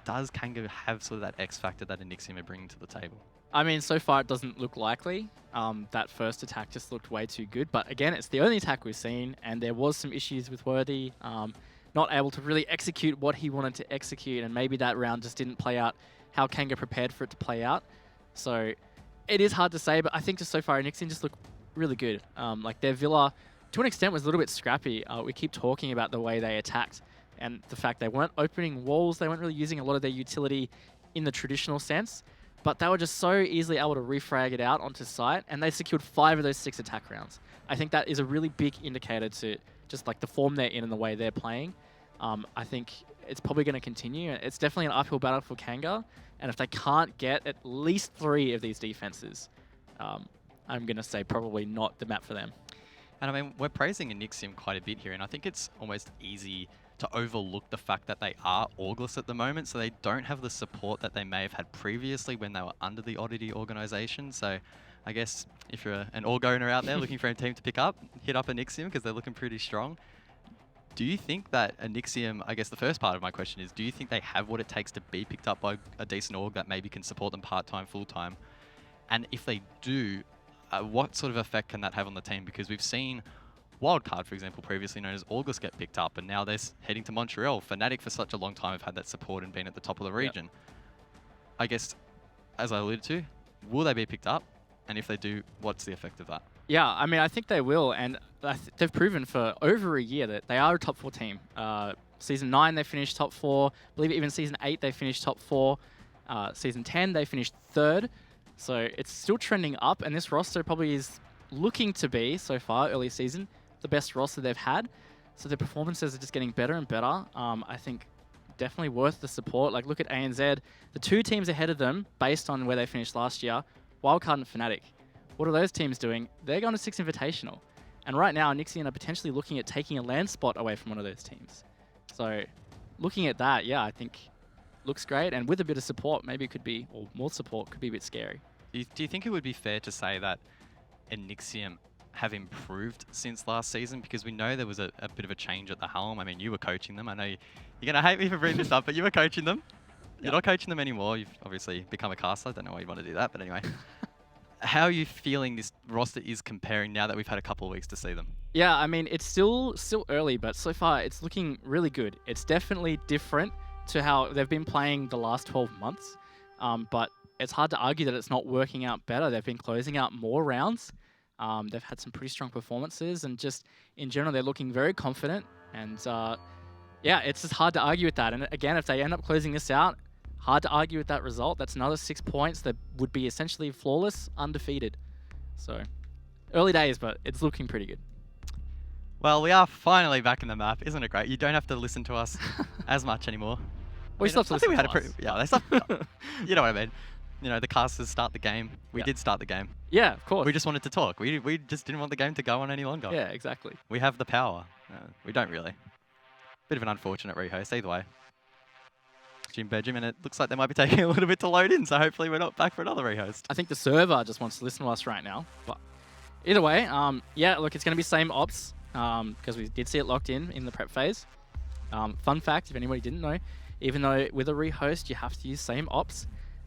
does Kanga have sort of that X factor that Enixian are bringing to the table? I mean, so far it doesn't look likely. That first attack just looked way too good. But again, it's the only attack we've seen, and there was some issues with Worthy. Not able to really execute what he wanted to execute, and maybe that round just didn't play out how Kanga prepared for it to play out. So it is hard to say, but I think just so far Enixian just look really good. Like their Villa, to an extent, was a little bit scrappy. We keep talking about the way they attacked and the fact they weren't opening walls, they weren't really using a lot of their utility in the traditional sense, but they were just so easily able to refrag it out onto site, and they secured 5 of those 6 attack rounds. I think that is a really big indicator to just like the form they're in and the way they're playing. I think it's probably going to continue. It's definitely an uphill battle for Kanga, and if they can't get at least 3 of these defenses, I'm going to say probably not the map for them. And I mean, we're praising Enixian quite a bit here, and I think it's almost easy to overlook the fact that they are Orgless at the moment, so they don't have the support that they may have had previously when they were under the Oddity organization. So I guess if you're an Org owner out there looking for a team to pick up, hit up Enixian because they're looking pretty strong. Do you think that Enixian, I guess the first part of my question is, do you think they have what it takes to be picked up by a decent org that maybe can support them part-time, full-time? And if they do, what sort of effect can that have on the team? Because we've seen Wildcard, for example, previously known as Orgless, get picked up, and now they're heading to Montreal. Fnatic for such a long time have had that support and been at the top of the region. Yep. I guess, as I alluded to, will they be picked up? And if they do, what's the effect of that? Yeah, I mean, I think they will, and they've proven for over a year that they are a top 4 team. Season 9, they finished top 4. I believe even Season 8, they finished top 4. Season 10, they finished 3rd. So it's still trending up, and this roster probably is looking to be, so far, early season, the best roster they've had. So their performances are just getting better and better. I think definitely worth the support. Like, look at ANZ. The 2 teams ahead of them, based on where they finished last year, Wildcard and Fnatic. What are those teams doing? They're going to 6 Invitational. And right now, Enixian are potentially looking at taking a land spot away from one of those teams. So looking at that, yeah, I think looks great. And with a bit of support, maybe it could be, or more support, could be a bit scary. Do you think it would be fair to say that Enixian have improved since last season? Because we know there was a bit of a change at the helm. I mean, you were coaching them. I know you're going to hate me for bringing this up, but you were coaching them. You're not coaching them anymore. You've obviously become a caster. I don't know why you'd want to do that, but anyway. How are you feeling this roster is comparing now that we've had a couple of weeks to see them? Yeah, I mean, it's still early, but so far it's looking really good. It's definitely different to how they've been playing the last 12 months, but it's hard to argue that it's not working out better. They've been closing out more rounds. They've had some pretty strong performances, and just in general, they're looking very confident. And yeah, it's just hard to argue with that. And again, if they end up closing this out, hard to argue with that result. That's another 6 points that would be essentially flawless, undefeated. So early days, but it's looking pretty good. Well, we are finally back in the map. Isn't it great? You don't have to listen to us as much anymore. We still have to listen to us. Yeah, they stopped. You know what I mean. You know, the casters start the game. We did start the game. Yeah, of course. We just wanted to talk. We just didn't want the game to go on any longer. Yeah, exactly. We have the power. We don't really. Bit of an unfortunate rehost, either way. Jim Benjamin, it looks like they might be taking a little bit to load in, so hopefully we're not back for another rehost. I think the server just wants to listen to us right now. But either way, yeah, look, it's going to be same ops, because we did see it locked in the prep phase. Fun fact, if anybody didn't know, even though with a rehost you have to use same ops,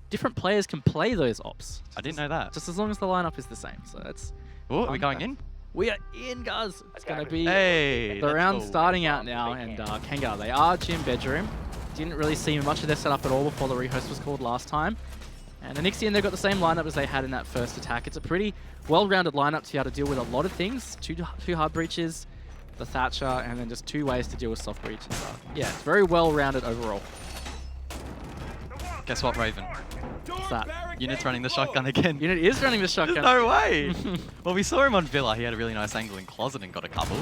different players can play those ops. I didn't know that. Just as long as the lineup is the same. So that's... Oh, are we going in? We are in, guys. It's going to be the round starting out now, and Kanga, they are Gym Bedroom. Didn't really see much of their setup at all before the rehost was called last time. And Enixian, they've got the same lineup as they had in that first attack. It's a pretty well-rounded lineup to be able to deal with a lot of things. Two hard breaches, the Thatcher, and then just 2 ways to deal with soft breaches. Yeah, it's very well-rounded overall. Guess what, Raven? What's that? Unit's running the shotgun again. Unit is running the shotgun. No way! Well, we saw him on Villa. He had a really nice angle in Closet and got a couple.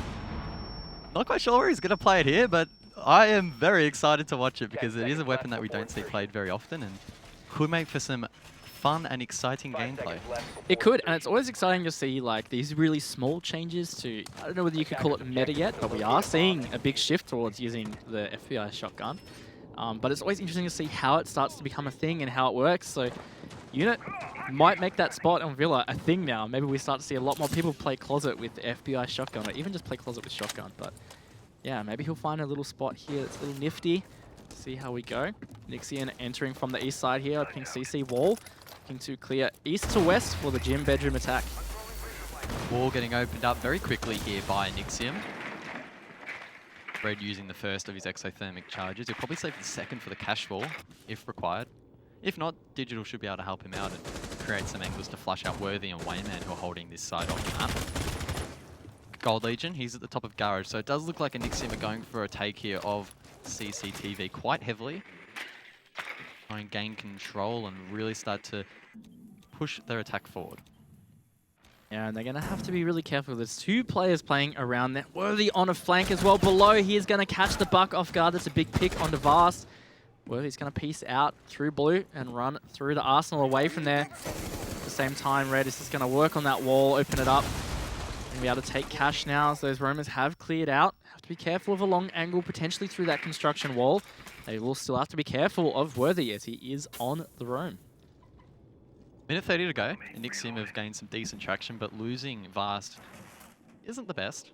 Not quite sure where he's going to play it here, but I am very excited to watch it because it is a weapon that we don't see played very often. And could make for some fun and exciting gameplay. It could, and it's always exciting to see like these really small changes to, I don't know whether you could call it meta yet, but we are seeing a big shift towards using the FBI shotgun. But it's always interesting to see how it starts to become a thing and how it works. So Unit might make that spot on Villa a thing now. Maybe we start to see a lot more people play Closet with the FBI shotgun, or even just play Closet with shotgun. But yeah, maybe he'll find a little spot here that's a little nifty. See how we go. Nixian entering from the east side here, opening CC wall. Looking to clear east to west for the gym bedroom attack. Wall getting opened up very quickly here by Nixium. Red using the first of his exothermic charges. He'll probably save the second for the cash wall, if required. If not, Digital should be able to help him out and create some angles to flush out Worthy and Wayman, who are holding this side off the map. Gold Legion, he's at the top of Garage, so it does look like Nixium are going for a take here of CCTV quite heavily. Try and gain control and really start to push their attack forward. Yeah, and they're going to have to be really careful. There's two players playing around there. Worthy on a flank as well. Below, he is going to catch the buck off guard. That's a big pick onto Vast. Worthy's going to piece out through blue and run through the Arsenal away from there. At the same time, Red is just going to work on that wall, open it up, and be able to take cash now as those roamers have cleared out. Have to be careful of a long angle, potentially through that construction wall. They will still have to be careful of Worthy as he is on the roam. Minute 30 to go, and Nixium have gained some decent traction, but losing Vast isn't the best.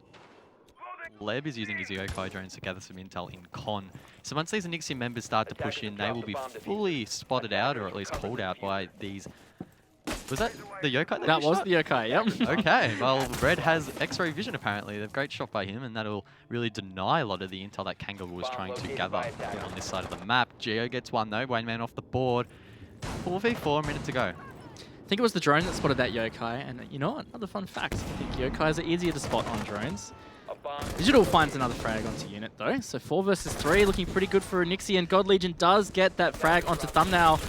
Leb is using his yokai drones to gather some intel in Con. So once these Nixium members start to push in, they will be fully spotted out, or at least called out by these... Was that the yokai that was shot? The yokai, yep. Okay, well, Red has X-ray vision apparently. They've great shot by him, and that'll really deny a lot of the intel that Kanga was trying to gather on this side of the map. Geo gets one though, Wayman off the board. 4v4, a minute to go. I think it was the drone that spotted that yokai, and you know what? Another fun fact. I think yokais are easier to spot on drones. Digital finds another frag onto Unit though, so 4 versus 3, looking pretty good for Nixian. God Legion does get that frag onto Thumbnail.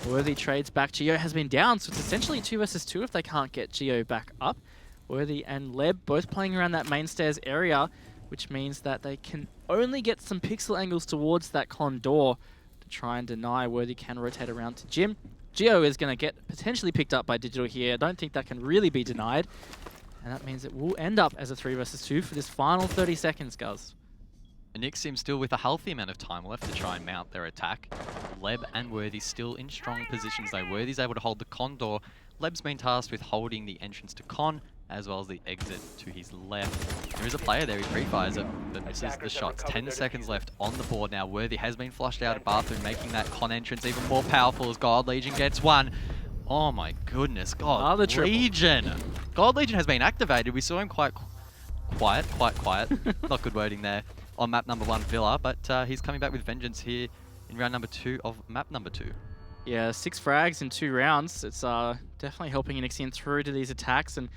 Worthy trades back. Geo has been down, so it's essentially 2 versus 2 if they can't get Geo back up. Worthy and Leb both playing around that main stairs area, which means that they can only get some pixel angles towards that con door to try and deny Worthy can rotate around to Jim. Geo is going to get potentially picked up by Digital here. I don't think that can really be denied. And that means it will end up as a 3 versus 2 for this final 30 seconds, Guz. Nixium still with a healthy amount of time left to try and mount their attack. Leb and Worthy still in strong positions though. Worthy's able to hold the con door. Leb's been tasked with holding the entrance to con, as well as the exit to his left. There is a player there, he pre-fires it, but misses the shots. 10 seconds left on the board now. Worthy has been flushed out of bathroom, making that con entrance even more powerful as God Legion gets one. Oh my goodness, God Legion! God Legion has been activated. We saw him quite quiet. Not good wording there on map number 1 Villa, but he's coming back with vengeance here in round number 2 of map number 2. Yeah, 6 frags in 2 rounds. It's definitely helping Nixian through to these attacks, and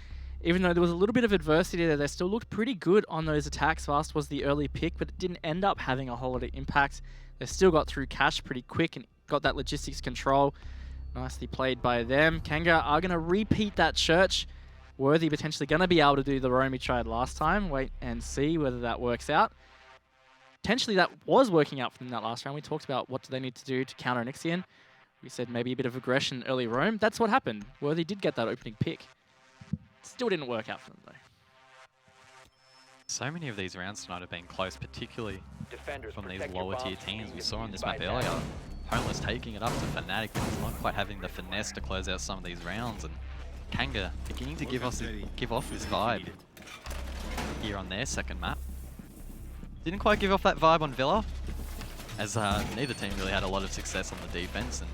even though there was a little bit of adversity there, they still looked pretty good on those attacks. Vast was the early pick, but it didn't end up having a whole lot of impact. They still got through cash pretty quick and got that logistics control. Nicely played by them. Kanga are going to repeat that church. Worthy potentially going to be able to do the roam he tried last time. Wait and see whether that works out. Potentially that was working out for them that last round. We talked about what do they need to do to counter Nixian. We said maybe a bit of aggression early roam. That's what happened. Worthy did get that opening pick. Still didn't work out for them though. So many of these rounds tonight have been close, particularly from these lower tier teams. We saw on this map earlier, Homeless taking it up to Fnatic, but he's not quite having the finesse to close out some of these rounds, and Kanga beginning to give off this vibe here on their second map. Didn't quite give off that vibe on Villa, as neither team really had a lot of success on the defense, and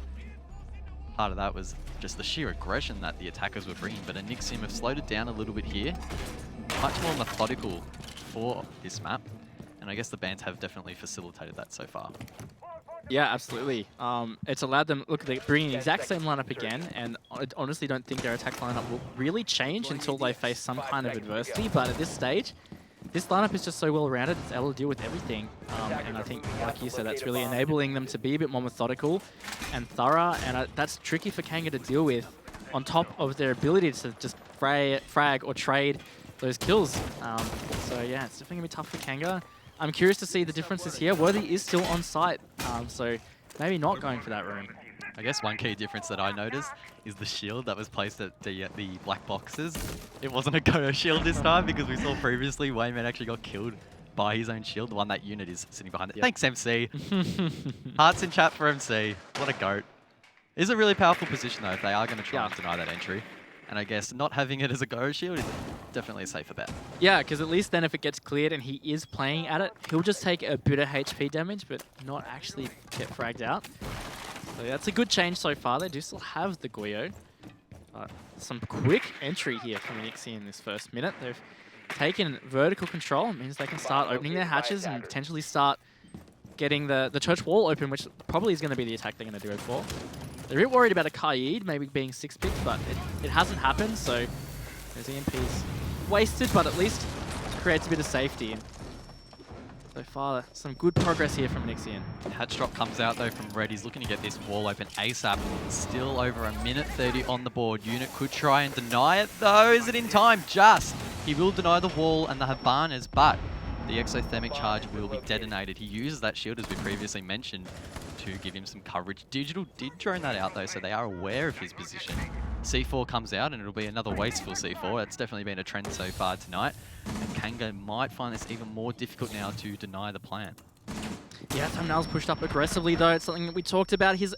part of that was just the sheer aggression that the attackers were bringing, but Nixium have slowed it down a little bit here. Much more methodical for this map, and I guess the bans have definitely facilitated that so far. Yeah, absolutely. It's allowed them, look, they're bringing the exact same lineup again, and I honestly don't think their attack lineup will really change until they face some kind of adversity, but at this stage, this lineup is just so well-rounded, it's able to deal with everything. And I think, like you said, that's really enabling them to be a bit more methodical and thorough, and that's tricky for Kanga to deal with, on top of their ability to just frag or trade those kills. So yeah, it's definitely going to be tough for Kanga. I'm curious to see the differences here. Worthy is still on site, so maybe not going for that room. I guess one key difference that I noticed is the shield that was placed at the black boxes. It wasn't a Goto shield this time because we saw previously Wayman actually got killed by his own shield, the one that unit is sitting behind it. Yep. Thanks, MC. Hearts in chat for MC. What a goat. It is a really powerful position though if they are going to try and deny that entry. And I guess not having it as a Goto shield is definitely a safer bet. Yeah, because at least then if it gets cleared and he is playing at it, he'll just take a bit of HP damage, but not actually get fragged out. So that's a good change so far. They do still have the Goyo. But some quick entry here from Enian in this first minute. They've taken vertical control. It means they can start opening their hatches and potentially start getting the church wall open, which probably is going to be the attack they're going to do it for. They're a bit worried about a Kaid maybe being 6-picked, but it hasn't happened, so those EMPs wasted, but at least creates a bit of safety. And so far, some good progress here from Enian. Hatch drop comes out though from Red. He's looking to get this wall open ASAP. Still over 1:30 on the board. Unit could try and deny it though. Is it in time? Just. He will deny the wall and the Habanas, but the exothermic charge will be detonated. He uses that shield, as we previously mentioned, to give him some coverage. Digital did drone that out though, so they are aware of his position. C4 comes out and it'll be another wasteful C4. That's definitely been a trend so far tonight. And Kanga might find this even more difficult now to deny the plan. Yeah, Thumbnail's pushed up aggressively though. It's something that we talked about, his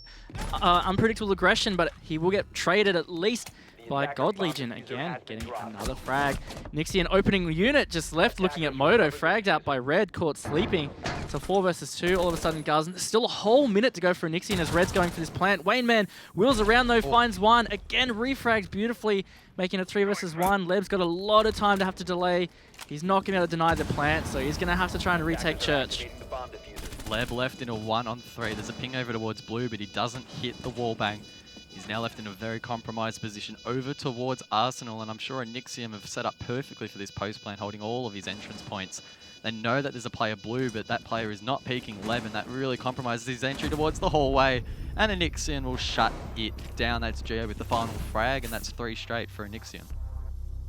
unpredictable aggression, but he will get traded at least by God Legion again, getting another frag. Nixian opening unit just left looking at Moto, fragged out by Red, caught sleeping. So 4 versus 2, all of a sudden Guz. There's still a whole minute to go for Nixian as Red's going for this plant. Wayneman wheels around though, finds one, again refrags beautifully, making it 3 versus 1. Leb's got a lot of time to have to delay. He's not going to be able to deny the plant, so he's going to have to try and retake Church. Leb left in a 1-on-3. There's a ping over towards blue, but he doesn't hit the wall bang. He's now left in a very compromised position over towards Arsenal, and I'm sure Enixium have set up perfectly for this post plan, holding all of his entrance points. They know that there's a player blue, but that player is not peeking Leb, and that really compromises his entry towards the hallway. And Enixium will shut it down. That's Geo with the final frag, and that's 3 straight for Enixium.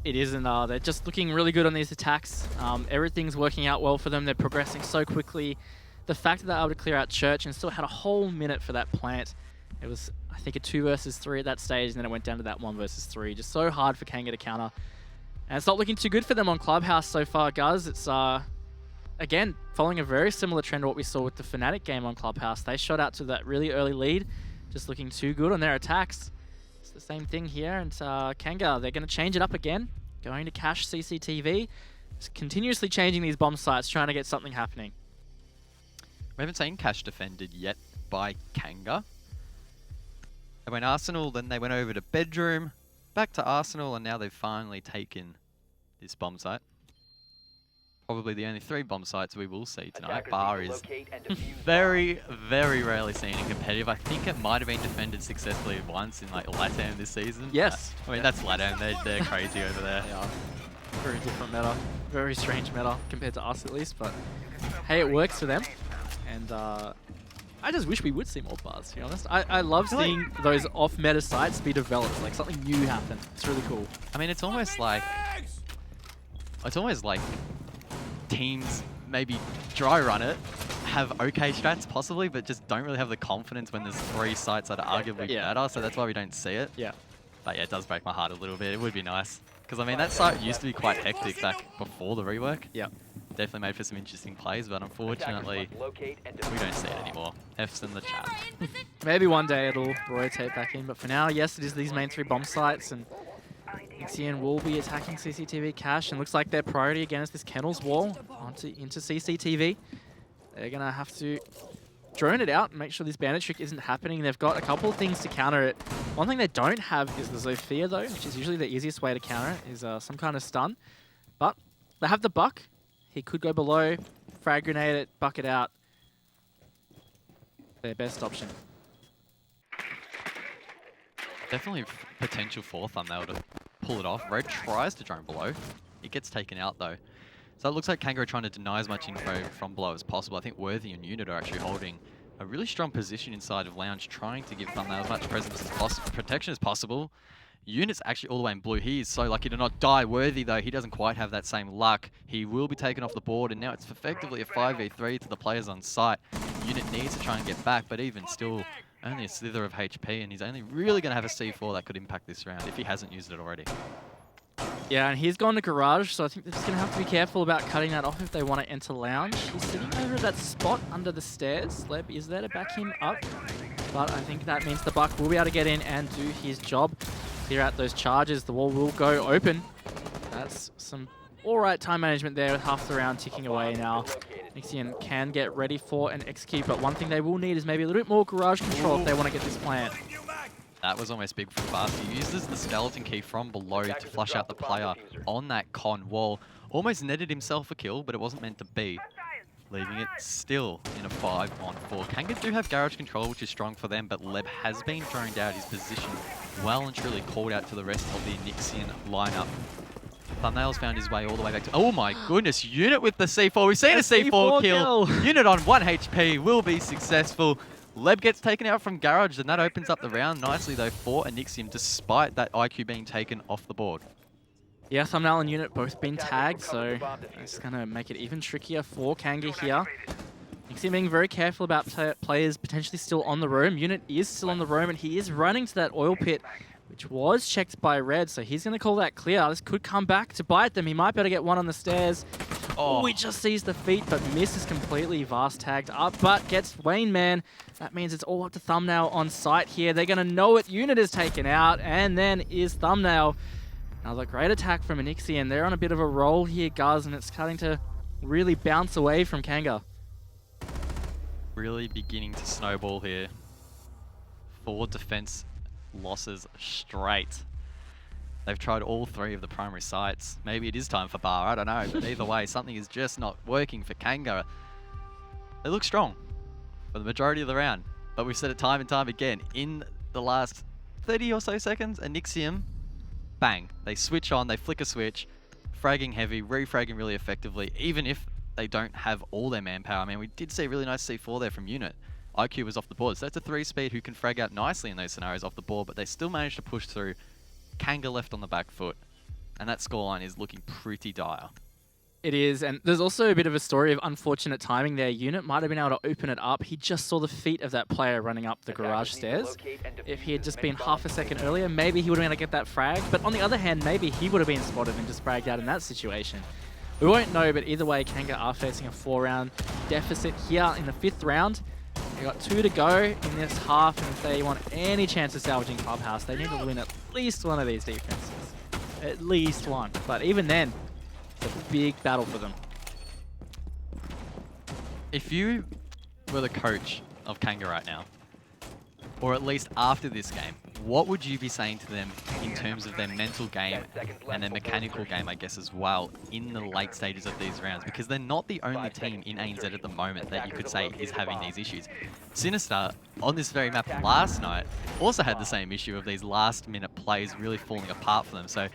It isn't. They're just looking really good on these attacks. Everything's working out well for them. They're progressing so quickly. The fact that they're able to clear out Church and still had a whole minute for that plant. It was, I think, a 2 versus 3 at that stage, and then it went down to that 1 versus 3. Just so hard for Kanga to counter. And it's not looking too good for them on Clubhouse so far, Guz. It's, again, following a very similar trend to what we saw with the Fnatic game on Clubhouse. They shot out to that really early lead, just looking too good on their attacks. It's the same thing here, and Kanga, they're going to change it up again. Going to cache CCTV. Just continuously changing these bomb sites, trying to get something happening. We haven't seen cache defended yet by Kanga. They went Arsenal, then they went over to Bedroom, back to Arsenal, and now they've finally taken this bomb site. Probably the only 3 bomb sites we will see tonight. Bar is very, very rarely seen in competitive. I think it might have been defended successfully once in like LATAM this season. Yes. I mean, that's LATAM. They're crazy over there. They are. Very different meta. Very strange meta compared to us at least, but hey, it works for them. And I just wish we would see more bars, to be honest. I love seeing those off-meta sites be developed, like something new happen. It's really cool. I mean, it's almost like teams maybe dry run it, have okay strats possibly, but just don't really have the confidence when there's 3 sites that are arguably better, so that's why we don't see it. Yeah. But yeah, it does break my heart a little bit. It would be nice. Because I mean, that site used to be quite hectic back before the rework. Yeah. Definitely made for some interesting plays, but unfortunately, we don't see it anymore. F's in the chat. Maybe one day it'll rotate back in, but for now, yes, it is these main 3 bomb sites, and Enian will be attacking CCTV cache, and looks like their priority again is this Kennel's wall into CCTV. They're going to have to drone it out and make sure this bandit trick isn't happening. They've got a couple of things to counter it. One thing they don't have is the Zofia though, which is usually the easiest way to counter it, is some kind of stun. But they have the Buck. He could go below, frag grenade it, buck it out. Their best option. Definitely potential for Thumbnail to pull it off. Red tries to drone below. It gets taken out though. So it looks like Kanga are trying to deny as much info from below as possible. I think Worthy and Unit are actually holding a really strong position inside of Lounge, trying to give Thumbnail as much presence as possible, protection as possible. Unit's actually all the way in blue. He is so lucky to not die. Worthy, though, he doesn't quite have that same luck. He will be taken off the board, and now it's effectively a 5v3 to the players on site. Unit needs to try and get back, but even still, only a slither of HP, and he's only really going to have a C4 that could impact this round if he hasn't used it already. Yeah, and he's gone to garage, so I think they're just going to have to be careful about cutting that off if they want to enter lounge. He's sitting over at that spot under the stairs. Leb is there to back him up, but I think that means the Buck will be able to get in and do his job. Clear out those charges. The wall will go open. That's some alright time management there with half the round ticking away now. Enian can get ready for an execute, but one thing they will need is maybe a little bit more garage control if they want to get this plant. That was almost big for Fast. He uses the skeleton key from below to flush out the player on that con wall. Almost netted himself a kill, but it wasn't meant to be. Leaving it still in a 5-on-4. Kanga do have garage control, which is strong for them, but Leb has been droned out his position well and truly called out to the rest of the Enian lineup. Thumbnails found his way all the way back to... Oh my goodness, Unit with the C4. We've seen a C4 kill. Unit on 1 HP will be successful. Leb gets taken out from garage, and that opens up the round nicely, though, for Enian, despite that IQ being taken off the board. Yeah, Thumbnail and Unit both been tagged, so it's going to make it even trickier for Kanga here. Enian being very careful about players potentially still on the roam. Unit is still on the roam, and he is running to that oil pit, which was checked by Red, so he's going to call that clear. This could come back to bite them. He might be able to get one on the stairs. Oh, he just sees the feet, but misses completely. Vast tagged up, but gets Wayne Man. That means it's all up to Thumbnail on site here. They're going to know it. Unit is taken out, and then is Thumbnail. Another great attack from Enian. They're on a bit of a roll here, Guz, and it's starting to really bounce away from Kanga. Really beginning to snowball here. 4 defense losses straight. They've tried all 3 of the primary sites. Maybe it is time for Bar, I don't know. But either way, something is just not working for Kanga. They look strong for the majority of the round. But we've said it time and time again. In the last 30 or so seconds, Enian, bang. They switch on, they flick a switch, fragging heavy, refragging really effectively, even if they don't have all their manpower. I mean, we did see a really nice C4 there from Unit. IQ was off the board, so that's a 3-speed who can frag out nicely in those scenarios off the board, but they still managed to push through. Kanga left on the back foot, and that scoreline is looking pretty dire. It is, and there's also a bit of a story of unfortunate timing there. Unit might have been able to open it up. He just saw the feet of that player running up the garage stairs. If he had just been half a second earlier, maybe he would have been able to get that frag, but on the other hand, maybe he would have been spotted and just fragged out in that situation. We won't know, but either way, Kanga are facing a 4-round deficit here in the 5th round. They've got 2 to go in this half, and if they want any chance of salvaging Clubhouse, they need to win at least one of these defenses. At least one. But even then, it's a big battle for them. If you were the coach of Kanga right now, or at least after this game, what would you be saying to them in terms of their mental game and their mechanical game, I guess, as well, in the late stages of these rounds? Because they're not the only team in ANZ at the moment that you could say is having these issues. Sinister, on this very map last night, also had the same issue of these last-minute plays really falling apart for them. So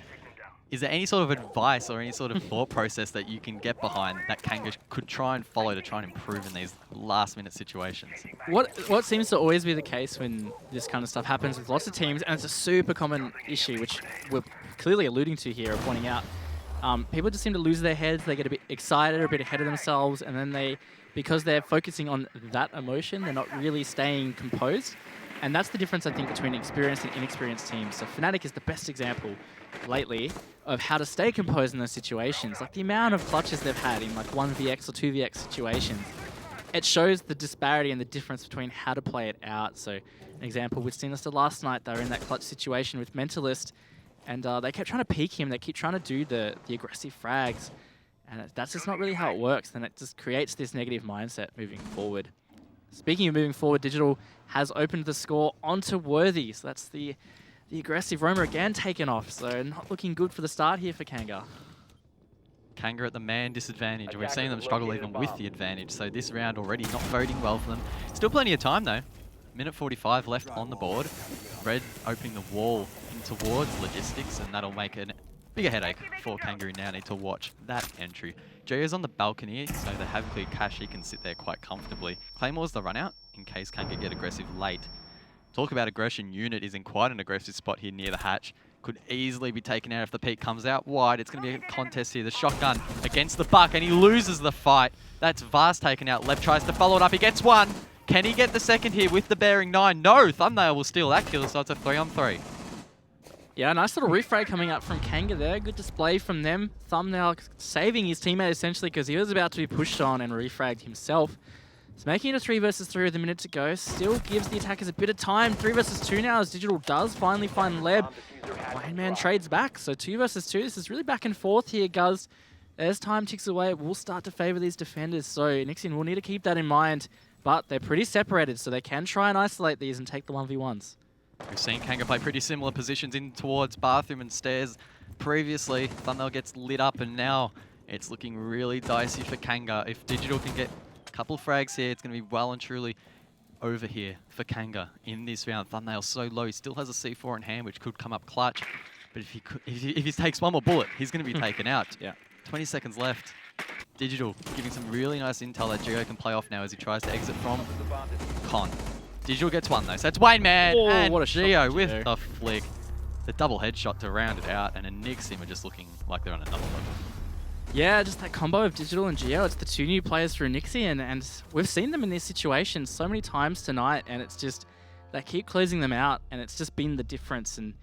is there any sort of advice or any sort of thought process that you can get behind that Kanga could try and follow to try and improve in these last-minute situations? What seems to always be the case when this kind of stuff happens with lots of teams, and it's a super common issue, which we're clearly alluding to here or pointing out, people just seem to lose their heads. They get a bit excited, a bit ahead of themselves, and then because they're focusing on that emotion, they're not really staying composed. And that's the difference, I think, between experienced and inexperienced teams. So Fnatic is the best example lately of how to stay composed in those situations. Like the amount of clutches they've had in like 1vx or 2vx situations, it shows the disparity and the difference between how to play it out. So an example with Sinister last night, they were in that clutch situation with Mentalist, and they kept trying to peek him. They keep trying to do the aggressive frags, and that's just not really how it works. Then it just creates this negative mindset moving forward. Speaking of moving forward, Digital has opened the score onto Worthy. So that's the aggressive roamer again taken off. So not looking good for the start here for Kanga. Kanga at the man disadvantage. We've seen them struggle even with the advantage. So this round already not boding well for them. Still plenty of time though. Minute 45 left on the board. Red opening the wall in towards logistics, and that'll make a bigger headache for Kanga, who now need to watch that entry. Joyo's on the balcony, so they have clear cash. He can sit there quite comfortably. Claymore's the run out in case Kanga get aggressive late. Talk about aggression. Unit is in quite an aggressive spot here near the hatch. Could easily be taken out if the peak comes out wide. It's going to be a contest here. The shotgun against the Buck, and he loses the fight. That's Vast taken out. Leb tries to follow it up. He gets one. Can he get the second here with the bearing 9? No, Thumbnail will steal that kill, so it's a 3-on-3. Yeah, nice little refrag coming up from Kanga there. Good display from them. Thumbnail saving his teammate essentially because he was about to be pushed on and refragged himself. It's making it a 3 versus 3 with a minute to go. Still gives the attackers a bit of time. 3 versus 2 now as Digital does finally find Leb. Wayneman trades back, so 2 versus 2. This is really back and forth here, Guz. As time ticks away, it will start to favour these defenders, so Nixian will need to keep that in mind. But they're pretty separated, so they can try and isolate these and take the 1v1s. We've seen Kanga play pretty similar positions in towards bathroom and stairs previously. Thumbnail gets lit up, and now it's looking really dicey for Kanga. If Digital can get a couple frags here, it's going to be well and truly over here for Kanga in this round. Thumbnail's so low, he still has a C4 in hand, which could come up clutch. But if he takes one more bullet, he's going to be taken out. Yeah. 20 seconds left. Digital giving some really nice intel that Geo can play off now as he tries to exit from Con. Digital gets one though, so it's Wayneman and what a Geo shot, with Geo. the flick. The double headshot to round it out, and Nixian are just looking like they're on another level. Yeah, just that combo of Digital and Geo. It's the 2 new players through Nixian, and we've seen them in these situations so many times tonight, and it's just, they keep closing them out, and it's just been the difference. And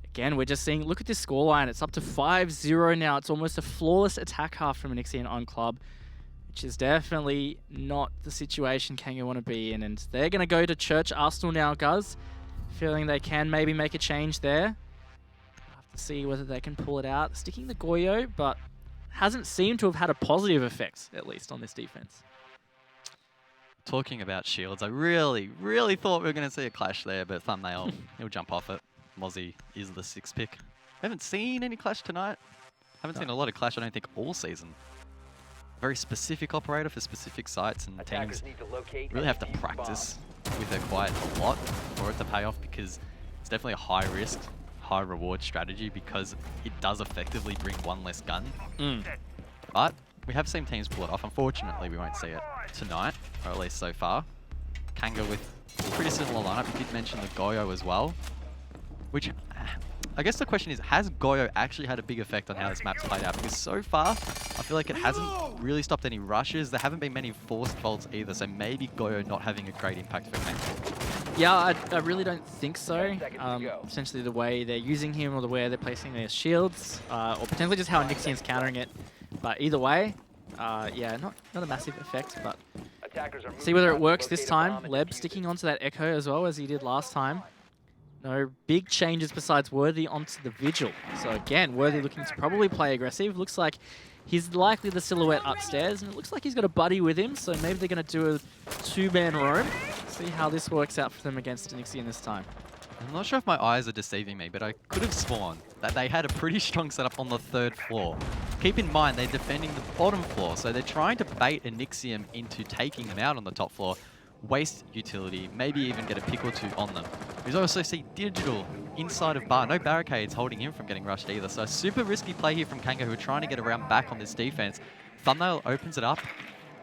again, we're just seeing, look at this scoreline. It's up to 5-0 now. It's almost a flawless attack half from Nixian on club, which is definitely not the situation Kanga want to be in. And they're going to go to Church Arsenal now, Guz. Feeling they can maybe make a change there. Have to see whether they can pull it out. Sticking the Goyo, but hasn't seemed to have had a positive effect, at least, on this defense. Talking about shields, I really, really thought we were going to see a clash there, but Thumbnail, he'll jump off it. Mozzie is the 6th pick. Haven't seen any clash tonight. Haven't seen a lot of clash, I don't think, all season. Very specific operator for specific sites, and teams really have to practice with it quite a lot for it to pay off, because it's definitely a high risk, high reward strategy, because it does effectively bring one less gun. But we have seen teams pull it off. Unfortunately, we won't see it tonight, or at least so far. Kanga with a pretty similar lineup. You did mention the Goyo as well, which I guess the question is, has Goyo actually had a big effect on how this map's played out? Because so far, I feel like it hasn't really stopped any rushes. There haven't been many forced faults either, so maybe Goyo not having a great impact for Kanga. Yeah, I really don't think so. Essentially the way they're using him or the way they're placing their shields, or potentially just how Nixian's countering it. But either way, yeah, not a massive effect, but see whether it works this time. Leb sticking onto that Echo as well as he did last time. No big changes besides Worthy onto the Vigil. So again, Worthy looking to probably play aggressive. Looks like he's likely the silhouette upstairs, and it looks like he's got a buddy with him, so maybe they're going to do a 2-man roam. See how this works out for them against Nixian this time. I'm not sure if my eyes are deceiving me, but I could have sworn that they had a pretty strong setup on the 3rd floor. Keep in mind, they're defending the bottom floor, so they're trying to bait Enixium into taking them out on the top floor, waste utility, maybe even get a pick or 2 on them. We also see Digital inside of bar, no barricades holding him from getting rushed either, so a super risky play here from Kanga, who are trying to get around back on this defense. Thumbnail opens it up.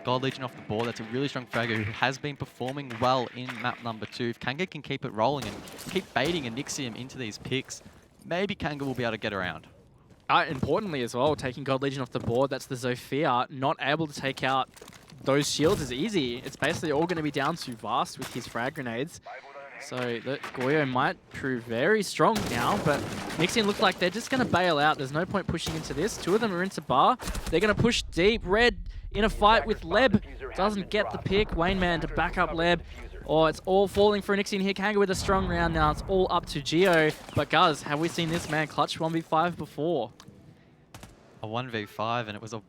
Gold Legion off the board. That's a really strong fragger who has been performing well in map number 2. If Kanga can keep it rolling and keep baiting Enixium into these picks, maybe Kanga will be able to get around. Importantly as well, taking Gold Legion off the board, that's the Zofia. Not able to take out those shields is easy. It's basically all going to be down to Vast with his frag grenades. So the Goyo might prove very strong now, but Nixian look like they're just going to bail out. There's no point pushing into this. 2 of them are into bar. They're going to push deep. Red in a fight with Leb. Doesn't get the pick. Wayneman to back up Leb. Oh, it's all falling for Nixian here. Kanga with a strong round now. It's all up to Geo. But Guz, have we seen this man clutch 1v5 before? A 1v5, and it was a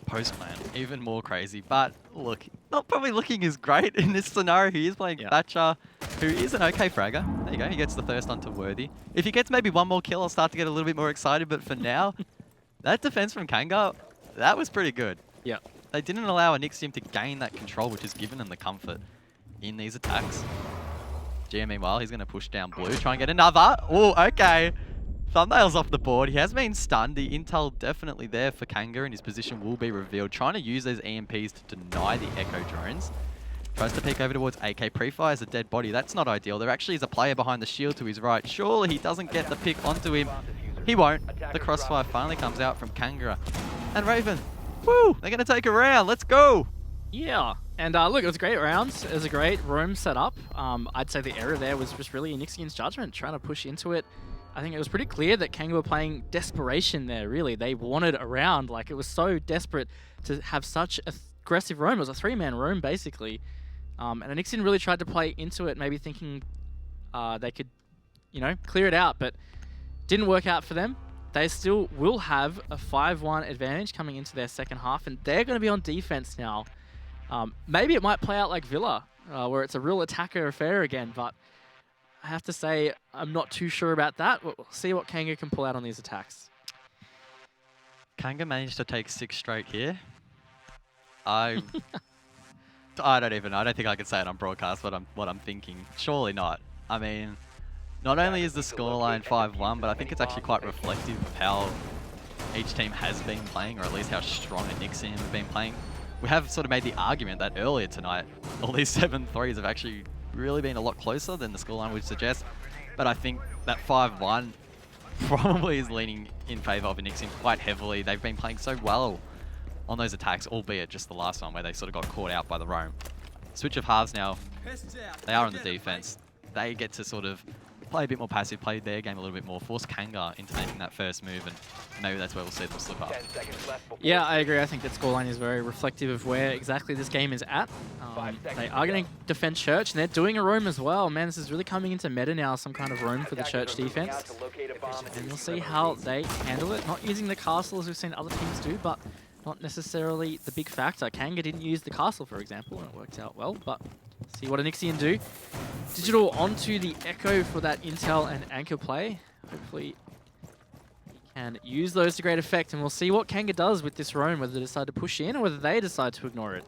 post-plan. Even more crazy. But look, not probably looking as great in this scenario. He is playing Thatcher, who is an okay fragger. There you go. He gets the first onto Worthy. If he gets maybe one more kill, I'll start to get a little bit more excited. But for now, that defense from Kanga, that was pretty good. Yeah. They didn't allow Enixium to gain that control, which has given them the comfort in these attacks. GM, meanwhile, he's going to push down blue, try and get another. Oh, okay. Thumbnail's off the board. He has been stunned. The intel definitely there for Kanga, and his position will be revealed. Trying to use those EMPs to deny the Echo drones. Tries to peek over towards AK. Pre-fires a dead body. That's not ideal. There actually is a player behind the shield to his right. Surely he doesn't get the pick onto him. He won't. The crossfire finally comes out from Kanga. And Raven, woo, they're going to take a round. Let's go. Yeah, and look, it was a great round. It was a great room setup. I'd say the error there was just really Enixian's judgment, trying to push into it. I think it was pretty clear that Kanga were playing desperation there, really. They wanted a round. Like, it was so desperate to have such a aggressive roam. It was a 3-man roam, basically. And Enixian really tried to play into it, maybe thinking they could, clear it out, but didn't work out for them. They still will have a 5-1 advantage coming into their second half, and they're going to be on defense now. Maybe it might play out like Villa, where it's a real attacker affair again, but I have to say I'm not too sure about that. We'll see what Kanga can pull out on these attacks. Kanga managed to take 6 straight here. I don't even know. I don't think I can say it on broadcast what I'm thinking. Surely not. I mean, not only is the scoreline 5-1, but I think it's actually quite reflective of how each team has been playing, or at least how strong Enixian have been playing. We have sort of made the argument that earlier tonight, all these 7 threes have actually really been a lot closer than the scoreline would suggest. But I think that 5-1 probably is leaning in favour of Enixian quite heavily. They've been playing so well on those attacks, albeit just the last one where they sort of got caught out by the roam. Switch of halves now. They are on the defense. They get to sort of play a bit more passive, play their game a little bit more, force Kanga into making that first move, and maybe that's where we'll see them slip up. Yeah, I agree. I think that scoreline is very reflective of where exactly this game is at. They are going to defend Church, and they're doing a roam as well. Man, this is really coming into meta now, some kind of roam for the Church defense. And we'll see how they handle it. Not using the castle as we've seen other teams do, but not necessarily the big factor. Kanga didn't use the castle, for example, and it worked out well, but see what Enixian do. Digital onto the Echo for that intel and anchor play. Hopefully he can use those to great effect, and we'll see what Kanga does with this roam, whether they decide to push in or whether they decide to ignore it.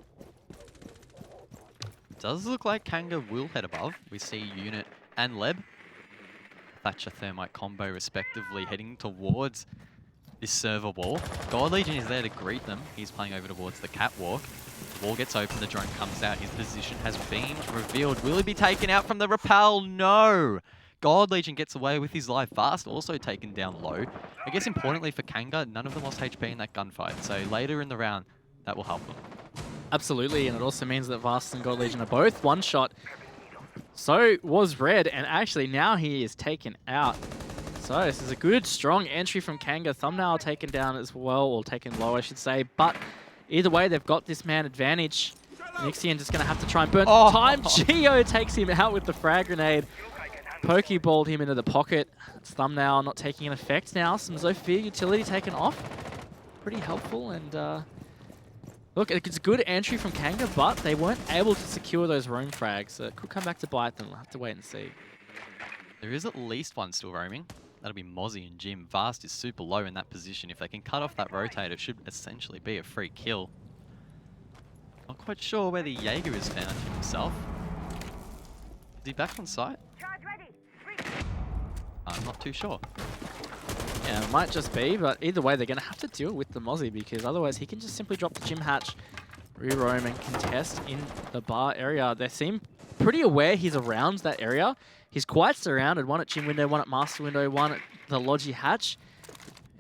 Does look like Kanga will head above. We see Unit and Leb. Thatcher Thermite combo respectively heading towards this server wall. God Legion is there to greet them. He's playing over towards the catwalk. The wall gets open, the drone comes out. His position has been revealed. Will he be taken out from the rappel? No! God Legion gets away with his life fast, also taken down low. I guess importantly for Kanga, none of them lost HP in that gunfight. So later in the round, that will help them. Absolutely, and it also means that Vast and God Legion are both one shot. So was Red, and actually now he is taken out. So this is a good, strong entry from Kanga. Thumbnail taken down as well, or taken low, I should say. But either way, they've got this man advantage. Enixian just going to have to try and burn time. Geo takes him out with the frag grenade. Pokeballed him into the pocket. It's Thumbnail not taking an effect now. Some Zofia utility taken off. Pretty helpful, and look, it's a good entry from Kanga, but they weren't able to secure those roam frags, so it could come back to bite them. We'll have to wait and see. There is at least one still roaming. That'll be Mozzie and Jim. Vast is super low in that position. If they can cut off that rotate, it should essentially be a free kill. Not quite sure where the Jaeger is found himself. Is he back on site? I'm not too sure. Yeah, it might just be, but either way, they're going to have to deal with the Mozzie, because otherwise he can just simply drop the Gym Hatch, re-roam and contest in the bar area. They seem pretty aware he's around that area. He's quite surrounded, one at Gym Window, one at Master Window, one at the Logi Hatch.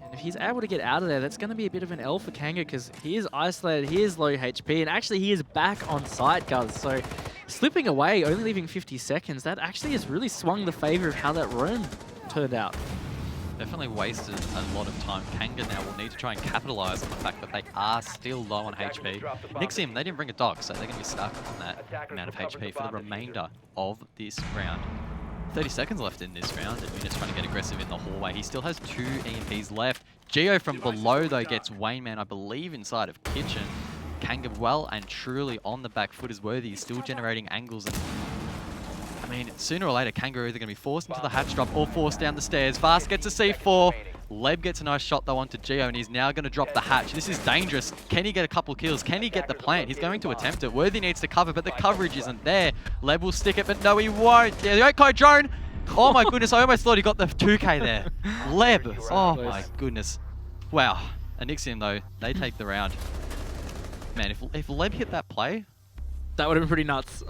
And if he's able to get out of there, that's going to be a bit of an L for Kanga, because he is isolated, he is low HP, and actually he is back on site, guys. So slipping away, only leaving 50 seconds, that actually has really swung the favour of how that roam turned out. Definitely wasted a lot of time. Kanga now will need to try and capitalise on the fact that they are still low on HP. Nixim, they didn't bring a dog, so they're going to be stuck on that amount of HP for the remainder of this round. 30 seconds left in this round, and Unit's trying to get aggressive in the hallway. He still has 2 EMPs left. Geo from below, though, gets Wayne Man, I believe, inside of Kitchen. Kanga well and truly on the back foot as worthy. He's still generating angles, and I mean, sooner or later, Kanga are either going to be forced into the hatch drop or forced down the stairs. Vast gets a C4. Leb gets a nice shot, though, onto Geo, and he's now going to drop the hatch. This is dangerous. Can he get a couple kills? Can he get the plant? He's going to attempt it. Worthy needs to cover, but the coverage isn't there. Leb will stick it, but no, he won't. Yeah, the 8K drone. Oh, my goodness. I almost thought he got the 2K there. Leb. Oh, my goodness. Wow. Enixian, though, they take the round. Man, if Leb hit that play, that would have been pretty nuts.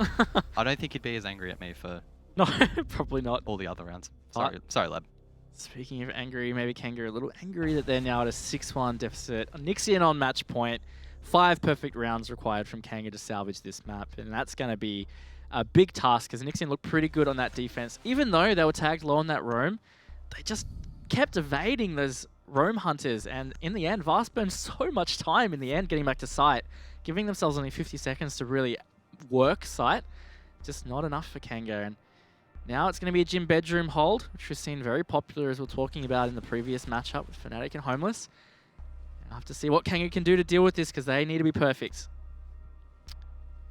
I don't think he'd be as angry at me for no, probably not. All the other rounds. Sorry, Leb. Speaking of angry, maybe Kanga a little angry that they're now at a 6-1 deficit. Enixian on match point. 5 perfect rounds required from Kanga to salvage this map, and that's going to be a big task because Enian looked pretty good on that defense. Even though they were tagged low on that roam, they just kept evading those roam hunters, and in the end, Vast burned so much time in the end getting back to site, giving themselves only 50 seconds to really work site. Just not enough for Kanga. And now it's going to be a gym bedroom hold, which we've seen very popular as we we're talking about in the previous matchup with Fnatic and Homeless. I'll have to see what Kanga can do to deal with this because they need to be perfect.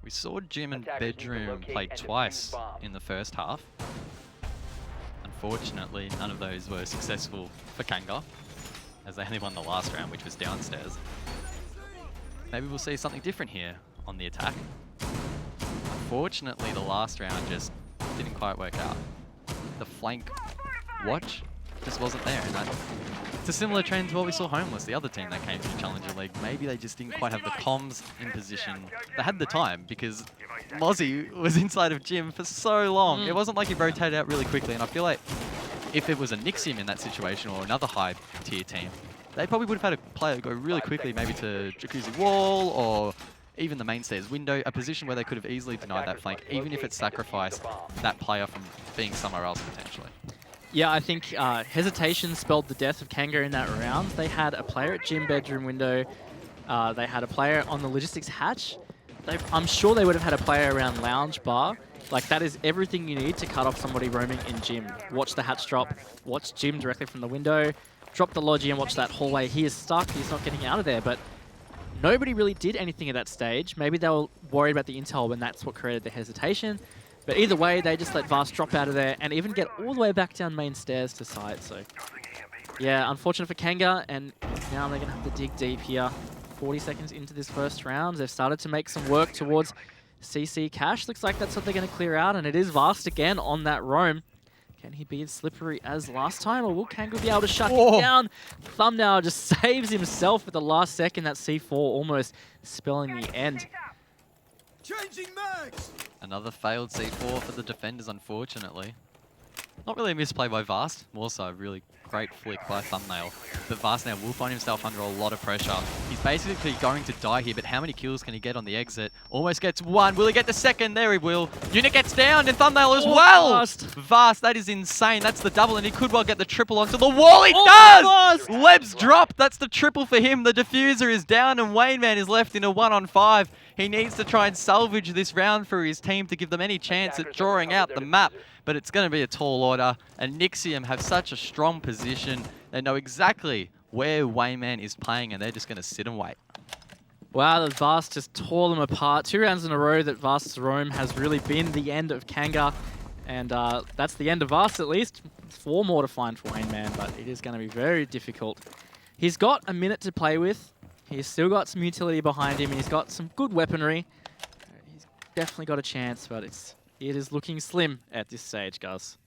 We saw Gym and Bedroom play twice in the first half. Unfortunately, none of those were successful for Kanga, as they only won the last round, which was downstairs. Maybe we'll see something different here on the attack. Unfortunately, the last round just didn't quite work out. The flank watch just wasn't there, and it's a similar trend to what we saw Homeless, the other team that came through Challenger League. Maybe they just didn't quite have the comms in position. They had the time because Mozzie was inside of Gym for so long. It wasn't like he rotated out really quickly, and I feel like if it was a Nixium in that situation or another high tier team, they probably would have had a player go really quickly maybe to Jacuzzi Wall or even the mainstairs window, a position where they could have easily denied that flank, even if it sacrificed that player from being somewhere else potentially. Yeah, I think hesitation spelled the death of Kanga in that round. They had a player at Gym Bedroom window. They had a player on the logistics hatch. I'm sure they would have had a player around Lounge Bar. Like, that is everything you need to cut off somebody roaming in Gym. Watch the hatch drop, watch Gym directly from the window, drop the Logi and watch that hallway. He is stuck, he's not getting out of there, but nobody really did anything at that stage. Maybe they were worried about the intel and that's what created the hesitation. But either way, they just let Vast drop out of there and even get all the way back down main stairs to site. So, yeah, unfortunate for Kanga, and now they're going to have to dig deep here. 40 seconds into this first round, they've started to make some work towards CC Cash. Looks like that's what they're going to clear out, and it is Vast again on that roam. Can he be as slippery as last time, or will Kanga be able to shut him down? Thumbnail just saves himself at the last second. That C4 almost spelling the end. Changing mags! Another failed C4 for the defenders, unfortunately. Not really a misplay by Vast, more so a really great flick by Thumbnail. But Vast now will find himself under a lot of pressure. He's basically going to die here, but how many kills can he get on the exit? Almost gets one. Will he get the second? There he will. Unit gets down, and Thumbnail as well! Vast, that is insane. That's the double, and he could well get the triple onto the wall. He does! Leb's dropped. That's the triple for him. The diffuser is down, and Wayneman is left in a 1-on-5. He needs to try and salvage this round for his team to give them any chance at drawing out the map. But it's going to be a tall order. And Nixium have such a strong position. They know exactly where Wayman is playing, and they're just going to sit and wait. Wow, the Vast just tore them apart. 2 rounds in a row that Vast's roam has really been the end of Kanga. And that's the end of Vast, at least. 4 more to find for Wayman, but it is going to be very difficult. He's got a minute to play with. He's still got some utility behind him, and he's got some good weaponry. He's definitely got a chance, but it is looking slim at this stage, guys.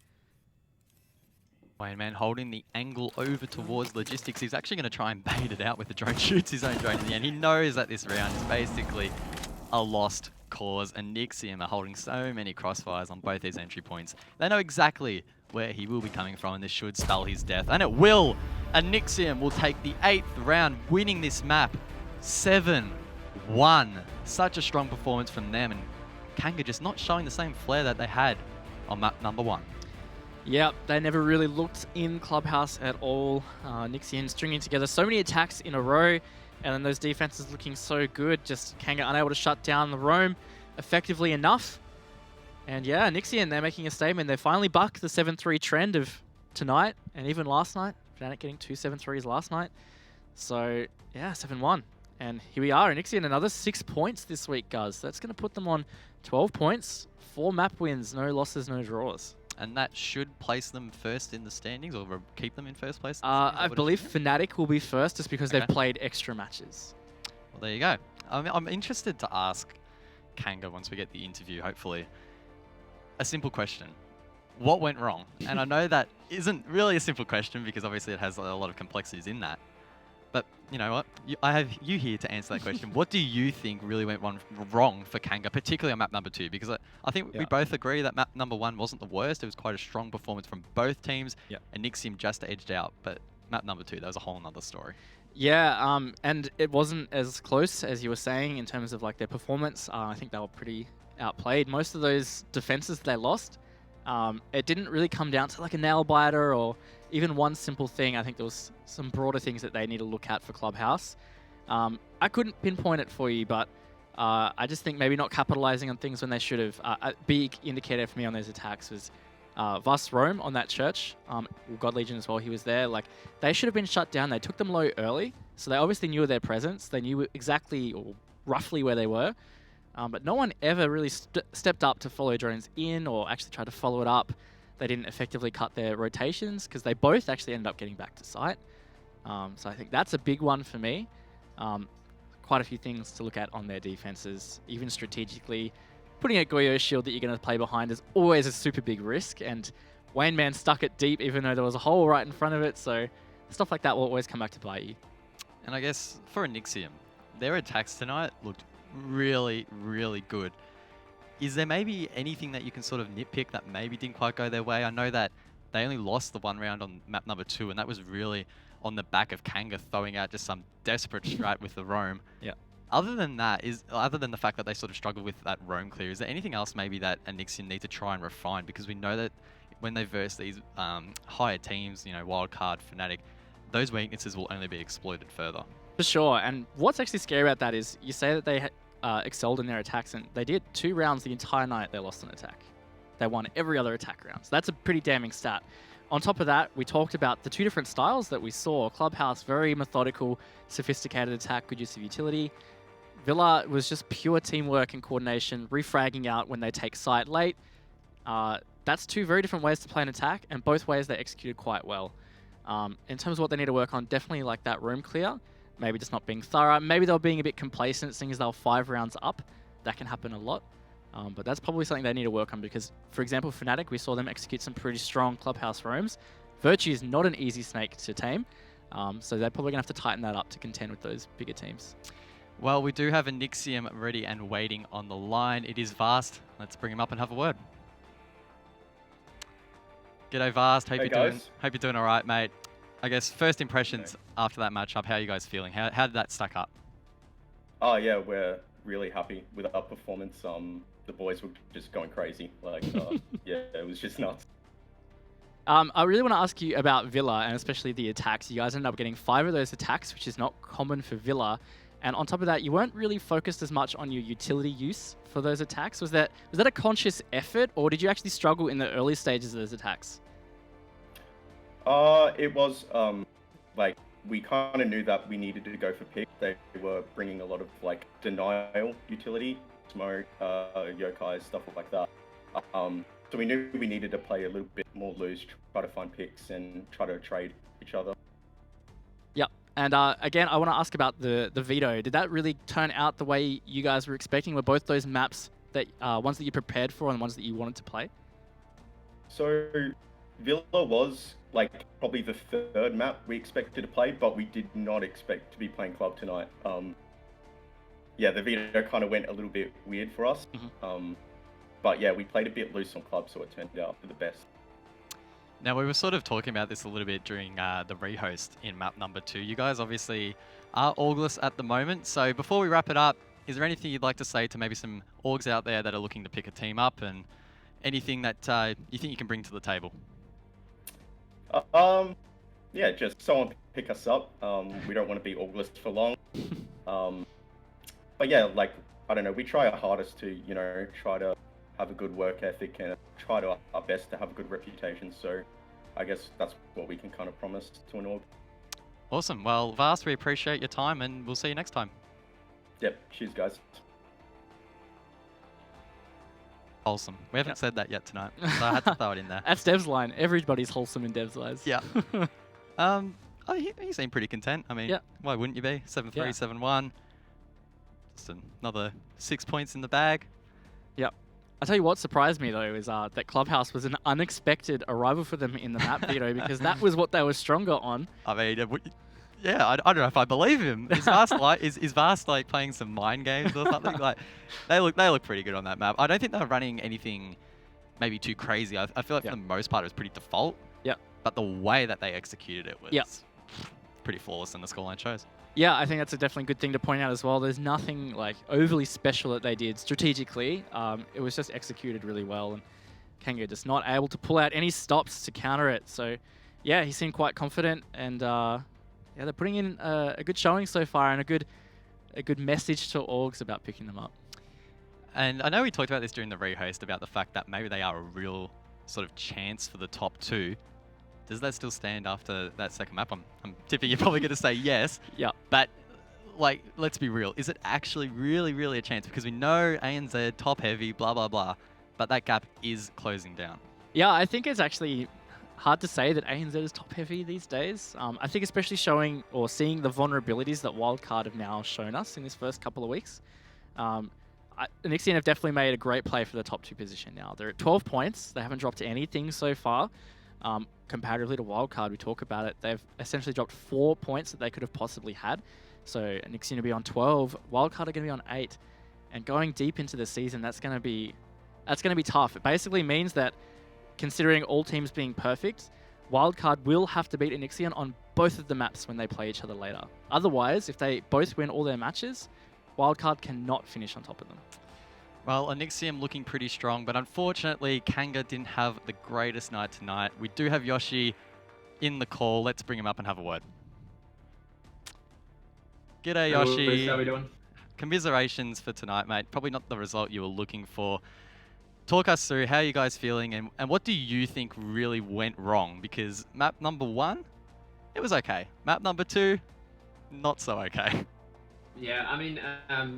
Wayman holding the angle over towards logistics. He's actually going to try and bait it out with the drone. Shoots his own drone in the end. He knows that this round is basically a lost cause, and Nixium are holding so many crossfires on both these entry points. They know exactly where he will be coming from, and this should spell his death. And it will! And Nixium will take the 8th round, winning this map 7-1. Such a strong performance from them, and Kanga just not showing the same flair that they had on map number 1. Yep, they never really looked in Clubhouse at all. Nixium stringing together so many attacks in a row, and then those defenses looking so good. Just Kanga unable to shut down the roam effectively enough. And yeah, Nixium, they're making a statement. They finally bucked the 7-3 trend of tonight and even last night. Fnatic getting 2 7-3s last night. So yeah, 7-1. And here we are, Nixium another 6 points this week, guys. That's going to put them on 12 points, 4 map wins, no losses, no draws. And that should place them first in the standings, or keep them in first place? I believe Fnatic will be first just because they've played extra matches. Well, there you go. I'm interested to ask Kanga once we get the interview, hopefully, a simple question. What went wrong? And I know that isn't really a simple question because obviously it has a lot of complexities in that. But you know what? I have you here to answer that question. What do you think really went wrong for Kanga, particularly on map number 2? Because I think we both agree that map number 1 wasn't the worst. It was quite a strong performance from both teams. And Nixium just edged out. But map number 2, that was a whole nother story. Yeah, and it wasn't as close as you were saying in terms of like their performance. I think they were pretty outplayed. Most of those defenses they lost, it didn't really come down to like a nail biter or even one simple thing. I think there was some broader things that they need to look at for Clubhouse. I couldn't pinpoint it for you, but I just think maybe not capitalizing on things when they should have. A big indicator for me on those attacks was Vast Rome on that church. God Legion as well, he was there. Like, they should have been shut down. They took them low early, so they obviously knew their presence. They knew exactly or roughly where they were. But no one ever really stepped up to follow drones in or actually tried to follow it up. They didn't effectively cut their rotations because they both actually ended up getting back to site. So I think that's a big one for me. Quite a few things to look at on their defenses, even strategically. Putting a Goyo shield that you're going to play behind is always a super big risk, and Wayne Man stuck it deep even though there was a hole right in front of it, so stuff like that will always come back to bite you. And I guess for Enixium, their attacks tonight looked really, really good. Is there maybe anything that you can sort of nitpick that maybe didn't quite go their way? I know that they only lost the one round on map number 2, and that was really on the back of Kanga throwing out just some desperate strike with the roam. Yeah. Other than that, other than the fact that they sort of struggled with that roam clear, is there anything else maybe that Enixium need to try and refine? Because we know that when they verse these higher teams, you know, Wildcard, Fnatic, those weaknesses will only be exploited further. For sure, and what's actually scary about that is you say that they excelled in their attacks, and they did 2 rounds the entire night they lost an attack. They won every other attack round, so that's a pretty damning stat. On top of that, we talked about the 2 different styles that we saw. Clubhouse, very methodical, sophisticated attack, good use of utility. Villa was just pure teamwork and coordination, refragging out when they take site late. That's 2 very different ways to play an attack, and both ways they executed quite well. In terms of what they need to work on, definitely like that room clear. Maybe just not being thorough. Maybe they were being a bit complacent, seeing as they were 5 rounds up. That can happen a lot. But that's probably something they need to work on because, for example, Fnatic, we saw them execute some pretty strong Clubhouse roams. Virtue is not an easy snake to tame, so they're probably going to have to tighten that up to contend with those bigger teams. Well, we do have Enixium ready and waiting on the line. It is Vast. Let's bring him up and have a word. G'day, Vast. Hope you're doing all right, mate. I guess first impressions after that matchup, how are you guys feeling? How did that stack up? Oh yeah, we're really happy with our performance. The boys were just going crazy. Like, yeah, it was just nuts. I really want to ask you about Villa and especially the attacks. You guys ended up getting 5 of those attacks, which is not common for Villa. And on top of that, you weren't really focused as much on your utility use for those attacks. Was that a conscious effort, or did you actually struggle in the early stages of those attacks? It was like we kind of knew that we needed to go for pick. They were bringing a lot of like denial utility, smoke, yokai, stuff like that. So we knew we needed to play a little bit more loose, try to find picks and try to trade each other. Yep. And again, I want to ask about the veto. Did that really turn out the way you guys were expecting? Were both those maps that ones that you prepared for and ones that you wanted to play? So Villa was like probably the 3rd map we expected to play, but we did not expect to be playing club tonight. Yeah, the veto kind of went a little bit weird for us. But yeah, we played a bit loose on club, so it turned out for the best. Now, we were sort of talking about this a little bit during the rehost in map number 2. You guys obviously are Orgless at the moment. So before we wrap it up, is there anything you'd like to say to maybe some Orgs out there that are looking to pick a team up and anything that you think you can bring to the table? Yeah, just someone pick us up. We don't want to be Orgless for long. But yeah, like, I don't know, we try our hardest to, you know, try to have a good work ethic and try to our best to have a good reputation. So I guess that's what we can kind of promise to an org. Awesome. Well, Vast, we appreciate your time and we'll see you next time. Yep. Cheers, guys. Wholesome. We haven't said that yet tonight, so I had to throw it in there. That's Dev's line. Everybody's wholesome in Dev's eyes. Yeah. He seemed pretty content. I mean, why wouldn't you be? 7-3, 7-1. Just another 6 points in the bag. Yep. I'll tell you what surprised me, though, is that Clubhouse was an unexpected arrival for them in the map veto because that was what they were stronger on. I mean, yeah, I don't know if I believe him. Is Vast like playing some mind games or something? Like, they look pretty good on that map. I don't think they're running anything maybe too crazy. I feel like for the most part it was pretty default. Yep. But the way that they executed it was pretty flawless, and the scoreline shows. Yeah, I think that's a definitely good thing to point out as well. There's nothing like overly special that they did strategically. It was just executed really well, and Kanga just not able to pull out any stops to counter it. So, yeah, he seemed quite confident, and yeah, they're putting in a good showing so far, and a good message to orgs about picking them up. And I know we talked about this during the rehost about the fact that maybe they are a real sort of chance for the top 2. Does that still stand after that second map? I'm tipping you're probably going to say yes. Yeah. But, like, let's be real. Is it actually really, really a chance? Because we know ANZ, top heavy, blah, blah, blah. But that gap is closing down. Yeah, I think it's actually hard to say that ANZ is top heavy these days. I think especially showing or seeing the vulnerabilities that Wildcard have now shown us in this first couple of weeks. Enian have definitely made a great play for the top 2 position now. They're at 12 points. They haven't dropped anything so far. Comparatively to Wildcard, we talk about it, they've essentially dropped 4 points that they could have possibly had. So Enian will be on 12, Wildcard are going to be on 8. And going deep into the season, that's going to be tough. It basically means that, considering all teams being perfect, Wildcard will have to beat Enian on both of the maps when they play each other later. Otherwise, if they both win all their matches, Wildcard cannot finish on top of them. Well, Enian looking pretty strong, but unfortunately, Kanga didn't have the greatest night tonight. We do have Yoshi in the call. Let's bring him up and have a word. G'day, Yoshi. How we doing? Commiserations for tonight, mate. Probably not the result you were looking for. Talk us through how you guys feeling, and what do you think really went wrong? Because map number 1, it was okay. Map number 2, not so okay. Yeah, I mean,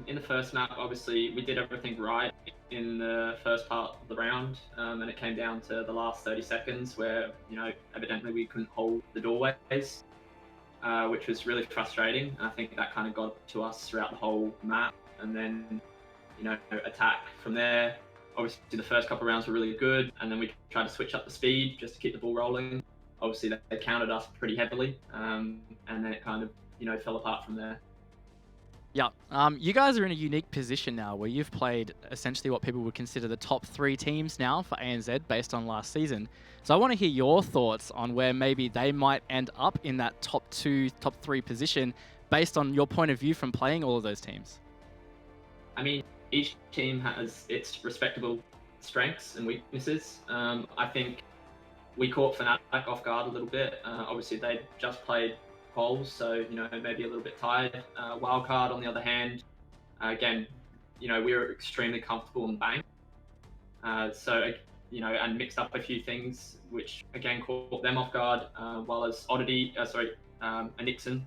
in the first map, obviously, we did everything right in the first part of the round, and it came down to the last 30 seconds where, evidently we couldn't hold the doorways, which was really frustrating. I think that kind of got to us throughout the whole map, and then, attack from there. Obviously, the first couple of rounds were really good, and then we tried to switch up the speed just to keep the ball rolling. Obviously, they countered us pretty heavily, and then it kind of, fell apart from there. Yeah, you guys are in a unique position now where you've played essentially what people would consider the top 3 teams now for ANZ based on last season. So I want to hear your thoughts on where maybe they might end up in that top 2, top 3 position based on your point of view from playing all of those teams. I mean, each team has its respectable strengths and weaknesses. I think we caught Fnatic off guard a little bit. Obviously, they just played Poles, so maybe a little bit tired. Wildcard, on the other hand, again, we were extremely comfortable in bank. And mixed up a few things, which again caught them off guard. While as Enian,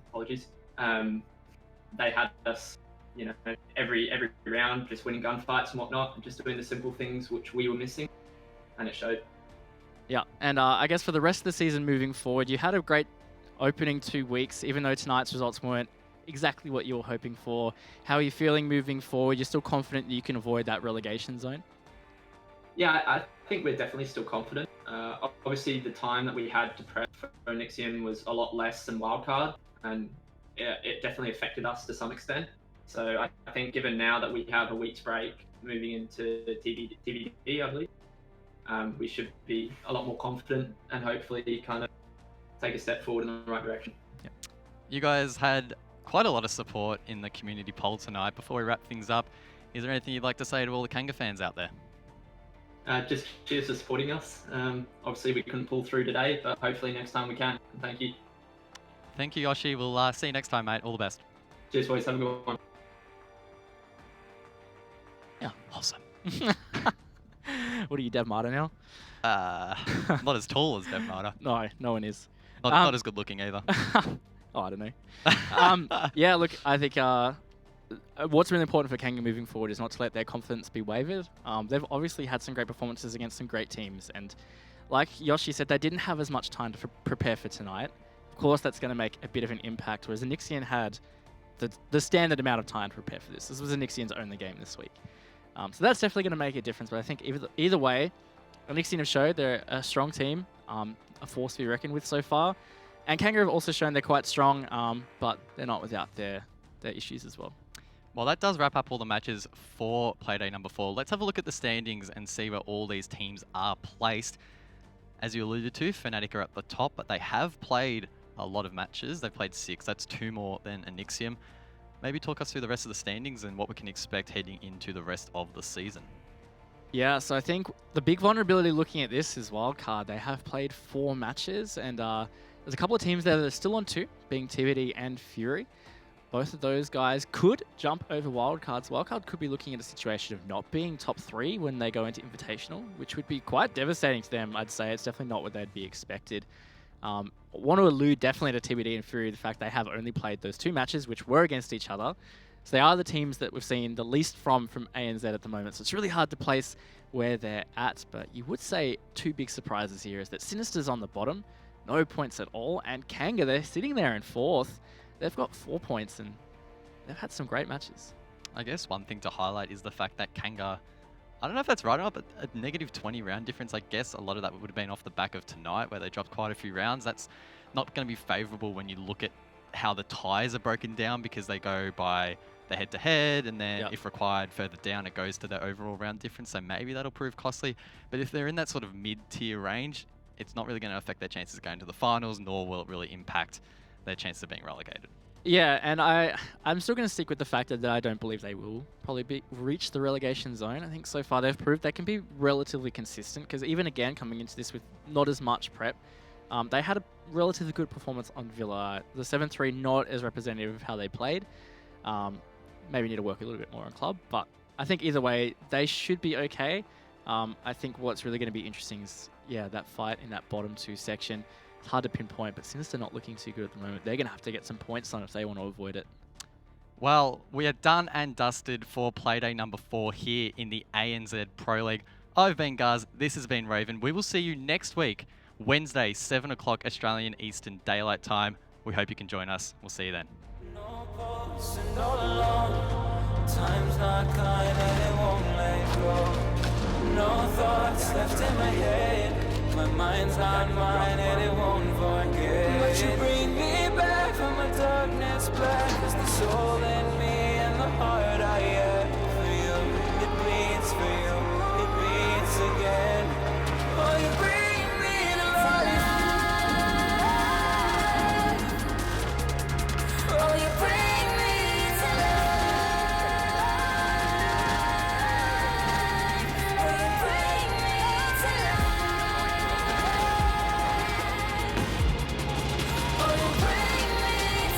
apologies, they had us, every round just winning gunfights and whatnot, and just doing the simple things which we were missing, and it showed. Yeah, and I guess for the rest of the season moving forward, you had a great opening 2 weeks, even though tonight's results weren't exactly what you were hoping for. How are you feeling moving forward? You're still confident that you can avoid that relegation zone? Yeah, I think we're definitely still confident. Obviously, the time that we had to prep for Enian was a lot less than Wildcard, and it definitely affected us to some extent. So I think given now that we have a week's break moving into TBD, I believe, we should be a lot more confident and hopefully kind of take a step forward in the right direction. Yep. You guys had quite a lot of support in the community poll tonight. Before we wrap things up, is there anything you'd like to say to all the Kanga fans out there? Just cheers for supporting us. Obviously, we couldn't pull through today, but hopefully next time we can. And thank you. Thank you, Yoshi. We'll see you next time, mate. All the best. Cheers, boys. Have a good one. Yeah, awesome. What are you, Dev Marta now? Not as tall as Dev Marta. No one is. Not as good looking either. Oh, I don't know. Yeah, look, I think what's really important for Kanga moving forward is not to let their confidence be wavered. They've obviously had some great performances against some great teams, and like Yoshi said, they didn't have as much time to prepare for tonight. Of course, that's going to make a bit of an impact, whereas Enian had the standard amount of time to prepare for this. This was Enian's only game this week. So that's definitely going to make a difference, but I think either way, Enian have showed they're a strong team, a force to be reckoned with so far. And Kanga have also shown they're quite strong, but they're not without their issues as well. Well, that does wrap up all the matches for Playday number 4. Let's have a look at the standings and see where all these teams are placed. As you alluded to, Fnatic are at the top, but they have played a lot of matches. They've played 6. That's 2 more than Enixium. Maybe talk us through the rest of the standings and what we can expect heading into the rest of the season. Yeah, so I think the big vulnerability looking at this is Wildcard. They have played 4 matches, and there's a couple of teams there that are still on 2, being TVD and Fury. Both of those guys could jump over Wildcards. Wildcard could be looking at a situation of not being top 3 when they go into Invitational, which would be quite devastating to them, I'd say. It's definitely not what they'd be expected. Want to allude definitely to TBD and Fury, the fact they have only played those 2 matches, which were against each other. So they are the teams that we've seen the least from ANZ at the moment. So it's really hard to place where they're at. But you would say 2 big surprises here is that Sinister's on the bottom, no points at all. And Kanga, they're sitting there in 4th. They've got 4 points and they've had some great matches. I guess one thing to highlight is the fact that Kanga, I don't know if that's right or not, but a negative 20 round difference, I guess a lot of that would have been off the back of tonight where they dropped quite a few rounds. That's not going to be favourable when you look at how the ties are broken down, because they go by the head-to-head and then if required further down it goes to their overall round difference, so maybe that'll prove costly. But if they're in that sort of mid-tier range, it's not really going to affect their chances of going to the finals, nor will it really impact their chances of being relegated. Yeah, and I'm still going to stick with the fact that I don't believe they will probably reach the relegation zone. I think so far they've proved they can be relatively consistent, because even again coming into this with not as much prep, they had a relatively good performance on Villa. The 7-3 not as representative of how they played. Maybe need to work a little bit more on club, but I think either way they should be okay. I think what's really going to be interesting is that fight in that bottom 2 section. It's hard to pinpoint, but Sinister not looking too good at the moment. They're going to have to get some points on if they want to avoid it. Well, we are done and dusted for Playday number 4 here in the ANZ Pro League. I've been Gaz, this has been Raven. We will see you next week, Wednesday, 7 o'clock Australian Eastern Daylight Time. We hope you can join us. We'll see you then. Time's not kind and it won't let go. No thoughts left in my head. My mind's not mine and it won't forget. But you bring me back from a darkness black. Cause the soul in me and the heart I have for you. It bleeds for you, it beats again. Oh, you bring me to life. Oh, you bring me to life. Oh, you bring me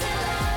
to life.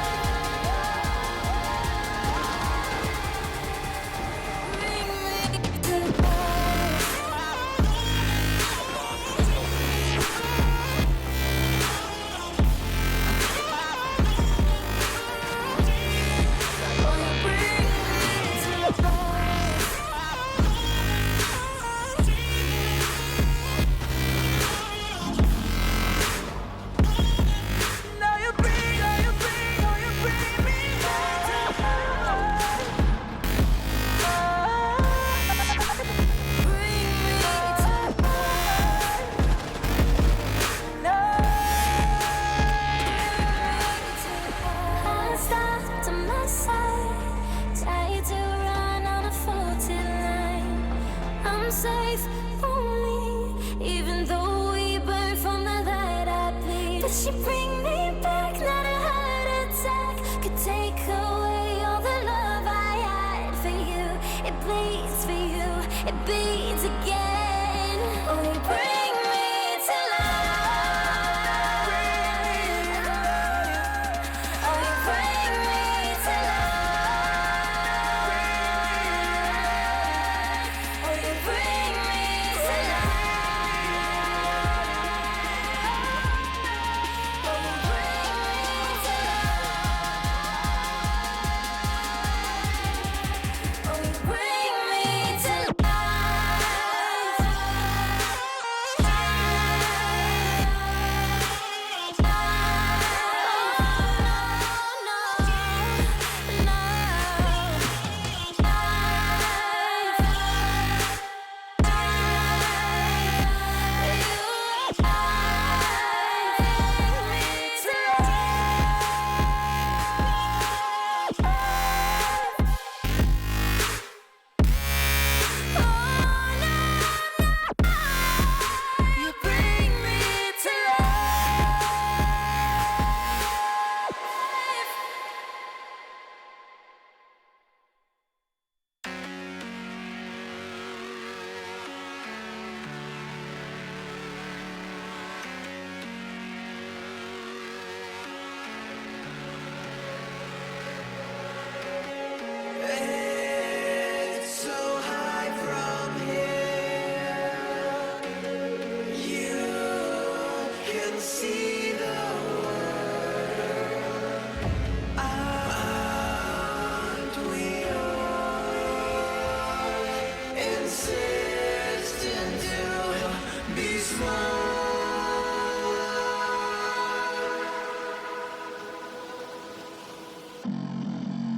Safe only, even though we burn from the light I bleed. But she bring me back, not a heart attack could take away all the love I had for you. It bleeds for you, it beats again. Oh, you bring